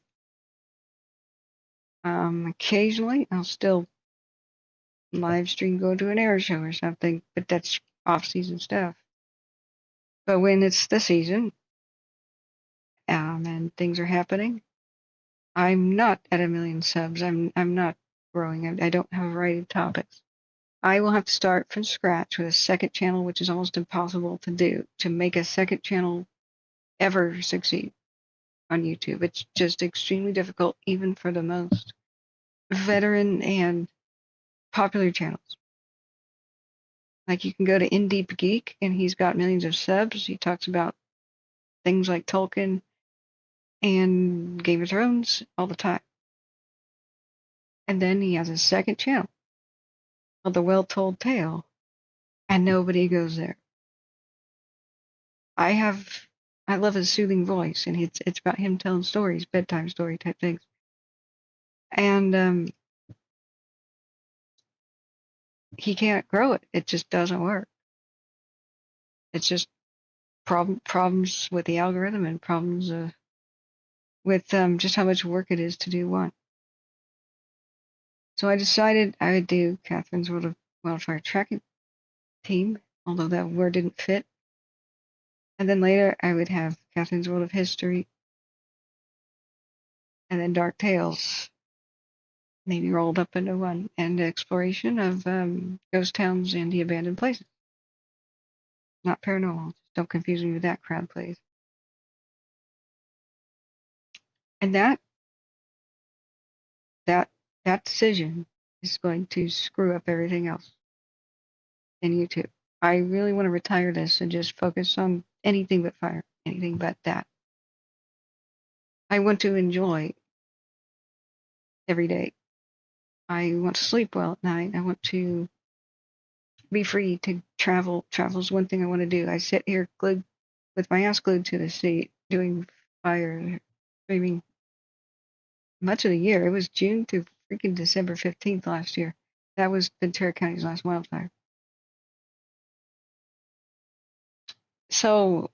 Occasionally, I'll still live stream, go to an air show or something, but that's off-season stuff. But when it's the season, and things are happening, I'm not at 1 million subs. I'm not growing. I don't have a variety of topics. I will have to start from scratch with a second channel, which is almost impossible to do, to make a second channel ever succeed on YouTube. It's just extremely difficult, even for the most veteran and popular channels. Like, you can go to In Deep Geek, and he's got millions of subs. He talks about things like Tolkien and Game of Thrones all the time. And then he has a second channel called The Well Told Tale, and nobody goes there. I love his soothing voice, and it's about him telling stories, bedtime story type things. And he can't grow it. It just doesn't work. It's just problems with the algorithm, and problems with just how much work it is to do one. So I decided I would do Catherine's World of Wildfire Tracking team, although that word didn't fit. And then later I would have Catherine's World of History, and then Dark Tales, maybe rolled up into one, and exploration of ghost towns and the abandoned places. Not paranormal. Don't confuse me with that crowd, please. And that decision is going to screw up everything else in YouTube. I really want to retire this and just focus on anything but fire, anything but that. I want to enjoy every day. I want to sleep well at night. I want to be free to travel. Travel is one thing I want to do. I sit here glued, with my ass glued to the seat, doing fire streaming much of the year. It was June through freaking December 15th last year. That was Ventura County's last wildfire. So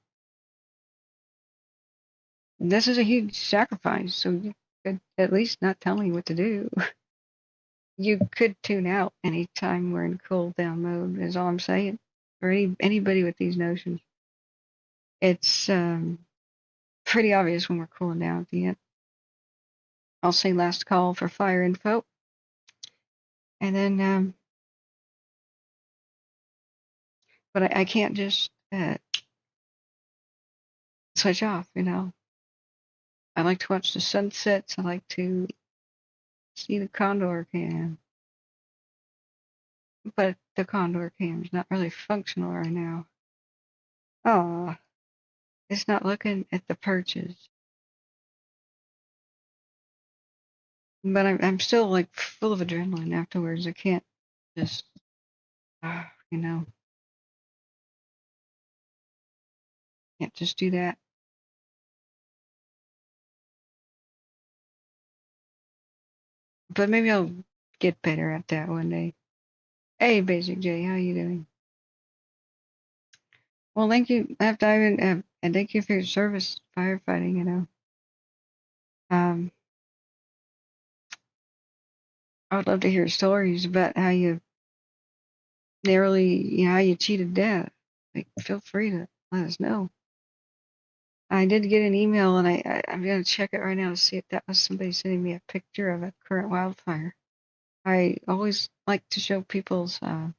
this is a huge sacrifice. So you could at least not tell me what to do. You could tune out anytime we're in cool down mode, is all I'm saying. For anybody with these notions. It's pretty obvious when we're cooling down at the end. I'll say last call for fire info. And then, but I can't just switch off, you know. I like to watch the sunsets. I like to see the condor cam. But the condor cam is not really functional right now. Oh, it's not looking at the perches. But I'm still like full of adrenaline afterwards. I can't just, you know, can't just do that. But maybe I'll get better at that one day. Hey, Basic J, how you doing? Well, thank you, F. Diamond, and thank you for your service firefighting. You know, I would love to hear stories about how you narrowly, how you cheated death. Like, feel free to let us know. I did get an email, and I'm gonna check it right now to see if that was somebody sending me a picture of a current wildfire. I always like to show people's, how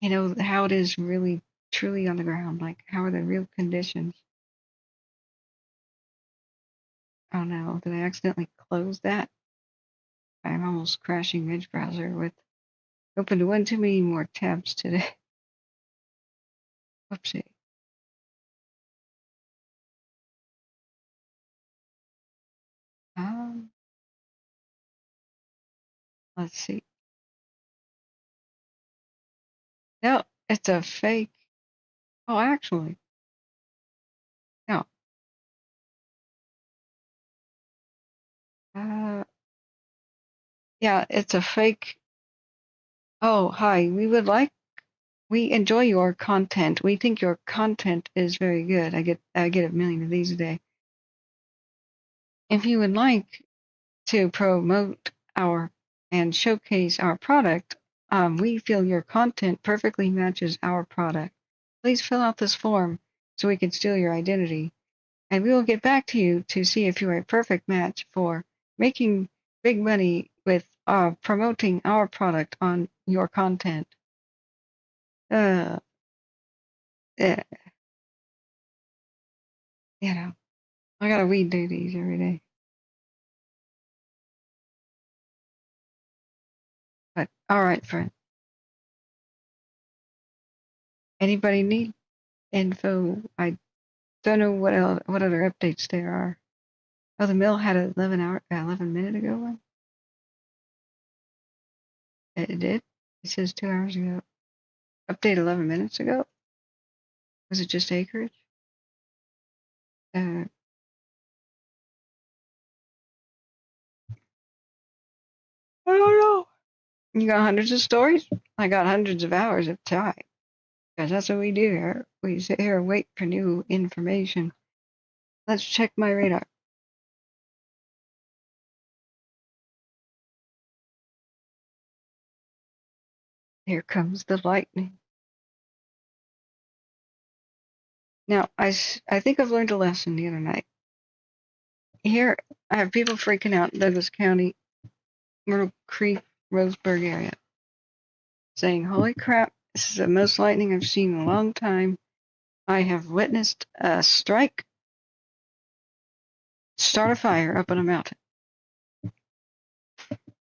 it is really, truly on the ground. Like, how are the real conditions? Oh no, did I accidentally close that? I'm almost crashing Edge browser with opened one too many more tabs today. Whoopsie. Um, let's see. No, it's a fake. Oh, actually, no. Yeah, it's a fake. Oh, hi. We enjoy your content. We think your content is very good. I get a million of these a day. If you would like to promote and showcase our product, we feel your content perfectly matches our product. Please fill out this form so we can steal your identity, and we will get back to you to see if you are a perfect match for making big money with promoting our product on your content. Uh, yeah, I gotta weed do these every day. But all right, friend. Anybody need info? I don't know what other updates there are. Oh, the mill had an 11-minute ago one. It did. It says 2 hours ago. Update 11 minutes ago. Was it just acreage? I don't know. You got hundreds of stories? I got hundreds of hours of time. Because that's what we do here. We sit here and wait for new information. Let's check my radar. Here comes the lightning. Now, I think I've learned a lesson the other night. Here, I have people freaking out in Douglas County, Myrtle Creek, Roseburg area, saying, holy crap, this is the most lightning I've seen in a long time. I have witnessed a strike start a fire up on a mountain.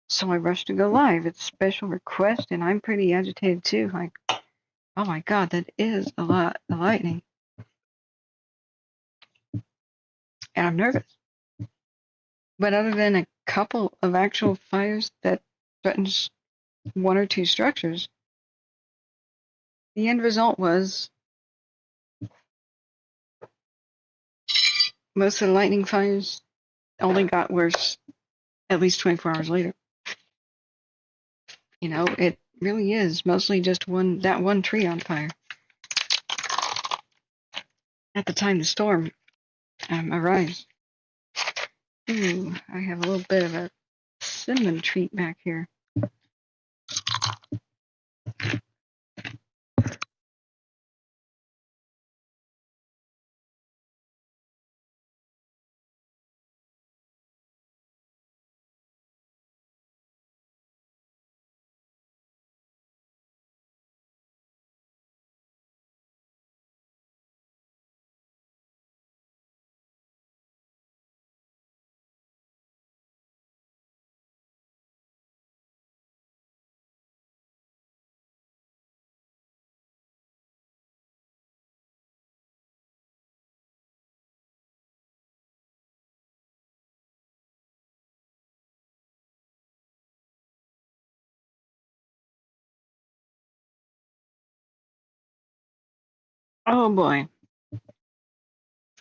So I rushed to go live. It's a special request, and I'm pretty agitated too. Like, oh my God, that is a lot of lightning. And I'm nervous. But other than a couple of actual fires that threatens one or two structures, the end result was most of the lightning fires only got worse at least 24 hours later. It really is mostly just that one tree on fire. At the time the storm arrives. Ooh, I have a little bit of a cinnamon treat back here. Oh boy.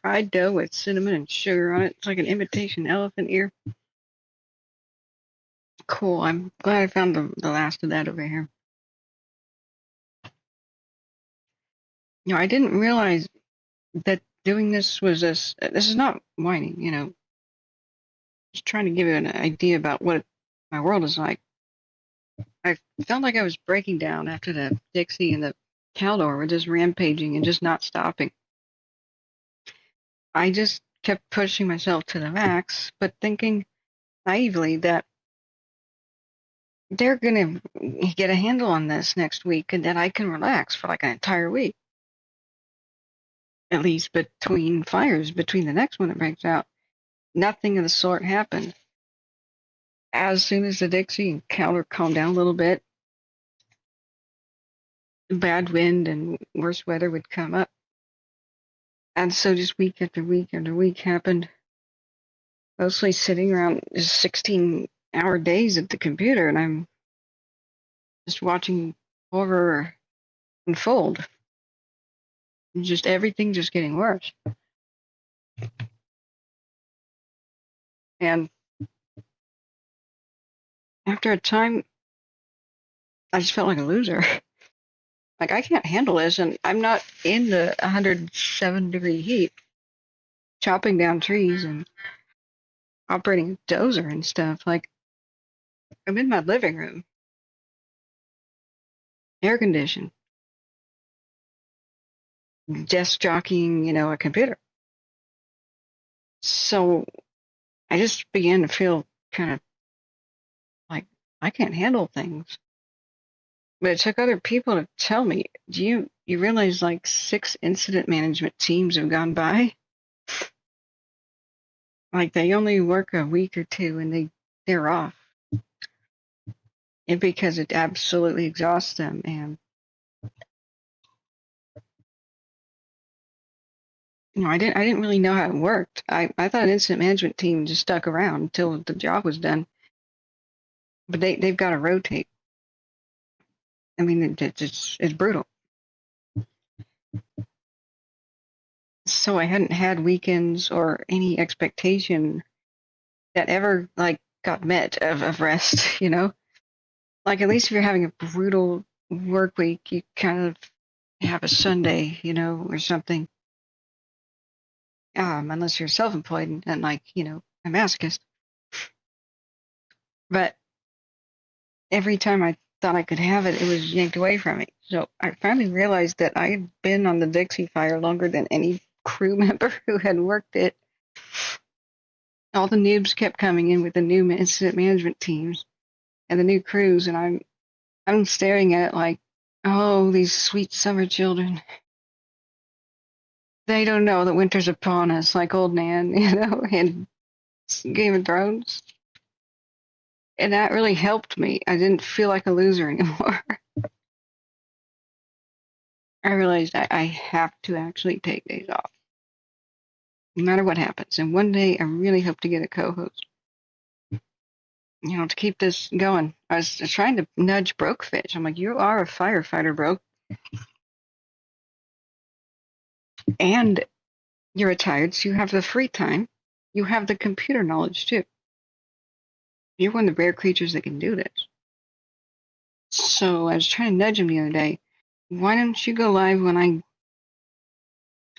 Fried dough with cinnamon and sugar on it. It's like an imitation elephant ear. Cool. I'm glad I found the last of that over here. I didn't realize that doing this was this is not whining, just trying to give you an idea about what my world is like. I felt like I was breaking down after the Dixie and the Caldor were just rampaging and just not stopping. I just kept pushing myself to the max, but thinking naively that they're going to get a handle on this next week and then I can relax for like an entire week. At least between fires, between the next one that breaks out. Nothing of the sort happened. As soon as the Dixie and Caldor calmed down a little bit, bad wind and worse weather would come up. And so just week after week after week happened. Mostly sitting around 16-hour days at the computer, and I'm just watching horror unfold. Just everything just getting worse. And after a time, I just felt like a loser. Like, I can't handle this, and I'm not in the 107-degree heat, chopping down trees and operating a dozer and stuff. Like, I'm in my living room, air conditioned, desk jockeying, a computer. So I just began to feel kind of like I can't handle things. But it took other people to tell me, do you realize like 6 incident management teams have gone by? Like they only work a week or two and they're off. And because it absolutely exhausts them. And I didn't really know how it worked. I thought an incident management team just stuck around until the job was done. But they've got to rotate. I mean, it's brutal. So I hadn't had weekends or any expectation that ever like got met of rest, Like at least if you're having a brutal work week, you kind of have a Sunday, or something. Unless you're self-employed and like, a masochist. But every time I thought I could have it, it was yanked away from me. So I finally realized that I had been on the Dixie Fire longer than any crew member who had worked it. All the noobs kept coming in with the new incident management teams and the new crews, and I'm staring at it like, oh, these sweet summer children. They don't know that winter's upon us, like old Nan, in Game of Thrones. And that really helped me. I didn't feel like a loser anymore. I realized I have to actually take days off, no matter what happens. And one day, I really hope to get a co-host, to keep this going. I was trying to nudge Brokefish. I'm like, you are a firefighter, Broke. And you're retired, so you have the free time. You have the computer knowledge, too. You're one of the rare creatures that can do this. So I was trying to nudge him the other day. Why don't you go live when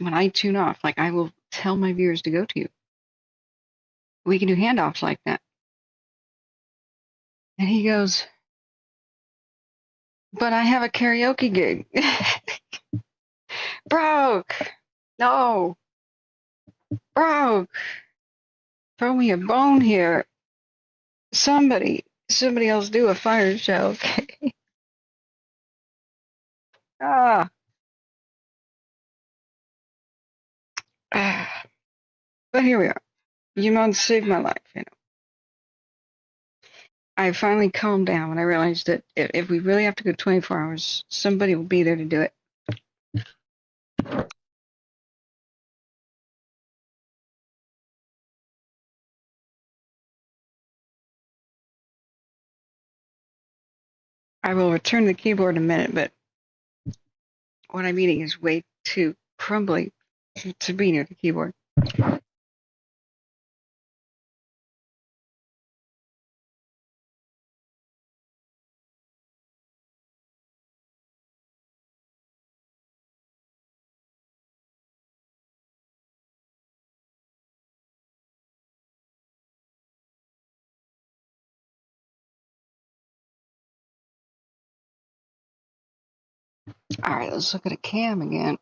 I tune off? Like, I will tell my viewers to go to you. We can do handoffs like that. And he goes, but I have a karaoke gig. Broke! No! Broke! Throw me a bone here. Somebody else do a fire show, okay? Ah. But here we are. You saved my life, I finally calmed down when I realized that if we really have to go 24 hours, somebody will be there to do it. I will return the keyboard in a minute, but what I'm eating is way too crumbly to be near the keyboard. All right, let's look at a cam again.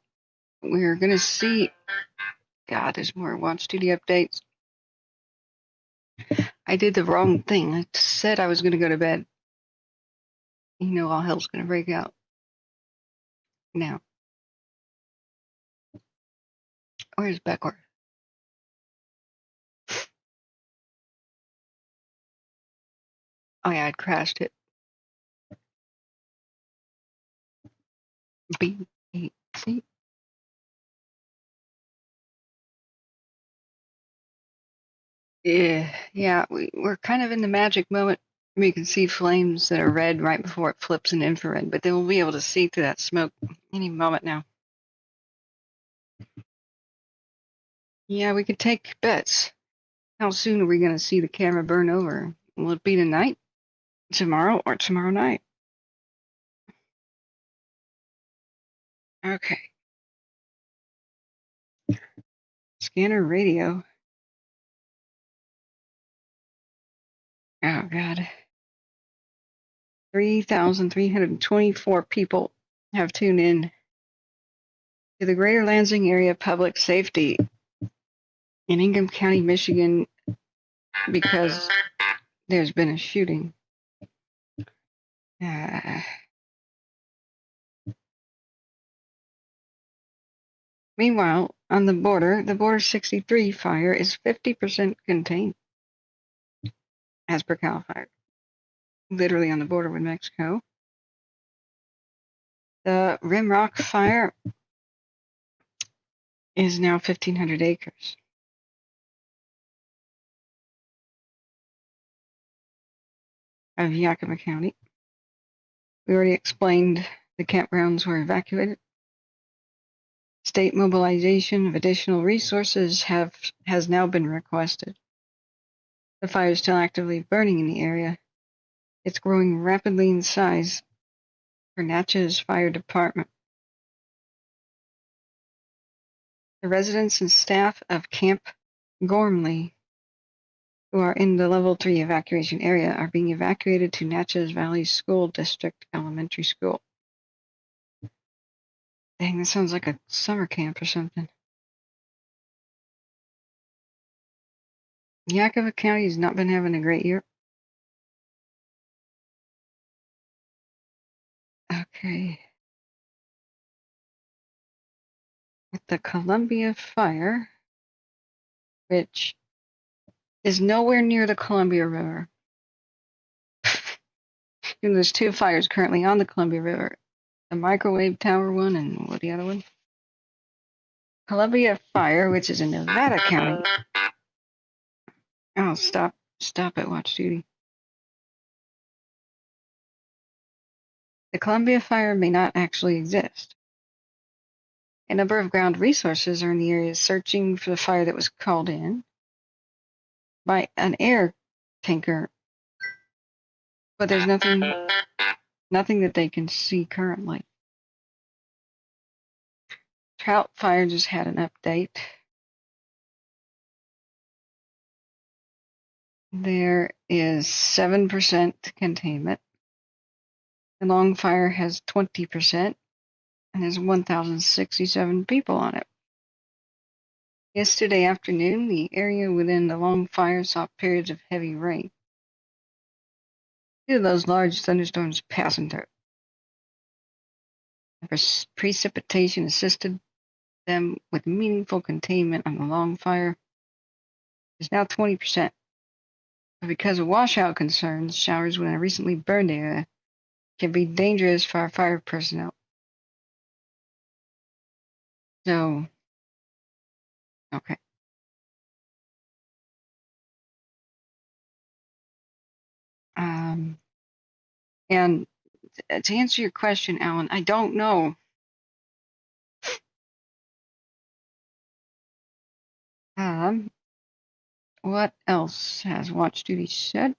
We're going to see... God, there's more Watch Duty updates. I did the wrong thing. I said I was going to go to bed. You know all hell's going to break out. Now, where's Beckworth? Oh yeah, I'd crashed it. B-8-C. Yeah, we're kind of in the magic moment. We can see flames that are red right before it flips in infrared, but then we'll be able to see through that smoke any moment now. Yeah, we could take bets. How soon are we going to see the camera burn over? Will it be tonight, tomorrow, or tomorrow night? Okay. Scanner radio. Oh, God. 3,324 people have tuned in to the Greater Lansing Area Public Safety in Ingham County, Michigan, because there's been a shooting. Meanwhile, on the Border 63 fire is 50% contained, as per CAL FIRE, literally on the border with Mexico. The Rimrock fire is now 1,500 acres. Of Yakima County. We already explained the campgrounds were evacuated. State mobilization of additional resources has now been requested. The fire is still actively burning in the area. It's growing rapidly in size for Natchez Fire Department. The residents and staff of Camp Gormley, who are in the Level 3 evacuation area, are being evacuated to Natchez Valley School District Elementary School. Dang, that sounds like a summer camp or something. Yakima County has not been having a great year. Okay. With the Columbia fire, which is nowhere near the Columbia River. And there's two fires currently on the Columbia River. The microwave tower one and what the other one? Columbia Fire, which is in Nevada County. Oh, stop it, Watch Duty. The Columbia Fire may not actually exist. A number of ground resources are in the area searching for the fire that was called in by an air tanker, but there's nothing that they can see currently. Trout Fire just had an update. There is 7% containment. The Long Fire has 20%, and there's 1,067 people on it. Yesterday afternoon, the area within the Long Fire saw periods of heavy rain. Two of those large thunderstorms passing through. Precipitation assisted them with meaningful containment on the Long Fire. It's now 20%. But because of washout concerns, showers within a recently burned area can be dangerous for our fire personnel. So, okay. And to answer your question, Alan, I don't know What else has watch duty said?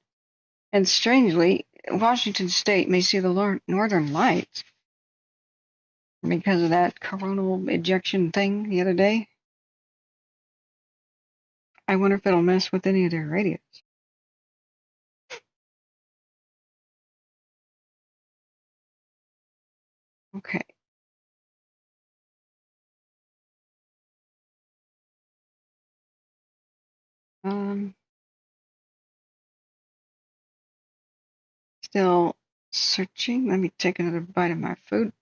And strangely, Washington State may see the northern lights because of that coronal ejection thing the other day. I wonder if it'll mess with any of their radios. Okay. Still searching. Let me take another bite of my food.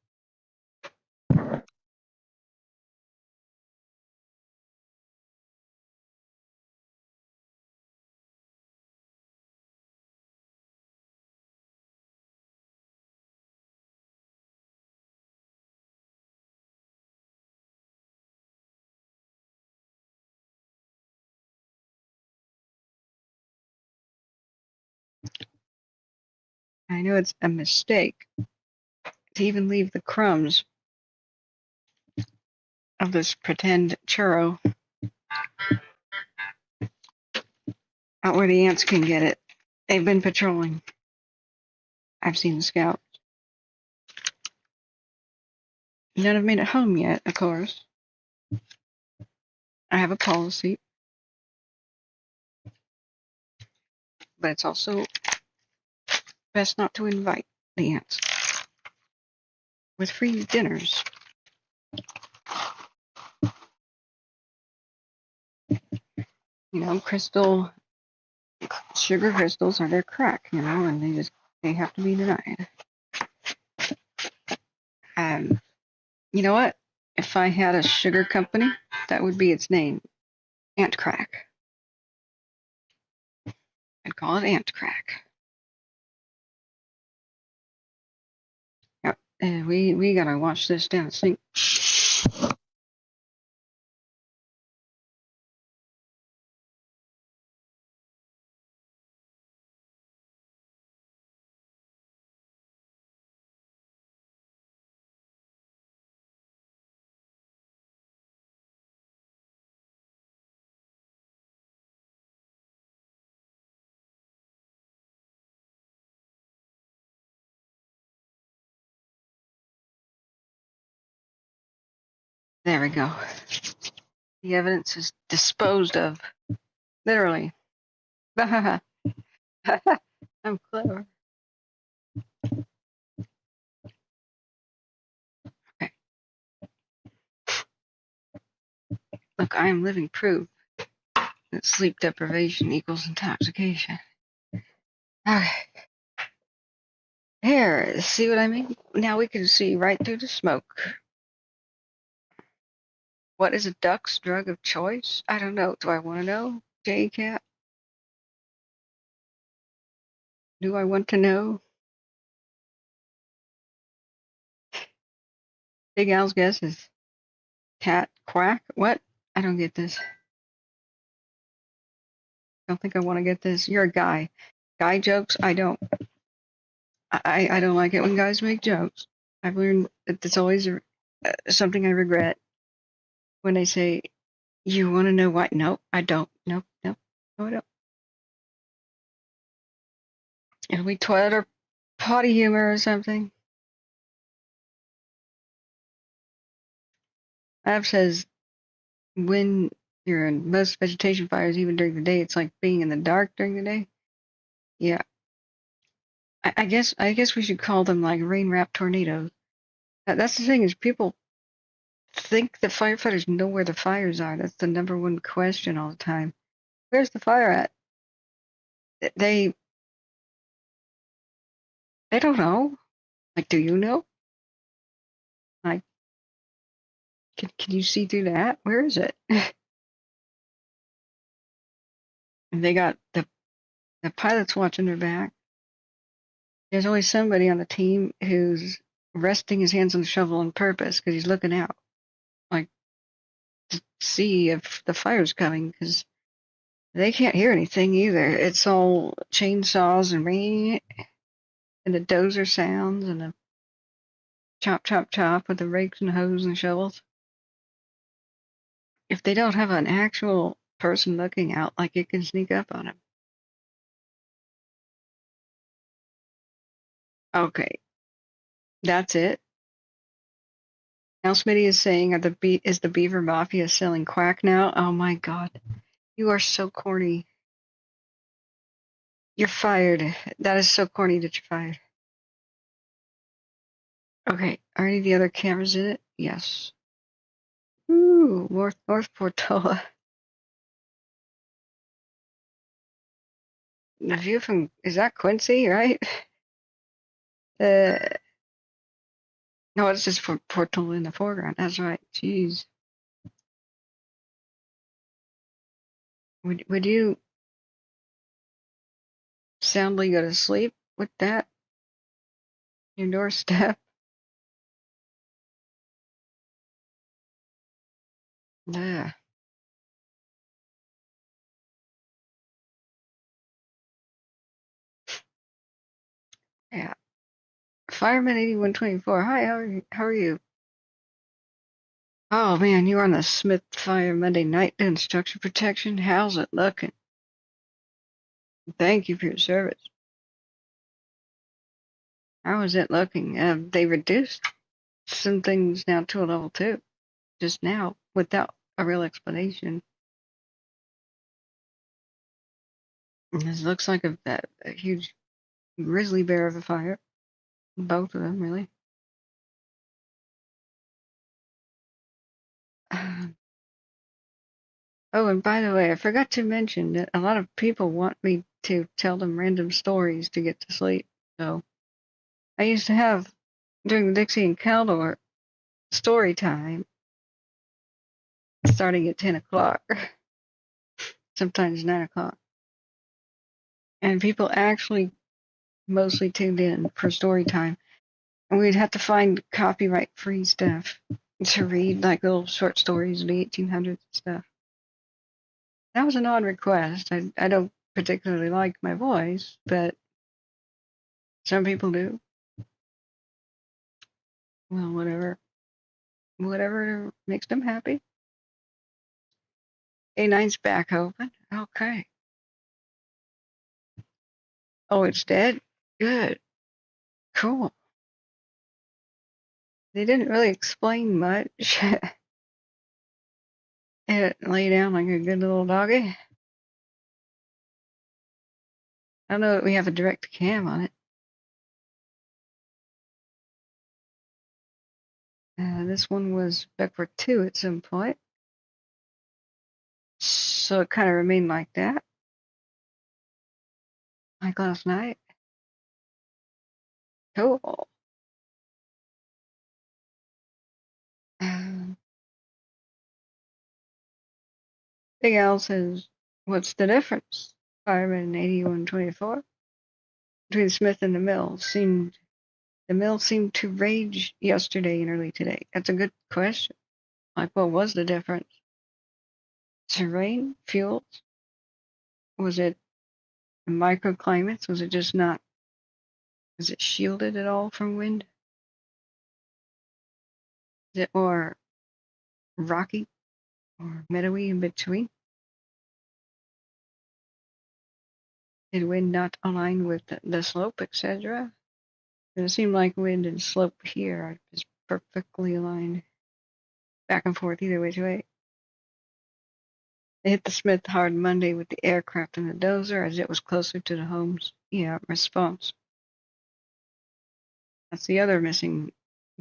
I know it's a mistake to even leave the crumbs of this pretend churro out where the ants can get it. They've been patrolling. I've seen the scouts. None have made it home yet, of course. I have a policy, but it's also best not to invite the ants with free dinners. You know, sugar crystals are their crack, you know, and they have to be denied. You know what? If I had a sugar company, that would be its name, Ant Crack. I'd call it Ant Crack. Yep, and we gotta wash this down the sink. There we go. The evidence is disposed of. Literally. I'm clever. Okay. Look, I am living proof that sleep deprivation equals intoxication. Okay. Here, see what I mean? Now we can see right through the smoke. What is a duck's drug of choice? I don't know. Do I want to know? J-Cat? Do I want to know? Big Al's guess is cat quack. What? I don't get this. Don't think I want to get this. You're a guy. Guy jokes? I don't. I don't like it when guys make jokes. I've learned that it's always something I regret when they say, "You want to know what?" No, I don't. No, I don't. It'll be toilet or potty humor or something. Ab says, when you're in most vegetation fires, even during the day, it's like being in the dark during the day. Yeah. I guess we should call them like rain wrap tornadoes. That's the thing, is people think the firefighters know where the fires are. That's the number one question all the time. Where's the fire at? They don't know. Like, do you know? Like, can you see through that? Where is it? And they got the pilots watching their back. There's always somebody on the team who's resting his hands on the shovel on purpose because he's looking out, like, to see if the fire's coming, because they can't hear anything either. It's all chainsaws and ringing, and the dozer sounds, and the chop, chop, chop with the rakes and hose and shovels. If they don't have an actual person looking out like it can sneak up on him. Okay, that's it. Now Smitty is saying, is the Beaver Mafia selling quack now? Oh my god. You are so corny. You're fired. That is so corny that you're fired. Okay, are any of the other cameras in it? Yes. Ooh, North Portola. The view from, is that Quincy, right? No, it's just for Portola in the foreground. That's right. Jeez. Would you soundly go to sleep with that? Your doorstep? Yeah. Yeah. Fireman 8124. Hi, how are you? Oh man, you were on the Smith Fire Monday night doing structure protection. How's it looking? Thank you for your service. How is it looking? They reduced some things now to a level 2 just now without a real explanation. This looks like a huge grizzly bear of a fire. Both of them, really. Oh, and by the way, I forgot to mention that a lot of people want me to tell them random stories to get to sleep. So I used to have, during the Dixie and Caldor, story time starting at 10 o'clock, sometimes 9 o'clock. And people actually mostly tuned in for story time. And we'd have to find copyright-free stuff to read, like little short stories of the 1800s and stuff. That was an odd request. I don't particularly like my voice, but some people do. Well, whatever makes them happy. A9's back open. Okay. Oh, it's dead? Good. Cool. They didn't really explain much. It lay down like a good little doggy. I know that we have a direct cam on it. This one was Beckford 2 at some point. So it kind of remained like that. Like last night. Cool. Big Al says, what's the difference? Fireman 8124 between Smith and the mill. The mill seemed to rage yesterday and early today. That's a good question. Like, what was the difference? Terrain? Fuels? Was it microclimates? Was it just not? Was it shielded at all from wind? Is it more rocky or meadowy in between? Did wind not align with the slope, etc.? It seemed like wind and slope here are just perfectly aligned. Back and forth either which way. They hit the Smith hard Monday with the aircraft and the dozer as it was closer to the homes. Yeah, response. That's the other missing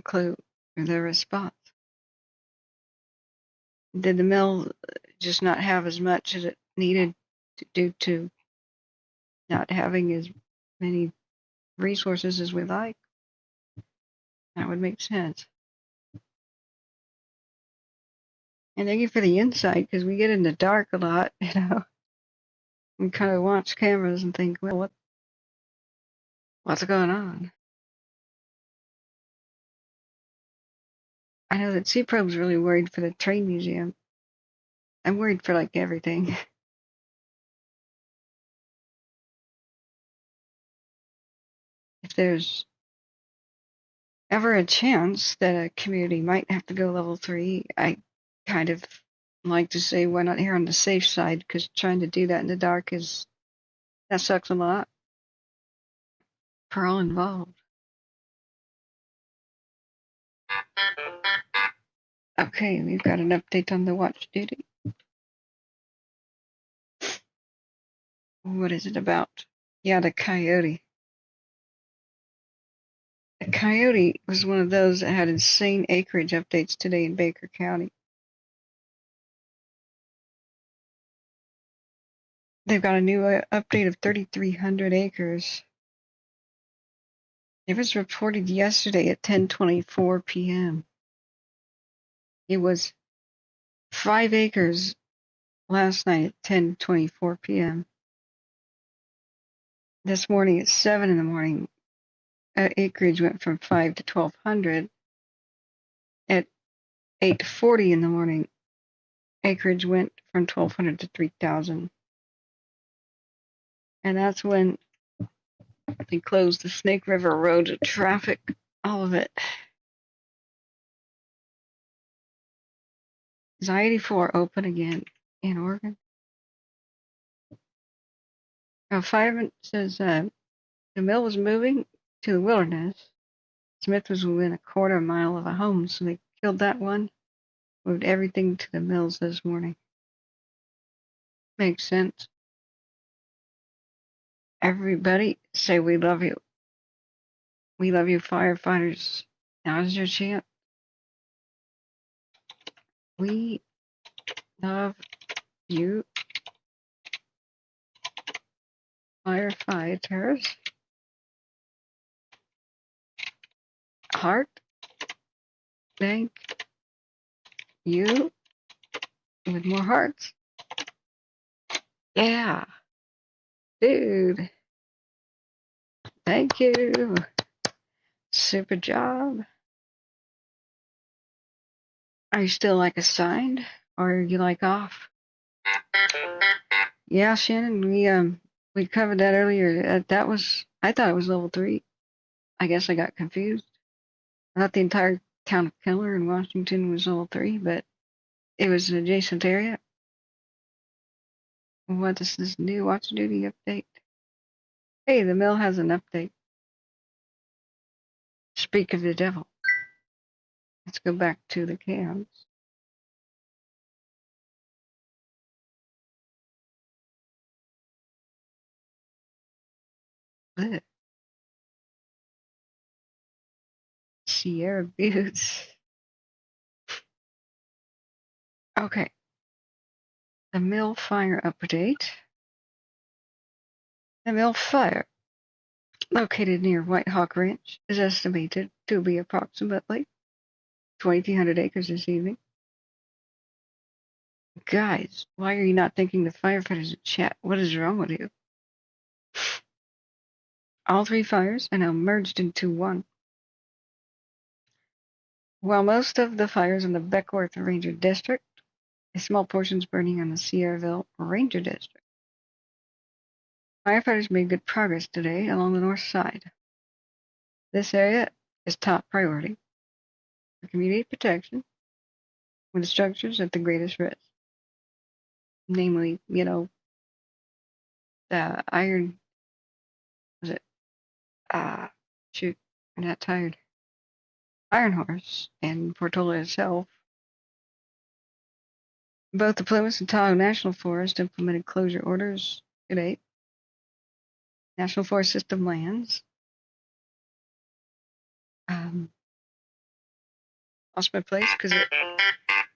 clue, the response. Did the mill just not have as much as it needed due to not having as many resources as we like? That would make sense. And thank you for the insight, because we get in the dark a lot, you know. We kind of watch cameras and think, well, what's going on? I know that Sea Probe's really worried for the train museum. I'm worried for like everything. If there's ever a chance that a community might have to go level 3, I kind of like to say, why not here on the safe side? Because trying to do that in the dark that sucks a lot for all involved. Okay, we've got an update on the watch duty. What is it about? Yeah, the coyote. The coyote was one of those that had insane acreage updates today in Baker County. They've got a new update of 3,300 acres. It was reported yesterday at 10:24 p.m. It was 5 acres last night at 10:24 p.m. This morning at 7 in the morning, acreage went from 5 to 1,200. At 8:40 in the morning, acreage went from 1,200 to 3,000. And that's when they closed the Snake River Road to traffic, all of it. Is I-84 open again in Oregon? A fireman says the mill was moving to the wilderness. Smith was within a quarter mile of a home, so they killed that one, moved everything to the mills this morning. Makes sense. Everybody say we love you. We love you, firefighters. Now's your chance. We love you, firefighters. Heart, thank you with more hearts. Yeah, dude. Thank you. Super job. Are you still like assigned, or are you like off? Yeah, Shannon, we covered that earlier. That was, I thought it was level 3. I guess I got confused. I thought the entire town of Keller in Washington was level 3, but it was an adjacent area. What is this new watch duty update? Hey, the mill has an update. Speak of the devil. Let's go back to the cams. Ugh. Sierra Buttes. Okay. The mill fire update. The mill fire, located near White Hawk Ranch, is estimated to be approximately 2,300 acres this evening. Guys, why are you not thanking the firefighters in chat? What is wrong with you? All 3 fires are now merged into one. While most of the fires in the Beckworth Ranger District, a small portion is burning on the Sierraville Ranger District. Firefighters made good progress today along the north side. This area is top priority for community protection with the structures at the greatest risk. Namely, the iron, was it, shoot, I'm not tired. Iron Horse and Portola itself. Both the Plymouth and Tahoe National Forest implemented closure orders today. National Forest System lands. Lost my place because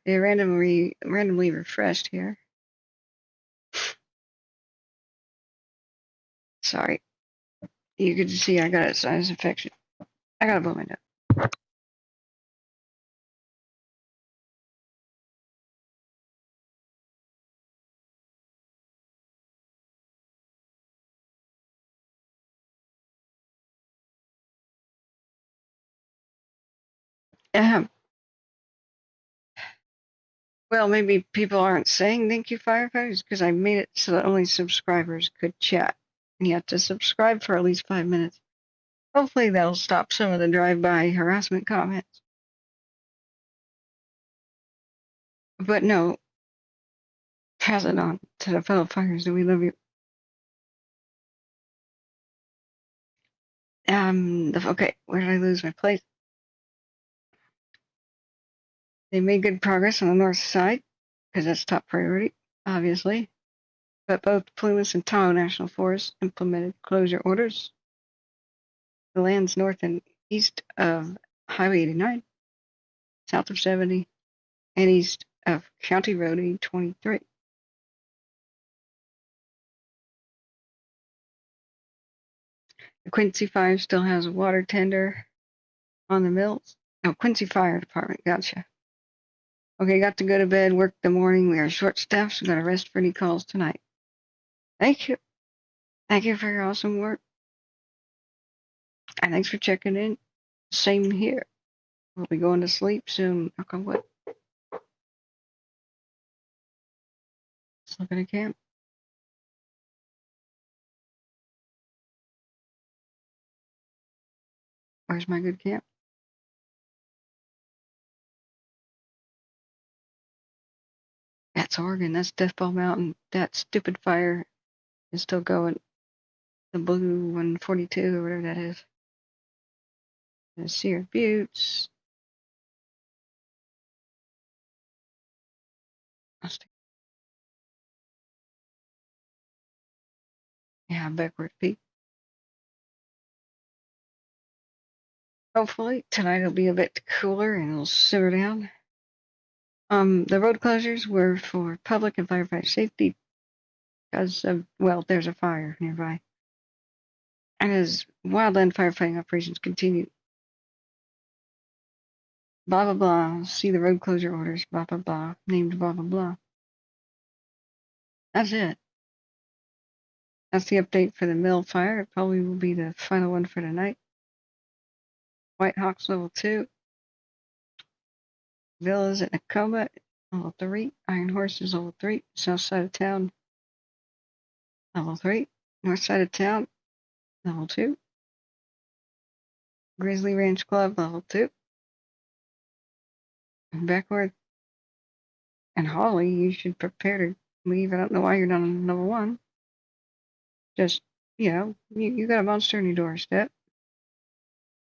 it randomly refreshed here. Sorry. You could see I got a sinus infection. I gotta blow my nose. Well, maybe people aren't saying thank you, firefighters, because I made it so that only subscribers could chat. And you have to subscribe for at least 5 minutes. Hopefully that'll stop some of the drive-by harassment comments. But no, pass it on to the fellow fires that we love you. Okay, where did I lose my place? They made good progress on the north side, because that's top priority, obviously. But both Plumas and Tahoe National Forests implemented closure orders. The lands north and east of Highway 89, south of 70, and east of County Road 823. The Quincy Fire still has a water tender on the mills. Oh, Quincy Fire Department, gotcha. Okay, got to go to bed, work the morning. We are short-staffed, so got to rest for any calls tonight. Thank you. Thank you for your awesome work. And thanks for checking in. Same here. We'll be going to sleep soon. Knock on wood. Let's look at a camp. Where's my good camp? That's Oregon. That's Death Ball Mountain. That stupid fire is still going. The blue 142 or whatever that is. The Sierra Buttes. Yeah, Backward Peak. Hopefully tonight it'll be a bit cooler and it'll simmer down. The road closures were for public and firefighter safety because of, well, there's a fire nearby. And as wildland firefighting operations continue, blah, blah, blah, see the road closure orders, blah, blah, blah, named blah, blah, blah. That's it. That's the update for the mill fire. It probably will be the final one for tonight. White Hawks level 2. Villas at Nakoma, level 3. Iron Horses, level 3. South side of town, level 3. North side of town, level 2. Grizzly Ranch Club, level 2. And Beckworth and Holly, you should prepare to leave. I don't know why you're not on level 1. Just, you got a monster on your doorstep.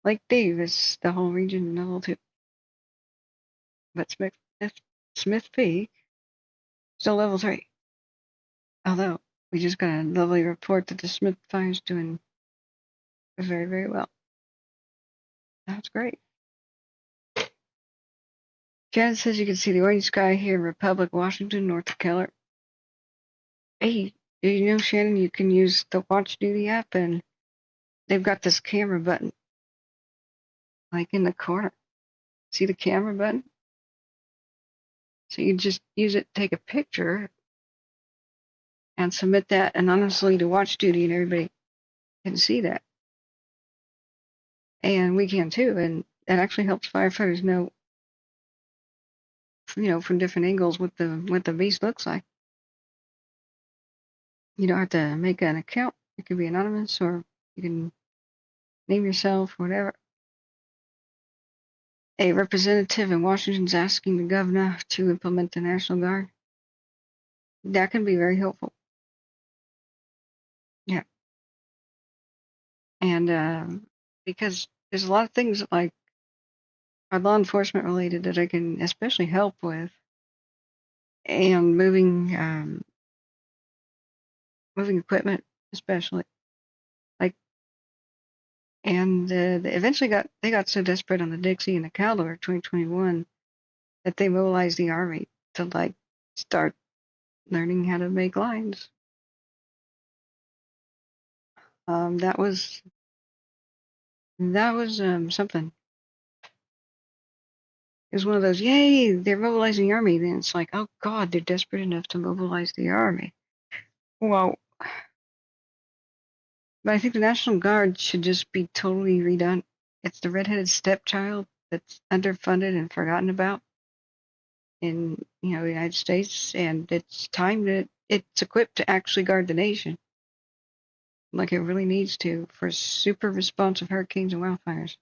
Lake Davis, the whole region, level 2. But Smith Peak, still level 3. Although, we just got a lovely report that the Smith Fire's doing very, very well. That's great. Janet says you can see the orange sky here in Republic, Washington, north of Keller. Hey, do you know, Shannon, you can use the Watch Duty app and they've got this camera button, like in the corner. See the camera button? So you just use it, take a picture, and submit that anonymously to Watch Duty, and everybody can see that. And we can too, and that actually helps firefighters know, from different angles what the beast looks like. You don't have to make an account. It could be anonymous, or you can name yourself, whatever. A representative in Washington is asking the governor to implement the National Guard. That can be very helpful. Yeah. And because there's a lot of things like are law enforcement related that I can especially help with, and moving equipment especially. And they eventually got so desperate on the Dixie and the Caldor 2021 that they mobilized the Army to start learning how to make lines. That was something. It was one of those, yay, they're mobilizing the Army. Then it's like, oh God, they're desperate enough to mobilize the Army. Well, but I think the National Guard should just be totally redone. It's the redheaded stepchild that's underfunded and forgotten about in the United States, and it's time that it's equipped to actually guard the nation like it really needs to for super responsive hurricanes and wildfires.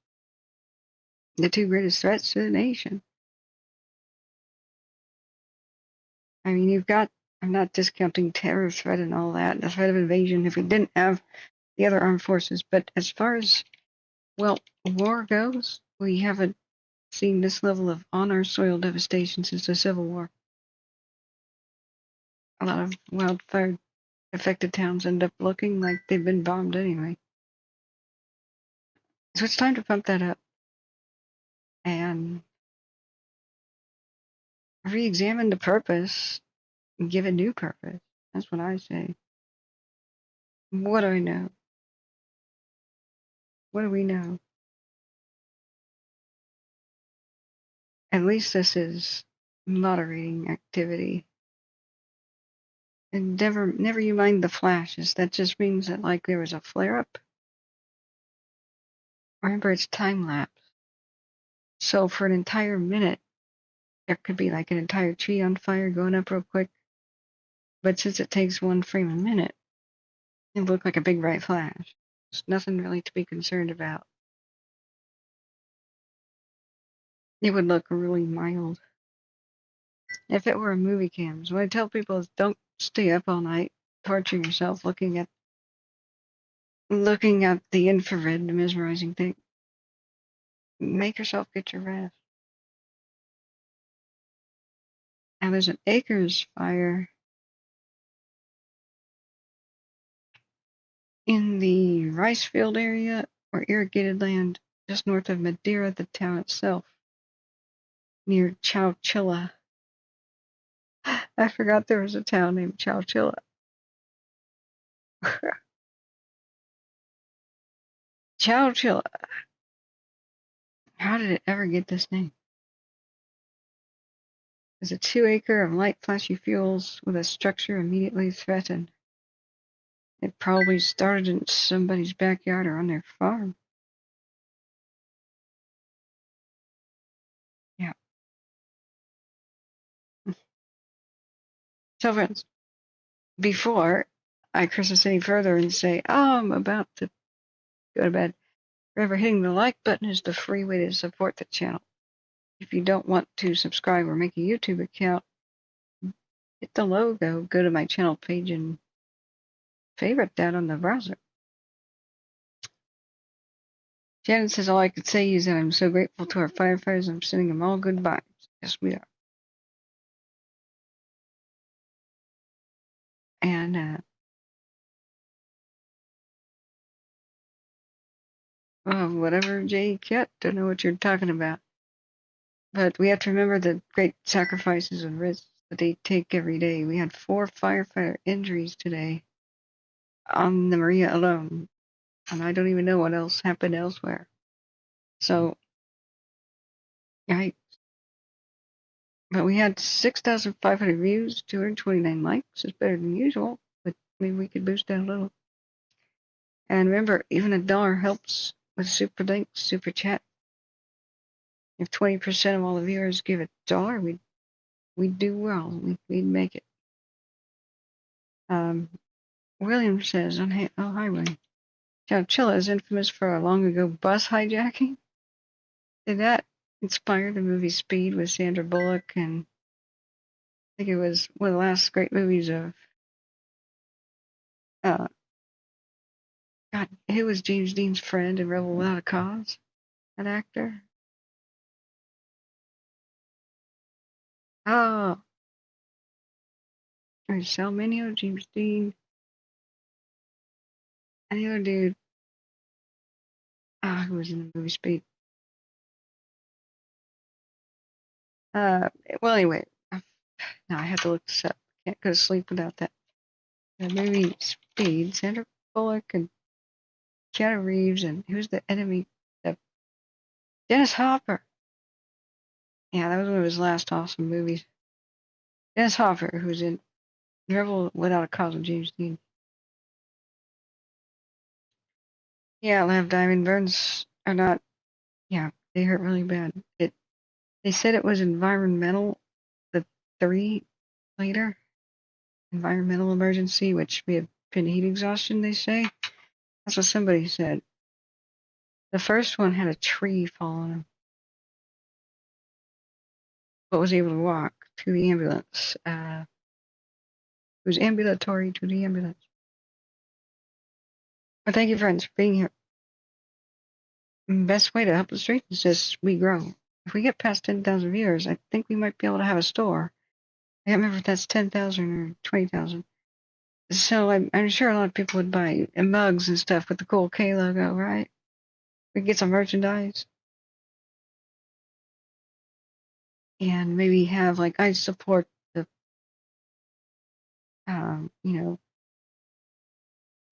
The two greatest threats to the nation. I mean, you've got I'm not discounting terror threat and all that, the threat of invasion if we didn't have the other armed forces. But as far as, well, war goes, we haven't seen this level of on our soil devastation since the Civil War. A lot of wildfire affected towns end up looking like they've been bombed anyway. So it's time to pump that up and re-examine the purpose and give it new purpose. That's what I say. What do I know? What do we know? At least this is moderating activity. And never you mind the flashes. That just means that like there was a flare up. Remember, it's time lapse. So for an entire minute, there could be like an entire tree on fire going up real quick. But since it takes one frame a minute, it looked like a big bright flash. There's nothing really to be concerned about. It would look really mild if it were a movie cam. So what I tell people is don't stay up all night torturing yourself looking at the infrared, the mesmerizing thing. Make yourself get your rest. And there's an acres fire in the rice field area or irrigated land just north of Madeira, the town itself, near Chowchilla. I forgot there was a town named Chowchilla. Chowchilla. How did it ever get this name? It's a 2-acre of light flashy fuels with a structure immediately threatened. It probably started in somebody's backyard or on their farm. Yeah. So friends, before I curse us any further and say, oh, I'm about to go to bed, remember hitting the like button is the free way to support the channel. If you don't want to subscribe or make a YouTube account, hit the logo, go to my channel page and favorite that on the browser. Shannon says all I could say is that I'm so grateful to our firefighters. I'm sending them all good vibes. Yes, we are. And whatever, Jay Cat, don't know what you're talking about. But we have to remember the great sacrifices and risks that they take every day. We had 4 firefighter injuries today on the Maria alone, and I don't even know what else happened elsewhere. So, yikes. But we had 6,500 views, 229 likes. It's better than usual, but maybe we could boost that a little. And remember, even $1 helps with super thanks, super chat. If 20% of all the viewers give $1, we'd do well. We'd make it. William says on highway, Chowchilla is infamous for a long ago bus hijacking. Did that inspire the movie Speed with Sandra Bullock? And I think it was one of the last great movies of God, who was James Dean's friend in Rebel Without a Cause? That actor? Oh, there's Sal Mineo, James Dean, and the other dude. Who was in the movie Speed? Well, anyway, now I have to look this up. Can't go to sleep without that. The movie Speed, Sandra Bullock and Keanu Reeves, and who's the enemy? Dennis Hopper. Yeah, that was one of his last awesome movies. Dennis Hopper, who's in Rebel Without a Cause with James Dean. Yeah, lab diamond burns are not. Yeah, they hurt really bad. They said it was environmental. The 3 later, environmental emergency, which may have been heat exhaustion. They say that's what somebody said. The first one had a tree fall on him, but was able to walk to the ambulance. It was ambulatory to the ambulance. But thank you, friends, for being here. Best way to help the street is just we grow. If we get past 10,000 viewers, I think we might be able to have a store. I can't remember if that's 10,000 or 20,000. So I'm sure a lot of people would buy mugs and stuff with the cool K logo, right? We could get some merchandise. And maybe have, like, I support the,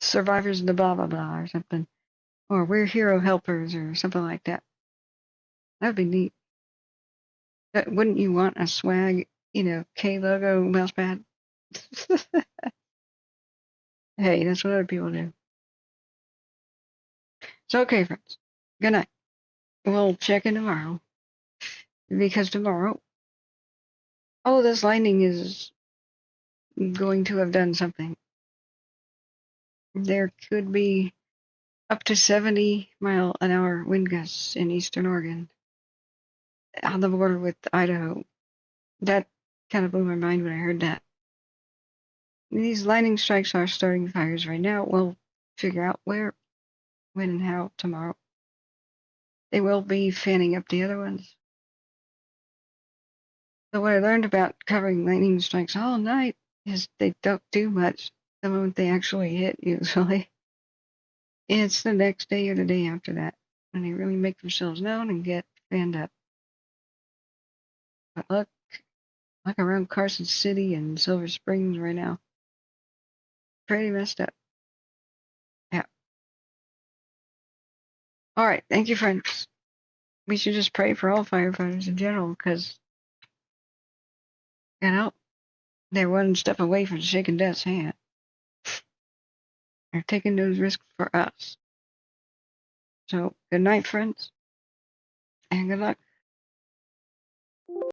survivors of the blah, blah, blah, or something. Or we're hero helpers, or something like that. That would be neat. Wouldn't you want a swag, K logo mouse pad? Hey, that's what other people do. So, okay, friends. Good night. We'll check in tomorrow. Because tomorrow, this lightning is going to have done something. There could be up to 70-mile-an-hour wind gusts in eastern Oregon, on the border with Idaho. That kind of blew my mind when I heard that. These lightning strikes are starting fires right now. We'll figure out where, when, and how tomorrow. They will be fanning up the other ones. So what I learned about covering lightning strikes all night is they don't do much the moment they actually hit, usually. It's the next day or the day after that when they really make themselves known and get fanned up. But look around Carson City and Silver Springs right now. Pretty messed up. Yeah. All right. Thank you, friends. We should just pray for all firefighters in general because, they're one step away from shaking death's hand. They're taking those risks for us. So, good night, friends, and good luck.